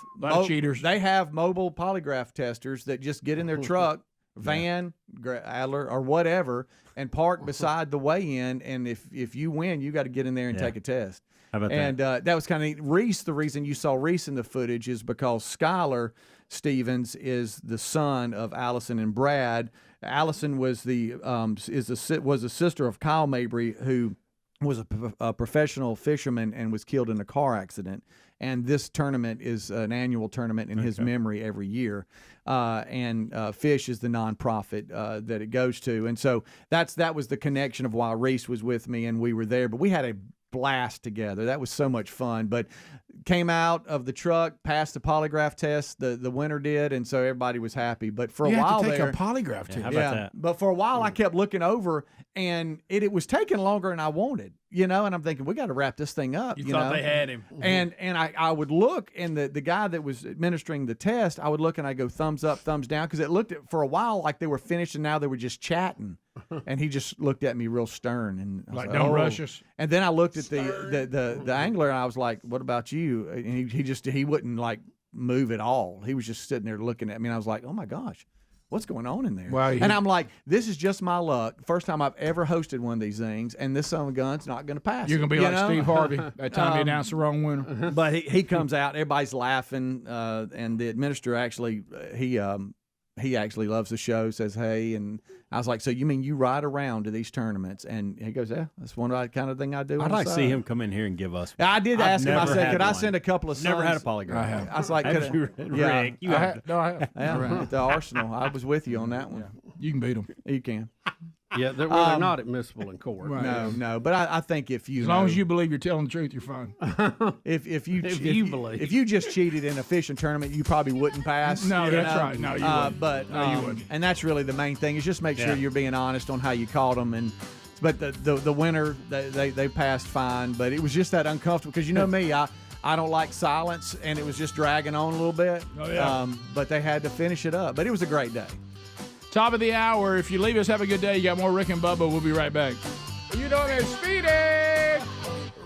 cheaters. They have mobile polygraph testers that just get in their truck, van, Adler, or whatever, and park beside the weigh-in. And if you win, you got to get in there and take a test. How about that? And that was kind of neat. Reese, the reason you saw Reese in the footage is because Skylar Stevens is the son of Allison and Brad. Allison was a sister of Kyle Mabry, who was a professional fisherman and was killed in a car accident. And this tournament is an annual tournament in his memory every year. And Fish is the nonprofit that it goes to. And so that was the connection of why Reese was with me and we were there. But we had a blast together. That was so much fun. But came out of the truck, passed the polygraph test. The winner did, and so everybody was happy. But for a while take there, a polygraph test. How about that? But for a while, I kept looking over, and it was taking longer than I wanted. And I'm thinking, we got to wrap this thing up. You thought they had him. And I would look, and the guy that was administering the test, I would look and I go thumbs up, thumbs down, because it looked for a while like they were finished, and now they were just chatting. And he just looked at me real stern, and I was don't rush us. And then I looked at the angler, and I was like, "What about you?" And he wouldn't like move at all. He was just sitting there looking at me, and I was like, "Oh my gosh, what's going on in there?" Wow, and I'm like, "This is just my luck. First time I've ever hosted one of these things, and this son of a gun's not going to pass." You're going to be like Steve Harvey that time he announced the wrong winner. But he comes out, everybody's laughing, and the administrator actually he actually loves the show, says hey, and I was like, so you mean you ride around to these tournaments? And he goes, yeah, that's one kind of thing I do. I'd like to see him come in here and give us one. I did ask him, I said, could I send a couple of sons? Never had a polygraph. I have. I was like, Rick, I have. at the Arsenal. I was with you on that one. Yeah. You can beat them. You can. Yeah, they're not admissible in court. Right. No. But I think if you as long as you believe you're telling the truth, you're fine. If you just cheated in a fishing tournament, you probably wouldn't pass. No, that's right. No, you wouldn't. But you wouldn't. And that's really the main thing is just make sure you're being honest on how you caught them. But the winner, they passed fine. But it was just that uncomfortable because me, I don't like silence, and it was just dragging on a little bit. Oh yeah. But they had to finish it up. But it was a great day. Top of the hour. If you leave us, have a good day. You got more Rick and Bubba. We'll be right back. You know they're speeding.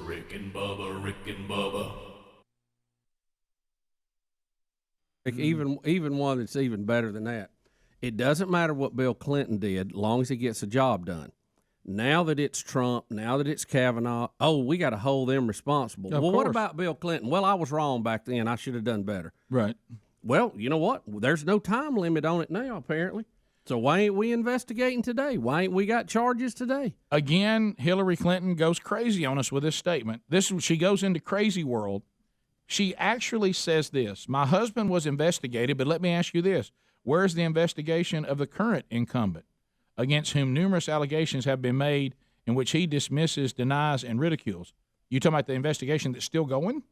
Rick and Bubba, Rick and Bubba. Even one that's even better than that. It doesn't matter what Bill Clinton did, as long as he gets the job done. Now that it's Trump, now that it's Kavanaugh, we got to hold them responsible. Of what course. about Bill Clinton? Well, I was wrong back then. I should have done better. Right. Well, you know what? There's no time limit on it now, apparently. So why ain't we investigating today? Why ain't we got charges today? Again, Hillary Clinton goes crazy on us with this statement. She goes into crazy world. She actually says this: my husband was investigated, but let me ask you this. Where is the investigation of the current incumbent, against whom numerous allegations have been made in which he dismisses, denies, and ridicules. You talking about the investigation that's still going?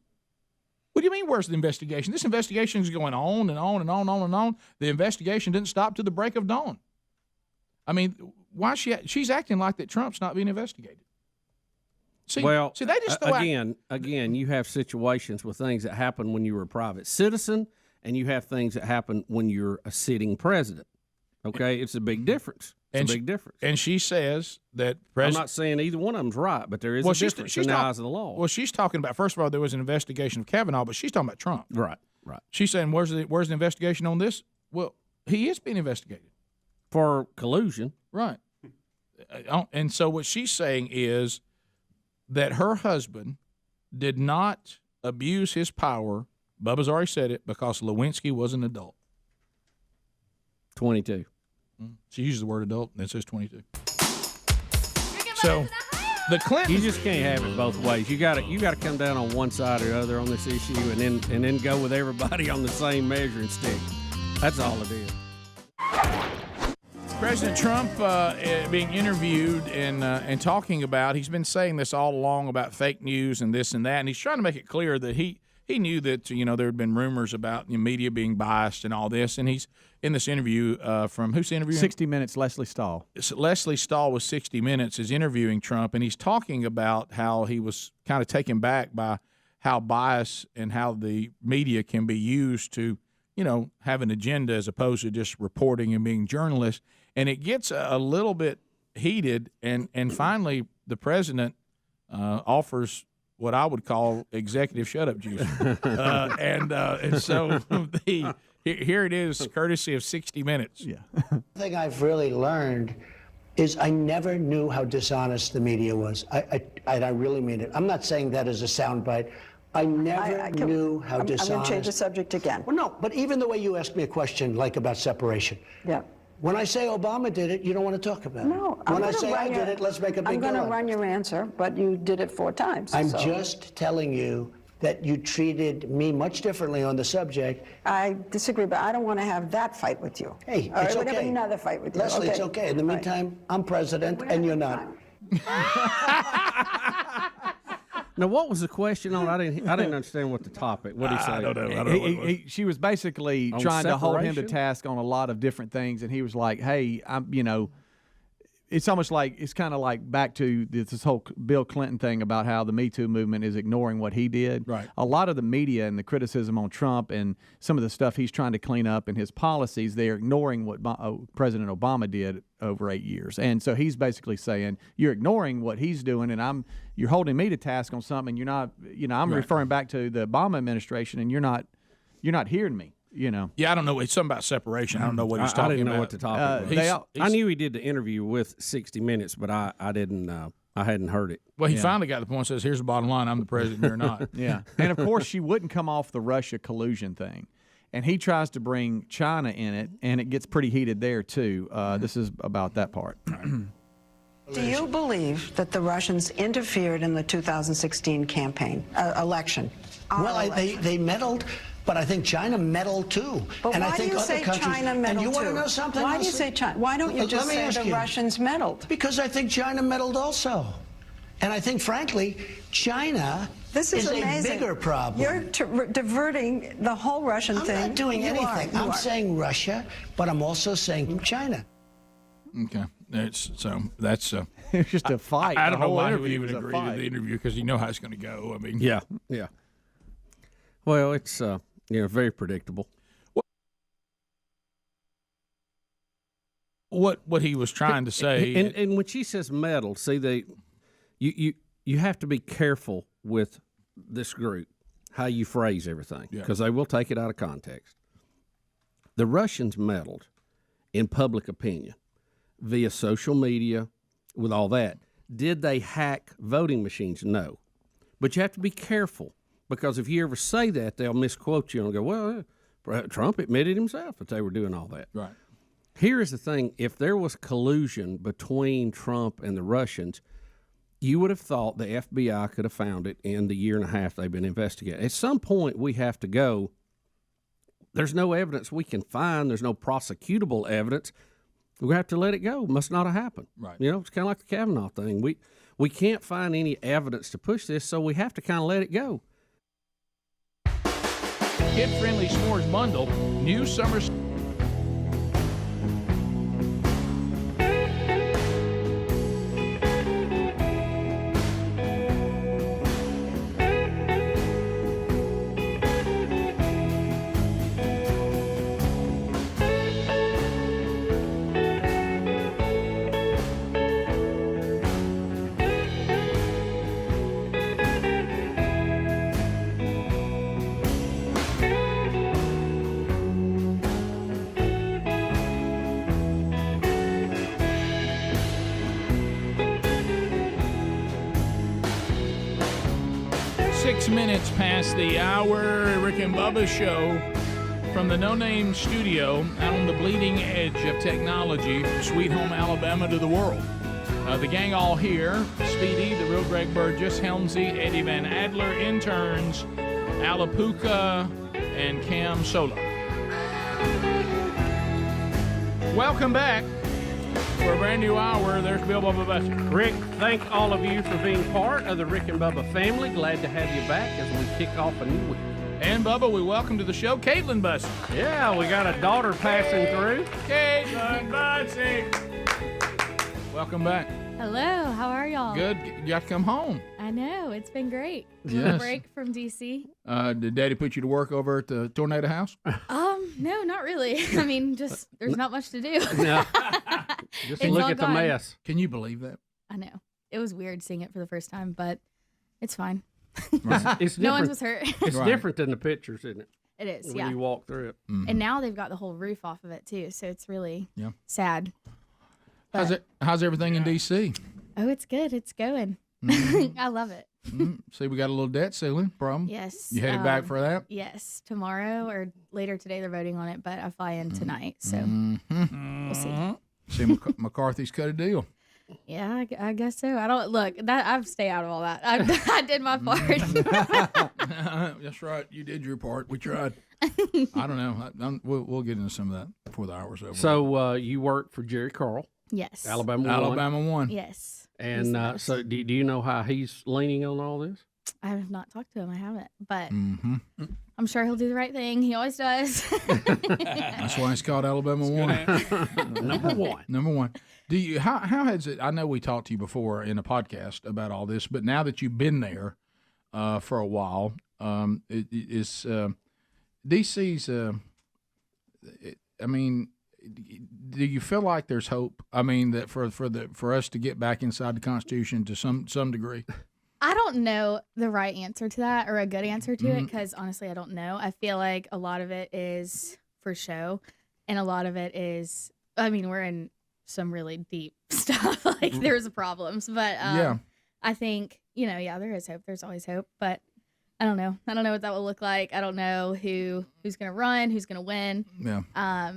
What do you mean, where's the investigation? This investigation is going on and on and on and on and on. The investigation didn't stop to the break of dawn. I mean, why she's acting like that Trump's not being investigated. See, they just throw again, you have situations with things that happen when you're a private citizen, and you have things that happen when you're a sitting president. Okay, it's a big difference. It's a big difference. And she says that I'm not saying either one of them's right, but there is a difference in the eyes of the law. Well, she's talking about, first of all, there was an investigation of Kavanaugh, but she's talking about Trump. Right. She's saying, where's the investigation on this? Well, he is being investigated. For collusion. Right. And so what she's saying is that her husband did not abuse his power, Bubba's already said it, because Lewinsky was an adult. 22. She uses the word adult, and it says 22. So the Clintons, you just can't have it both ways. You got to come down on one side or the other on this issue, and then go with everybody on the same measuring stick. That's all it is. President Trump being interviewed and talking about, he's been saying this all along about fake news and this and that, and he's trying to make it clear that he knew that there had been rumors about media being biased and all this, and he's in this interview from who's interviewing? 60 Minutes, Leslie Stahl. Leslie Stahl with 60 Minutes is interviewing Trump, and he's talking about how he was kind of taken back by how bias and how the media can be used to, have an agenda as opposed to just reporting and being journalists. And it gets a little bit heated, and finally the president offers what I would call executive shut-up juice. And so here it is, courtesy of 60 Minutes. Yeah. The thing I've really learned is I never knew how dishonest the media was. I really mean it. I'm not saying that as a soundbite. I never knew how dishonest. I'm going to change the subject again. Well, no, but even the way you asked me a question, like about separation. Yeah. When I say Obama did it, you don't want to talk about it. No. When I say I did it, let's make a big deal. I'm going to run your answer, but you did it 4 times. I'm just telling you that you treated me much differently on the subject. I disagree, but I don't want to have that fight with you. Hey, Or it's I would okay. have another fight with you. Leslie, it's okay. In the meantime, I'm president, and you're not. Now, what was the question on? I didn't understand what the topic. What did he say? I don't know. She was basically On trying to hold him to separation? task on a lot of different things, and he was like, "Hey, it's almost like it's kind of like back to this whole Bill Clinton thing about how the Me Too movement is ignoring what he did. Right. A lot of the media and the criticism on Trump and some of the stuff he's trying to clean up in his policies, they're ignoring what President Obama did over 8 years. And so he's basically saying, you're ignoring what he's doing, and you're holding me to task on something. You're not, I'm Right. referring back to the Obama administration, and you're not hearing me. Yeah, I don't know. It's something about separation. I don't know what he's talking about. I didn't know what the topic was. I knew he did the interview with 60 Minutes, but I didn't. I hadn't heard it. Well, he finally got the point. Says, "Here's the bottom line: I'm the president. You're not." Yeah, and of course she wouldn't come off the Russia collusion thing, and he tries to bring China in it, and it gets pretty heated there too. This is about that part. Do you believe that the Russians interfered in the 2016 campaign election? Well, they meddled. But I think China meddled too. But and why I think do you other say countries, China meddled and you want to too? know something? Why do you say China? Why don't you just say the Russians meddled? Because I think China meddled also. And I think, frankly, China This is a amazing. bigger problem. You're diverting the whole Russian thing. I'm not doing You anything. are. I'm saying Russia, but I'm also saying China. Okay, that's It's just a fight. I don't The know whole why he would interview even was a agree to fight. the interview because you know how it's going to go. I mean, Yeah. Well, it's very predictable. What he was trying to say, and when she says meddle, see, you have to be careful with this group how you phrase everything because they will take it out of context. The Russians meddled in public opinion via social media with all that. Did they hack voting machines? No, but you have to be careful because if you ever say that, they'll misquote you and go, "Well, Trump admitted himself that they were doing all that." Right. Here is the thing. If there was collusion between Trump and the Russians, you would have thought the FBI could have found it in the year and a half they've been investigating. At some point, we have to go, there's no evidence we can find. There's no prosecutable evidence. We have to let it go. Must not have happened. Right. You know, it's kind of like the Kavanaugh thing. We can't find any evidence to push this, so we have to kind of let it go. Kid-friendly s'mores bundle, new summer. 6 minutes past the hour. Rick and Bubba show from the No Name Studio out on the bleeding edge of technology, Sweet Home Alabama to the world. The gang all here: Speedy, the real Greg Burgess, Helmsley, Eddie Van Adler, interns, Alapuka, and Cam Sola. Welcome back for a brand new hour. There's Bill Bubba Buster. Rick, thank all of you for being part of the Rick and Bubba family. Glad to have you back as we kick off a new week. And Bubba, we welcome to the show Caitlin Bussey. Yeah, we got a daughter passing through. Caitlin Bussey. Welcome back. Hello, how are y'all? Good. You got to come home. I know, it's been great. Yes. Break from DC. Did Daddy put you to work over at the Tornado House? No, not really. I mean, just there's not much to do. No. Just It's look all at the gone. mess. Can you believe that? I know. It was weird seeing it for the first time, but it's fine. It's No one different. was hurt. It's Right. different than the pictures, isn't it? It is, when yeah. you walk through it. And now they've got the whole roof off of it too, so it's really Yeah. sad. How's everything in D.C.? Oh, it's good. It's going. I love it. See, we got a little debt ceiling problem. Yes. You headed back for that? Yes. Tomorrow or later today they're voting on it, but I fly in tonight, so we'll see. See, McCarthy's cut a deal. Yeah, I guess so. I don't look that I've stay out of all that. I did my part. That's right. You did your part. We tried. I don't know. We'll get into some of that before the hour's over. So you work for Jerry Carl. Yes. Alabama won. Yes. And so do you know how he's leaning on all this? I have not talked to him. I haven't, but I'm sure he'll do the right thing. He always does. That's why it's called Alabama One. Number one. Number one. Do you how has it? I know we talked to you before in a podcast about all this, but now that you've been there for a while, DC's. I mean, do you feel like there's hope? I mean, that for us to get back inside the Constitution to some degree. I don't know the right answer to that or a good answer to it because honestly, I don't know. I feel like a lot of it is for show, and a lot of it is. I mean, we're in some really deep stuff. Like there's problems, but yeah, I think there is hope. There's always hope, but I don't know. I don't know what that will look like. I don't know who's gonna run, who's gonna win. Yeah. I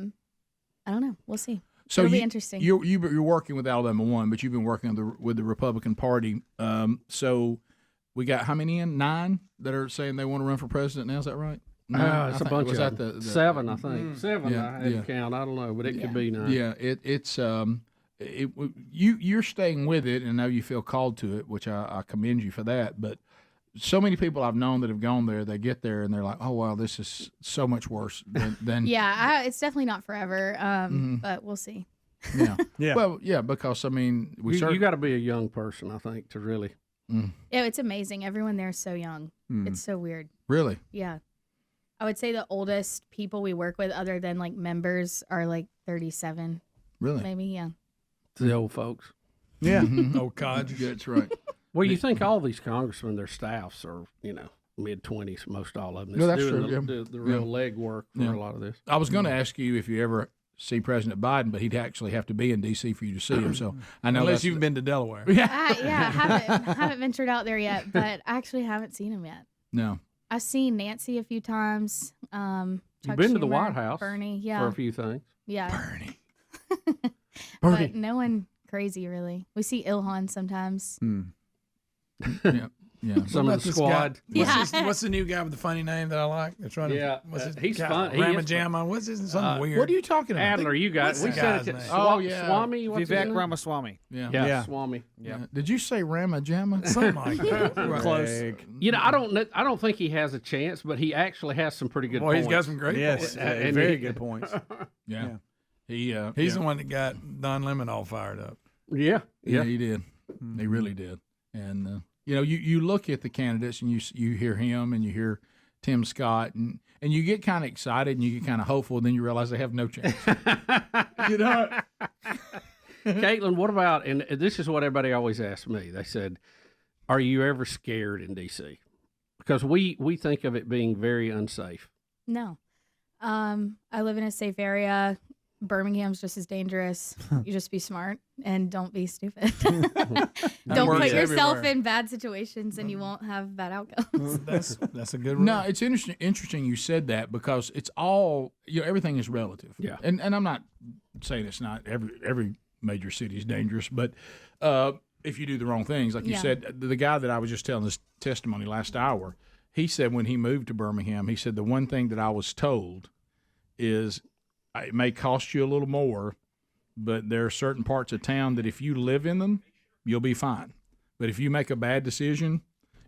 don't know. We'll see. So it'll be interesting. You're working with Alabama One, but you've been working with the Republican Party. So we got how many in? 9 that are saying they want to run for president now. Is that right? It's a bunch was of that the 7, I think. 7. Yeah, I had to count. I don't know, but it could be 9. Yeah, you're staying with it, and I know you feel called to it, which I commend you for that. But so many people I've known that have gone there, they get there and they're like, oh wow, this is so much worse than yeah, it's definitely not forever. But we'll see. Yeah. Yeah. Well, yeah, because I mean, you got to be a young person, I think, to really. Yeah, it's amazing. Everyone there is so young. It's so weird. Really? Yeah. I would say the oldest people we work with, other than like members, are like 37. Really? Maybe, yeah. The old folks. Yeah. Old codgers. That's right. Well, you think all these congressmen, their staffs are, mid-20s, most all of them. No, that's doing true. The real leg work for a lot of this. I was going to ask you if you ever see President Biden, but he'd actually have to be in D.C. for you to see him. So I know unless you've been to Delaware. I haven't ventured out there yet, but I actually haven't seen him yet. No. I've seen Nancy a few times. You've been to the White House Bernie, yeah, for a few things. Yeah. Bernie. But no one crazy, really. We see Ilhan sometimes. Yeah. some of the squad. What's the new guy with the funny name that I like? They're trying to. What's his he's guy? fun. Ramajama. What's his something weird? What are you talking about? Adler, you got it. We said it. Swami. Vivek Ramaswamy. Yeah, Swami. Yeah. Did you say Ramajama? Something like that. Close. You know, I don't think he has a chance, but he actually has some pretty good points. He's got some great points. And very good points. Yeah. He's the one that got Don Lemon all fired up. Yeah, he did. He really did. And you look at the candidates and you hear him and you hear Tim Scott and you get kind of excited and you get kind of hopeful, and then you realize they have no chance. Caitlin, what about? And this is what everybody always asks me. They said, "Are you ever scared in D.C.?" Because we think of it being very unsafe. No. I live in a safe area. Birmingham's just as dangerous. You just be smart and don't be stupid. Don't put yourself in bad situations and you won't have bad outcomes. That's a good rule. No, it's interesting you said that, because it's all, everything is relative. Yeah. And I'm not saying it's not every major city is dangerous, but if you do the wrong things, like you said, the guy that I was just telling this testimony last hour, he said when he moved to Birmingham, he said the one thing that I was told is it may cost you a little more, but there are certain parts of town that if you live in them, you'll be fine. But if you make a bad decision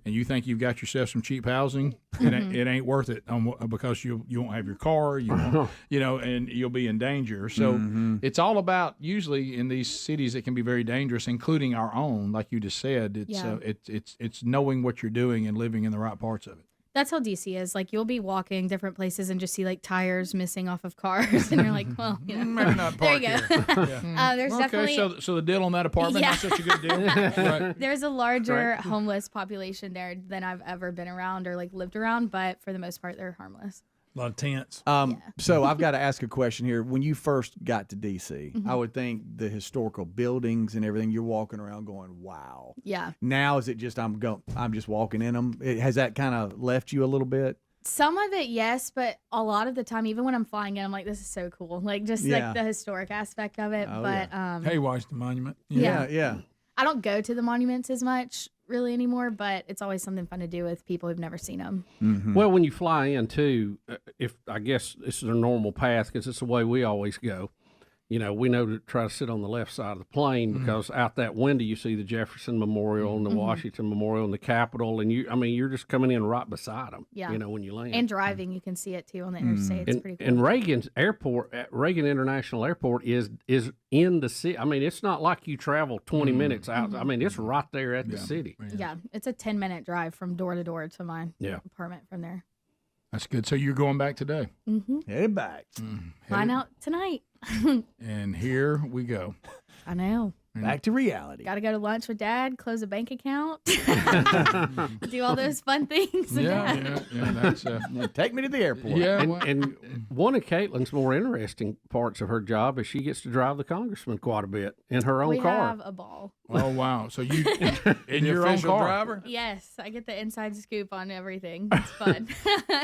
and you think you've got yourself some cheap housing, it ain't worth it because you won't have your car, and you'll be in danger. So it's all about, usually in these cities that can be very dangerous, including our own, like you just said, it's knowing what you're doing and living in the right parts of it. That's how DC is. Like, you'll be walking different places and just see like tires missing off of cars, and you're like, well, maybe not there park you go. There's definitely so the deal on that apartment not such a good deal. Right. There's a larger homeless population there than I've ever been around or like lived around, but for the most part, they're harmless. A lot of tents. So I've got to ask a question here. When you first got to D.C., I would think the historical buildings and everything, you're walking around going, wow. Yeah. Now is it just I'm just walking in them? Has that kind of left you a little bit? Some of it, yes, but a lot of the time, even when I'm flying in, I'm like, this is so cool. Like, just like the historic aspect of it. Hey, watch the monument. Yeah. I don't go to the monuments as much really anymore, but it's always something fun to do with people who've never seen them. Well, when you fly in too, if I guess this is a normal path because it's the way we always go. We know to try to sit on the left side of the plane because out that window you see the Jefferson Memorial and the Washington Memorial and the Capitol, and you're just coming in right beside them. Yeah. When you land. And driving, you can see it too on the interstate. It's pretty cool. And Reagan's airport, Reagan International Airport, is in the city. I mean, it's not like you travel 20 minutes out. I mean, it's right there at the city. Yeah, it's a 10-minute drive from door to door to my apartment from there. That's good. So you're going back today? Headed back. Flying out tonight. And here we go. I know. Back to reality. Got to go to lunch with Dad, close a bank account, do all those fun things. That's take me to the airport. Yeah, and one of Caitlin's more interesting parts of her job is she gets to drive the congressman quite a bit in her own car. We have a ball. Oh wow! So you in your own official car? Driver? Yes, I get the inside scoop on everything. It's fun.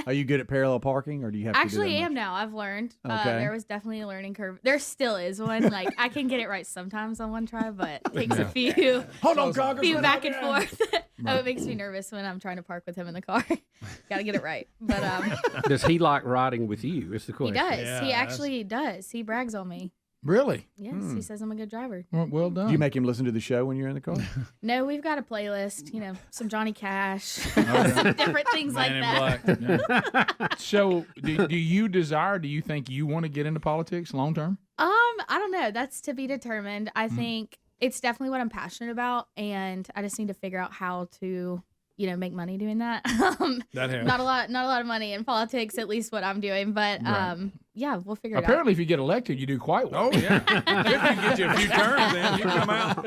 Are you good at parallel parking, or do you have to Actually do that am now. I've learned. Okay. There was definitely a learning curve. There still is one. Like, I can get it right sometimes on one try, but it takes a few. Hold on, Congressman. Few back and forth. It makes me nervous when I'm trying to park with him in the car. Got to get it right. But does he like riding with you? Is the question. He does. Yeah, he actually does. He brags on me. Really? Yes, he says I'm a good driver. Well done. Do you make him listen to the show when you're in the car? No, we've got a playlist. Some Johnny Cash, some different things like that. Yeah. So, do you think you want to get into politics long term? I don't know. That's to be determined. I think it's definitely what I'm passionate about, and I just need to figure out how to, make money doing that. That helps. Not a lot of money in politics, at least what I'm doing. But yeah, we'll figure it out. Apparently, if you get elected, you do quite well. Oh yeah, if you can get you a few terms, then you come out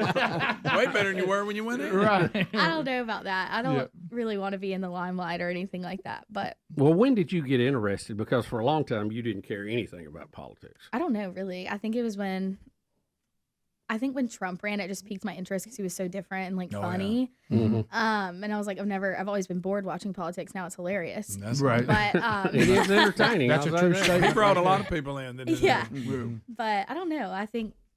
way better than you were when you went in. Right. I don't know about that. I don't really want to be in the limelight or anything like that. But when did you get interested? Because for a long time you didn't care anything about politics. I don't know, really. I think it was when Trump ran, it just piqued my interest because he was so different and funny. Yeah. Mm-hmm. And I was like, I've always been bored watching politics. Now it's hilarious. That's right. But it is entertaining. That's a true statement. He brought a lot of people in. Didn't he? Yeah. But I don't know. I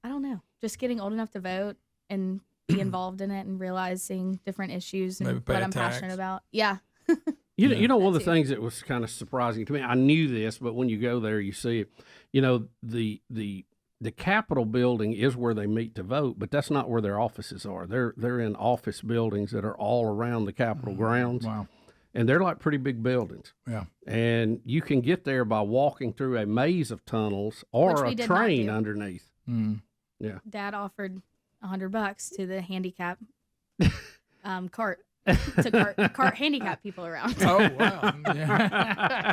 don't know. Just getting old enough to vote and be involved in it and realizing different issues and Maybe pay what a I'm tax. passionate about. Yeah. You know, one of the things that was kind of surprising to me, I knew this, but when you go there, you see it. You know, the Capitol building is where they meet to vote, but that's not where their offices are. They're in office buildings that are all around the Capitol grounds. Wow. And they're like pretty big buildings. Yeah. And you can get there by walking through a maze of tunnels or Which we a did not train do. underneath. Yeah. Dad offered $100 to the handicap cart to cart handicap people around. Oh, wow.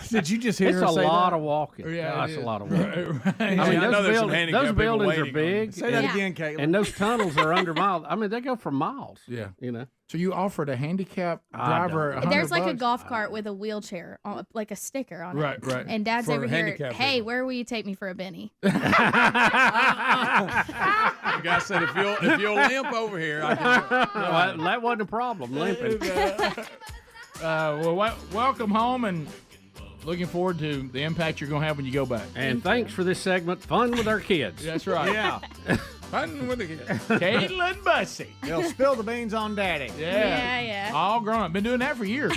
Did you just hear It's her a say lot that? of walking. Yeah, Gosh, it a is. lot of walking. Right. I mean, I know there's some handicapped those people buildings are waiting on big. Say that again, Caitlin. And those tunnels are under miles. I mean, they go for miles. Yeah. You know. So you offered a handicap I driver don't. There's like a $100? golf cart with a wheelchair, like a sticker on it. Right, right. And Dad's For over here, handicapped hey, people. where will you take me for a Benny? The guy said, if you'll limp over here, I can. No, that wasn't a problem. Limping. Welcome home, and looking forward to the impact you're going to have when you go back. And thanks for this segment, Fun with Our Kids. That's right. Yeah. Fun with the Caitlin Bussey. They'll spill the beans on Daddy. Yeah. All grown up. Been doing that for years.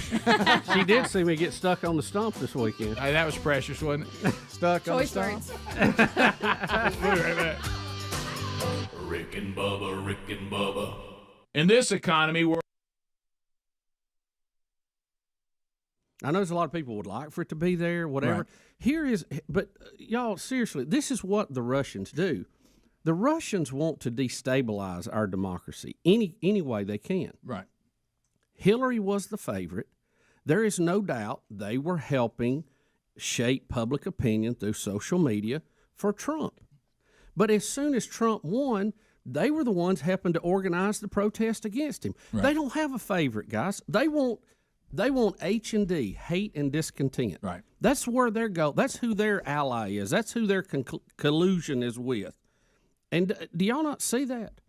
She did see me get stuck on the stump this weekend. Hey, that was precious, wasn't it? Stuck on the Choice stump. words. We'll be right back. Rick and Bubba. In this economy, we're I know there's a lot of people would like for it to be there, whatever. Right. But y'all, seriously, this is what the Russians do. The Russians want to destabilize our democracy any way they can. right. Hillary was the favorite. There is no doubt they were helping shape public opinion through social media for Trump. But as soon as Trump won, they were the ones helping to organize the protest against him. Right. They don't have a favorite, guys. They want H&D, hate and discontent. Right. That's where their goal. That's who their ally is. That's who their collusion is with. And do y'all not see that?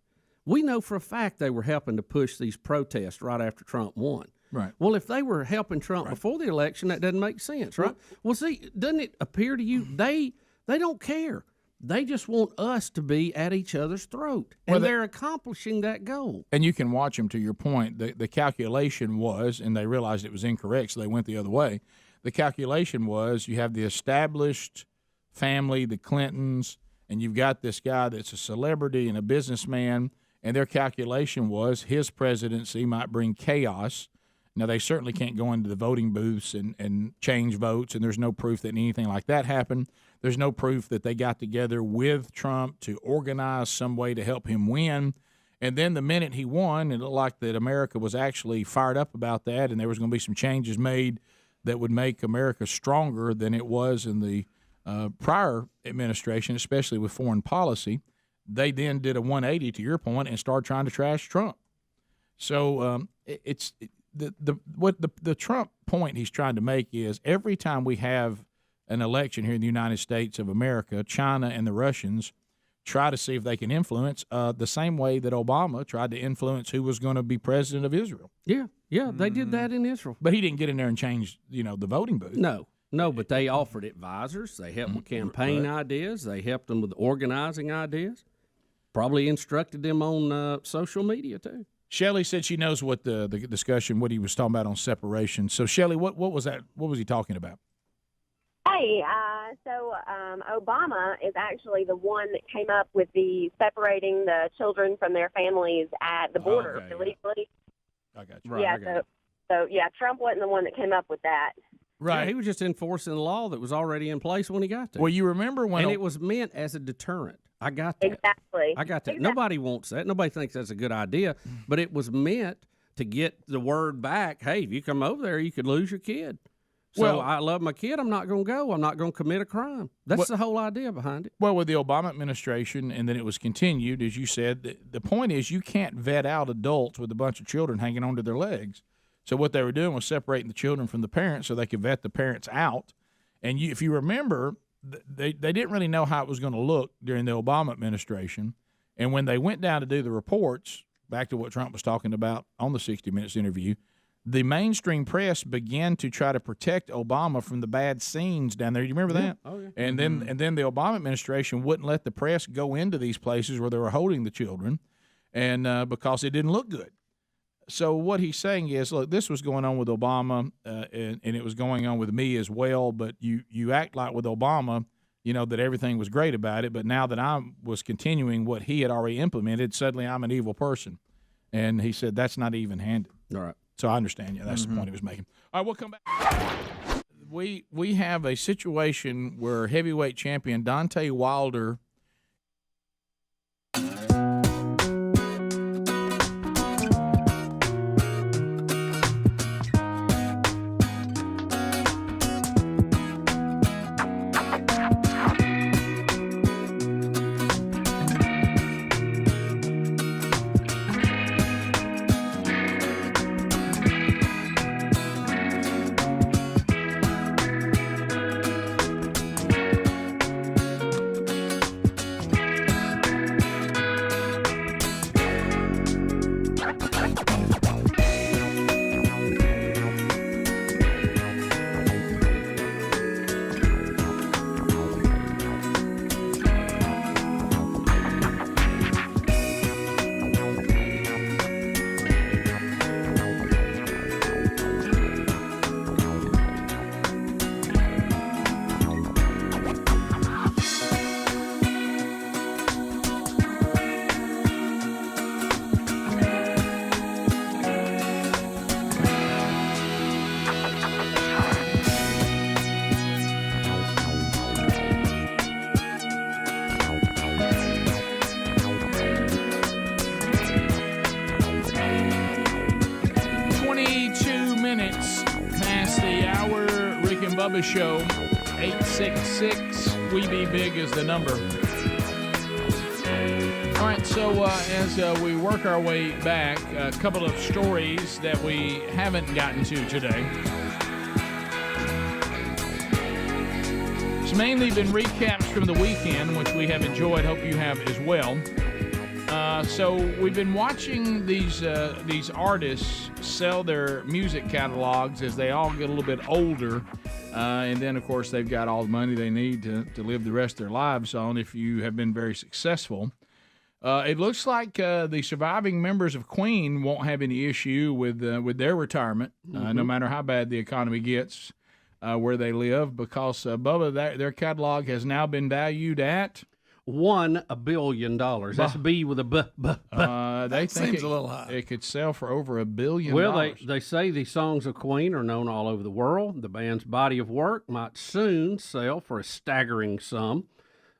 We know for a fact they were helping to push these protests right after Trump won. Right. Well, if they were helping Trump before the election, that doesn't make sense, right? Well, see, doesn't it appear to you they don't care? They just want us to be at each other's throat, and they're accomplishing that goal. And you can watch them, to your point. The calculation was, and they realized it was incorrect, so they went the other way. The calculation was you have the established family, the Clintons, and you've got this guy that's a celebrity and a businessman, and their calculation was his presidency might bring chaos. Now, they certainly can't go into the voting booths and change votes, and there's no proof that anything like that happened. There's no proof that they got together with Trump to organize some way to help him win. And then the minute he won, it looked like that America was actually fired up about that, and there was going to be some changes made that would make America stronger than it was in the prior administration, especially with foreign policy. They then did a 180, to your point, and started trying to trash Trump. So the Trump point he's trying to make is every time we have an election here in the United States of America, China and the Russians try to see if they can influence the same way that Obama tried to influence who was going to be president of Israel. Yeah, they did that in Israel. But he didn't get in there and change, the voting booth. No, but they offered advisors. They helped with campaign ideas. They helped them with organizing ideas. Probably instructed them on social media, too. Shelley said she knows what the discussion, what he was talking about on separation. So, Shelley, what was that? What was he talking about? Hey, so Obama is actually the one that came up with the separating the children from their families at the border illegally. I got you. Right, so Trump wasn't the one that came up with that. Right. Yeah, he was just enforcing the law that was already in place when he got there. Well, you remember when... And it was meant as a deterrent. I got that. Exactly. I got that. Exactly. Nobody wants that. Nobody thinks that's a good idea. But it was meant to get the word back, hey, if you come over there, you could lose your kid. So Well, I love my kid. I'm not going to go. I'm not going to commit a crime. That's the whole idea behind it. Well, with the Obama administration, and then it was continued, as you said, the point is you can't vet out adults with a bunch of children hanging onto their legs. So what they were doing was separating the children from the parents so they could vet the parents out. And if you remember, they didn't really know how it was going to look during the Obama administration. And when they went down to do the reports, back to what Trump was talking about on the 60 Minutes interview, the mainstream press began to try to protect Obama from the bad scenes down there. You remember that? Oh, yeah. And then the Obama administration wouldn't let the press go into these places where they were holding the children. and because it didn't look good. So what he's saying is, look, this was going on with Obama, and it was going on with me as well. But you act like with Obama, that everything was great about it. But now that I was continuing what he had already implemented, suddenly I'm an evil person. And he said that's not even-handed. All right. So I understand. Yeah, that's the point he was making. All right, we'll come back. We have a situation where heavyweight champion Deontay Wilder. Bubba Show, 866 We Be Big is the number. All right, so as we work our way back, a couple of stories that we haven't gotten to today. It's mainly been recaps from the weekend, which we have enjoyed. Hope you have as well. So we've been watching these artists sell their music catalogs as they all get a little bit older. And then, of course, they've got all the money they need to live the rest of their lives on if you have been very successful. It looks like the surviving members of Queen won't have any issue with their retirement, no matter how bad the economy gets where they live, because, Bubba, their catalog has now been valued at $1 billion. That's a B with a B. They think seems a little high. It could sell for over $1 billion. Well, they say the songs of Queen are known all over the world. The band's body of work might soon sell for a staggering sum.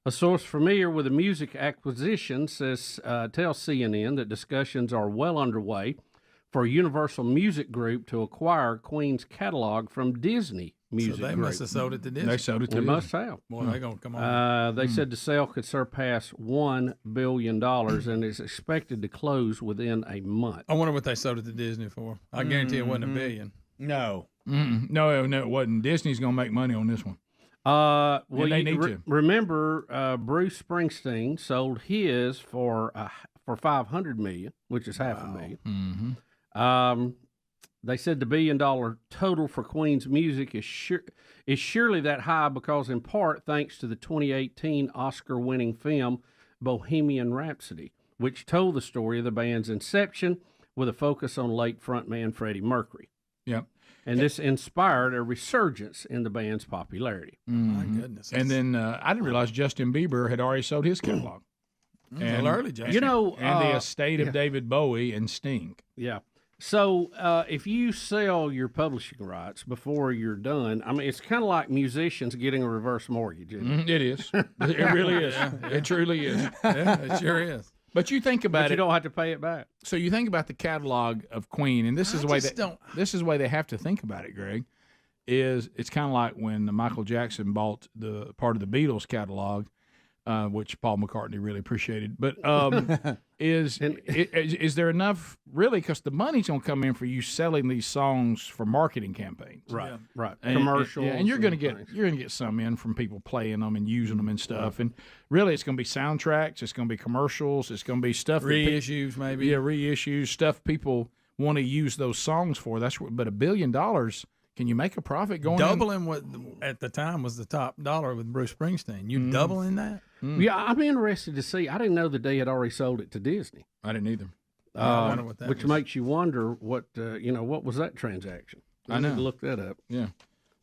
A source familiar with the music acquisition tells CNN that discussions are well underway for Universal Music Group to acquire Queen's catalog from Disney Music So they Group. must have sold it to Disney. They sold it to They Disney. must have. Boy, they're going to come on. They said the sale could surpass $1 billion and is expected to close within a month. I wonder what they sold it to Disney for. I guarantee it wasn't $1 billion. No. No, it wasn't. Disney's going to make money on this one. Well, they need to. Remember, Bruce Springsteen sold his for $500 million, which is half a million. Mm-hmm. They said the $1 billion total for Queen's music is surely that high because, in part, thanks to the 2018 Oscar-winning film Bohemian Rhapsody, which told the story of the band's inception with a focus on late frontman Freddie Mercury. Yep. And this inspired a resurgence in the band's popularity. Mm-hmm. My goodness. And then I didn't realize Justin Bieber had already sold his catalog. And early, Justin. And the estate of David Bowie and Sting. Yeah. So if you sell your publishing rights before you're done, I mean, it's kind of like musicians getting a reverse mortgage. Isn't it? It is. It really is. It truly is. Yeah, it sure is. But you think about But it. you don't have to pay it back. So you think about the catalog of Queen, and this is the way they have to think about it, Greg. It's kind of like when Michael Jackson bought the part of the Beatles catalog, which Paul McCartney really appreciated. But is there enough really? Because the money's going to come in for you selling these songs for marketing campaigns, Right, Yeah. right. And, Commercials. and you're going to things. get some in from people playing them and using them and stuff. And really, it's going to be soundtracks. It's going to be commercials. It's going to be stuff Reissues, maybe. Yeah, reissues, stuff people want to use those songs for. But $1 billion Can you make a profit going doubling what at the time was the top dollar with Bruce Springsteen? You doubling that? Yeah, I'm interested to see. I didn't know that they had already sold it to Disney. I didn't either. I wonder what that which was. makes you wonder what what was that transaction? I know. Need to look that up. Yeah.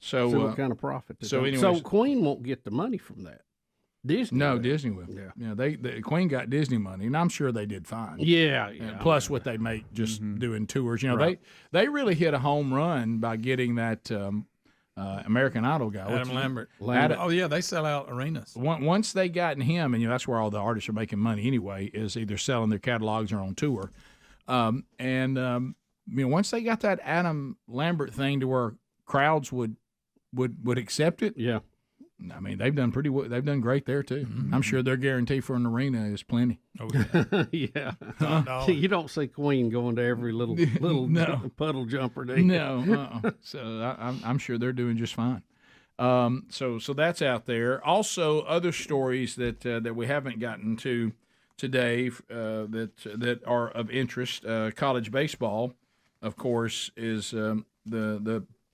So see what kind of profit. So anyways, so Queen won't get the money from that. Disney. No, will. Disney will. Yeah. The Queen got Disney money, and I'm sure they did fine. Yeah. Plus what they make just doing tours. They really hit a home run by getting that American Idol guy, Adam Lambert. Oh yeah, they sell out arenas. Once they gotten him, and that's where all the artists are making money anyway, is either selling their catalogs or on tour. Once they got that Adam Lambert thing to where crowds would accept it. Yeah. I mean, they've done pretty well. They've done great there too. I'm sure their guarantee for an arena is plenty. Oh yeah. You don't see Queen going to every little puddle jumper, do you? No. So I'm sure they're doing just fine. So that's out there. Also, other stories that we haven't gotten to today that are of interest. College baseball, of course, is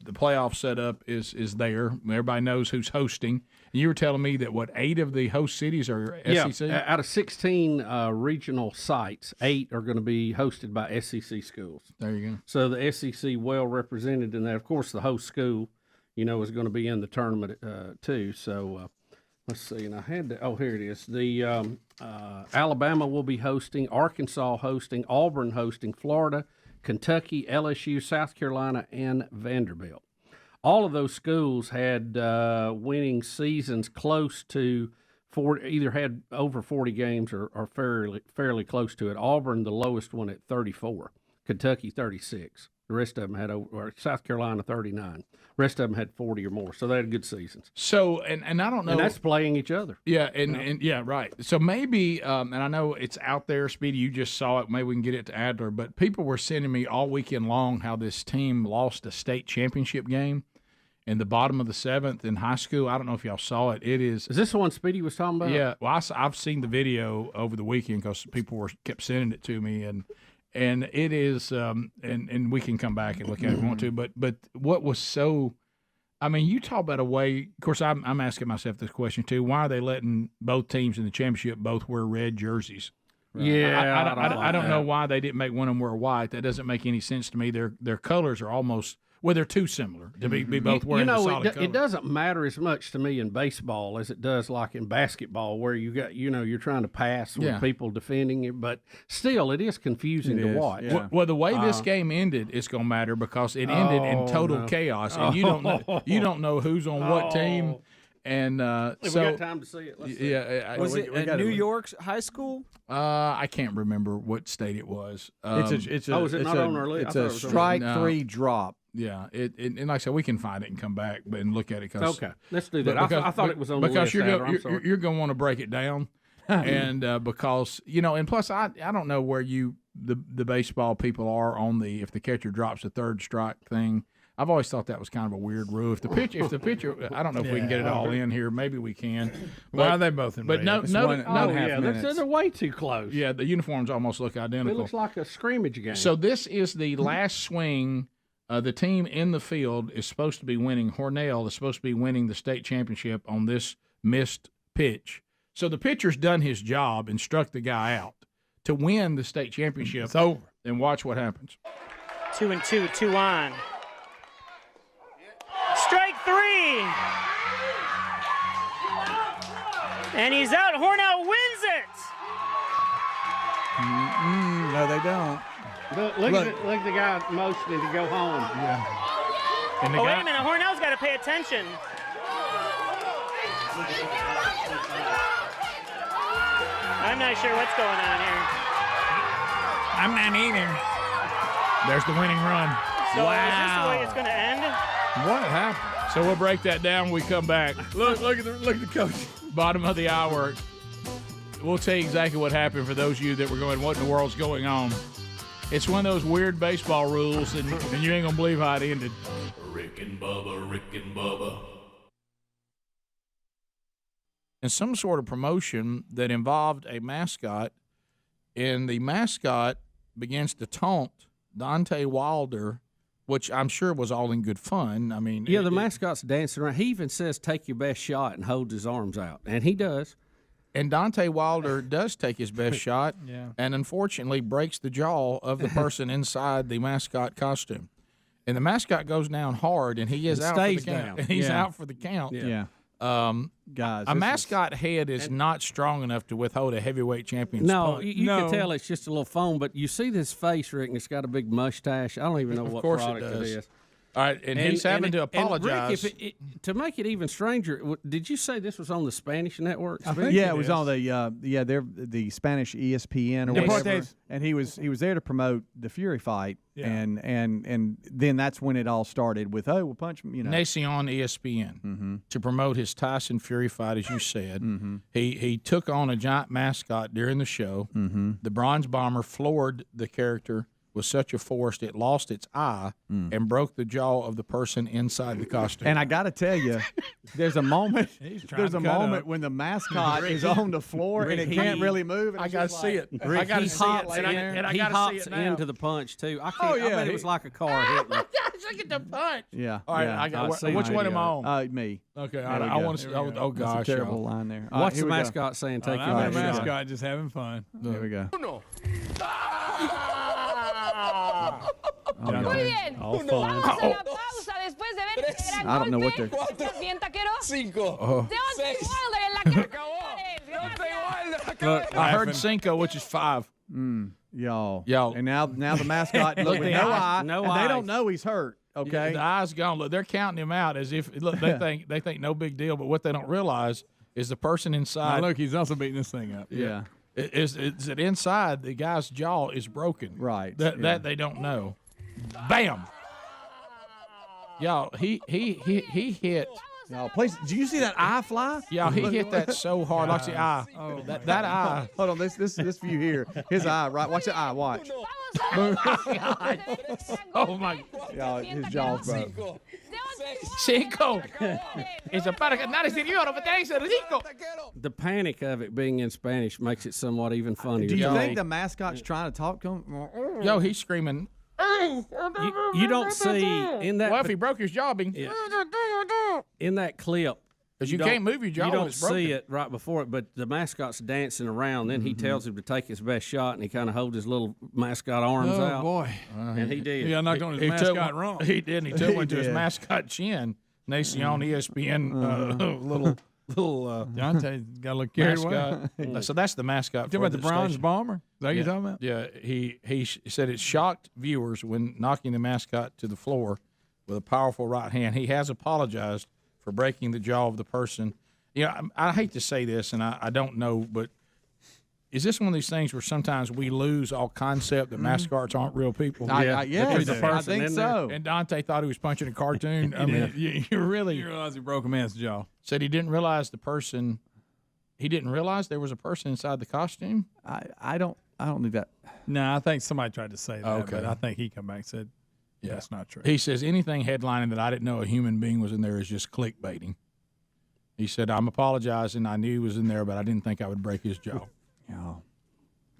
the playoff setup is there. Everybody knows who's hosting. And you were telling me that 8 of the host cities are SEC? Yeah, out of 16 regional sites, 8 are going to be hosted by SEC schools. There you go. So the SEC well represented in that. Of course, the host school, is going to be in the tournament too. So let's see. And I had to. Oh, here it is. The Alabama will be hosting, Arkansas hosting, Auburn hosting, Florida, Kentucky, LSU, South Carolina, and Vanderbilt. All of those schools had winning seasons close to 40, either had over 40 games or fairly close to it. Auburn, the lowest one at 34. Kentucky, 36. The rest of them had over, South Carolina, 39. The rest of them had 40 or more. So they had good seasons. So, and I don't know. And that's playing each other. Yeah, and yeah, right. So maybe, and I know it's out there, Speedy, you just saw it. Maybe we can get it to Adler. But people were sending me all weekend long how this team lost a state championship game in the bottom of the 7th in high school. I don't know if y'all saw it. It is. Is this the one Speedy was talking about? Yeah. Well, I've seen the video over the weekend because people kept sending it to me, and it is, and we can come back and look at it if we want to. But what was so, I mean, you talk about a way. Of course, I'm asking myself this question too. Why are they letting both teams in the championship both wear red jerseys? Right. Yeah, I don't know why they didn't make one of them wear white. That doesn't make any sense to me. Their colors are almost. Well, they're too similar to be both wearing the solid color. It doesn't matter as much to me in baseball as it does like in basketball, where you got you're trying to pass with people defending it, but still it is confusing to watch. Yeah. Well, the way this game ended, it's going to matter because it ended in total chaos, and you don't know who's on what team. And we got time to see it. Let's see. Yeah, was it at New York's high school? I can't remember what state it was. It's a strike 3 drop. Yeah, and like I said, we can find it and come back and look at it. Okay, let's do that. I thought it was on the list. Because you're going to want to break it down, and because and plus I don't know where the baseball people are on if the catcher drops a third strike thing. I've always thought that was kind of a weird rule. If the pitcher, I don't know if we can get it all in here. Maybe we can. Well, they both in but red. They're way too close. Yeah, the uniforms almost look identical. It looks like a scrimmage game. So this is the last swing. The team in the field is supposed to be winning. Hornell is supposed to be winning the state championship on this missed pitch. So the pitcher's done his job and struck the guy out to win the state championship. It's over. And watch what happens. 2-2, 2 on. Strike 3. And he's out. Hornell wins it. No, they don't. Look at the guy motioning to go home. Yeah. And wait a minute. Hornell's got to pay attention. I'm not sure what's going on here. I'm not either. There's the winning run. So is this the way it's going to end? What happened? So we'll break that down when we come back. Look at the coach. Bottom of the hour. We'll tell you exactly what happened for those of you that were going, what in the world's going on? It's one of those weird baseball rules, and you ain't going to believe how it ended. Rick and Bubba. And some sort of promotion that involved a mascot, and the mascot begins to taunt Deontay Wilder which I'm sure was all in good fun. I mean, the mascot's dancing around. He even says, "Take your best shot," and holds his arms out, and he does. And Dante Wilder does take his best shot, and unfortunately breaks the jaw of the person inside the mascot costume. And the mascot goes down hard, and he is out for the count. And he's out for the count. Guys, a mascot head is not strong enough to withhold a heavyweight champion's No, punch. you can tell it's just a little foam, but you see this face, Rick, and it's got a big mustache. I don't even know what product it is. All right, and he's having to apologize. And Rick, to make it even stranger, did you say this was on the Spanish network? Yeah, it was on the the Spanish ESPN or whatever. And he was there to promote the Fury fight, and then that's when it all started with we'll punch him, Nacion ESPN to promote his Tyson Fury fight, as you said. He took on a giant mascot during the show. The Bronze Bomber floored the character with such a force it lost its eye and broke the jaw of the person inside the costume. And I got to tell you, there's a moment. There's a moment when the mascot is on the floor and it can't really move. I got to see it. Rick, I got to see it. And I got to see it now. Into the punch too. I bet it was like a car hitting. Look at the punch. Yeah. All right. I got. Which one am I on? Me. Okay. I want to. Oh gosh. That's a terrible line there. What's the mascot saying? Take your the mascot just having fun. There we go. Muy bien. Vamos a la pausa después de ver este gran I don't know what golpe. they're. ¿Estás bien, taquero? 5, Deontay Wilder en la cara. Look, I heard Cinco, which is 5. Y'all. Yo. And now the mascot look with no eye. No and eyes. they don't know he's hurt. Okay. The eye's gone. Look, they're counting him out as if they think no big deal, but what they don't realize is the person inside. Now look, he's also beating this thing up. Yeah. Is that inside the guy's jaw is broken. Right. That they don't know. Bam. Y'all, he hit. Y'all, please, did you see that eye fly? Y'all, he hit that so hard. Like the eye. Oh, that eye. Hold on, this view here. His eye, right? Watch the eye. Watch. Oh my. Y'all, his jaw's broke. 5. It's a para ganar ese oro, but tenéis el rico. The panic of it being in Spanish makes it somewhat even funnier. Do you think the mascot's trying to talk to him? Yo, he's screaming. You don't see in that. Well, if he broke his jaw, in that clip, because you can't move your jaw. You when don't it's broken. see it right before it, but the mascot's dancing around. Then he tells him to take his best shot, and he kind of holds his little mascot arms out. Oh boy! And he did. Yeah, knocked on his mascot wrong. He did. He took one to his mascot chin. Nacion ESPN little Deontay got a little carried away. So that's the mascot. You talking about the Bronze Bomber? Is that what you're talking about? Yeah, he said it shocked viewers when knocking the mascot to the floor with a powerful right hand. He has apologized for breaking the jaw of the person. I hate to say this, and I don't know, but is this one of these things where sometimes we lose all concept that mascots aren't real people? I think so. And Dante thought he was punching a cartoon. I mean, you really... You realize he broke a man's jaw. Said he didn't realize he didn't realize there was a person inside the costume? I don't think that. No, I think somebody tried to say that, Okay. but I think he come back and said, that's not true. He says anything headlining that I didn't know a human being was in there is just clickbaiting. He said, I'm apologizing. I knew he was in there, but I didn't think I would break his jaw.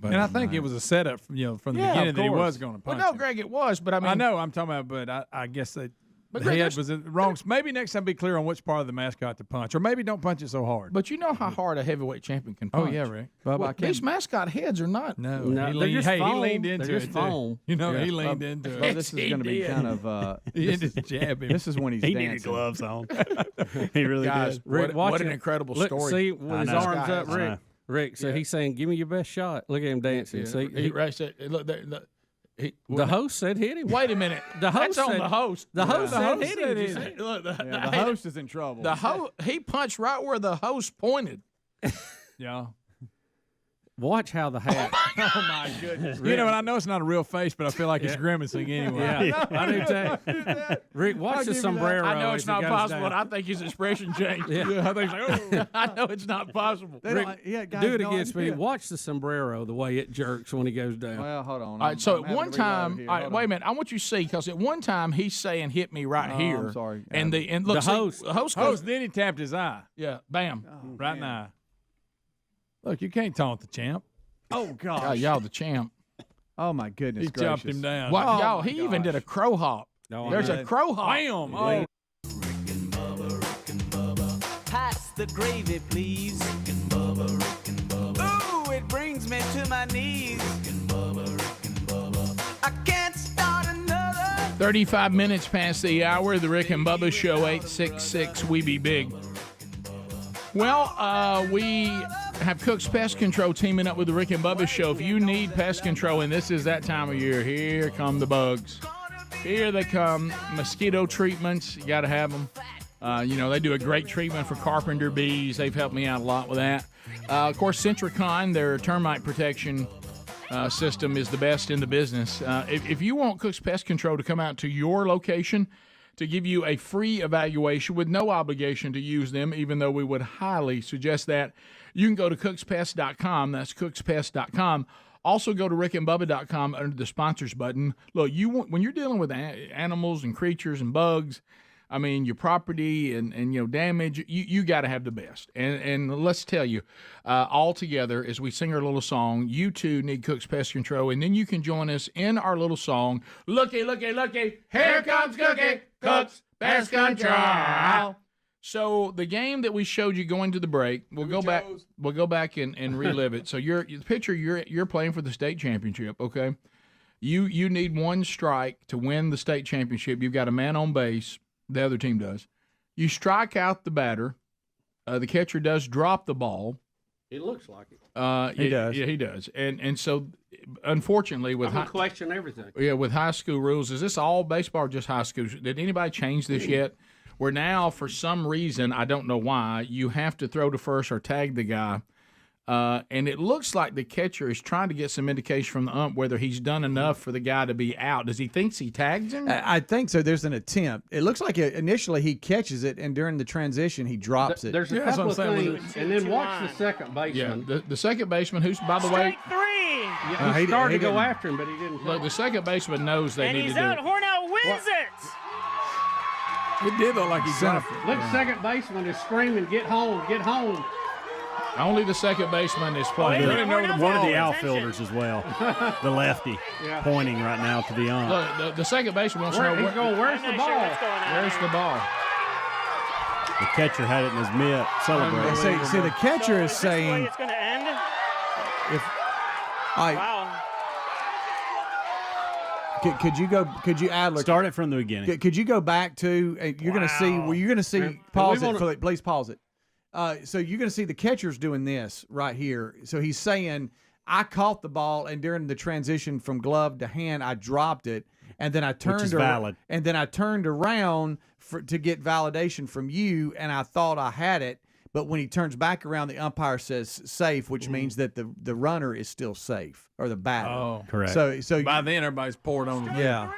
And I think it was a setup, from the beginning that he was going to punch Well, no, him. Greg, it was, but I mean, I know I'm talking about, but I guess that But the Greg, head was wrong. Maybe next time be clear on which part of the mascot to punch, or maybe don't punch it so hard. But you know how hard a heavyweight champion can punch. Oh yeah, Rick. Well, these mascot heads are not. No, No, he they're leaned, just he foam. leaned into They're it. just too. foam. You know, Yeah. he leaned into Well, it. this is going to be kind of. He just jabbed him. This is when he's He dancing. needed gloves on. He really Guys, did. Rick, what an it. incredible Look, story. See, with I his know. arms up, I know. Rick. So he's saying, "Give me your best shot." Look at him dancing. See, He said, look, the host said hit him. Wait a minute. The host That's on said, the host. The host said hit him. Did you see? Look, The host is in trouble. he punched right where the host pointed. Yeah. Watch how the hat. Oh my goodness! You know, and I know it's not a real face, but I feel like it's grimacing anyway. Yeah, I do too. Rick, watch the sombrero. I know as it's it not goes possible, down. and I think his expression changed. Yeah, I think it's like, I know it's not possible. Guys, Do it no again, Speedy. idea. Watch the sombrero, the way it jerks when he goes down. Well, hold on. All right, so I'm at having one to reload time, here. all right, Hold wait a on. minute. I want you to see because at one time he's saying hit me right here. I'm sorry. And look, The see, host. the host goes, Host, then he tapped his eye. yeah, bam. Right now. Look, you can't taunt the champ. Oh God! Y'all the champ. Oh my goodness He gracious! chopped him down. Wow, Oh, y'all, my he even gosh. did a crow hop. There's a crow hop. Wham! Oh. Pass the gravy, please. Ooh, it brings me to my knees. I can't start another. 35 minutes past the hour. The Rick and Bubba Show, 866 We Be Big. Well, we have Cook's Pest Control teaming up with the Rick and Bubba Show. If you need pest control, and this is that time of year, here come the bugs. Here they come. Mosquito treatments, you got to have them. They do a great treatment for carpenter bees. They've helped me out a lot with that. Of course, Centricon, their termite protection system, is the best in the business. If you want Cook's Pest Control to come out to your location to give you a free evaluation with no obligation to use them, even though we would highly suggest that, you can go to cookspest.com. That's cookspest.com. Also go to rickandbubba.com under the sponsors button. Look, when you're dealing with animals and creatures and bugs, I mean, your property and damage, you got to have the best. And let's tell you, all together, as we sing our little song, you too need Cook's Pest Control. And then you can join us in our little song, Looky, looky, looky, here comes Cookie, Cook's Pest Control. So the game that we showed you going to the break, we'll go back and relive it. So you're playing for the state championship, okay? You need one strike to win the state championship. You've got a man on base. The other team does. You strike out the batter. The catcher does drop the ball. It looks like it. He does. Yeah, he does. And so, unfortunately, with question everything. Yeah, with high school rules, is this all baseball or just high school? Did anybody change this yet? Where now, for some reason, I don't know why, you have to throw to first or tag the guy. And it looks like the catcher is trying to get some indication from the ump whether he's done enough for the guy to be out. Does he think he tags him? I think so. There's an attempt. It looks like initially he catches it, and during the transition he drops it. There's a couple of things, and then watch the second baseman. Yeah, the second baseman, who's, by the way... Strike three! Yeah, he started to go after him, but he didn't. Look, the second baseman knows they need to do it. And he's out. Hornell wins it! It did look like he dropped it. Look, second baseman is screaming, get home, get home. Only the second baseman is playing. One of the outfielders as well, the lefty, pointing right now to the ump. Look, the second baseman wants to know where's the ball? Where's the ball? The catcher had it in his mitt, celebrating. See, the catcher is saying, it's going to end. Wow. Could you Adler start it from the beginning? Could you go back to? You're going to see. Well, you're going to see. Pause it. Please pause it. So you're going to see the catcher's doing this right here. So he's saying, I caught the ball, and during the transition from glove to hand, I dropped it, and then I turned around, and then I turned around to get validation from you, and I thought I had it. But when he turns back around, the umpire says safe, which means that the runner is still safe, or the batter. Oh, correct. So by then everybody's poured on. Yeah.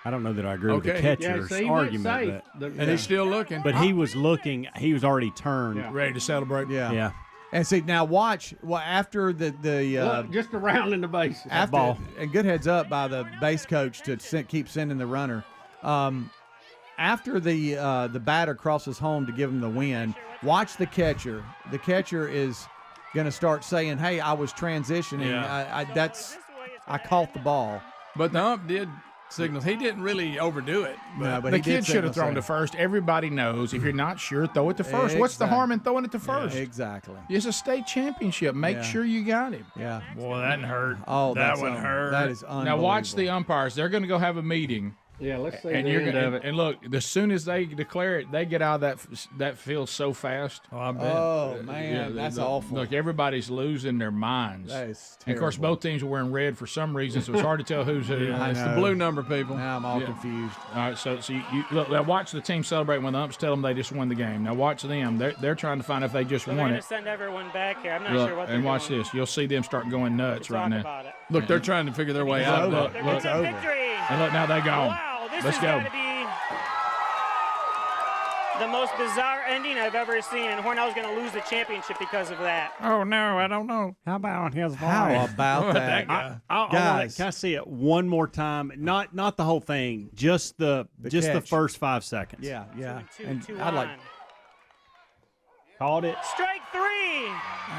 I don't know that I agree with the catcher's argument, and he's still looking. But he was looking. He was already turned, ready to celebrate. Yeah. And see, now watch. Well, after the look, just around in the bases. After ball. And good heads up by the base coach to keep sending the runner. After the batter crosses home to give him the win, watch the catcher. The catcher is going to start saying, "Hey, I was transitioning. Yeah. I caught the ball." But the ump did signals. He didn't really overdo it. But the kid should have thrown to first. Everybody knows if you're not sure, throw it to first. What's the harm in throwing it to first? Yeah, exactly. It's a state championship. Make sure you got him. Yeah. Boy, that hurt. Oh, that one hurt. That is unbelievable. Now watch the umpires. They're going to go have a meeting. Yeah, let's see and the end of it. And look, as soon as they declare it, they get out of that field so fast. Oh, I bet. Oh, man, that's awful. Look, everybody's losing their minds. That is terrible. And of course, both teams are wearing red for some reason, so it's hard to tell who's who. It's the blue number, people. Now I'm all confused. All right, so you look. Now watch the team celebrate when the umps tell them they just won the game. Now watch them. They're trying to find if they just won They're it. going to send everyone back here. I'm not sure what they're And watch doing. this. You'll see them start going nuts right now. Look, they're trying to figure their way out. Look, It's a victory. And look, now they're gone. Wow, this Let's has go. got to be the most bizarre ending I've ever seen, and Hornell's going to lose the championship because of that. Oh, no, I don't know. How about his voice? How about that? Guys, can I see it one more time? Not the whole thing, just the catch. first 5 seconds. Yeah. Two, And two I'd like. on. Caught it. Strike 3.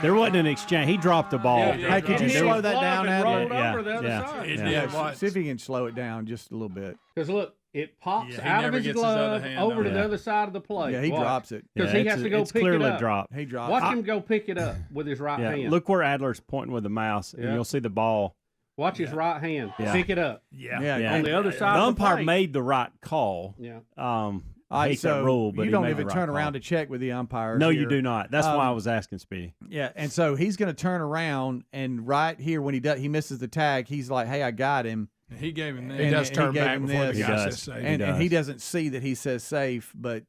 There wasn't an exchange. He dropped the ball. Hey, could you slow that down, Adler? Over the other side. See if you can slow it down just a little bit. Because look, it pops Yeah, he out never of his gets his other glove hand over on to it. the other side of the plate. Yeah, he drops it. Because Yeah, he has to go it's pick it clearly up. dropped. He drops Watch it. him go pick it up with his right Yeah, hand. look where Adler's pointing with the mouse, and Yeah. you'll see the ball. Watch his right hand. Yeah. Pick it up. Yeah. On the other side The of the umpire plate. made the right call. Yeah. All I right, hate so that rule, but you he don't made even the right turn call. around to check with the umpires. No, here. you do not. That's why I was asking Speedy. Yeah, and so he's going to turn around, and right here when he misses the tag, he's like, "Hey, I got him." He gave him that. And He does turn gave back him before the this. guy says safe. And he doesn't see that he says safe, but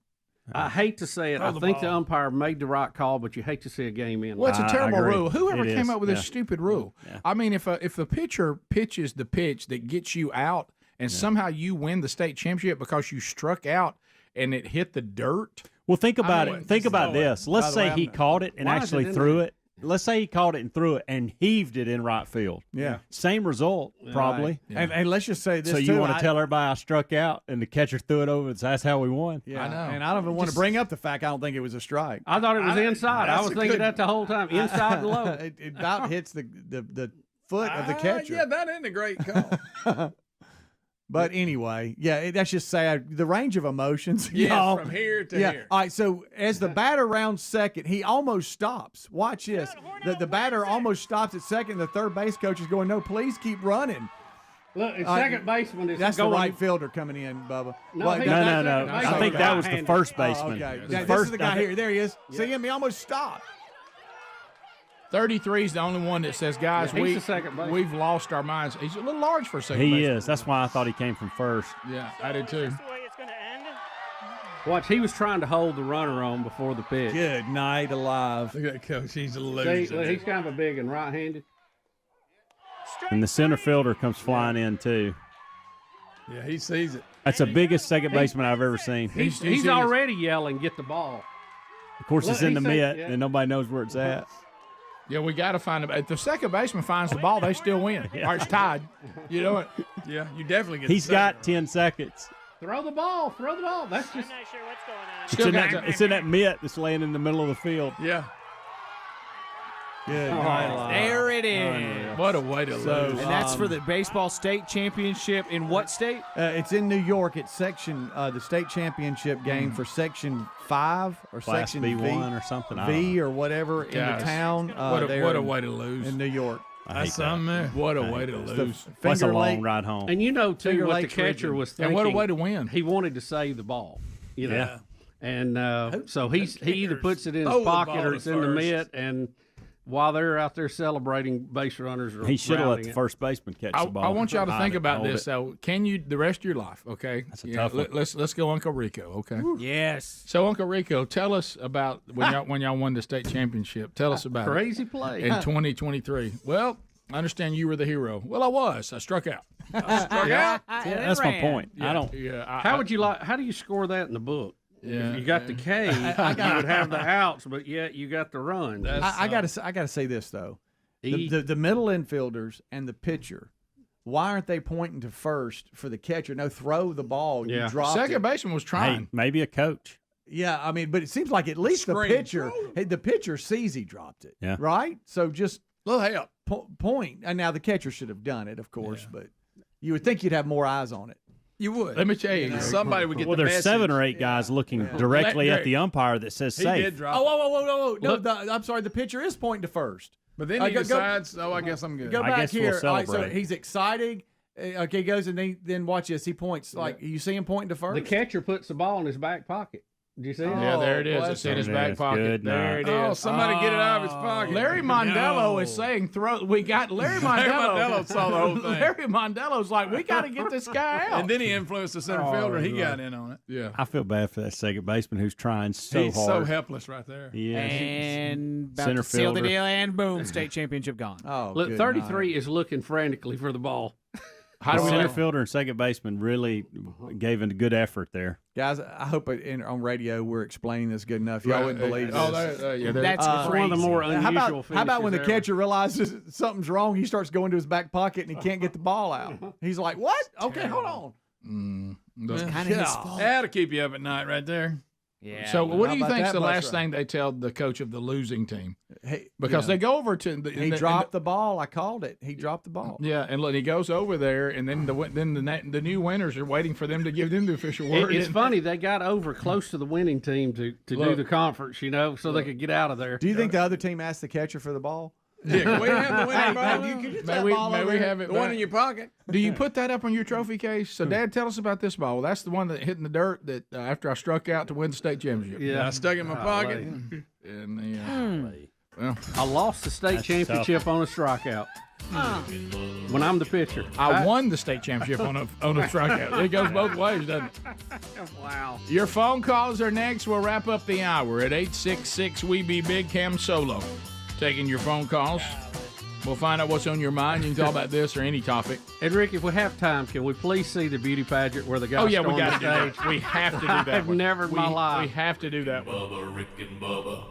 I hate to say it. Throw I the think the ball. umpire made the right call, but you hate to see a game end. Well, it's a terrible agree. rule. Whoever It came is, up with yeah. this stupid rule? Yeah. I mean, if the pitcher pitches the pitch that gets you out, and somehow you win the state championship because you struck out and it hit the dirt. Well, think about wouldn't it. Think about throw it. this. Let's By the say way, he I'm- caught it and Why is actually it in threw there? it. Let's say he caught it and threw it and heaved it in right field. yeah. Same result, probably. Right. And let's just say this So you too, want to tell everybody I struck out and the catcher threw it over? That's how we won. Yeah, I know. and I don't even want to bring up the fact I don't think it was a strike. I thought it was inside. I that's was a thinking good- that the whole time. Inside and low. It about hits the foot of the catcher. Yeah, that ain't a great call. But anyway, yeah, that's just sad. The range of emotions, Yeah, y'all. from here to yeah. here. All right, so as the batter rounds second, he almost stops. Watch this. The batter almost stops at second. The third base coach is going, "No, please keep running." Look, it's second baseman is That's going. the right fielder coming in, Bubba. No, Well, he- No, That's no, no. second I baseman. think that was the Right-handed. first Oh, baseman. okay. The Yeah, this first- is the guy here. There he is. See him? He almost stopped. 33 is the only one that says, guys, Yeah, he's the second baseman. we've lost our minds. He's a little large for a second He baseman. is. That's why I thought he came from first. Yeah, I did too. That's the way it's going to end. Watch, he was trying to hold the runner on before the pitch. Good night, alive. Look at that coach. He's a See, loser. look, he's kind of a big and right-handed. And the center fielder comes flying in, too. Yeah, he sees it. That's the biggest second baseman I've ever seen. He's already yelling, "Get the ball!" Of course, Look, it's in he the said- mitt, yeah. and nobody knows where it's at. Yeah, we got to find him. If the second baseman finds the ball, they still win. Or it's tied. You know what? Yeah, you definitely get. He's the second got 10 seconds. Throw the ball! Throw the ball! That's I'm just. not sure what's going on. It's in, that, it's in that mitt that's laying in the middle of the field. one. Yeah. Good night, alive. There it is. What a way to lose. And that's for the baseball state championship in what state? It's in New York. It's the state championship game for Section 5 or Class Section B1 or something. I don't V know. or whatever in Guys, the town. what there a in- way to lose. in New York. I hate That's that. something there. What a way to The lose. That's a Finger long Lake- ride home. And you know too Finger what the Lakes catcher region. was And thinking. what a way to win. He wanted to save the ball. You know. Yeah. And so he either puts it in throw his the pocket ball or to it's in the first. mitt. And while they're out there celebrating, base runners are He should have let rounding the it. first baseman catch I the ball. want y'all to think about Hold this. it. So, can you the rest of your life? Okay, That's a tough one. Let's go, Uncle Rico. Okay. Yes. So, Uncle Rico, tell us about when y'all won the state championship. Tell us about Crazy play. it in 2023. Well, I understand you were the hero. Well, I was. I struck out. Yeah, that's my point. I don't. Yeah. How would you like? How do you score that in the book? Yeah. If you got the K, you would have the outs, but yet you got the run. I gotta say this though, E. the middle infielders and the pitcher, why aren't they pointing to first for the catcher? No, throw the ball. Yeah. You dropped Second it. baseman was trying. Hey, maybe a coach. Yeah, I mean, but it seems like at least the Screen. pitcher, the pitcher sees he dropped it. Yeah. Right. So just Little help. point. And now the catcher should have done it, of course, but you would think you'd have more eyes on it. You would. Let me tell you. Somebody would get Well, the there's message. 7 or 8 guys looking directly at the umpire that says He safe. did drop. Oh, it. whoa. No, I'm sorry. The pitcher is pointing to first. But then Uh, he go- decides, oh, I guess I'm good. Go I back guess we'll here. All right, so celebrate. he's excited. Okay, he goes and then watch this. He points like you see him pointing to first. The catcher puts the ball in his back pocket. Did you see it? Yeah, there it is. well, It's in his there it back is. pocket. Good There night. it is. Oh, somebody get it out of his pocket. Larry Mondello is saying throw. We got Larry Mondello. Mondello saw the whole thing. Larry Mondello's like, we got to get this guy out. And then he influenced the center fielder. He got in on it. yeah. I feel bad for that second baseman who's trying so He's hard. so helpless right there. He is. And about Center to seal the fielder. deal, and boom, state championship gone. Oh, Look, good 33 is looking frantically for the ball. How do we center know? fielder and second baseman really gave a good effort there. Guys, I hope on radio we're explaining this good enough. Y'all wouldn't believe Oh, this. yeah. That's It's one of the more How unusual about when the finishes ever. catcher realizes something's wrong, he starts going to his back pocket and he can't get the ball out. He's like, "What? Okay, hold on." Those- kind of his fault. That'll keep you up at night right there. Yeah. So what do How you about think's that the bus last ride? thing they tell the coach of the losing team? Hey, Because yeah. they go over to He dropped the ball. I called it. He dropped the ball. Yeah, and look, he goes over there, and then the new winners are waiting for them to give them the official word. It's funny they got over close to the winning team to do Look. the conference, so they could get out of there. Do you think the other team asked the catcher for the ball? Yeah, can we have the winning ball? May we have it the one back? in your pocket? Do you put that up on your trophy case? So, Dad, tell us about this ball. Well, that's the one that hit in the dirt that after I struck out to win the state championship. Yeah, I stuck it in my pocket. And well, I lost the state championship on a strikeout. When I'm the pitcher, I won the state championship on a strikeout. It goes both ways, doesn't it? Wow. Your phone calls are next. We'll wrap up the hour at 866-WE-BE-BIG. Cam Solo taking your phone calls. We'll find out what's on your mind. You can talk about this or any topic. And Rick, if we have time, can we please see the beauty pageant where the guys we on got the to do stage? that. We have to do that. I've one. never in my life. We have to do that one. Bubba, Rick and Bubba.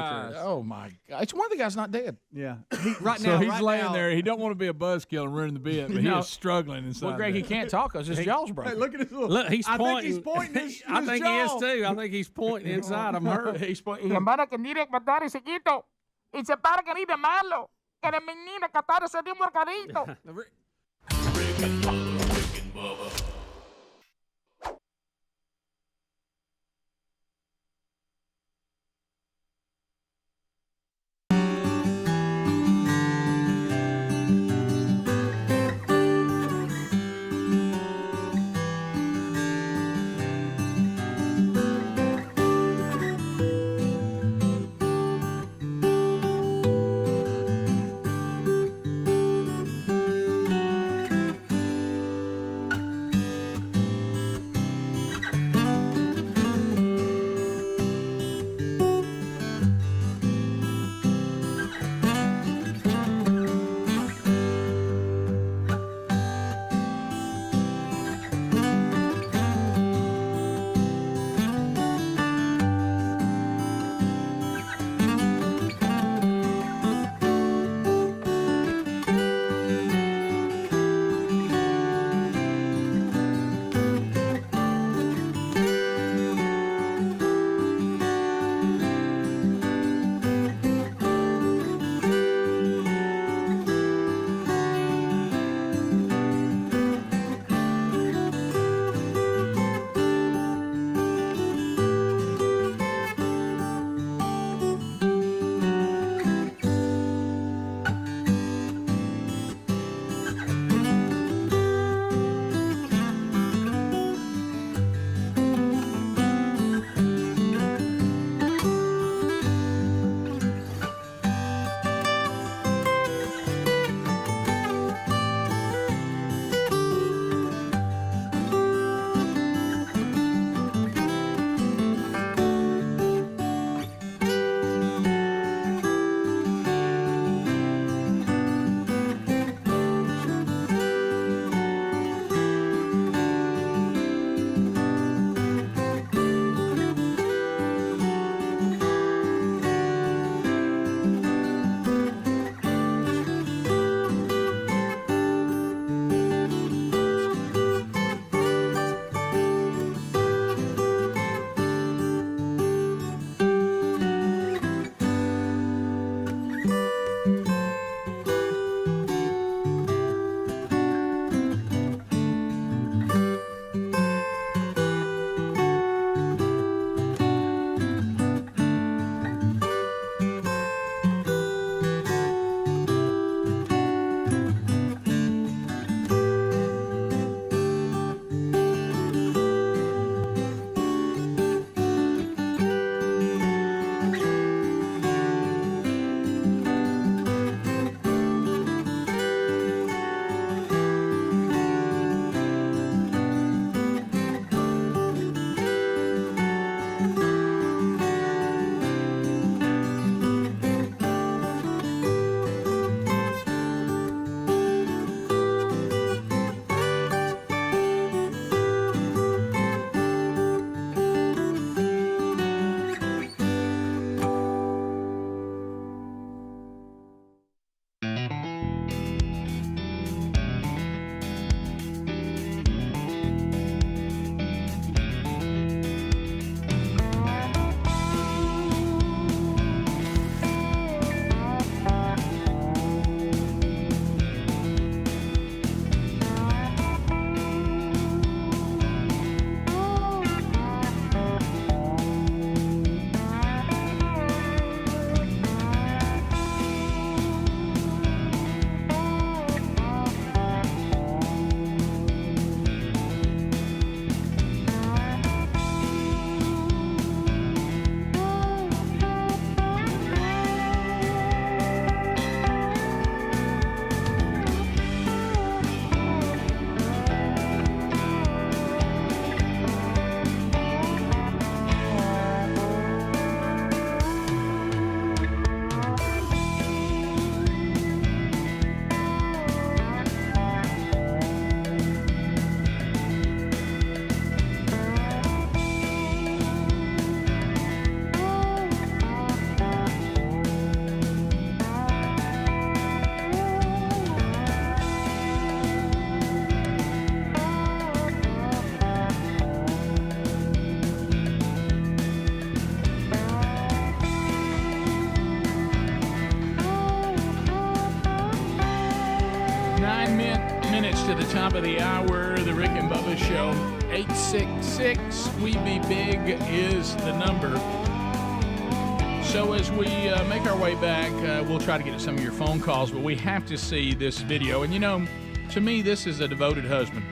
Oh my God! It's one of the guys not dead. Yeah, So he's laying there. He don't want to be a buzzkill and ruin the bit, but he is struggling inside. Well, Greg, he can't talk because his jaw's broken. Look at his little. Look, he's I pointing. think he's pointing his I think he is jaw. too. I think he's pointing inside. I'm hurt. He's pointing. Y se para que ni de malo. Que de menina catar ese ritmo carito. Rick and Bubba, Rick and Bubba. Minutes to the top of the hour, the Rick and Bubba Show. 866-WE-BE-BIG is the number. So as we make our way back, we'll try to get to some of your phone calls, but we have to see this video. And, you know, to me, this is a devoted husband.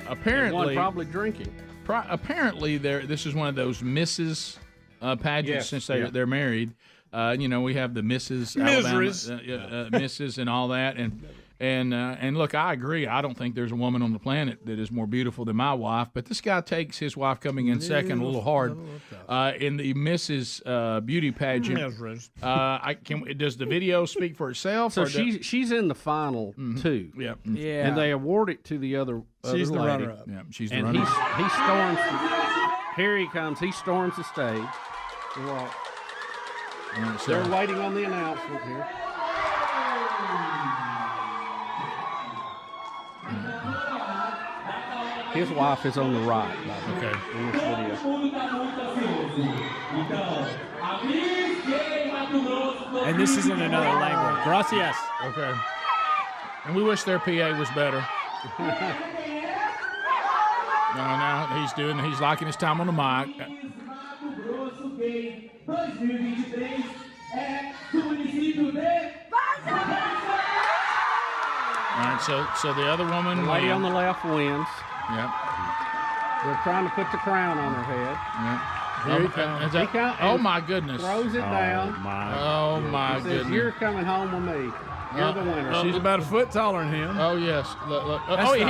Apparently, one probably drinking. Apparently, this is one of those Mrs. Pageants, Yes, since they're married. You know, we have the Mrs. Alabama, Mrs. and all that, and look, I agree. I don't think there's a woman on the planet that is more beautiful than my wife. But this guy takes his wife coming in second a little hard in the Mrs. Beauty pageant. Does the video speak for itself? So she's in the final two. Yeah, and they award it to the other. She's the lady. runner-up. Yeah, she's the and runner-up. he storms. Here he comes. He storms the stage. Well, they're waiting on the announcement here. His wife is on the right, okay, in this video. And this is in another language. Gracias. Okay. And we wish their PA was better. No, he's liking his time on the mic. All right, so the other woman, The lady on the left wins. Yep. They're trying to put the crown on her head. Yep. Here he comes. He oh my goodness! Throws it down. Oh my He says, goodness! "You're coming home with me. You're the winner." She's about a foot taller than him. Oh yes. Look. He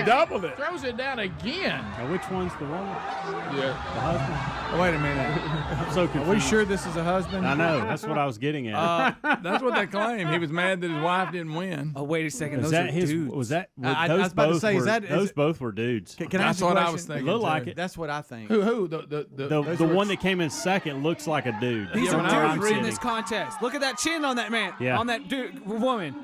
doubled it. Throws it down again. Now, which one's the woman? Yeah. The husband? Oh, wait a minute. I'm so confused. Are we sure this is a husband? I know. That's what I was getting at. That's what they claim. He was mad that his wife didn't win. Oh, wait a second. Was Those that are his? dudes. Was that? I Those was about to both say, were, those both were dudes. Can I ask That's a what I question? was thinking. Look like it. That's what I think. Who? The one that came in second looks like a dude. These That's where are I'm dudes in sitting. this contest. Look at that chin on that man. Yeah. On that woman.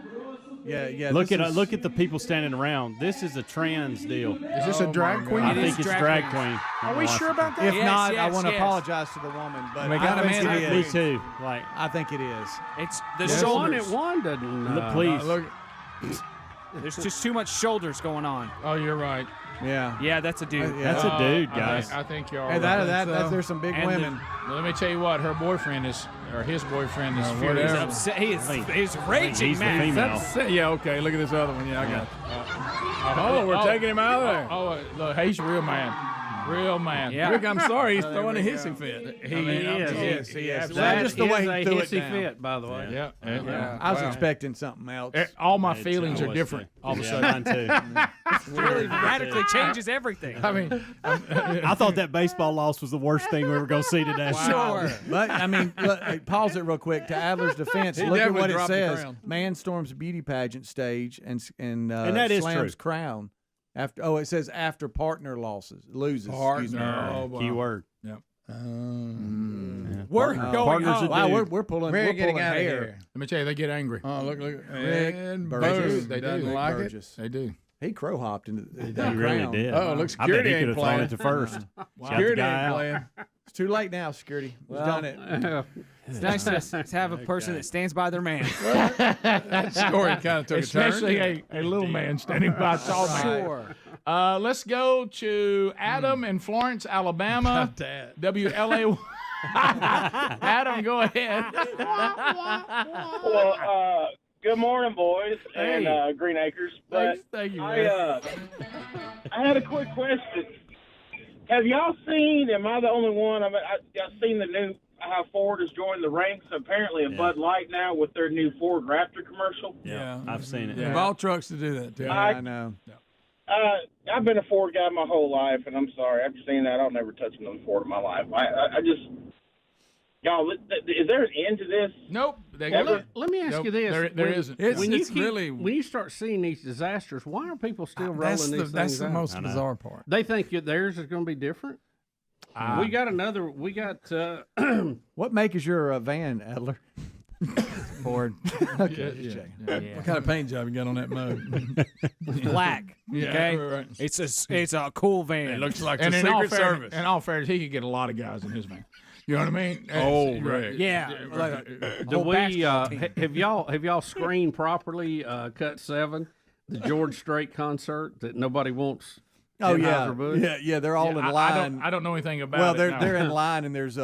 Yeah. Look at the people standing around. This is a trans deal. Is this a drag queen? I think it's drag queen. Are we sure about that? If Yes, not, I yes, want to yes. apologize to the woman. But We got I a think man it Me is. too. Like, I think it is. It's the The one shoulders. that won doesn't. please. Look, There's just too much shoulders going on. Oh, you're right. Yeah. Yeah, that's a dude. Yeah. That's a dude, guys. I think you are. Hey, right. there's some big And women. Let me tell you what. Her boyfriend is, or his boyfriend is He's furious. upset. He's raging, He's the man. female. yeah, okay. Look at this other one. Yeah, I got it. Oh, we're taking him out of there. Look, he's a real man. Real man. Yeah. Rick, I'm sorry. He's throwing a hissy fit. He is. is. Well, just the way a he threw it hissy down. fit, by the way. Yeah. I was expecting something else. All my feelings are different all of a sudden. Mine too. Really radically changes everything. I mean, I thought that baseball loss was the worst thing we were going to see today. Sure. But I mean, look, pause it real quick. To Adler's defense, He look at definitely what it dropped the says: crown. man storms beauty pageant stage and that is slams true. crown. It says after partner loses. Excuse me. Partner. Oh, wow. Key word. Yep. We're going Partners home. are Wow, dude. we're pulling. We're We're getting pulling out of hair. here. Let me tell you, they get angry. Oh, look. Rick And Burgess. They do. Doesn't like it. Burgess. They do. He crow hopped into the He crown. really did. Oh, look, I bet security he ain't could have thrown playing. it to first. Security ain't playing. It's too late now, security. We've done it. It's nice to have a person that stands by their man. That story kind of took Especially a turn. a little man standing by a tall man. Sure. Let's go to Adam in Florence, Alabama. Dad. WLA. Adam, go ahead. Well, good morning, boys, Hey. and Green Acres. But Thank you, man. I had a quick question. Have y'all seen? Am I the only one? I've seen the new how Ford has joined the ranks. Apparently, a Bud Light now with their new Ford Raptor commercial. Yeah, I've seen it. Of all trucks to do that, too. Yeah, I know. I've been a Ford guy my whole life, and I'm sorry. After seeing that, I'll never touch another Ford in my life. I just, y'all, is there an end to this? Nope. Let me ask you this: There isn't. When It's really. when you start seeing these disasters, why are people still rolling That's these that's things the out? most bizarre part. They think theirs is going to be different. We got another. We got. What make is your van, Adler? Ford. Okay. Yeah. What kind of paint job you got on that mug? Black. Yeah, Okay. right. It's a cool van. It looks like And the in all Secret fairness, Service. in all fairness, he could get a lot of guys in his van. You know what I mean? Oh, right. Yeah. Do we have y'all screened properly Cut 7, the George Strait concert that nobody wants? Oh Anheuser-Busch? yeah, they're all in line. I don't know anything about well, it. they're in line, and there's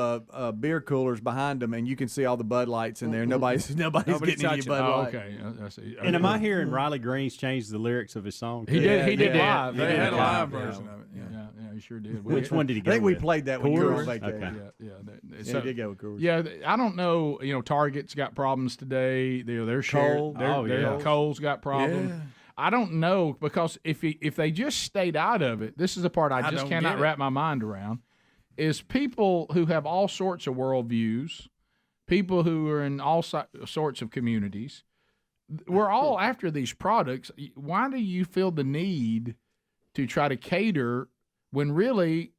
beer coolers behind them, and you can see all the Bud Lights in there. Nobody's getting any Bud Light. Okay, I see. And am I hearing Riley Green's changed the lyrics of his song? He did. He did live. They had a live Yeah. version of it. Yeah, he sure did. Which one did he go I think with? we played that when you were on Coors? vacation. Okay. Yeah, So, he did go with Coors. Yeah, I don't know. Target's got problems today. They're shared. Kohl's got problems. Yeah. I don't know, because if they just stayed out of it, this is the part I just don't cannot get it. wrap my mind around, is people who have all sorts of worldviews, people who are in all sorts of communities. We're all after these products. Why do you feel the need to try to cater when really,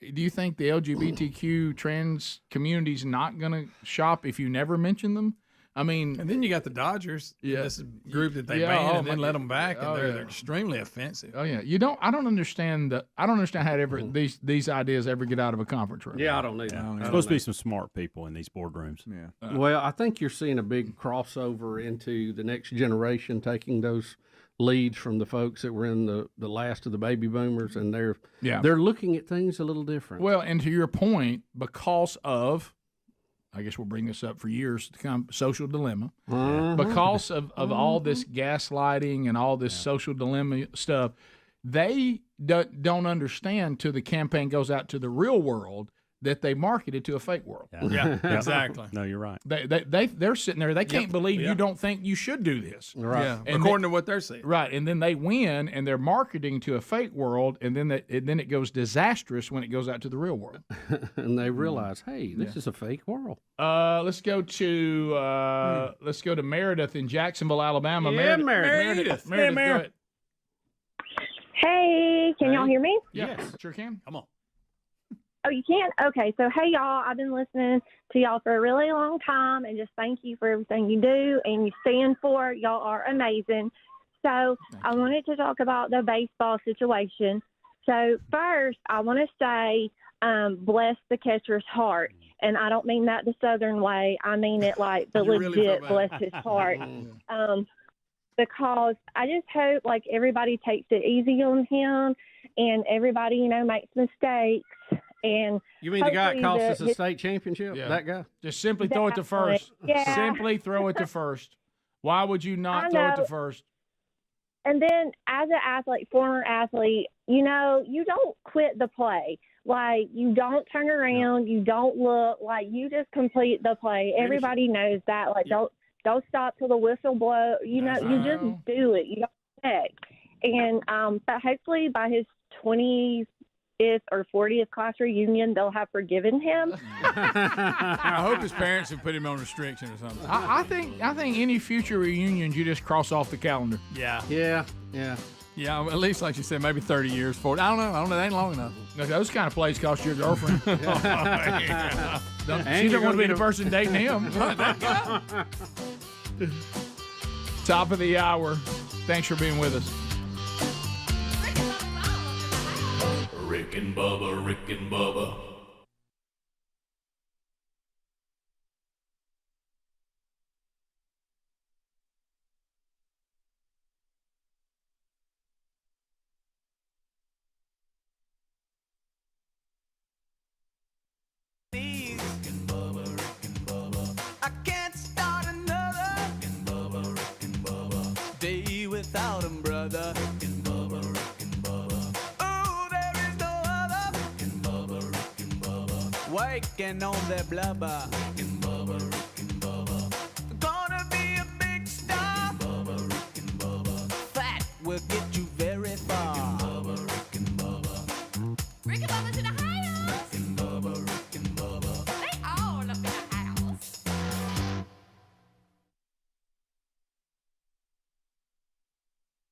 do you think the LGBTQ trans community is not going to shop if you never mention them? I mean, and then you got the Dodgers. Yeah. This group that they Yeah, banned oh, and then my- let them back, and oh, they're yeah. extremely offensive. Oh yeah, I don't understand how ever these ideas ever get out of a conference room. Yeah, I don't either. There's supposed to be some smart people in these boardrooms. Yeah. Well, I think you're seeing a big crossover into the next generation, taking those leads from the folks that were in the last of the baby boomers, and they're looking at things a little different. Well, and to your point, because of, I guess we'll bring this up for years to come, social dilemma. Because of all this gaslighting and all this social dilemma stuff, they don't understand till the campaign goes out to the real world that they marketed to a fake world. Yeah, exactly. No, you're right. They're sitting there. They can't believe you don't think you should do this. Right. Yeah, And according to what they're saying. Right, and then they win, and they're marketing to a fake world, and then it goes disastrous when it goes out to the real world. And they realize, hey, this is a fake world. Let's go to Meredith in Jacksonville, Alabama. Yeah, Meredith, go ahead. Hey, can y'all hear me? Yes, sure can. Come on. Oh, you can? Okay, so hey, y'all, I've been listening to y'all for a really long time, and just thank you for everything you do and you stand for. Y'all are amazing. So I wanted to talk about the baseball situation. So first, I want to say bless the catcher's heart. And I don't mean that the Southern way. I mean it like the legit bless his heart. Because I just hope, like, everybody takes it easy on him and everybody, makes mistakes. And You mean the guy that hopefully cost us a state championship? Yeah. That guy? Just simply throw it to first. Yeah. Simply throw it to first. Why would you not I throw it to know. first? And then as an athlete, former athlete, you don't quit the play. Like, you don't turn around, you don't look, like, you just complete the play. Everybody knows that. Like, don't stop till the whistle blows. You just do it. You don't check. And but hopefully by his 25th or 40th class reunion, they'll have forgiven him. I hope his parents have put him on restriction or something. I think any future reunions you just cross off the calendar. Yeah. Yeah. Yeah, well, at least, like you said, maybe 30 years, 40. I don't know. That ain't long enough. Now, those kind of plays cost your girlfriend. Yeah. She don't want to be the person dating him. Top of the hour. Thanks for being with us. Rick and Bubba, Rick and Bubba. I can't start another day without him, brother. Oh, there is no other waking on their blubber.